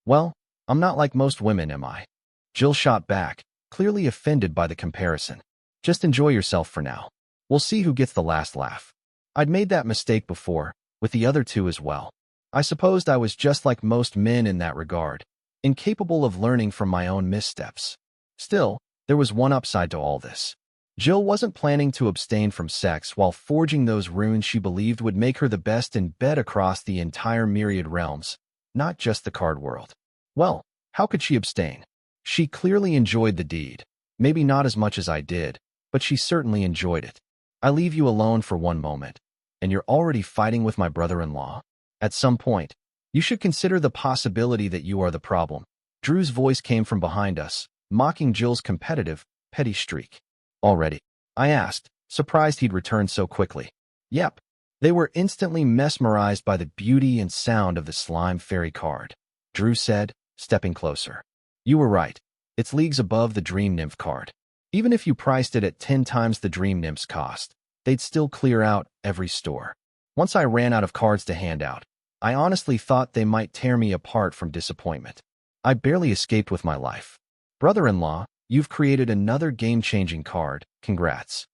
Well, I'm not like most women, am I? Jill shot back, clearly offended by the comparison. Just enjoy yourself for now. We'll see who gets the last laugh. I'd made that mistake before, with the other two as well. I supposed I was just like most men in that regard, incapable of learning from my own missteps. Still, there was one upside to all this. Jill wasn't planning to abstain from sex while forging those runes she believed would make her the best in bed across the entire myriad realms, not just the card world. Well, how could she abstain? She clearly enjoyed the deed. Maybe not as much as I did, but she certainly enjoyed it. I leave you alone for one moment, and you're already fighting with my brother-in-law. At some point, you should consider the possibility that you are the problem. Drew's voice came from behind us, mocking Jill's competitive, petty streak. Already? I asked, surprised he'd returned so quickly. Yep. They were instantly mesmerized by the beauty and sound of the slime fairy card. Drew said, stepping closer. You were right. It's leagues above the Dream Nymph card. Even if you priced it at 10 times the Dream Nymph's cost, they'd still clear out every store. Once I ran out of cards to hand out, I honestly thought they might tear me apart from disappointment. I barely escaped with my life. Brother-in-law, you've created another game-changing card. Congrats.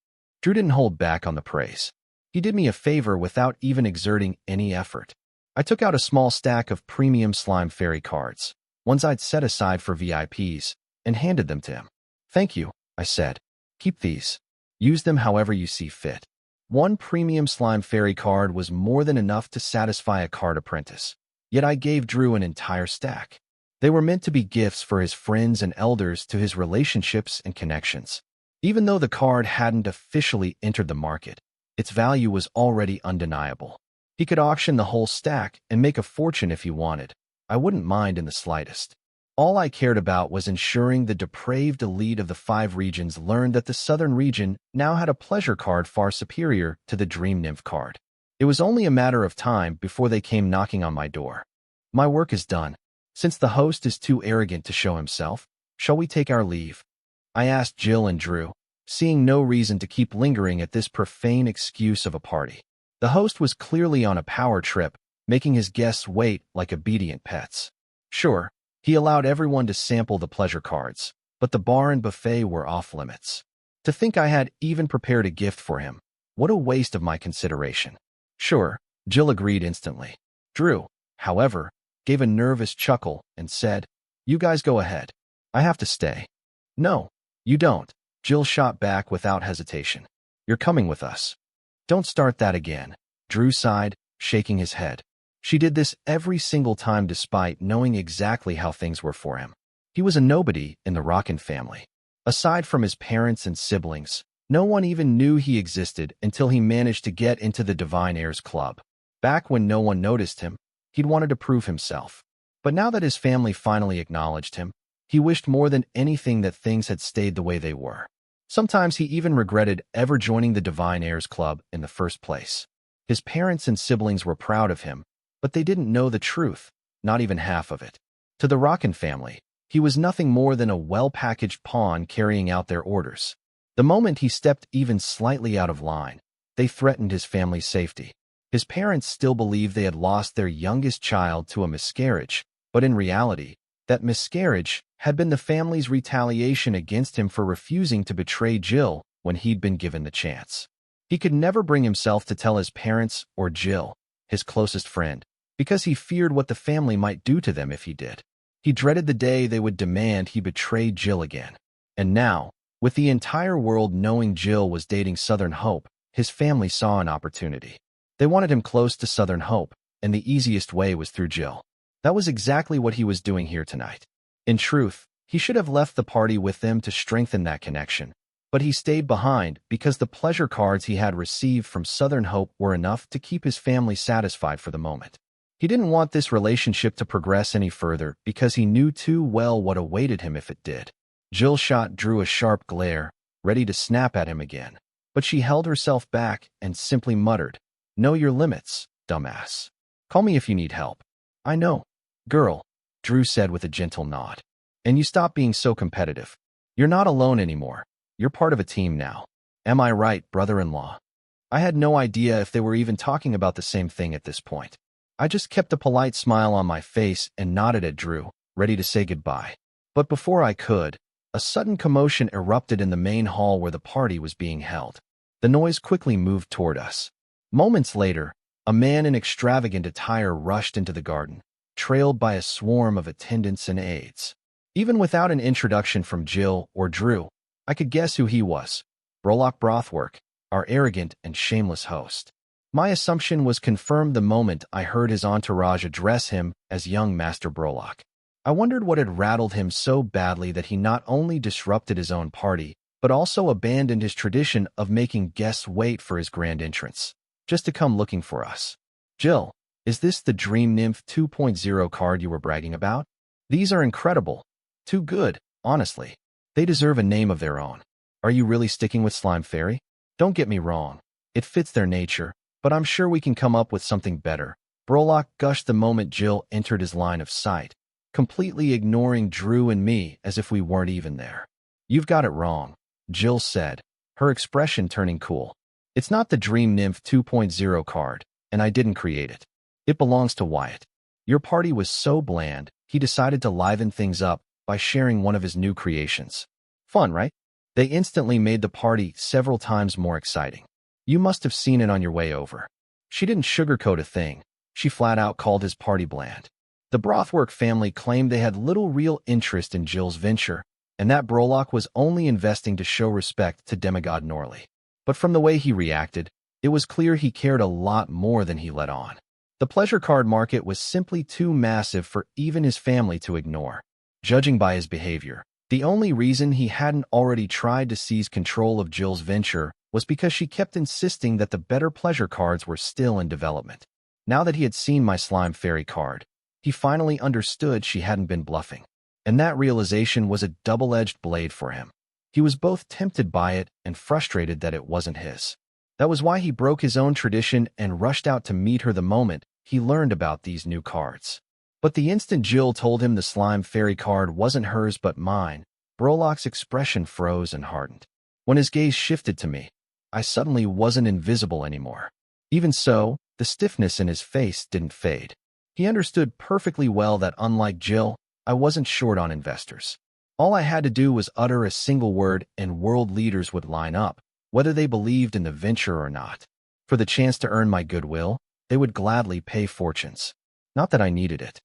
Drew didn't hold back on the praise. He did me a favor without even exerting any effort. I took out a small stack of premium slime fairy cards, ones I'd set aside for VIPs, and handed them to him. Thank you, I said. Keep these. Use them however you see fit. One premium slime fairy card was more than enough to satisfy a card apprentice. Yet I gave Drew an entire stack. They were meant to be gifts for his friends and elders to his relationships and connections. Even though the card hadn't officially entered the market, its value was already undeniable. He could auction the whole stack and make a fortune if he wanted. I wouldn't mind in the slightest. All I cared about was ensuring the depraved elite of the 5 regions learned that the southern region now had a pleasure card far superior to the Dream Nymph card. It was only a matter of time before they came knocking on my door. My work is done. Since the host is too arrogant to show himself, shall we take our leave? I asked Jill and Drew, seeing no reason to keep lingering at this profane excuse of a party. The host was clearly on a power trip, making his guests wait like obedient pets. Sure, he allowed everyone to sample the pleasure cards, but the bar and buffet were off limits. To think I had even prepared a gift for him, what a waste of my consideration. Sure, Jill agreed instantly. Drew, however, gave a nervous chuckle and said, "You guys go ahead. I have to stay." "No, you don't," Jill shot back without hesitation. "You're coming with us." "Don't start that again," Drew sighed, shaking his head. She did this every single time despite knowing exactly how things were for him. He was a nobody in the Rockin' family. Aside from his parents and siblings, no one even knew he existed until he managed to get into the Divine Heirs Club. Back when no one noticed him, he'd wanted to prove himself. But now that his family finally acknowledged him, he wished more than anything that things had stayed the way they were. Sometimes he even regretted ever joining the Divine Heirs Club in the first place. His parents and siblings were proud of him, but they didn't know the truth, not even half of it. To the Rockin' family, he was nothing more than a well-packaged pawn carrying out their orders. The moment he stepped even slightly out of line, they threatened his family's safety. His parents still believed they had lost their youngest child to a miscarriage, but in reality, that miscarriage had been the family's retaliation against him for refusing to betray Jill when he'd been given the chance. He could never bring himself to tell his parents or Jill, his closest friend, because he feared what the family might do to them if he did. He dreaded the day they would demand he betray Jill again. And now, with the entire world knowing Jill was dating Southern Hope, his family saw an opportunity. They wanted him close to Southern Hope, and the easiest way was through Jill. That was exactly what he was doing here tonight. In truth, he should have left the party with them to strengthen that connection, but he stayed behind because the pleasure cards he had received from Southern Hope were enough to keep his family satisfied for the moment. He didn't want this relationship to progress any further because he knew too well what awaited him if it did. Jill shot Drew a sharp glare, ready to snap at him again, but she held herself back and simply muttered, "Know your limits, dumbass. Call me if you need help." "I know, girl," Drew said with a gentle nod. "And you stop being so competitive. You're not alone anymore. You're part of a team now. Am I right, brother-in-law?" I had no idea if they were even talking about the same thing at this point. I just kept a polite smile on my face and nodded at Drew, ready to say goodbye. But before I could, a sudden commotion erupted in the main hall where the party was being held. The noise quickly moved toward us. Moments later, a man in extravagant attire rushed into the garden, trailed by a swarm of attendants and aides. Even without an introduction from Jill or Drew, I could guess who he was: Brolock Brothwork, our arrogant and shameless host. My assumption was confirmed the moment I heard his entourage address him as young Master Brolock. I wondered what had rattled him so badly that he not only disrupted his own party, but also abandoned his tradition of making guests wait for his grand entrance, just to come looking for us. "Jill, is this the Dream Nymph 2.0 card you were bragging about? These are incredible. Too good, honestly. They deserve a name of their own. Are you really sticking with Slime Fairy? Don't get me wrong. It fits their nature, but I'm sure we can come up with something better." Brolock gushed the moment Jill entered his line of sight, completely ignoring Drew and me as if we weren't even there. "You've got it wrong," Jill said, her expression turning cool. "It's not the Dream Nymph 2.0 card, and I didn't create it. It belongs to Wyatt. Your party was so bland, he decided to liven things up by sharing one of his new creations. Fun, right? They instantly made the party several times more exciting. You must have seen it on your way over." She didn't sugarcoat a thing. She flat out called his party bland. The Brothwork family claimed they had little real interest in Jill's venture, and that Brolock was only investing to show respect to demigod Norley. But from the way he reacted, it was clear he cared a lot more than he let on. The pleasure card market was simply too massive for even his family to ignore. Judging by his behavior, the only reason he hadn't already tried to seize control of Jill's venture was because she kept insisting that the better pleasure cards were still in development. Now that he had seen my Slime Fairy card, he finally understood she hadn't been bluffing. And that realization was a double-edged blade for him. He was both tempted by it and frustrated that it wasn't his. That was why he broke his own tradition and rushed out to meet her the moment he learned about these new cards. But the instant Jill told him the slime fairy card wasn't hers but mine, Brolok's expression froze and hardened. When his gaze shifted to me, I suddenly wasn't invisible anymore. Even so, the stiffness in his face didn't fade. He understood perfectly well that unlike Jill, I wasn't short on investors. All I had to do was utter a single word and world leaders would line up, whether they believed in the venture or not. For the chance to earn my goodwill, they would gladly pay fortunes. Not that I needed it.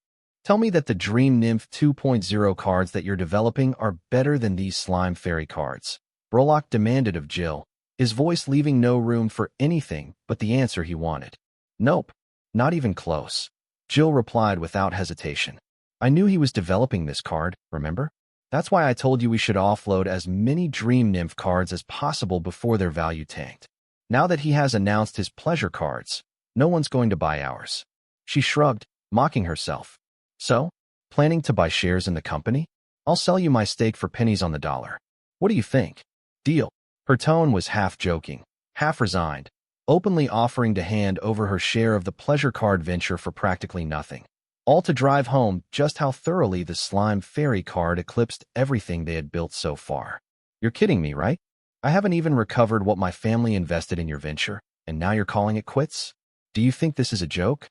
Tell me that the Dream Nymph 2.0 cards that you're developing are better than these slime fairy cards, Brolok demanded of Jill, his voice leaving no room for anything but the answer he wanted. Nope, not even close, Jill replied without hesitation. I knew he was developing this card, remember? That's why I told you we should offload as many Dream Nymph cards as possible before their value tanked. Now that he has announced his pleasure cards, no one's going to buy ours. She shrugged, mocking herself. So, planning to buy shares in the company? I'll sell you my stake for pennies on the dollar. What do you think? Deal. Her tone was half joking, half resigned, openly offering to hand over her share of the pleasure card venture for practically nothing. All to drive home just how thoroughly the slime fairy card eclipsed everything they had built so far. You're kidding me, right? I haven't even recovered what my family invested in your venture, and now you're calling it quits? Do you think this is a joke?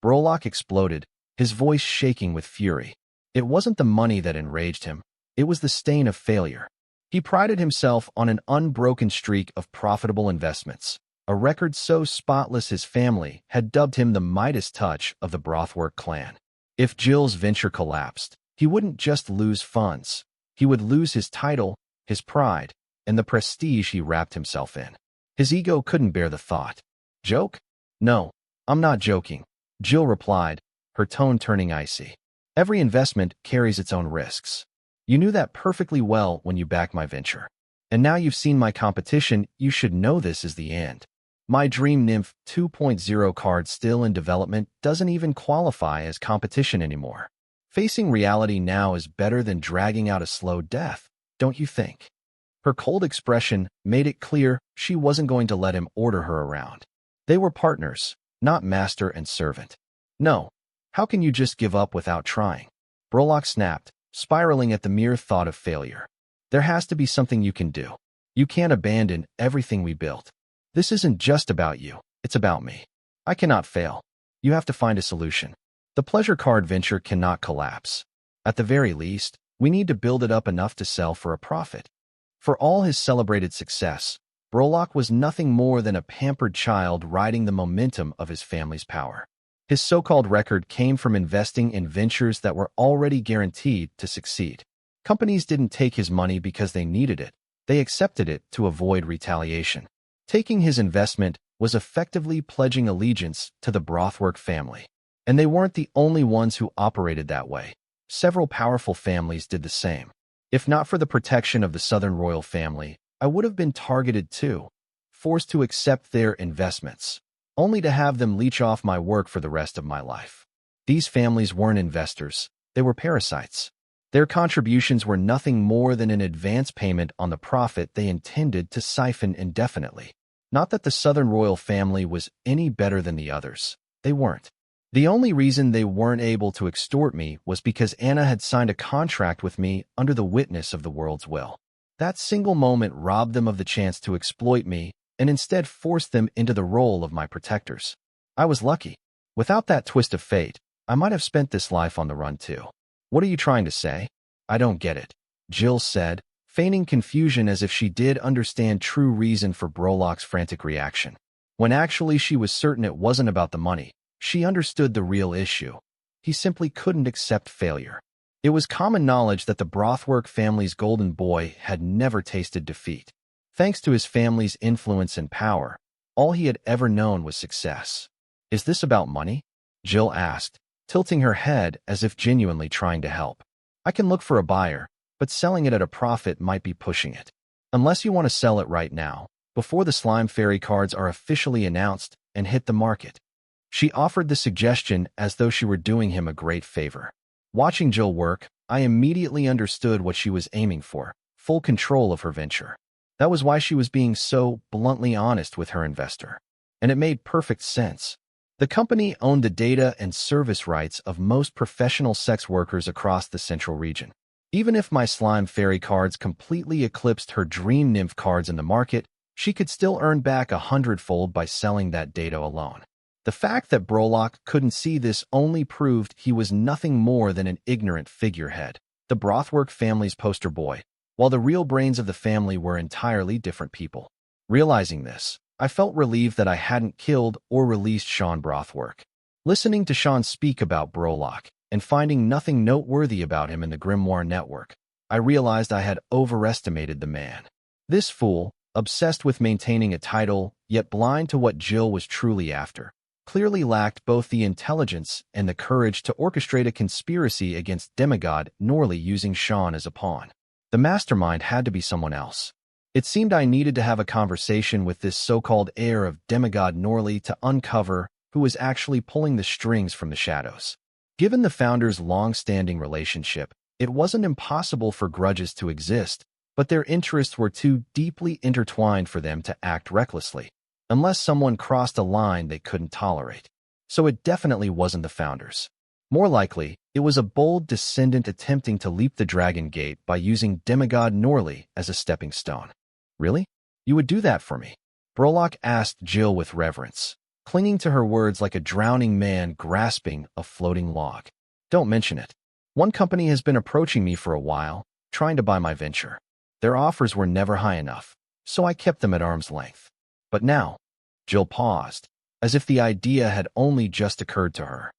Brolok exploded, his voice shaking with fury. It wasn't the money that enraged him. It was the stain of failure. He prided himself on an unbroken streak of profitable investments, a record so spotless his family had dubbed him the Midas touch of the Brothwork clan. If Jill's venture collapsed, he wouldn't just lose funds. He would lose his title, his pride, and the prestige he wrapped himself in. His ego couldn't bear the thought. Joke? No, I'm not joking, Jill replied, her tone turning icy. Every investment carries its own risks. You knew that perfectly well when you backed my venture. And now you've seen my competition, you should know this is the end. My Dream Nymph 2.0 card still in development doesn't even qualify as competition anymore. Facing reality now is better than dragging out a slow death, don't you think? Her cold expression made it clear she wasn't going to let him order her around. They were partners, not master and servant. No, how can you just give up without trying? Brolok snapped, spiraling at the mere thought of failure. There has to be something you can do. You can't abandon everything we built. This isn't just about you, it's about me. I cannot fail. You have to find a solution. The pleasure card venture cannot collapse. At the very least, we need to build it up enough to sell for a profit. For all his celebrated success, Brolok was nothing more than a pampered child riding the momentum of his family's power. His so-called record came from investing in ventures that were already guaranteed to succeed. Companies didn't take his money because they needed it. They accepted it to avoid retaliation. Taking his investment was effectively pledging allegiance to the Brothwork family. And they weren't the only ones who operated that way. Several powerful families did the same. If not for the protection of the Southern royal family, I would have been targeted too, forced to accept their investments, only to have them leech off my work for the rest of my life. These families weren't investors, they were parasites. Their contributions were nothing more than an advance payment on the profit they intended to siphon indefinitely. Not that the Southern royal family was any better than the others. They weren't. The only reason they weren't able to extort me was because Anna had signed a contract with me under the witness of the world's will. That single moment robbed them of the chance to exploit me and instead forced them into the role of my protectors. I was lucky. Without that twist of fate, I might have spent this life on the run too. What are you trying to say? I don't get it, Jill said, feigning confusion as if she did understand true reason for Brolok's frantic reaction. When actually she was certain it wasn't about the money, she understood the real issue. He simply couldn't accept failure. It was common knowledge that the Brothwork family's golden boy had never tasted defeat. Thanks to his family's influence and power, all he had ever known was success. Is this about money? Jill asked, tilting her head as if genuinely trying to help. I can look for a buyer, but selling it at a profit might be pushing it. Unless you want to sell it right now, before the slime fairy cards are officially announced and hit the market. She offered the suggestion as though she were doing him a great favor. Watching Jill work, I immediately understood what she was aiming for: full control of her venture. That was why she was being so bluntly honest with her investor. And it made perfect sense. The company owned the data and service rights of most professional sex workers across the central region. Even if my slime fairy cards completely eclipsed her dream nymph cards in the market, she could still earn back 100-fold by selling that data alone. The fact that Brolock couldn't see this only proved he was nothing more than an ignorant figurehead, the Brothwork family's poster boy, while the real brains of the family were entirely different people. Realizing this, I felt relieved that I hadn't killed or released Sean Brothwork. Listening to Sean speak about Brolock and finding nothing noteworthy about him in the Grimoire network, I realized I had overestimated the man. This fool, obsessed with maintaining a title, yet blind to what Jill was truly after, clearly lacked both the intelligence and the courage to orchestrate a conspiracy against demigod Norley using Sean as a pawn. The mastermind had to be someone else. It seemed I needed to have a conversation with this so-called heir of demigod Norley to uncover who was actually pulling the strings from the shadows. Given the founders' long-standing relationship, it wasn't impossible for grudges to exist, but their interests were too deeply intertwined for them to act recklessly, unless someone crossed a line they couldn't tolerate. So it definitely wasn't the founders. More likely, it was a bold descendant attempting to leap the Dragon Gate by using demigod Norley as a stepping stone. Really? You would do that for me? Brolock asked Jill with reverence, clinging to her words like a drowning man grasping a floating log. Don't mention it. One company has been approaching me for a while, trying to buy my venture. Their offers were never high enough, so I kept them at arm's length. But now, Jill paused, as if the idea had only just occurred to her.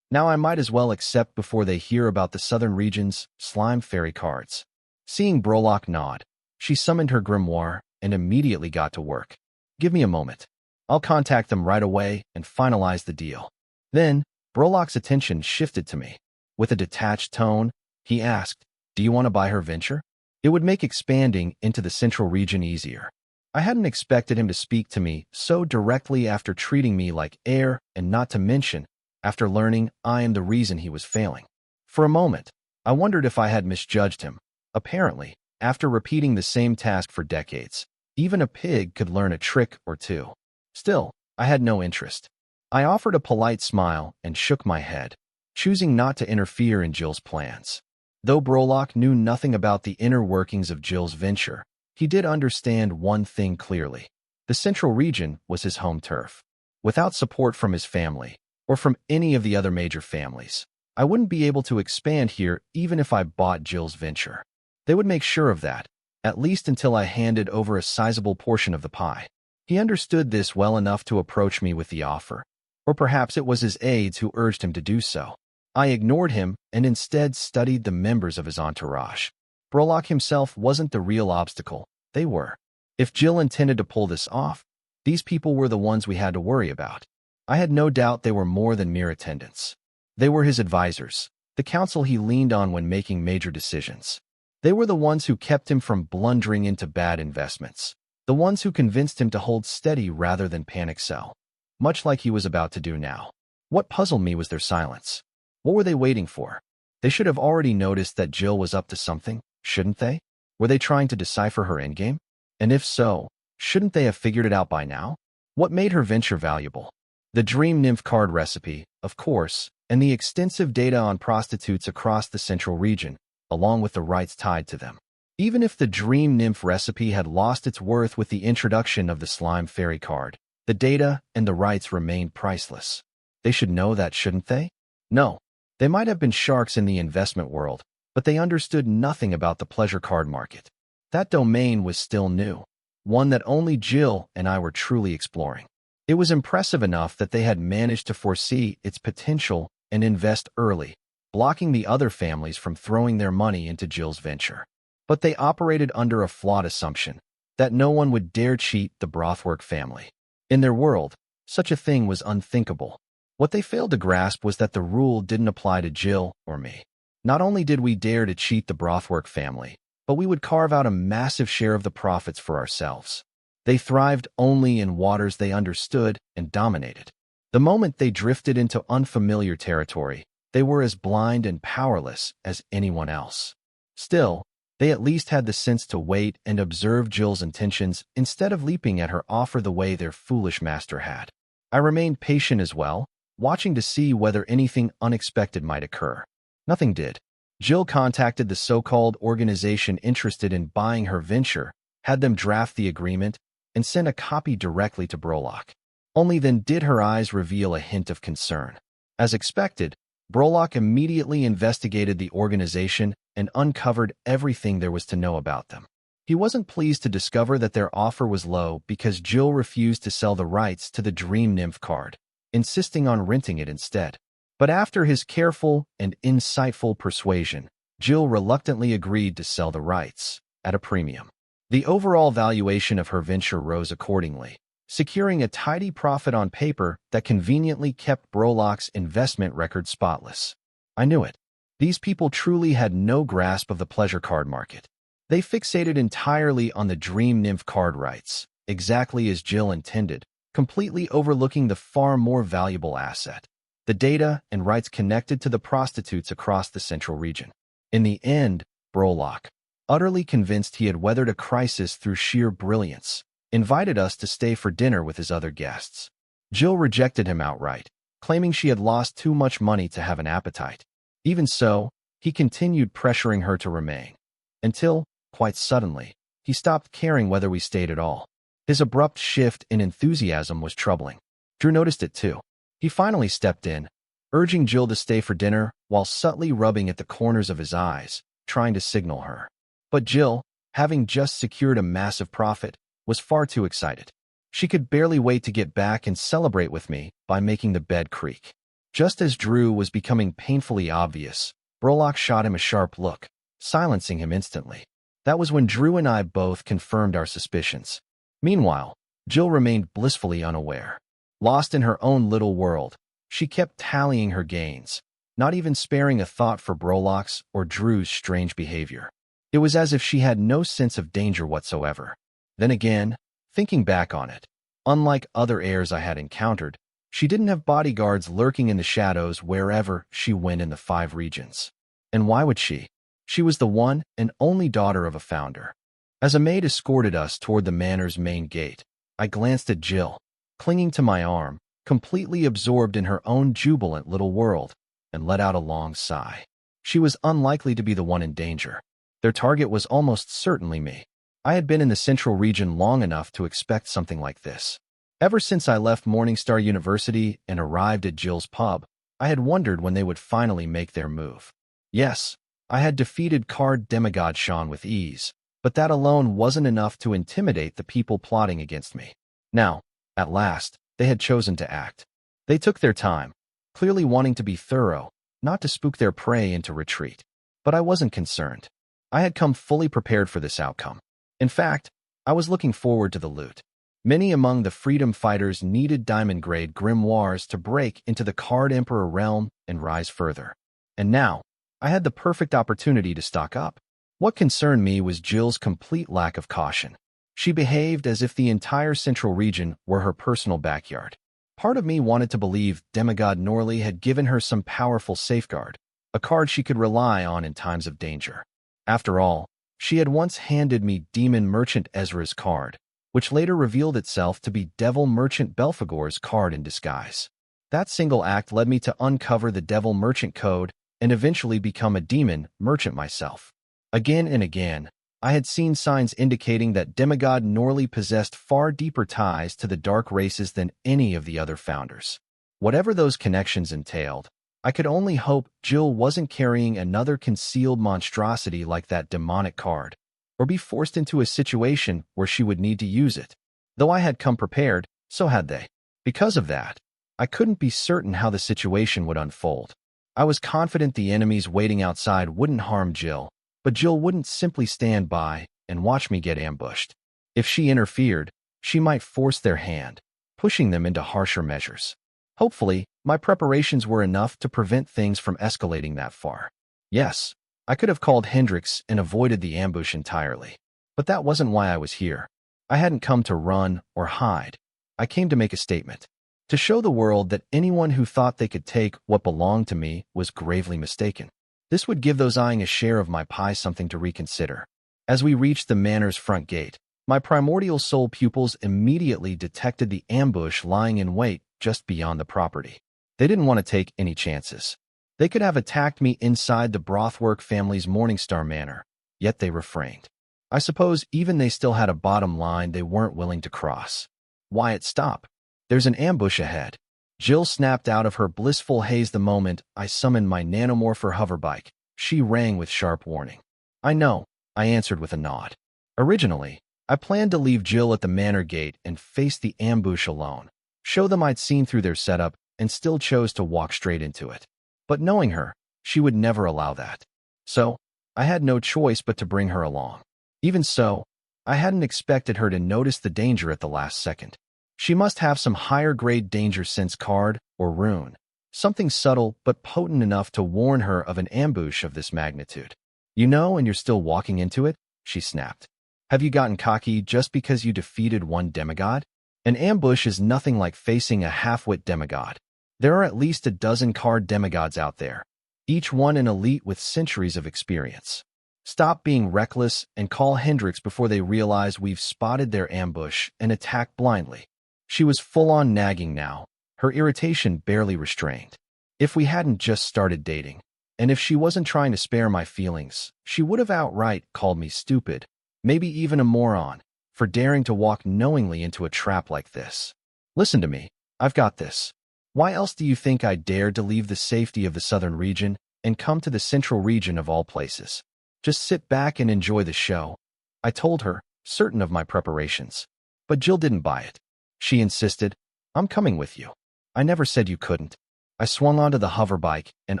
Now I might as well accept before they hear about the southern region's slime fairy cards. Seeing Brolock nod, she summoned her grimoire and immediately got to work. Give me a moment. I'll contact them right away and finalize the deal. Then, Brolock's attention shifted to me. With a detached tone, he asked, "Do you want to buy her venture?" It would make expanding into the central region easier. I hadn't expected him to speak to me so directly after treating me like air, and not to mention, after learning I am the reason he was failing. For a moment, I wondered if I had misjudged him. Apparently, after repeating the same task for decades, even a pig could learn a trick or two. Still, I had no interest. I offered a polite smile and shook my head, choosing not to interfere in Jill's plans. Though Brolock knew nothing about the inner workings of Jill's venture, he did understand one thing clearly. The central region was his home turf. Without support from his family, or from any of the other major families, I wouldn't be able to expand here even if I bought Jill's venture. They would make sure of that, at least until I handed over a sizable portion of the pie. He understood this well enough to approach me with the offer. Or perhaps it was his aides who urged him to do so. I ignored him and instead studied the members of his entourage. Brolock himself wasn't the real obstacle, they were. If Jill intended to pull this off, these people were the ones we had to worry about. I had no doubt they were more than mere attendants. They were his advisors, the counsel he leaned on when making major decisions. They were the ones who kept him from blundering into bad investments, the ones who convinced him to hold steady rather than panic sell, much like he was about to do now. What puzzled me was their silence. What were they waiting for? They should have already noticed that Jill was up to something, shouldn't they? Were they trying to decipher her endgame? And if so, shouldn't they have figured it out by now? What made her venture valuable? The Dream Nymph card recipe, of course, and the extensive data on prostitutes across the central region, along with the rights tied to them. Even if the Dream Nymph recipe had lost its worth with the introduction of the Slime Fairy card, the data and the rights remained priceless. They should know that, shouldn't they? No. They might have been sharks in the investment world, but they understood nothing about the pleasure card market. That domain was still new, one that only Jill and I were truly exploring. It was impressive enough that they had managed to foresee its potential and invest early, blocking the other families from throwing their money into Jill's venture. But they operated under a flawed assumption that no one would dare cheat the Brothwork family. In their world, such a thing was unthinkable. What they failed to grasp was that the rule didn't apply to Jill or me. Not only did we dare to cheat the Brothwork family, but we would carve out a massive share of the profits for ourselves. They thrived only in waters they understood and dominated. The moment they drifted into unfamiliar territory, They were as blind and powerless as anyone else. Still, they at least had the sense to wait and observe Jill's intentions instead of leaping at her offer the way their foolish master had. I remained patient as well, watching to see whether anything unexpected might occur. Nothing did. Jill contacted the so-called organization interested in buying her venture, had them draft the agreement, and sent a copy directly to Brolock. Only then did her eyes reveal a hint of concern. As expected, Brolock immediately investigated the organization and uncovered everything there was to know about them. He wasn't pleased to discover that their offer was low because Jill refused to sell the rights to the Dream Nymph card, insisting on renting it instead. But after his careful and insightful persuasion, Jill reluctantly agreed to sell the rights at a premium. The overall valuation of her venture rose accordingly, securing a tidy profit on paper that conveniently kept Brolock's investment record spotless. I knew it. These people truly had no grasp of the pleasure card market. They fixated entirely on the Dream Nymph card rights, exactly as Jill intended, completely overlooking the far more valuable asset, the data and rights connected to the prostitutes across the central region. In the end, Brolock, utterly convinced he had weathered a crisis through sheer brilliance, invited us to stay for dinner with his other guests. Jill rejected him outright, claiming she had lost too much money to have an appetite. Even so, he continued pressuring her to remain, until, quite suddenly, he stopped caring whether we stayed at all. His abrupt shift in enthusiasm was troubling. Drew noticed it too. He finally stepped in, urging Jill to stay for dinner while subtly rubbing at the corners of his eyes, trying to signal her. But Jill, having just secured a massive profit, was far too excited. She could barely wait to get back and celebrate with me by making the bed creak. Just as Drew was becoming painfully obvious, Brolock shot him a sharp look, silencing him instantly. That was when Drew and I both confirmed our suspicions. Meanwhile, Jill remained blissfully unaware. Lost in her own little world, she kept tallying her gains, not even sparing a thought for Brolock's or Drew's strange behavior. It was as if she had no sense of danger whatsoever. Then again, thinking back on it, unlike other heirs I had encountered, she didn't have bodyguards lurking in the shadows wherever she went in the 5 regions. And why would she? She was the one and only daughter of a founder. As a maid escorted us toward the manor's main gate, I glanced at Jill, clinging to my arm, completely absorbed in her own jubilant little world, and let out a long sigh. She was unlikely to be the one in danger. Their target was almost certainly me. I had been in the central region long enough to expect something like this. Ever since I left Morningstar University and arrived at Jill's pub, I had wondered when they would finally make their move. Yes, I had defeated card demigod Sean with ease, but that alone wasn't enough to intimidate the people plotting against me. Now, at last, they had chosen to act. They took their time, clearly wanting to be thorough, not to spook their prey into retreat. But I wasn't concerned. I had come fully prepared for this outcome. In fact, I was looking forward to the loot. Many among the freedom fighters needed diamond-grade grimoires to break into the Card Emperor realm and rise further. And now, I had the perfect opportunity to stock up. What concerned me was Jill's complete lack of caution. She behaved as if the entire central region were her personal backyard. Part of me wanted to believe Demigod Norley had given her some powerful safeguard, a card she could rely on in times of danger. After all, she had once handed me Demon Merchant Ezra's card, which later revealed itself to be Devil Merchant Belphegor's card in disguise. That single act led me to uncover the Devil Merchant code and eventually become a Demon Merchant myself. Again and again, I had seen signs indicating that Demigod Norley possessed far deeper ties to the dark races than any of the other founders. Whatever those connections entailed, I could only hope Jill wasn't carrying another concealed monstrosity like that demonic card, or be forced into a situation where she would need to use it. Though I had come prepared, so had they. Because of that, I couldn't be certain how the situation would unfold. I was confident the enemies waiting outside wouldn't harm Jill, but Jill wouldn't simply stand by and watch me get ambushed. If she interfered, she might force their hand, pushing them into harsher measures. Hopefully, my preparations were enough to prevent things from escalating that far. Yes, I could have called Hendrix and avoided the ambush entirely. But that wasn't why I was here. I hadn't come to run or hide. I came to make a statement. To show the world that anyone who thought they could take what belonged to me was gravely mistaken. This would give those eyeing a share of my pie something to reconsider. As we reached the manor's front gate, my primordial soul pupils immediately detected the ambush lying in wait just beyond the property. They didn't want to take any chances. They could have attacked me inside the Brothwork family's Morningstar Manor, yet they refrained. I suppose even they still had a bottom line they weren't willing to cross. Wyatt, stop. There's an ambush ahead. Jill snapped out of her blissful haze the moment I summoned my nanomorpher hoverbike. She rang with sharp warning. I know, I answered with a nod. Originally, I planned to leave Jill at the manor gate and face the ambush alone, show them I'd seen through their setup, and still chose to walk straight into it. But knowing her, she would never allow that. So, I had no choice but to bring her along. Even so, I hadn't expected her to notice the danger at the last second. She must have some higher-grade danger sense card or rune, something subtle but potent enough to warn her of an ambush of this magnitude. You know, and you're still walking into it? She snapped. Have you gotten cocky just because you defeated one demigod? An ambush is nothing like facing a half-wit demigod. There are at least a dozen card demigods out there, each one an elite with centuries of experience. Stop being reckless and call Hendrix before they realize we've spotted their ambush and attack blindly. She was full-on nagging now, her irritation barely restrained. If we hadn't just started dating, and if she wasn't trying to spare my feelings, she would have outright called me stupid, maybe even a moron, for daring to walk knowingly into a trap like this. Listen to me, I've got this. Why else do you think I dared to leave the safety of the southern region and come to the central region of all places? Just sit back and enjoy the show, I told her, certain of my preparations. But Jill didn't buy it. She insisted, I'm coming with you. I never said you couldn't. I swung onto the hoverbike and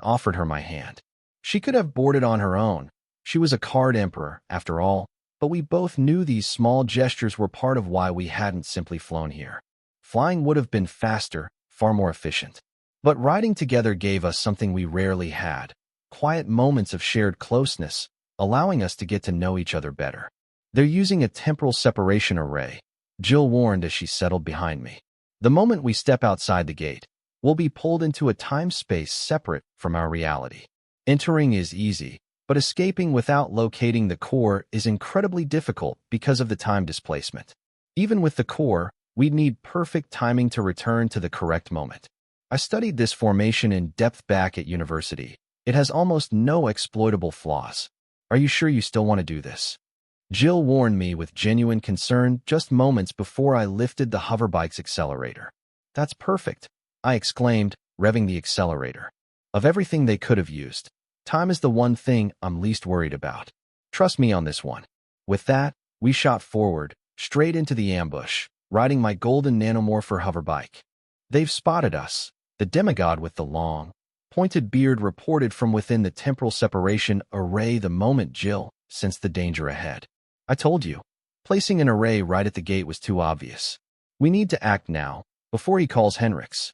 offered her my hand. She could have boarded on her own. She was a card emperor, after all, but we both knew these small gestures were part of why we hadn't simply flown here. Flying would have been faster, far more efficient. But riding together gave us something we rarely had, quiet moments of shared closeness, allowing us to get to know each other better. They're using a temporal separation array, Jill warned as she settled behind me. The moment we step outside the gate, we'll be pulled into a time-space separate from our reality. Entering is easy, but escaping without locating the core is incredibly difficult because of the time displacement. Even with the core, we'd need perfect timing to return to the correct moment. I studied this formation in depth back at university. It has almost no exploitable flaws. Are you sure you still want to do this? Jill warned me with genuine concern just moments before I lifted the hoverbike's accelerator. That's perfect, I exclaimed, revving the accelerator. Of everything they could have used, time is the one thing I'm least worried about. Trust me on this one. With that, we shot forward, straight into the ambush, riding my golden nanomorpher hoverbike. They've spotted us, the demigod with the long, pointed beard reported from within the temporal separation array the moment Jill sensed the danger ahead. I told you, placing an array right at the gate was too obvious. We need to act now, before he calls Henrix.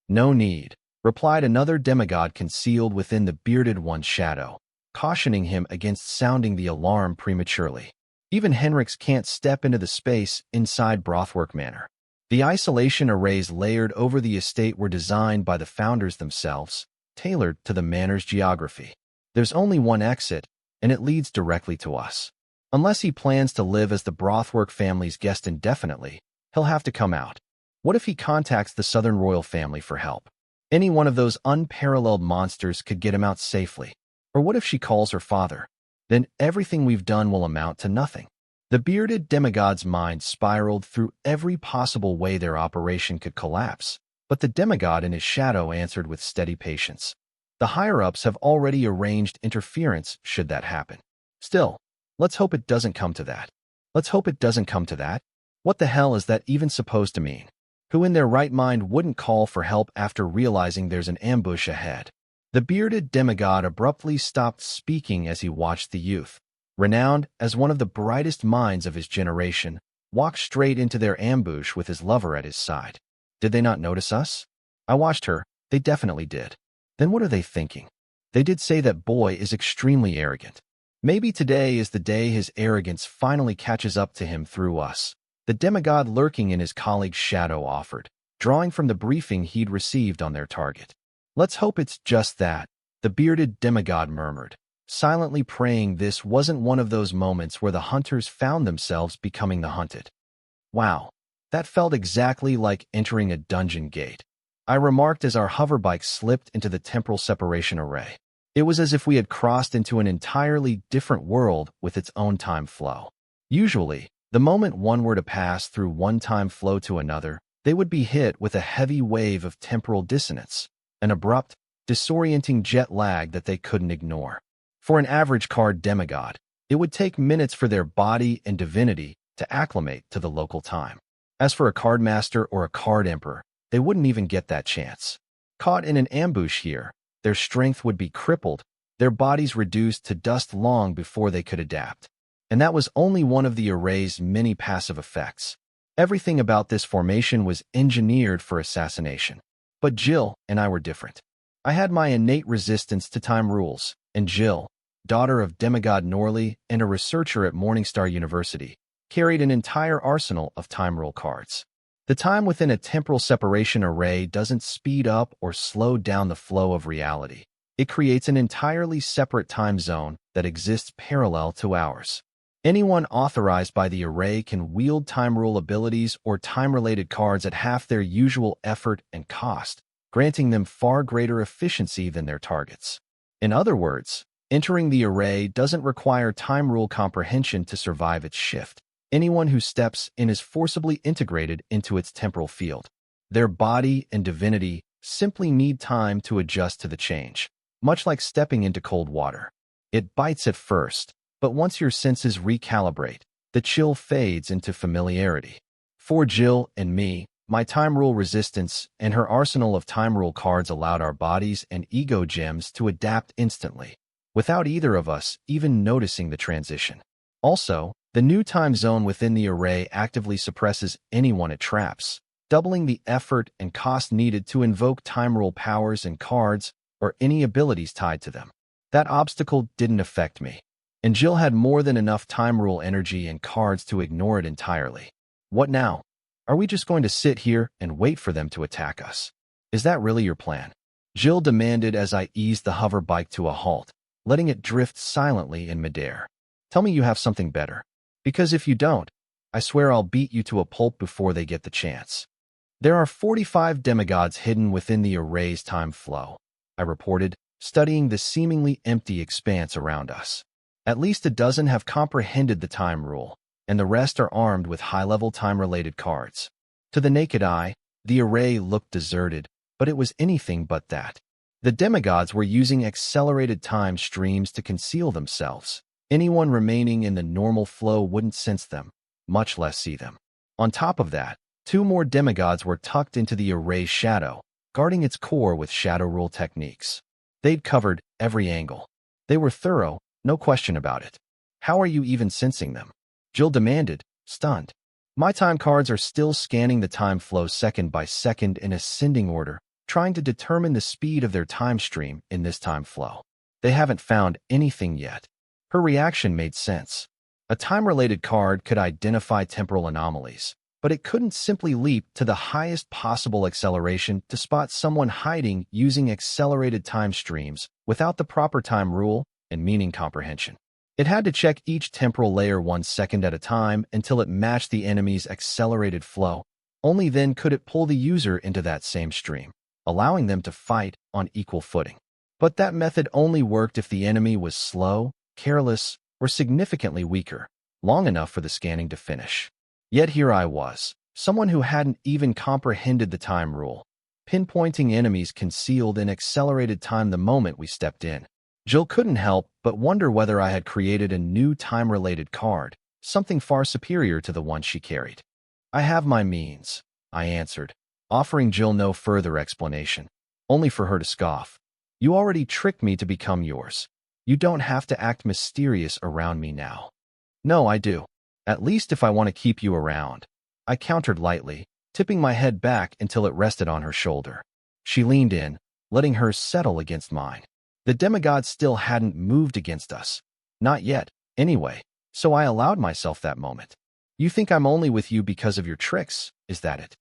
No need, replied another demigod concealed within the bearded one's shadow, cautioning him against sounding the alarm prematurely. Even Henrix can't step into the space inside Brothwork Manor. The isolation arrays layered over the estate were designed by the founders themselves, tailored to the manor's geography. There's only one exit, and it leads directly to us. Unless he plans to live as the Brothwork family's guest indefinitely, he'll have to come out. What if he contacts the Southern royal family for help? Any one of those unparalleled monsters could get him out safely. Or what if she calls her father? Then everything we've done will amount to nothing. The bearded demigod's mind spiraled through every possible way their operation could collapse, but the demigod in his shadow answered with steady patience. The higher-ups have already arranged interference should that happen. Still, let's hope it doesn't come to that. Let's hope it doesn't come to that. What the hell is that even supposed to mean? Who in their right mind wouldn't call for help after realizing there's an ambush ahead? The bearded demigod abruptly stopped speaking as he watched the youth, renowned as one of the brightest minds of his generation, walk straight into their ambush with his lover at his side. Did they not notice us? I watched her. They definitely did. Then what are they thinking? They did say that boy is extremely arrogant. Maybe today is the day his arrogance finally catches up to him through us. The demigod lurking in his colleague's shadow offered, drawing from the briefing he'd received on their target. "Let's hope it's just that," the bearded demigod murmured, silently praying this wasn't one of those moments where the hunters found themselves becoming the hunted. "Wow, that felt exactly like entering a dungeon gate," I remarked as our hoverbike slipped into the temporal separation array. It was as if we had crossed into an entirely different world with its own time flow. Usually, the moment one were to pass through one time flow to another, they would be hit with a heavy wave of temporal dissonance, an abrupt, disorienting jet lag that they couldn't ignore. For an average card demigod, it would take minutes for their body and divinity to acclimate to the local time. As for a card master or a card emperor, they wouldn't even get that chance. Caught in an ambush here, their strength would be crippled, their bodies reduced to dust long before they could adapt. And that was only one of the array's many passive effects. Everything about this formation was engineered for assassination. But Jill and I were different. I had my innate resistance to time rules, and Jill, daughter of demigod Norley and a researcher at Morningstar University, carried an entire arsenal of time rule cards. The time within a temporal separation array doesn't speed up or slow down the flow of reality. It creates an entirely separate time zone that exists parallel to ours. Anyone authorized by the array can wield time rule abilities or time-related cards at half their usual effort and cost, granting them far greater efficiency than their targets. In other words, entering the array doesn't require time rule comprehension to survive its shift. Anyone who steps in is forcibly integrated into its temporal field. Their body and divinity simply need time to adjust to the change, much like stepping into cold water. It bites at first, but once your senses recalibrate, the chill fades into familiarity. For Jill and me, my time rule resistance and her arsenal of time rule cards allowed our bodies and ego gems to adapt instantly, without either of us even noticing the transition. Also, the new time zone within the array actively suppresses anyone it traps, doubling the effort and cost needed to invoke time rule powers and cards or any abilities tied to them. That obstacle didn't affect me, and Jill had more than enough time rule energy and cards to ignore it entirely. What now? Are we just going to sit here and wait for them to attack us? Is that really your plan? Jill demanded as I eased the hover bike to a halt, letting it drift silently in midair. Tell me you have something better. Because if you don't, I swear I'll beat you to a pulp before they get the chance. There are 45 demigods hidden within the array's time flow, I reported, studying the seemingly empty expanse around us. At least a dozen have comprehended the time rule, and the rest are armed with high-level time-related cards. To the naked eye, the array looked deserted, but it was anything but that. The demigods were using accelerated time streams to conceal themselves. Anyone remaining in the normal flow wouldn't sense them, much less see them. On top of that, 2 more demigods were tucked into the array's shadow, guarding its core with shadow rule techniques. They'd covered every angle. They were thorough, no question about it. How are you even sensing them? Jill demanded, stunned. My time cards are still scanning the time flow second by second in ascending order, trying to determine the speed of their time stream in this time flow. They haven't found anything yet. Her reaction made sense. A time-related card could identify temporal anomalies, but it couldn't simply leap to the highest possible acceleration to spot someone hiding using accelerated time streams without the proper time rule and meaning comprehension. It had to check each temporal layer 1 second at a time until it matched the enemy's accelerated flow. Only then could it pull the user into that same stream, allowing them to fight on equal footing. But that method only worked if the enemy was slow, careless, or significantly weaker, long enough for the scanning to finish. Yet here I was, someone who hadn't even comprehended the time rule, pinpointing enemies concealed in accelerated time the moment we stepped in. Jill couldn't help but wonder whether I had created a new time-related card, something far superior to the one she carried. I have my means, I answered, offering Jill no further explanation, only for her to scoff. You already tricked me to become yours. You don't have to act mysterious around me now. No, I do. At least if I want to keep you around. I countered lightly, tipping my head back until it rested on her shoulder. She leaned in, letting hers settle against mine. The demigod still hadn't moved against us. Not yet, anyway, so I allowed myself that moment. You think I'm only with you because of your tricks, is that it?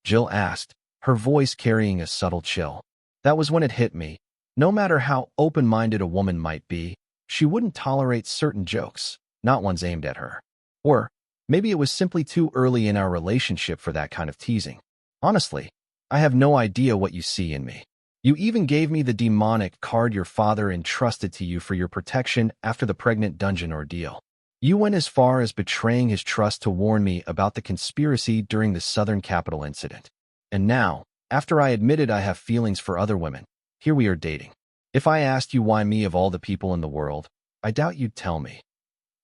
Jill asked, her voice carrying a subtle chill. That was when it hit me. No matter how open-minded a woman might be, she wouldn't tolerate certain jokes, not ones aimed at her. Or maybe it was simply too early in our relationship for that kind of teasing. Honestly, I have no idea what you see in me. You even gave me the demonic card your father entrusted to you for your protection after the pregnant dungeon ordeal. You went as far as betraying his trust to warn me about the conspiracy during the Southern Capital incident. And now, after I admitted I have feelings for other women, here we are dating. If I asked you why me of all the people in the world, I doubt you'd tell me.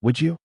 Would you?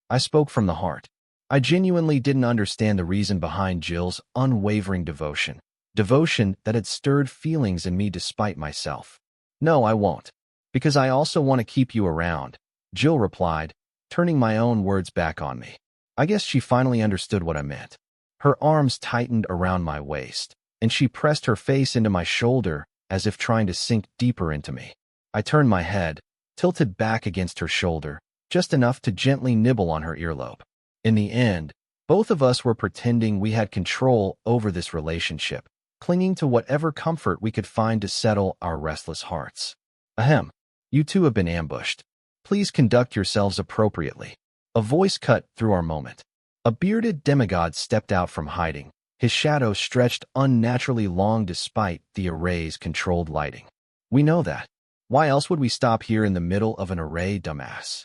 I spoke from the heart. I genuinely didn't understand the reason behind Jill's unwavering devotion. Devotion that had stirred feelings in me despite myself. No, I won't. Because I also want to keep you around, Jill replied, turning my own words back on me. I guess she finally understood what I meant. Her arms tightened around my waist, and she pressed her face into my shoulder as if trying to sink deeper into me. I turned my head, tilted back against her shoulder, just enough to gently nibble on her earlobe. In the end, both of us were pretending we had control over this relationship, clinging to whatever comfort we could find to settle our restless hearts. Ahem, you two have been ambushed. Please conduct yourselves appropriately. A voice cut through our moment. A bearded demigod stepped out from hiding, his shadow stretched unnaturally long despite the array's controlled lighting. We know that. Why else would we stop here in the middle of an array, dumbass?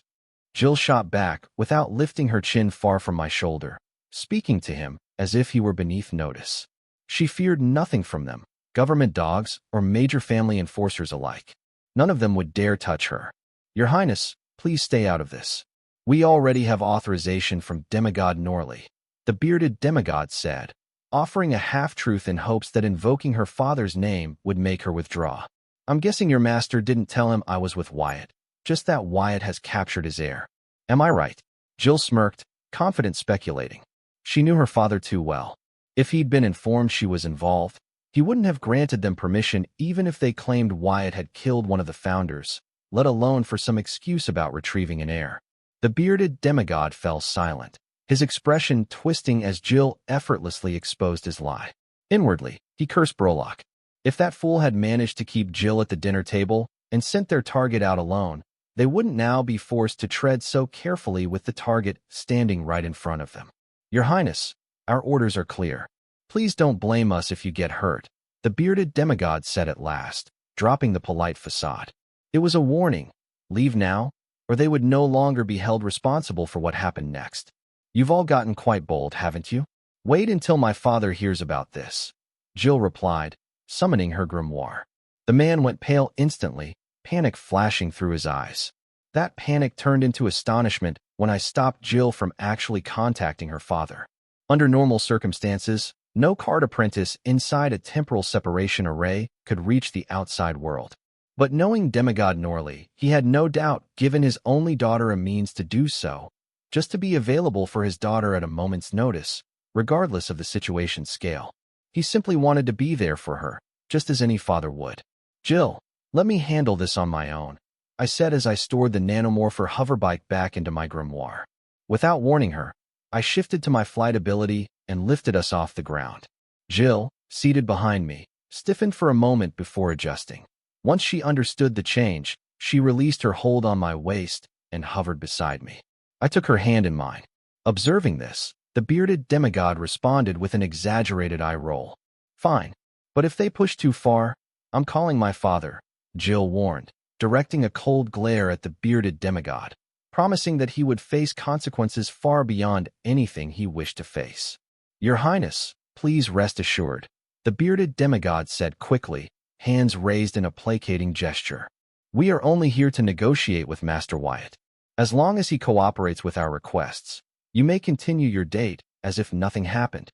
Jill shot back without lifting her chin far from my shoulder, speaking to him as if he were beneath notice. She feared nothing from them, government dogs or major family enforcers alike. None of them would dare touch her. Your Highness, please stay out of this. We already have authorization from Demigod Norley, the bearded demigod said, offering a half-truth in hopes that invoking her father's name would make her withdraw. I'm guessing your master didn't tell him I was with Wyatt, just that Wyatt has captured his heir. Am I right? Jill smirked, confident speculating. She knew her father too well. If he'd been informed she was involved, he wouldn't have granted them permission even if they claimed Wyatt had killed one of the founders, let alone for some excuse about retrieving an heir. The bearded demigod fell silent, his expression twisting as Jill effortlessly exposed his lie. Inwardly, he cursed Brolock. If that fool had managed to keep Jill at the dinner table and sent their target out alone, they wouldn't now be forced to tread so carefully with the target standing right in front of them. Your Highness, our orders are clear. Please don't blame us if you get hurt, the bearded demigod said at last, dropping the polite facade. It was a warning. Leave now, or they would no longer be held responsible for what happened next. You've all gotten quite bold, haven't you? Wait until my father hears about this, Jill replied, summoning her grimoire. The man went pale instantly, panic flashing through his eyes. That panic turned into astonishment when I stopped Jill from actually contacting her father. Under normal circumstances, no card apprentice inside a temporal separation array could reach the outside world. But knowing Demigod Norley, he had no doubt given his only daughter a means to do so, just to be available for his daughter at a moment's notice, regardless of the situation's scale. He simply wanted to be there for her, just as any father would. Jill, let me handle this on my own, I said as I stored the nanomorpher hoverbike back into my grimoire. Without warning her, I shifted to my flight ability and lifted us off the ground. Jill, seated behind me, stiffened for a moment before adjusting. Once she understood the change, she released her hold on my waist and hovered beside me. I took her hand in mine. Observing this, the bearded demigod responded with an exaggerated eye roll. Fine, but if they push too far, I'm calling my father, Jill warned, directing a cold glare at the bearded demigod, promising that he would face consequences far beyond anything he wished to face. Your Highness, please rest assured, the bearded demigod said quickly, hands raised in a placating gesture. We are only here to negotiate with Master Wyatt. As long as he cooperates with our requests, you may continue your date as if nothing happened.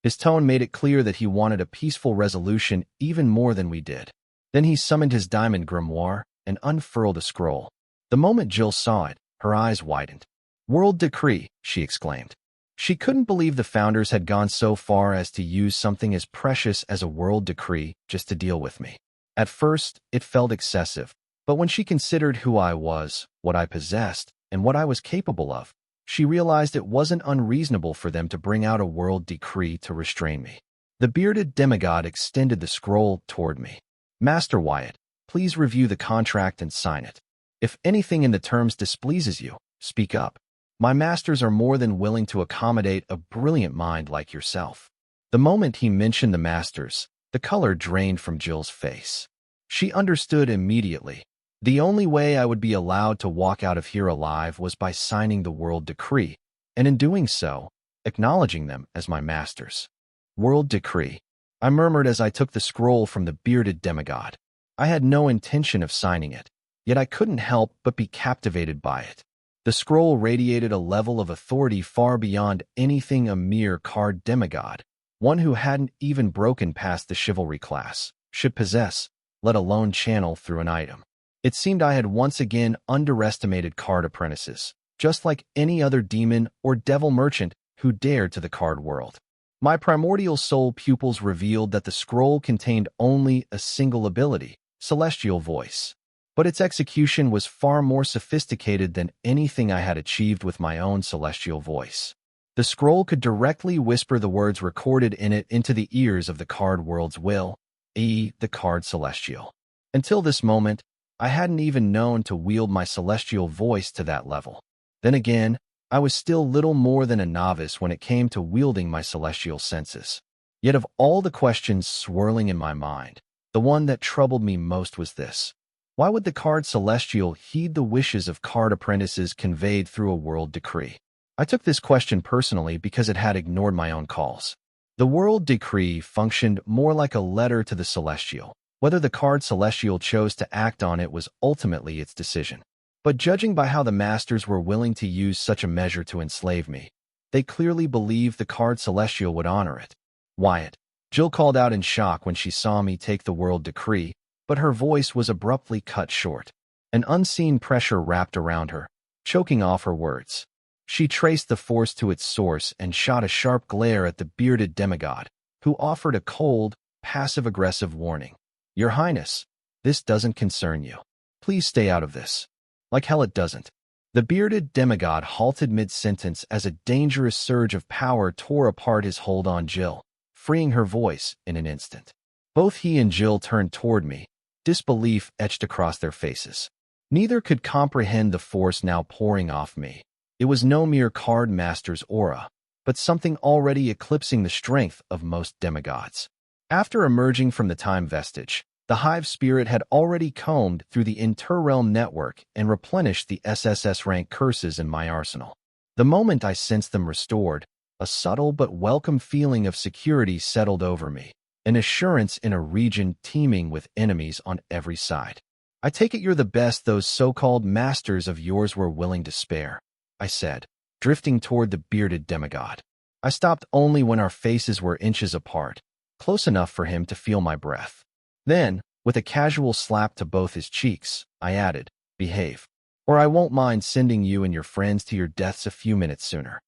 His tone made it clear that he wanted a peaceful resolution even more than we did. Then he summoned his diamond grimoire and unfurled a scroll. The moment Jill saw it, her eyes widened. World decree, she exclaimed. She couldn't believe the founders had gone so far as to use something as precious as a world decree just to deal with me. At first, it felt excessive, but when she considered who I was, what I possessed, and what I was capable of, she realized it wasn't unreasonable for them to bring out a world decree to restrain me. The bearded demigod extended the scroll toward me. Master Wyatt, please review the contract and sign it. If anything in the terms displeases you, speak up. My masters are more than willing to accommodate a brilliant mind like yourself. The moment he mentioned the masters, the color drained from Jill's face. She understood immediately. The only way I would be allowed to walk out of here alive was by signing the world decree, and in doing so, acknowledging them as my masters. World decree, I murmured as I took the scroll from the bearded demigod. I had no intention of signing it, yet I couldn't help but be captivated by it. The scroll radiated a level of authority far beyond anything a mere card demigod, one who hadn't even broken past the chivalry class, should possess, let alone channel through an item. It seemed I had once again underestimated card apprentices, just like any other demon or devil merchant who dared to the card world. My primordial soul pupils revealed that the scroll contained only a single ability, celestial voice. But its execution was far more sophisticated than anything I had achieved with my own celestial voice. The scroll could directly whisper the words recorded in it into the ears of the card world's will, the card celestial. Until this moment, I hadn't even known to wield my celestial voice to that level. Then again, I was still little more than a novice when it came to wielding my celestial senses. Yet of all the questions swirling in my mind, the one that troubled me most was this. Why would the card celestial heed the wishes of card apprentices conveyed through a world decree? I took this question personally because it had ignored my own calls. The world decree functioned more like a letter to the celestial. Whether the card celestial chose to act on it was ultimately its decision. But judging by how the masters were willing to use such a measure to enslave me, they clearly believed the card celestial would honor it. Wyatt, Jill called out in shock when she saw me take the world decree, but her voice was abruptly cut short. An unseen pressure wrapped around her, choking off her words. She traced the force to its source and shot a sharp glare at the bearded demigod, who offered a cold, passive-aggressive warning. Your Highness, this doesn't concern you. Please stay out of this. Like hell it doesn't. The bearded demigod halted mid-sentence as a dangerous surge of power tore apart his hold on Jill, freeing her voice in an instant. Both he and Jill turned toward me, disbelief etched across their faces. Neither could comprehend the force now pouring off me. It was no mere card master's aura, but something already eclipsing the strength of most demigods. After emerging from the time vestige, the hive spirit had already combed through the interrealm network and replenished the SSS rank curses in my arsenal. The moment I sensed them restored, a subtle but welcome feeling of security settled over me, an assurance in a region teeming with enemies on every side. I take it you're the best those so-called masters of yours were willing to spare, I said, drifting toward the bearded demigod. I stopped only when our faces were inches apart, close enough for him to feel my breath. Then, with a casual slap to both his cheeks, I added, behave, or I won't mind sending you and your friends to your deaths a few minutes sooner.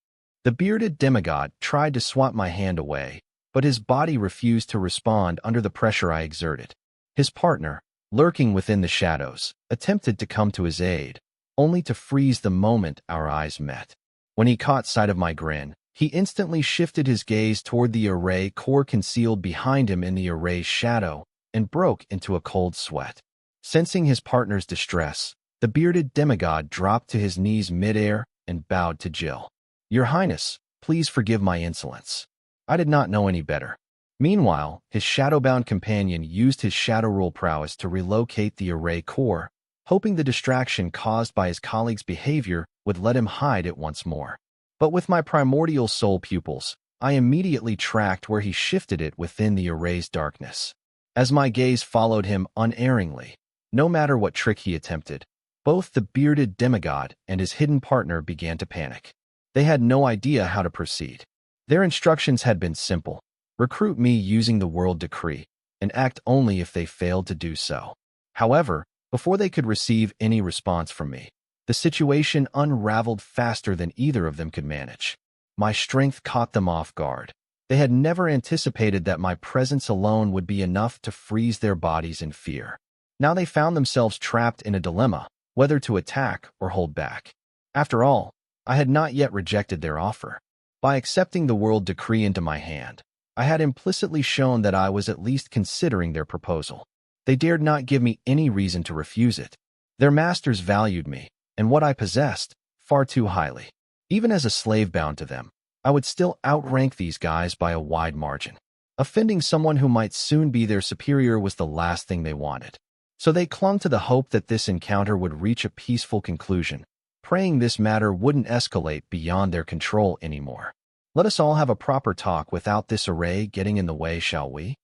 The bearded demigod tried to swat my hand away, but his body refused to respond under the pressure I exerted. His partner, lurking within the shadows, attempted to come to his aid, only to freeze the moment our eyes met. When he caught sight of my grin, he instantly shifted his gaze toward the array core concealed behind him in the array's shadow, and broke into a cold sweat. Sensing his partner's distress, the bearded demigod dropped to his knees midair and bowed to Jill. Your Highness, please forgive my insolence. I did not know any better. Meanwhile, his shadowbound companion used his shadow rule prowess to relocate the array core, hoping the distraction caused by his colleague's behavior would let him hide it once more. But with my primordial soul pupils, I immediately tracked where he shifted it within the array's darkness. As my gaze followed him unerringly, no matter what trick he attempted, both the bearded demigod and his hidden partner began to panic. They had no idea how to proceed. Their instructions had been simple: recruit me using the world decree, and act only if they failed to do so. However, before they could receive any response from me, the situation unraveled faster than either of them could manage. My strength caught them off guard. They had never anticipated that my presence alone would be enough to freeze their bodies in fear. Now they found themselves trapped in a dilemma, whether to attack or hold back. After all, I had not yet rejected their offer. By accepting the world decree into my hand, I had implicitly shown that I was at least considering their proposal. They dared not give me any reason to refuse it. Their masters valued me, and what I possessed, far too highly. Even as a slave bound to them, I would still outrank these guys by a wide margin. Offending someone who might soon be their superior was the last thing they wanted. So they clung to the hope that this encounter would reach a peaceful conclusion, praying this matter wouldn't escalate beyond their control anymore. Let us all have a proper talk without this array getting in the way, shall we?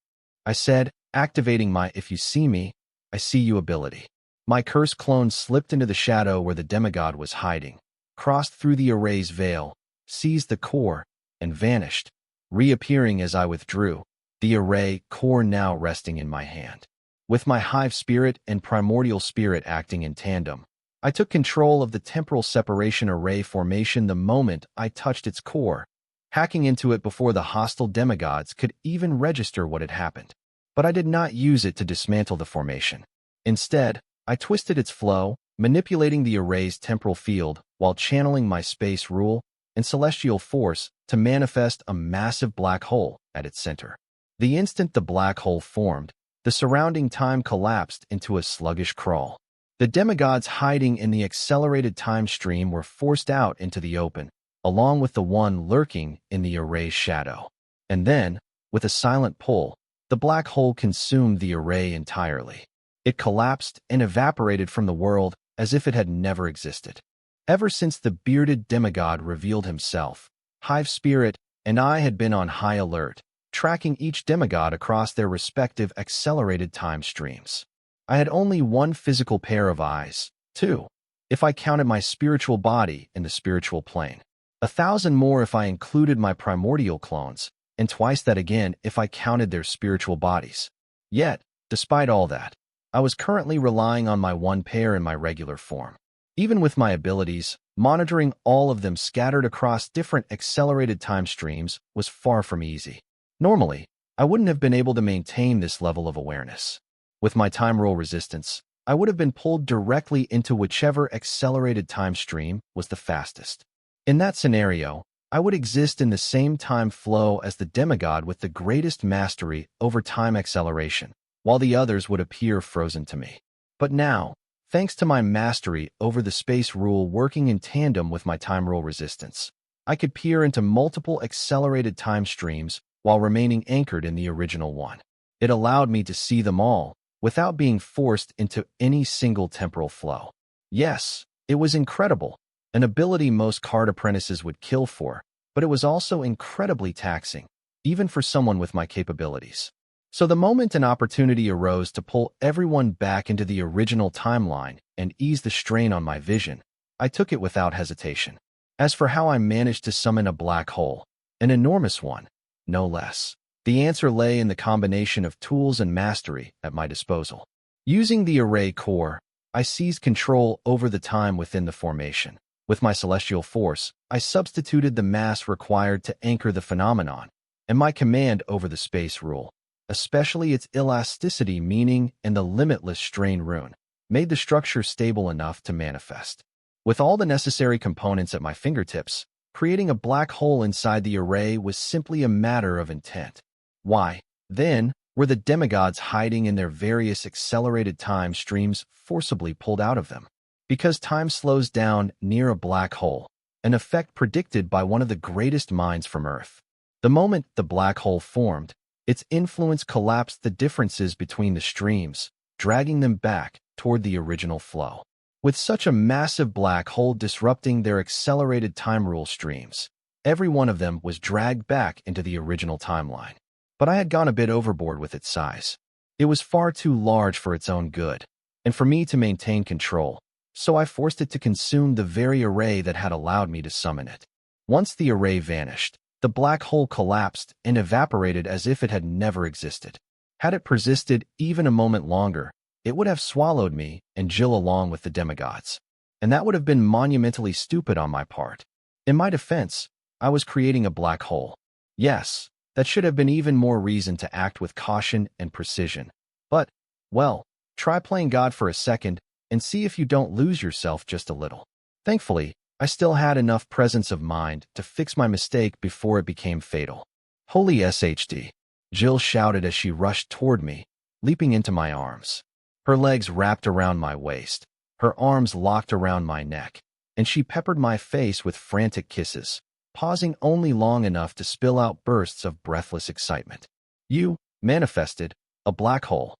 I said, activating my "if you see me, I see you" ability. My curse clone slipped into the shadow where the demigod was hiding, crossed through the array's veil, seized the core, and vanished, reappearing as I withdrew, the array core now resting in my hand. With my hive spirit and primordial spirit acting in tandem, I took control of the temporal separation array formation the moment I touched its core, hacking into it before the hostile demigods could even register what had happened. But I did not use it to dismantle the formation. Instead, I twisted its flow, manipulating the array's temporal field while channeling my space rule and celestial force to manifest a massive black hole at its center. The instant the black hole formed, the surrounding time collapsed into a sluggish crawl. The demigods hiding in the accelerated time stream were forced out into the open, along with the one lurking in the array's shadow. And then, with a silent pull, the black hole consumed the array entirely. It collapsed and evaporated from the world as if it had never existed. Ever since the bearded demigod revealed himself, Hive Spirit and I had been on high alert, tracking each demigod across their respective accelerated time streams. I had only one physical pair of eyes, two, if I counted my spiritual body in the spiritual plane, 1,000 more if I included my primordial clones, and twice that again if I counted their spiritual bodies. Yet, despite all that, I was currently relying on my one pair in my regular form. Even with my abilities, monitoring all of them scattered across different accelerated time streams was far from easy. Normally, I wouldn't have been able to maintain this level of awareness. With my time roll resistance, I would have been pulled directly into whichever accelerated time stream was the fastest. In that scenario, I would exist in the same time flow as the demigod with the greatest mastery over time acceleration, while the others would appear frozen to me. But now, thanks to my mastery over the space rule working in tandem with my time roll resistance, I could peer into multiple accelerated time streams while remaining anchored in the original one. It allowed me to see them all, without being forced into any single temporal flow. Yes, it was incredible, an ability most card apprentices would kill for, but it was also incredibly taxing, even for someone with my capabilities. So the moment an opportunity arose to pull everyone back into the original timeline and ease the strain on my vision, I took it without hesitation. As for how I managed to summon a black hole, an enormous one, no less, the answer lay in the combination of tools and mastery at my disposal. Using the array core, I seized control over the time within the formation. With my celestial force, I substituted the mass required to anchor the phenomenon, and my command over the space rule, especially its elasticity meaning and the limitless strain rune, made the structure stable enough to manifest. With all the necessary components at my fingertips, creating a black hole inside the array was simply a matter of intent. Why, then, were the demigods hiding in their various accelerated time streams forcibly pulled out of them? Because time slows down near a black hole, an effect predicted by one of the greatest minds from Earth. The moment the black hole formed, its influence collapsed the differences between the streams, dragging them back toward the original flow. With such a massive black hole disrupting their accelerated time rule streams, every one of them was dragged back into the original timeline. But I had gone a bit overboard with its size. It was far too large for its own good, and for me to maintain control, so I forced it to consume the very array that had allowed me to summon it. Once the array vanished, the black hole collapsed and evaporated as if it had never existed. Had it persisted even a moment longer, it would have swallowed me and Jill along with the demigods. And that would have been monumentally stupid on my part. In my defense, I was creating a black hole. Yes, that should have been even more reason to act with caution and precision. But, well, try playing God for a second and see if you don't lose yourself just a little. Thankfully, I still had enough presence of mind to fix my mistake before it became fatal. Holy SHD! Jill shouted as she rushed toward me, leaping into my arms. Her legs wrapped around my waist, her arms locked around my neck, and she peppered my face with frantic kisses, pausing only long enough to spill out bursts of breathless excitement. You manifested a black hole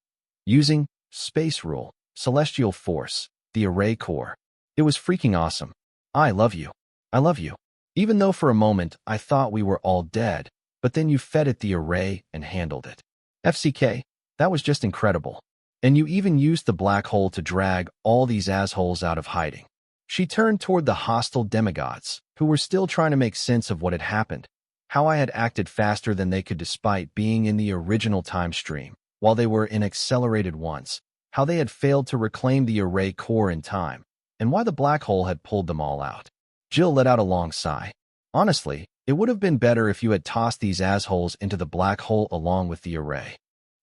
using space rule, celestial force, the array core. It was freaking awesome. I love you. I love you. Even though for a moment I thought we were all dead, but then you fed it the array and handled it. FCK, that was just incredible. And you even used the black hole to drag all these assholes out of hiding. She turned toward the hostile demigods, who were still trying to make sense of what had happened, how I had acted faster than they could despite being in the original time stream, while they were in accelerated ones, how they had failed to reclaim the array core in time, and why the black hole had pulled them all out. Jill let out a long sigh. Honestly, it would have been better if you had tossed these assholes into the black hole along with the array.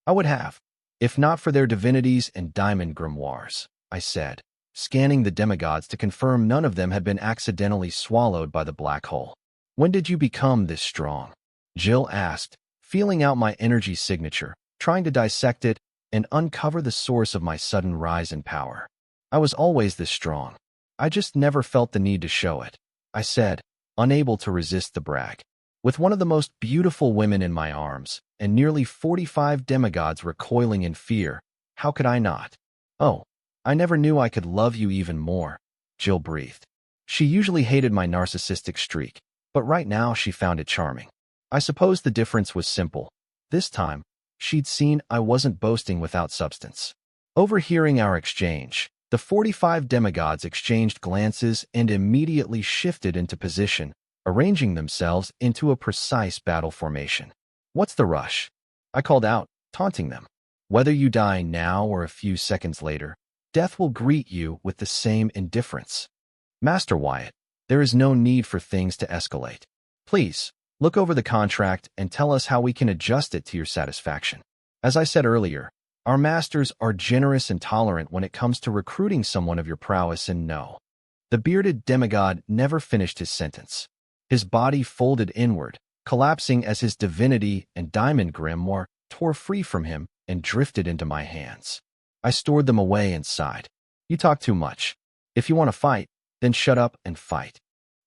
I would have, if not for their divinities and diamond grimoires, I said, scanning the demigods to confirm none of them had been accidentally swallowed by the black hole. When did you become this strong? Jill asked, feeling out my energy signature, trying to dissect it and uncover the source of my sudden rise in power. I was always this strong. I just never felt the need to show it, I said, unable to resist the brag. With one of the most beautiful women in my arms, and nearly 45 demigods recoiling in fear, how could I not? Oh, I never knew I could love you even more, Jill breathed. She usually hated my narcissistic streak, but right now she found it charming. I suppose the difference was simple. This time, she'd seen I wasn't boasting without substance. Overhearing our exchange, the 45 demigods exchanged glances and immediately shifted into position, arranging themselves into a precise battle formation. What's the rush? I called out, taunting them. Whether you die now or a few seconds later, death will greet you with the same indifference. Master Wyatt, there is no need for things to escalate. Please, look over the contract and tell us how we can adjust it to your satisfaction. As I said earlier, our masters are generous and tolerant when it comes to recruiting someone of your prowess, and no. The bearded demigod never finished his sentence. His body folded inward, collapsing as his divinity and diamond grimoire tore free from him and drifted into my hands. I stored them away and sighed. You talk too much. If you want to fight, then shut up and fight.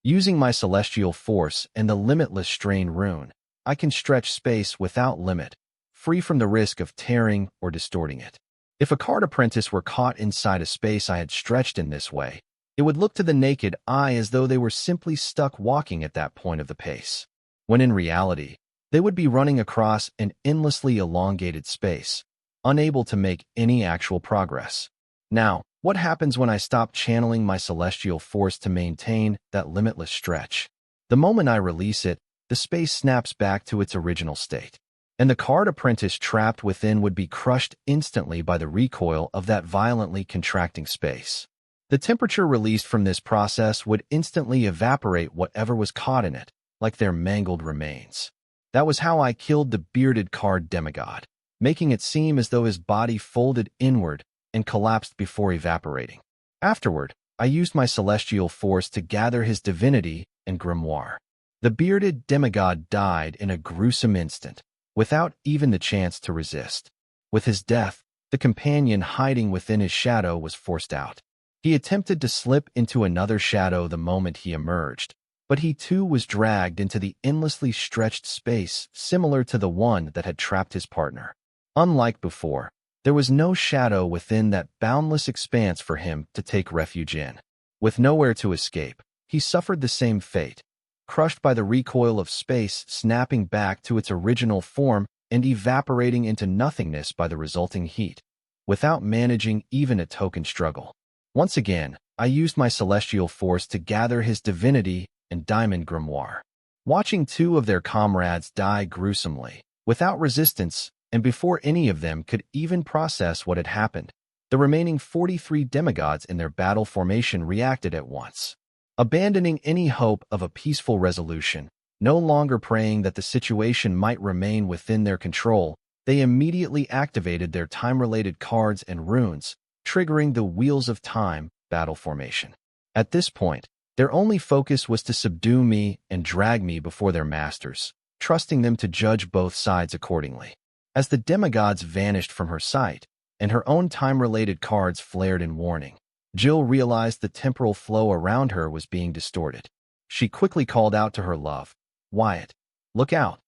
Using my celestial force and the limitless strain rune, I can stretch space without limit, free from the risk of tearing or distorting it. If a card apprentice were caught inside a space I had stretched in this way, it would look to the naked eye as though they were simply stuck walking at that point of the pace, when in reality, they would be running across an endlessly elongated space, unable to make any actual progress. Now, what happens when I stop channeling my celestial force to maintain that limitless stretch? The moment I release it, the space snaps back to its original state, and the card apprentice trapped within would be crushed instantly by the recoil of that violently contracting space. The temperature released from this process would instantly evaporate whatever was caught in it, like their mangled remains. That was how I killed the bearded card demigod, making it seem as though his body folded inward and collapsed before evaporating. Afterward, I used my celestial force to gather his divinity and grimoire. The bearded demigod died in a gruesome instant, without even the chance to resist. With his death, the companion hiding within his shadow was forced out. He attempted to slip into another shadow the moment he emerged, but he too was dragged into the endlessly stretched space similar to the one that had trapped his partner. Unlike before, there was no shadow within that boundless expanse for him to take refuge in. With nowhere to escape, he suffered the same fate, crushed by the recoil of space snapping back to its original form and evaporating into nothingness by the resulting heat, without managing even a token struggle. Once again, I used my celestial force to gather his divinity and diamond grimoire. Watching two of their comrades die gruesomely, without resistance, and before any of them could even process what had happened, the remaining 43 demigods in their battle formation reacted at once. Abandoning any hope of a peaceful resolution, no longer praying that the situation might remain within their control, they immediately activated their time-related cards and runes, triggering the Wheels of Time battle formation. At this point, their only focus was to subdue me and drag me before their masters, trusting them to judge both sides accordingly. As the demigods vanished from her sight, and her own time-related cards flared in warning, Jill realized the temporal flow around her was being distorted. She quickly called out to her love, "Wyatt, look out.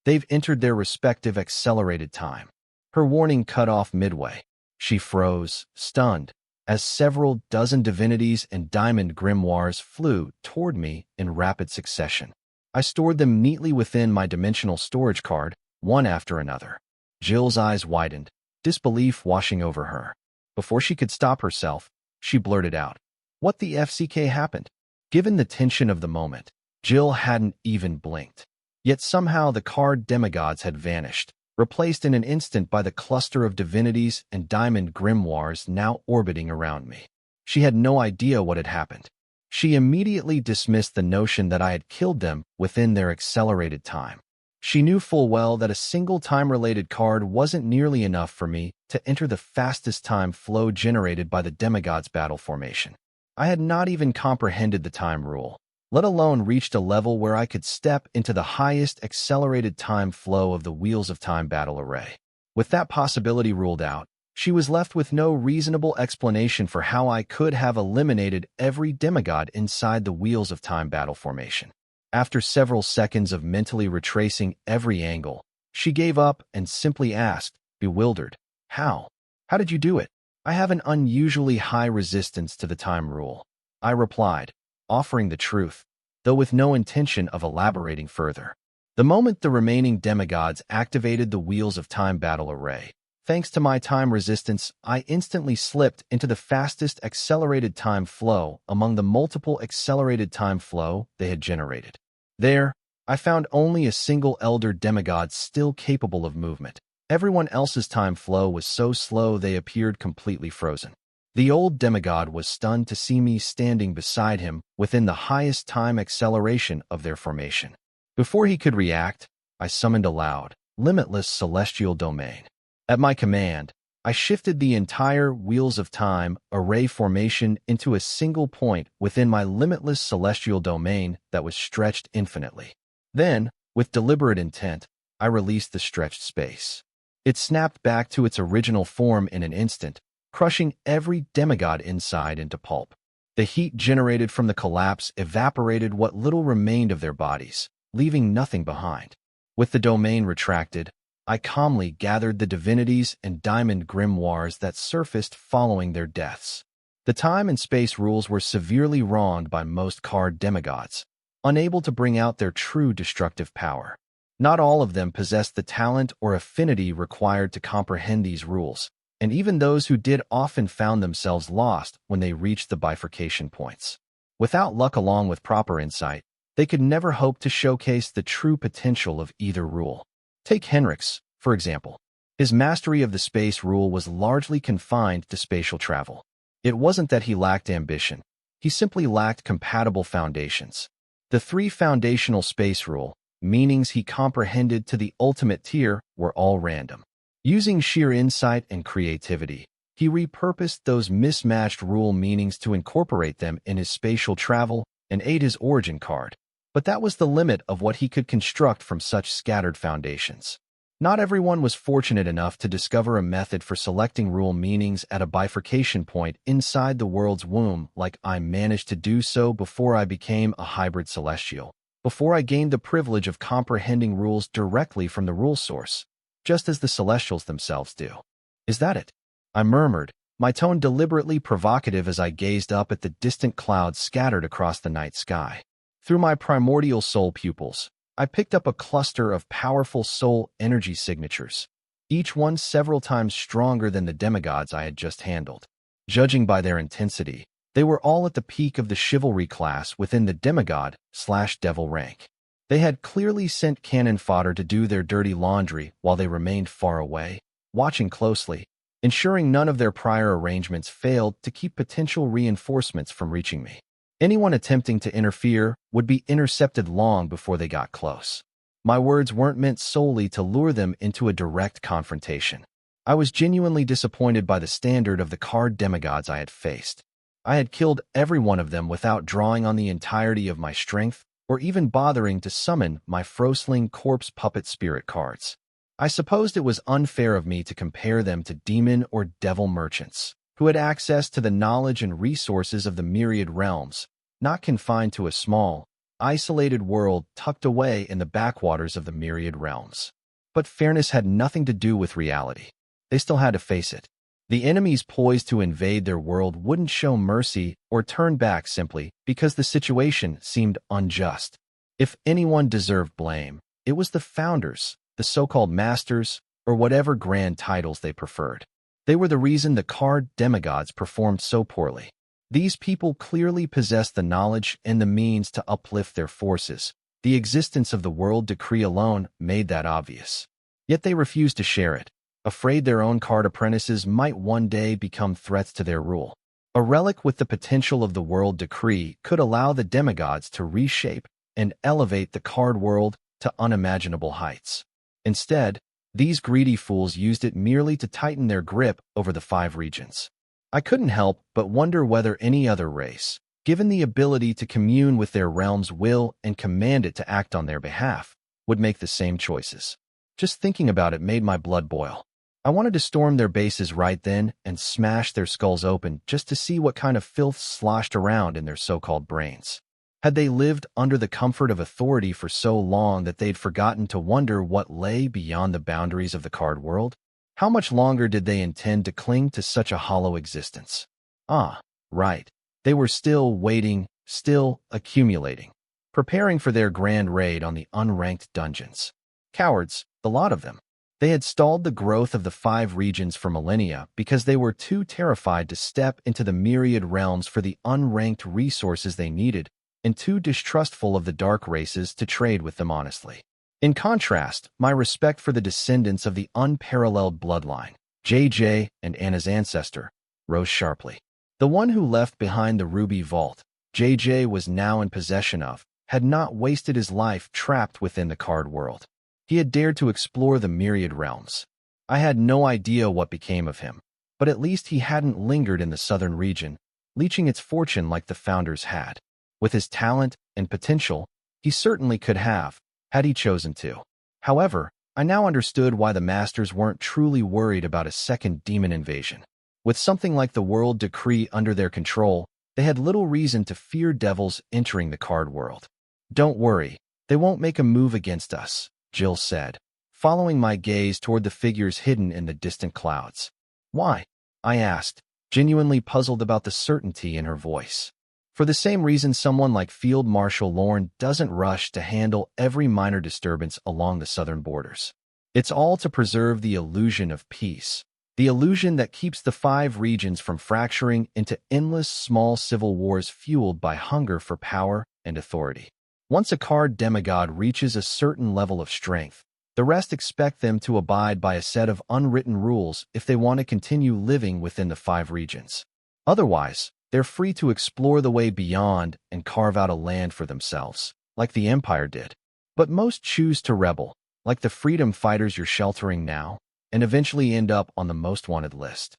They've entered their respective accelerated time." Her warning cut off midway. She froze, stunned, as several dozen divinities and diamond grimoires flew toward me in rapid succession. I stored them neatly within my dimensional storage card, one after another. Jill's eyes widened, disbelief washing over her. Before she could stop herself, she blurted out, "What the FCK happened?" Given the tension of the moment, Jill hadn't even blinked. Yet somehow the card demigods had vanished, replaced in an instant by the cluster of divinities and diamond grimoires now orbiting around me. She had no idea what had happened. She immediately dismissed the notion that I had killed them within their accelerated time. She knew full well that a single time-related card wasn't nearly enough for me to enter the fastest time flow generated by the demigods' battle formation. I had not even comprehended the time rule, let alone reached a level where I could step into the highest accelerated time flow of the Wheels of Time battle array. With that possibility ruled out, she was left with no reasonable explanation for how I could have eliminated every demigod inside the Wheels of Time battle formation. After several seconds of mentally retracing every angle, she gave up and simply asked, bewildered, "How? How did you do it?" "I have an unusually high resistance to the time rule," I replied, offering the truth, though with no intention of elaborating further. The moment the remaining demigods activated the Wheels of Time battle array, thanks to my time resistance, I instantly slipped into the fastest accelerated time flow among the multiple accelerated time flow they had generated. There, I found only a single elder demigod still capable of movement. Everyone else's time flow was so slow they appeared completely frozen. The old demigod was stunned to see me standing beside him within the highest time acceleration of their formation. Before he could react, I summoned aloud, "Limitless celestial domain." At my command, I shifted the entire Wheels of Time array formation into a single point within my limitless celestial domain that was stretched infinitely. Then, with deliberate intent, I released the stretched space. It snapped back to its original form in an instant, crushing every demigod inside into pulp. The heat generated from the collapse evaporated what little remained of their bodies, leaving nothing behind. With the domain retracted, I calmly gathered the divinities and diamond grimoires that surfaced following their deaths. The time and space rules were severely wronged by most card demigods, unable to bring out their true destructive power. Not all of them possessed the talent or affinity required to comprehend these rules, and even those who did often found themselves lost when they reached the bifurcation points. Without luck along with proper insight, they could never hope to showcase the true potential of either rule. Take Henrik's, for example. His mastery of the space rule was largely confined to spatial travel. It wasn't that he lacked ambition. He simply lacked compatible foundations. The three foundational space rule meanings he comprehended to the ultimate tier were all random. Using sheer insight and creativity, he repurposed those mismatched rule meanings to incorporate them in his spatial travel and aid his origin card. But that was the limit of what he could construct from such scattered foundations. Not everyone was fortunate enough to discover a method for selecting rule meanings at a bifurcation point inside the world's womb like I managed to do so before I became a hybrid celestial, before I gained the privilege of comprehending rules directly from the rule source, just as the celestials themselves do. "Is that it?" I murmured, my tone deliberately provocative as I gazed up at the distant clouds scattered across the night sky. Through my primordial soul pupils, I picked up a cluster of powerful soul energy signatures, each one several times stronger than the demigods I had just handled. Judging by their intensity, they were all at the peak of the chivalry class within the demigod/devil rank. They had clearly sent cannon fodder to do their dirty laundry while they remained far away, watching closely, ensuring none of their prior arrangements failed to keep potential reinforcements from reaching me. Anyone attempting to interfere would be intercepted long before they got close. My words weren't meant solely to lure them into a direct confrontation. I was genuinely disappointed by the standard of the card demigods I had faced. I had killed every one of them without drawing on the entirety of my strength or even bothering to summon my Frosling corpse puppet spirit cards. I supposed it was unfair of me to compare them to demon or devil merchants, who had access to the knowledge and resources of the myriad realms, not confined to a small, isolated world tucked away in the backwaters of the myriad realms. But fairness had nothing to do with reality. They still had to face it. The enemies poised to invade their world wouldn't show mercy or turn back simply because the situation seemed unjust. If anyone deserved blame, it was the founders, the so-called masters, or whatever grand titles they preferred. They were the reason the card demigods performed so poorly. These people clearly possessed the knowledge and the means to uplift their forces. The existence of the world decree alone made that obvious. Yet they refused to share it, afraid their own card apprentices might one day become threats to their rule. A relic with the potential of the world decree could allow the demigods to reshape and elevate the card world to unimaginable heights. Instead, these greedy fools used it merely to tighten their grip over the 5 regions. I couldn't help but wonder whether any other race, given the ability to commune with their realm's will and command it to act on their behalf, would make the same choices. Just thinking about it made my blood boil. I wanted to storm their bases right then and smash their skulls open just to see what kind of filth sloshed around in their so-called brains. Had they lived under the comfort of authority for so long that they'd forgotten to wonder what lay beyond the boundaries of the card world? How much longer did they intend to cling to such a hollow existence? Ah, right. They were still waiting, still accumulating, preparing for their grand raid on the unranked dungeons. Cowards, the lot of them. They had stalled the growth of the 5 regions for millennia because they were too terrified to step into the myriad realms for the unranked resources they needed, and too distrustful of the dark races to trade with them honestly. In contrast, my respect for the descendants of the unparalleled bloodline, JJ and Anna's ancestor, rose sharply. The one who left behind the ruby vault, JJ was now in possession of, had not wasted his life trapped within the card world. He had dared to explore the myriad realms. I had no idea what became of him, but at least he hadn't lingered in the southern region, leeching its fortune like the founders had. With his talent and potential, he certainly could have, had he chosen to. However, I now understood why the masters weren't truly worried about a second demon invasion. With something like the world decree under their control, they had little reason to fear devils entering the card world. Don't worry, they won't make a move against us, Jill said, following my gaze toward the figures hidden in the distant clouds. Why? I asked, genuinely puzzled about the certainty in her voice. For the same reason someone like Field Marshal Lorne doesn't rush to handle every minor disturbance along the southern borders. It's all to preserve the illusion of peace, the illusion that keeps the 5 regions from fracturing into endless small civil wars fueled by hunger for power and authority. Once a card demigod reaches a certain level of strength, the rest expect them to abide by a set of unwritten rules if they want to continue living within the 5 regions. Otherwise, they're free to explore the way beyond and carve out a land for themselves, like the Empire did. But most choose to rebel, like the freedom fighters you're sheltering now, and eventually end up on the most wanted list.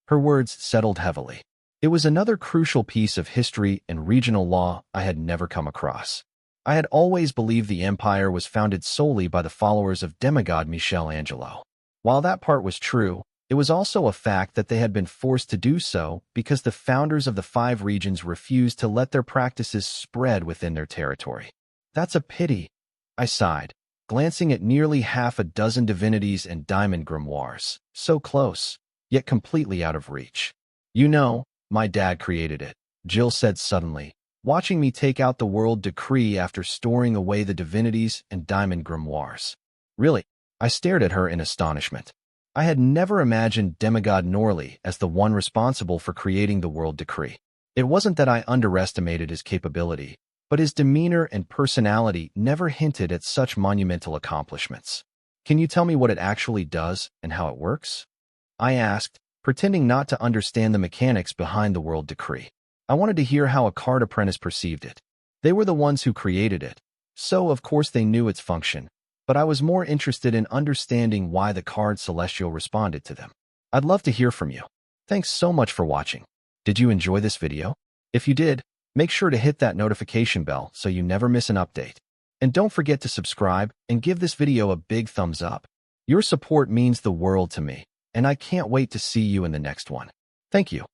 Her words settled heavily. It was another crucial piece of history and regional law I had never come across. I had always believed the Empire was founded solely by the followers of demigod Michelangelo. While that part was true, it was also a fact that they had been forced to do so because the founders of the 5 regions refused to let their practices spread within their territory. That's a pity, I sighed, glancing at nearly half a dozen divinities and diamond grimoires, so close, yet completely out of reach. You know, my dad created it, Jill said suddenly, watching me take out the world decree after storing away the divinities and diamond grimoires. Really? I stared at her in astonishment. I had never imagined demigod Norley as the one responsible for creating the world decree. It wasn't that I underestimated his capability, but his demeanor and personality never hinted at such monumental accomplishments. Can you tell me what it actually does and how it works? I asked, pretending not to understand the mechanics behind the world decree. I wanted to hear how a card apprentice perceived it. They were the ones who created it, so of course they knew its function, but I was more interested in understanding why the card celestial responded to them. I'd love to hear from you. Thanks so much for watching. Did you enjoy this video? If you did, Make sure to hit that notification bell so you never miss an update. And don't forget to subscribe and give this video a big thumbs up. Your support means the world to me, and I can't wait to see you in the next one. Thank you.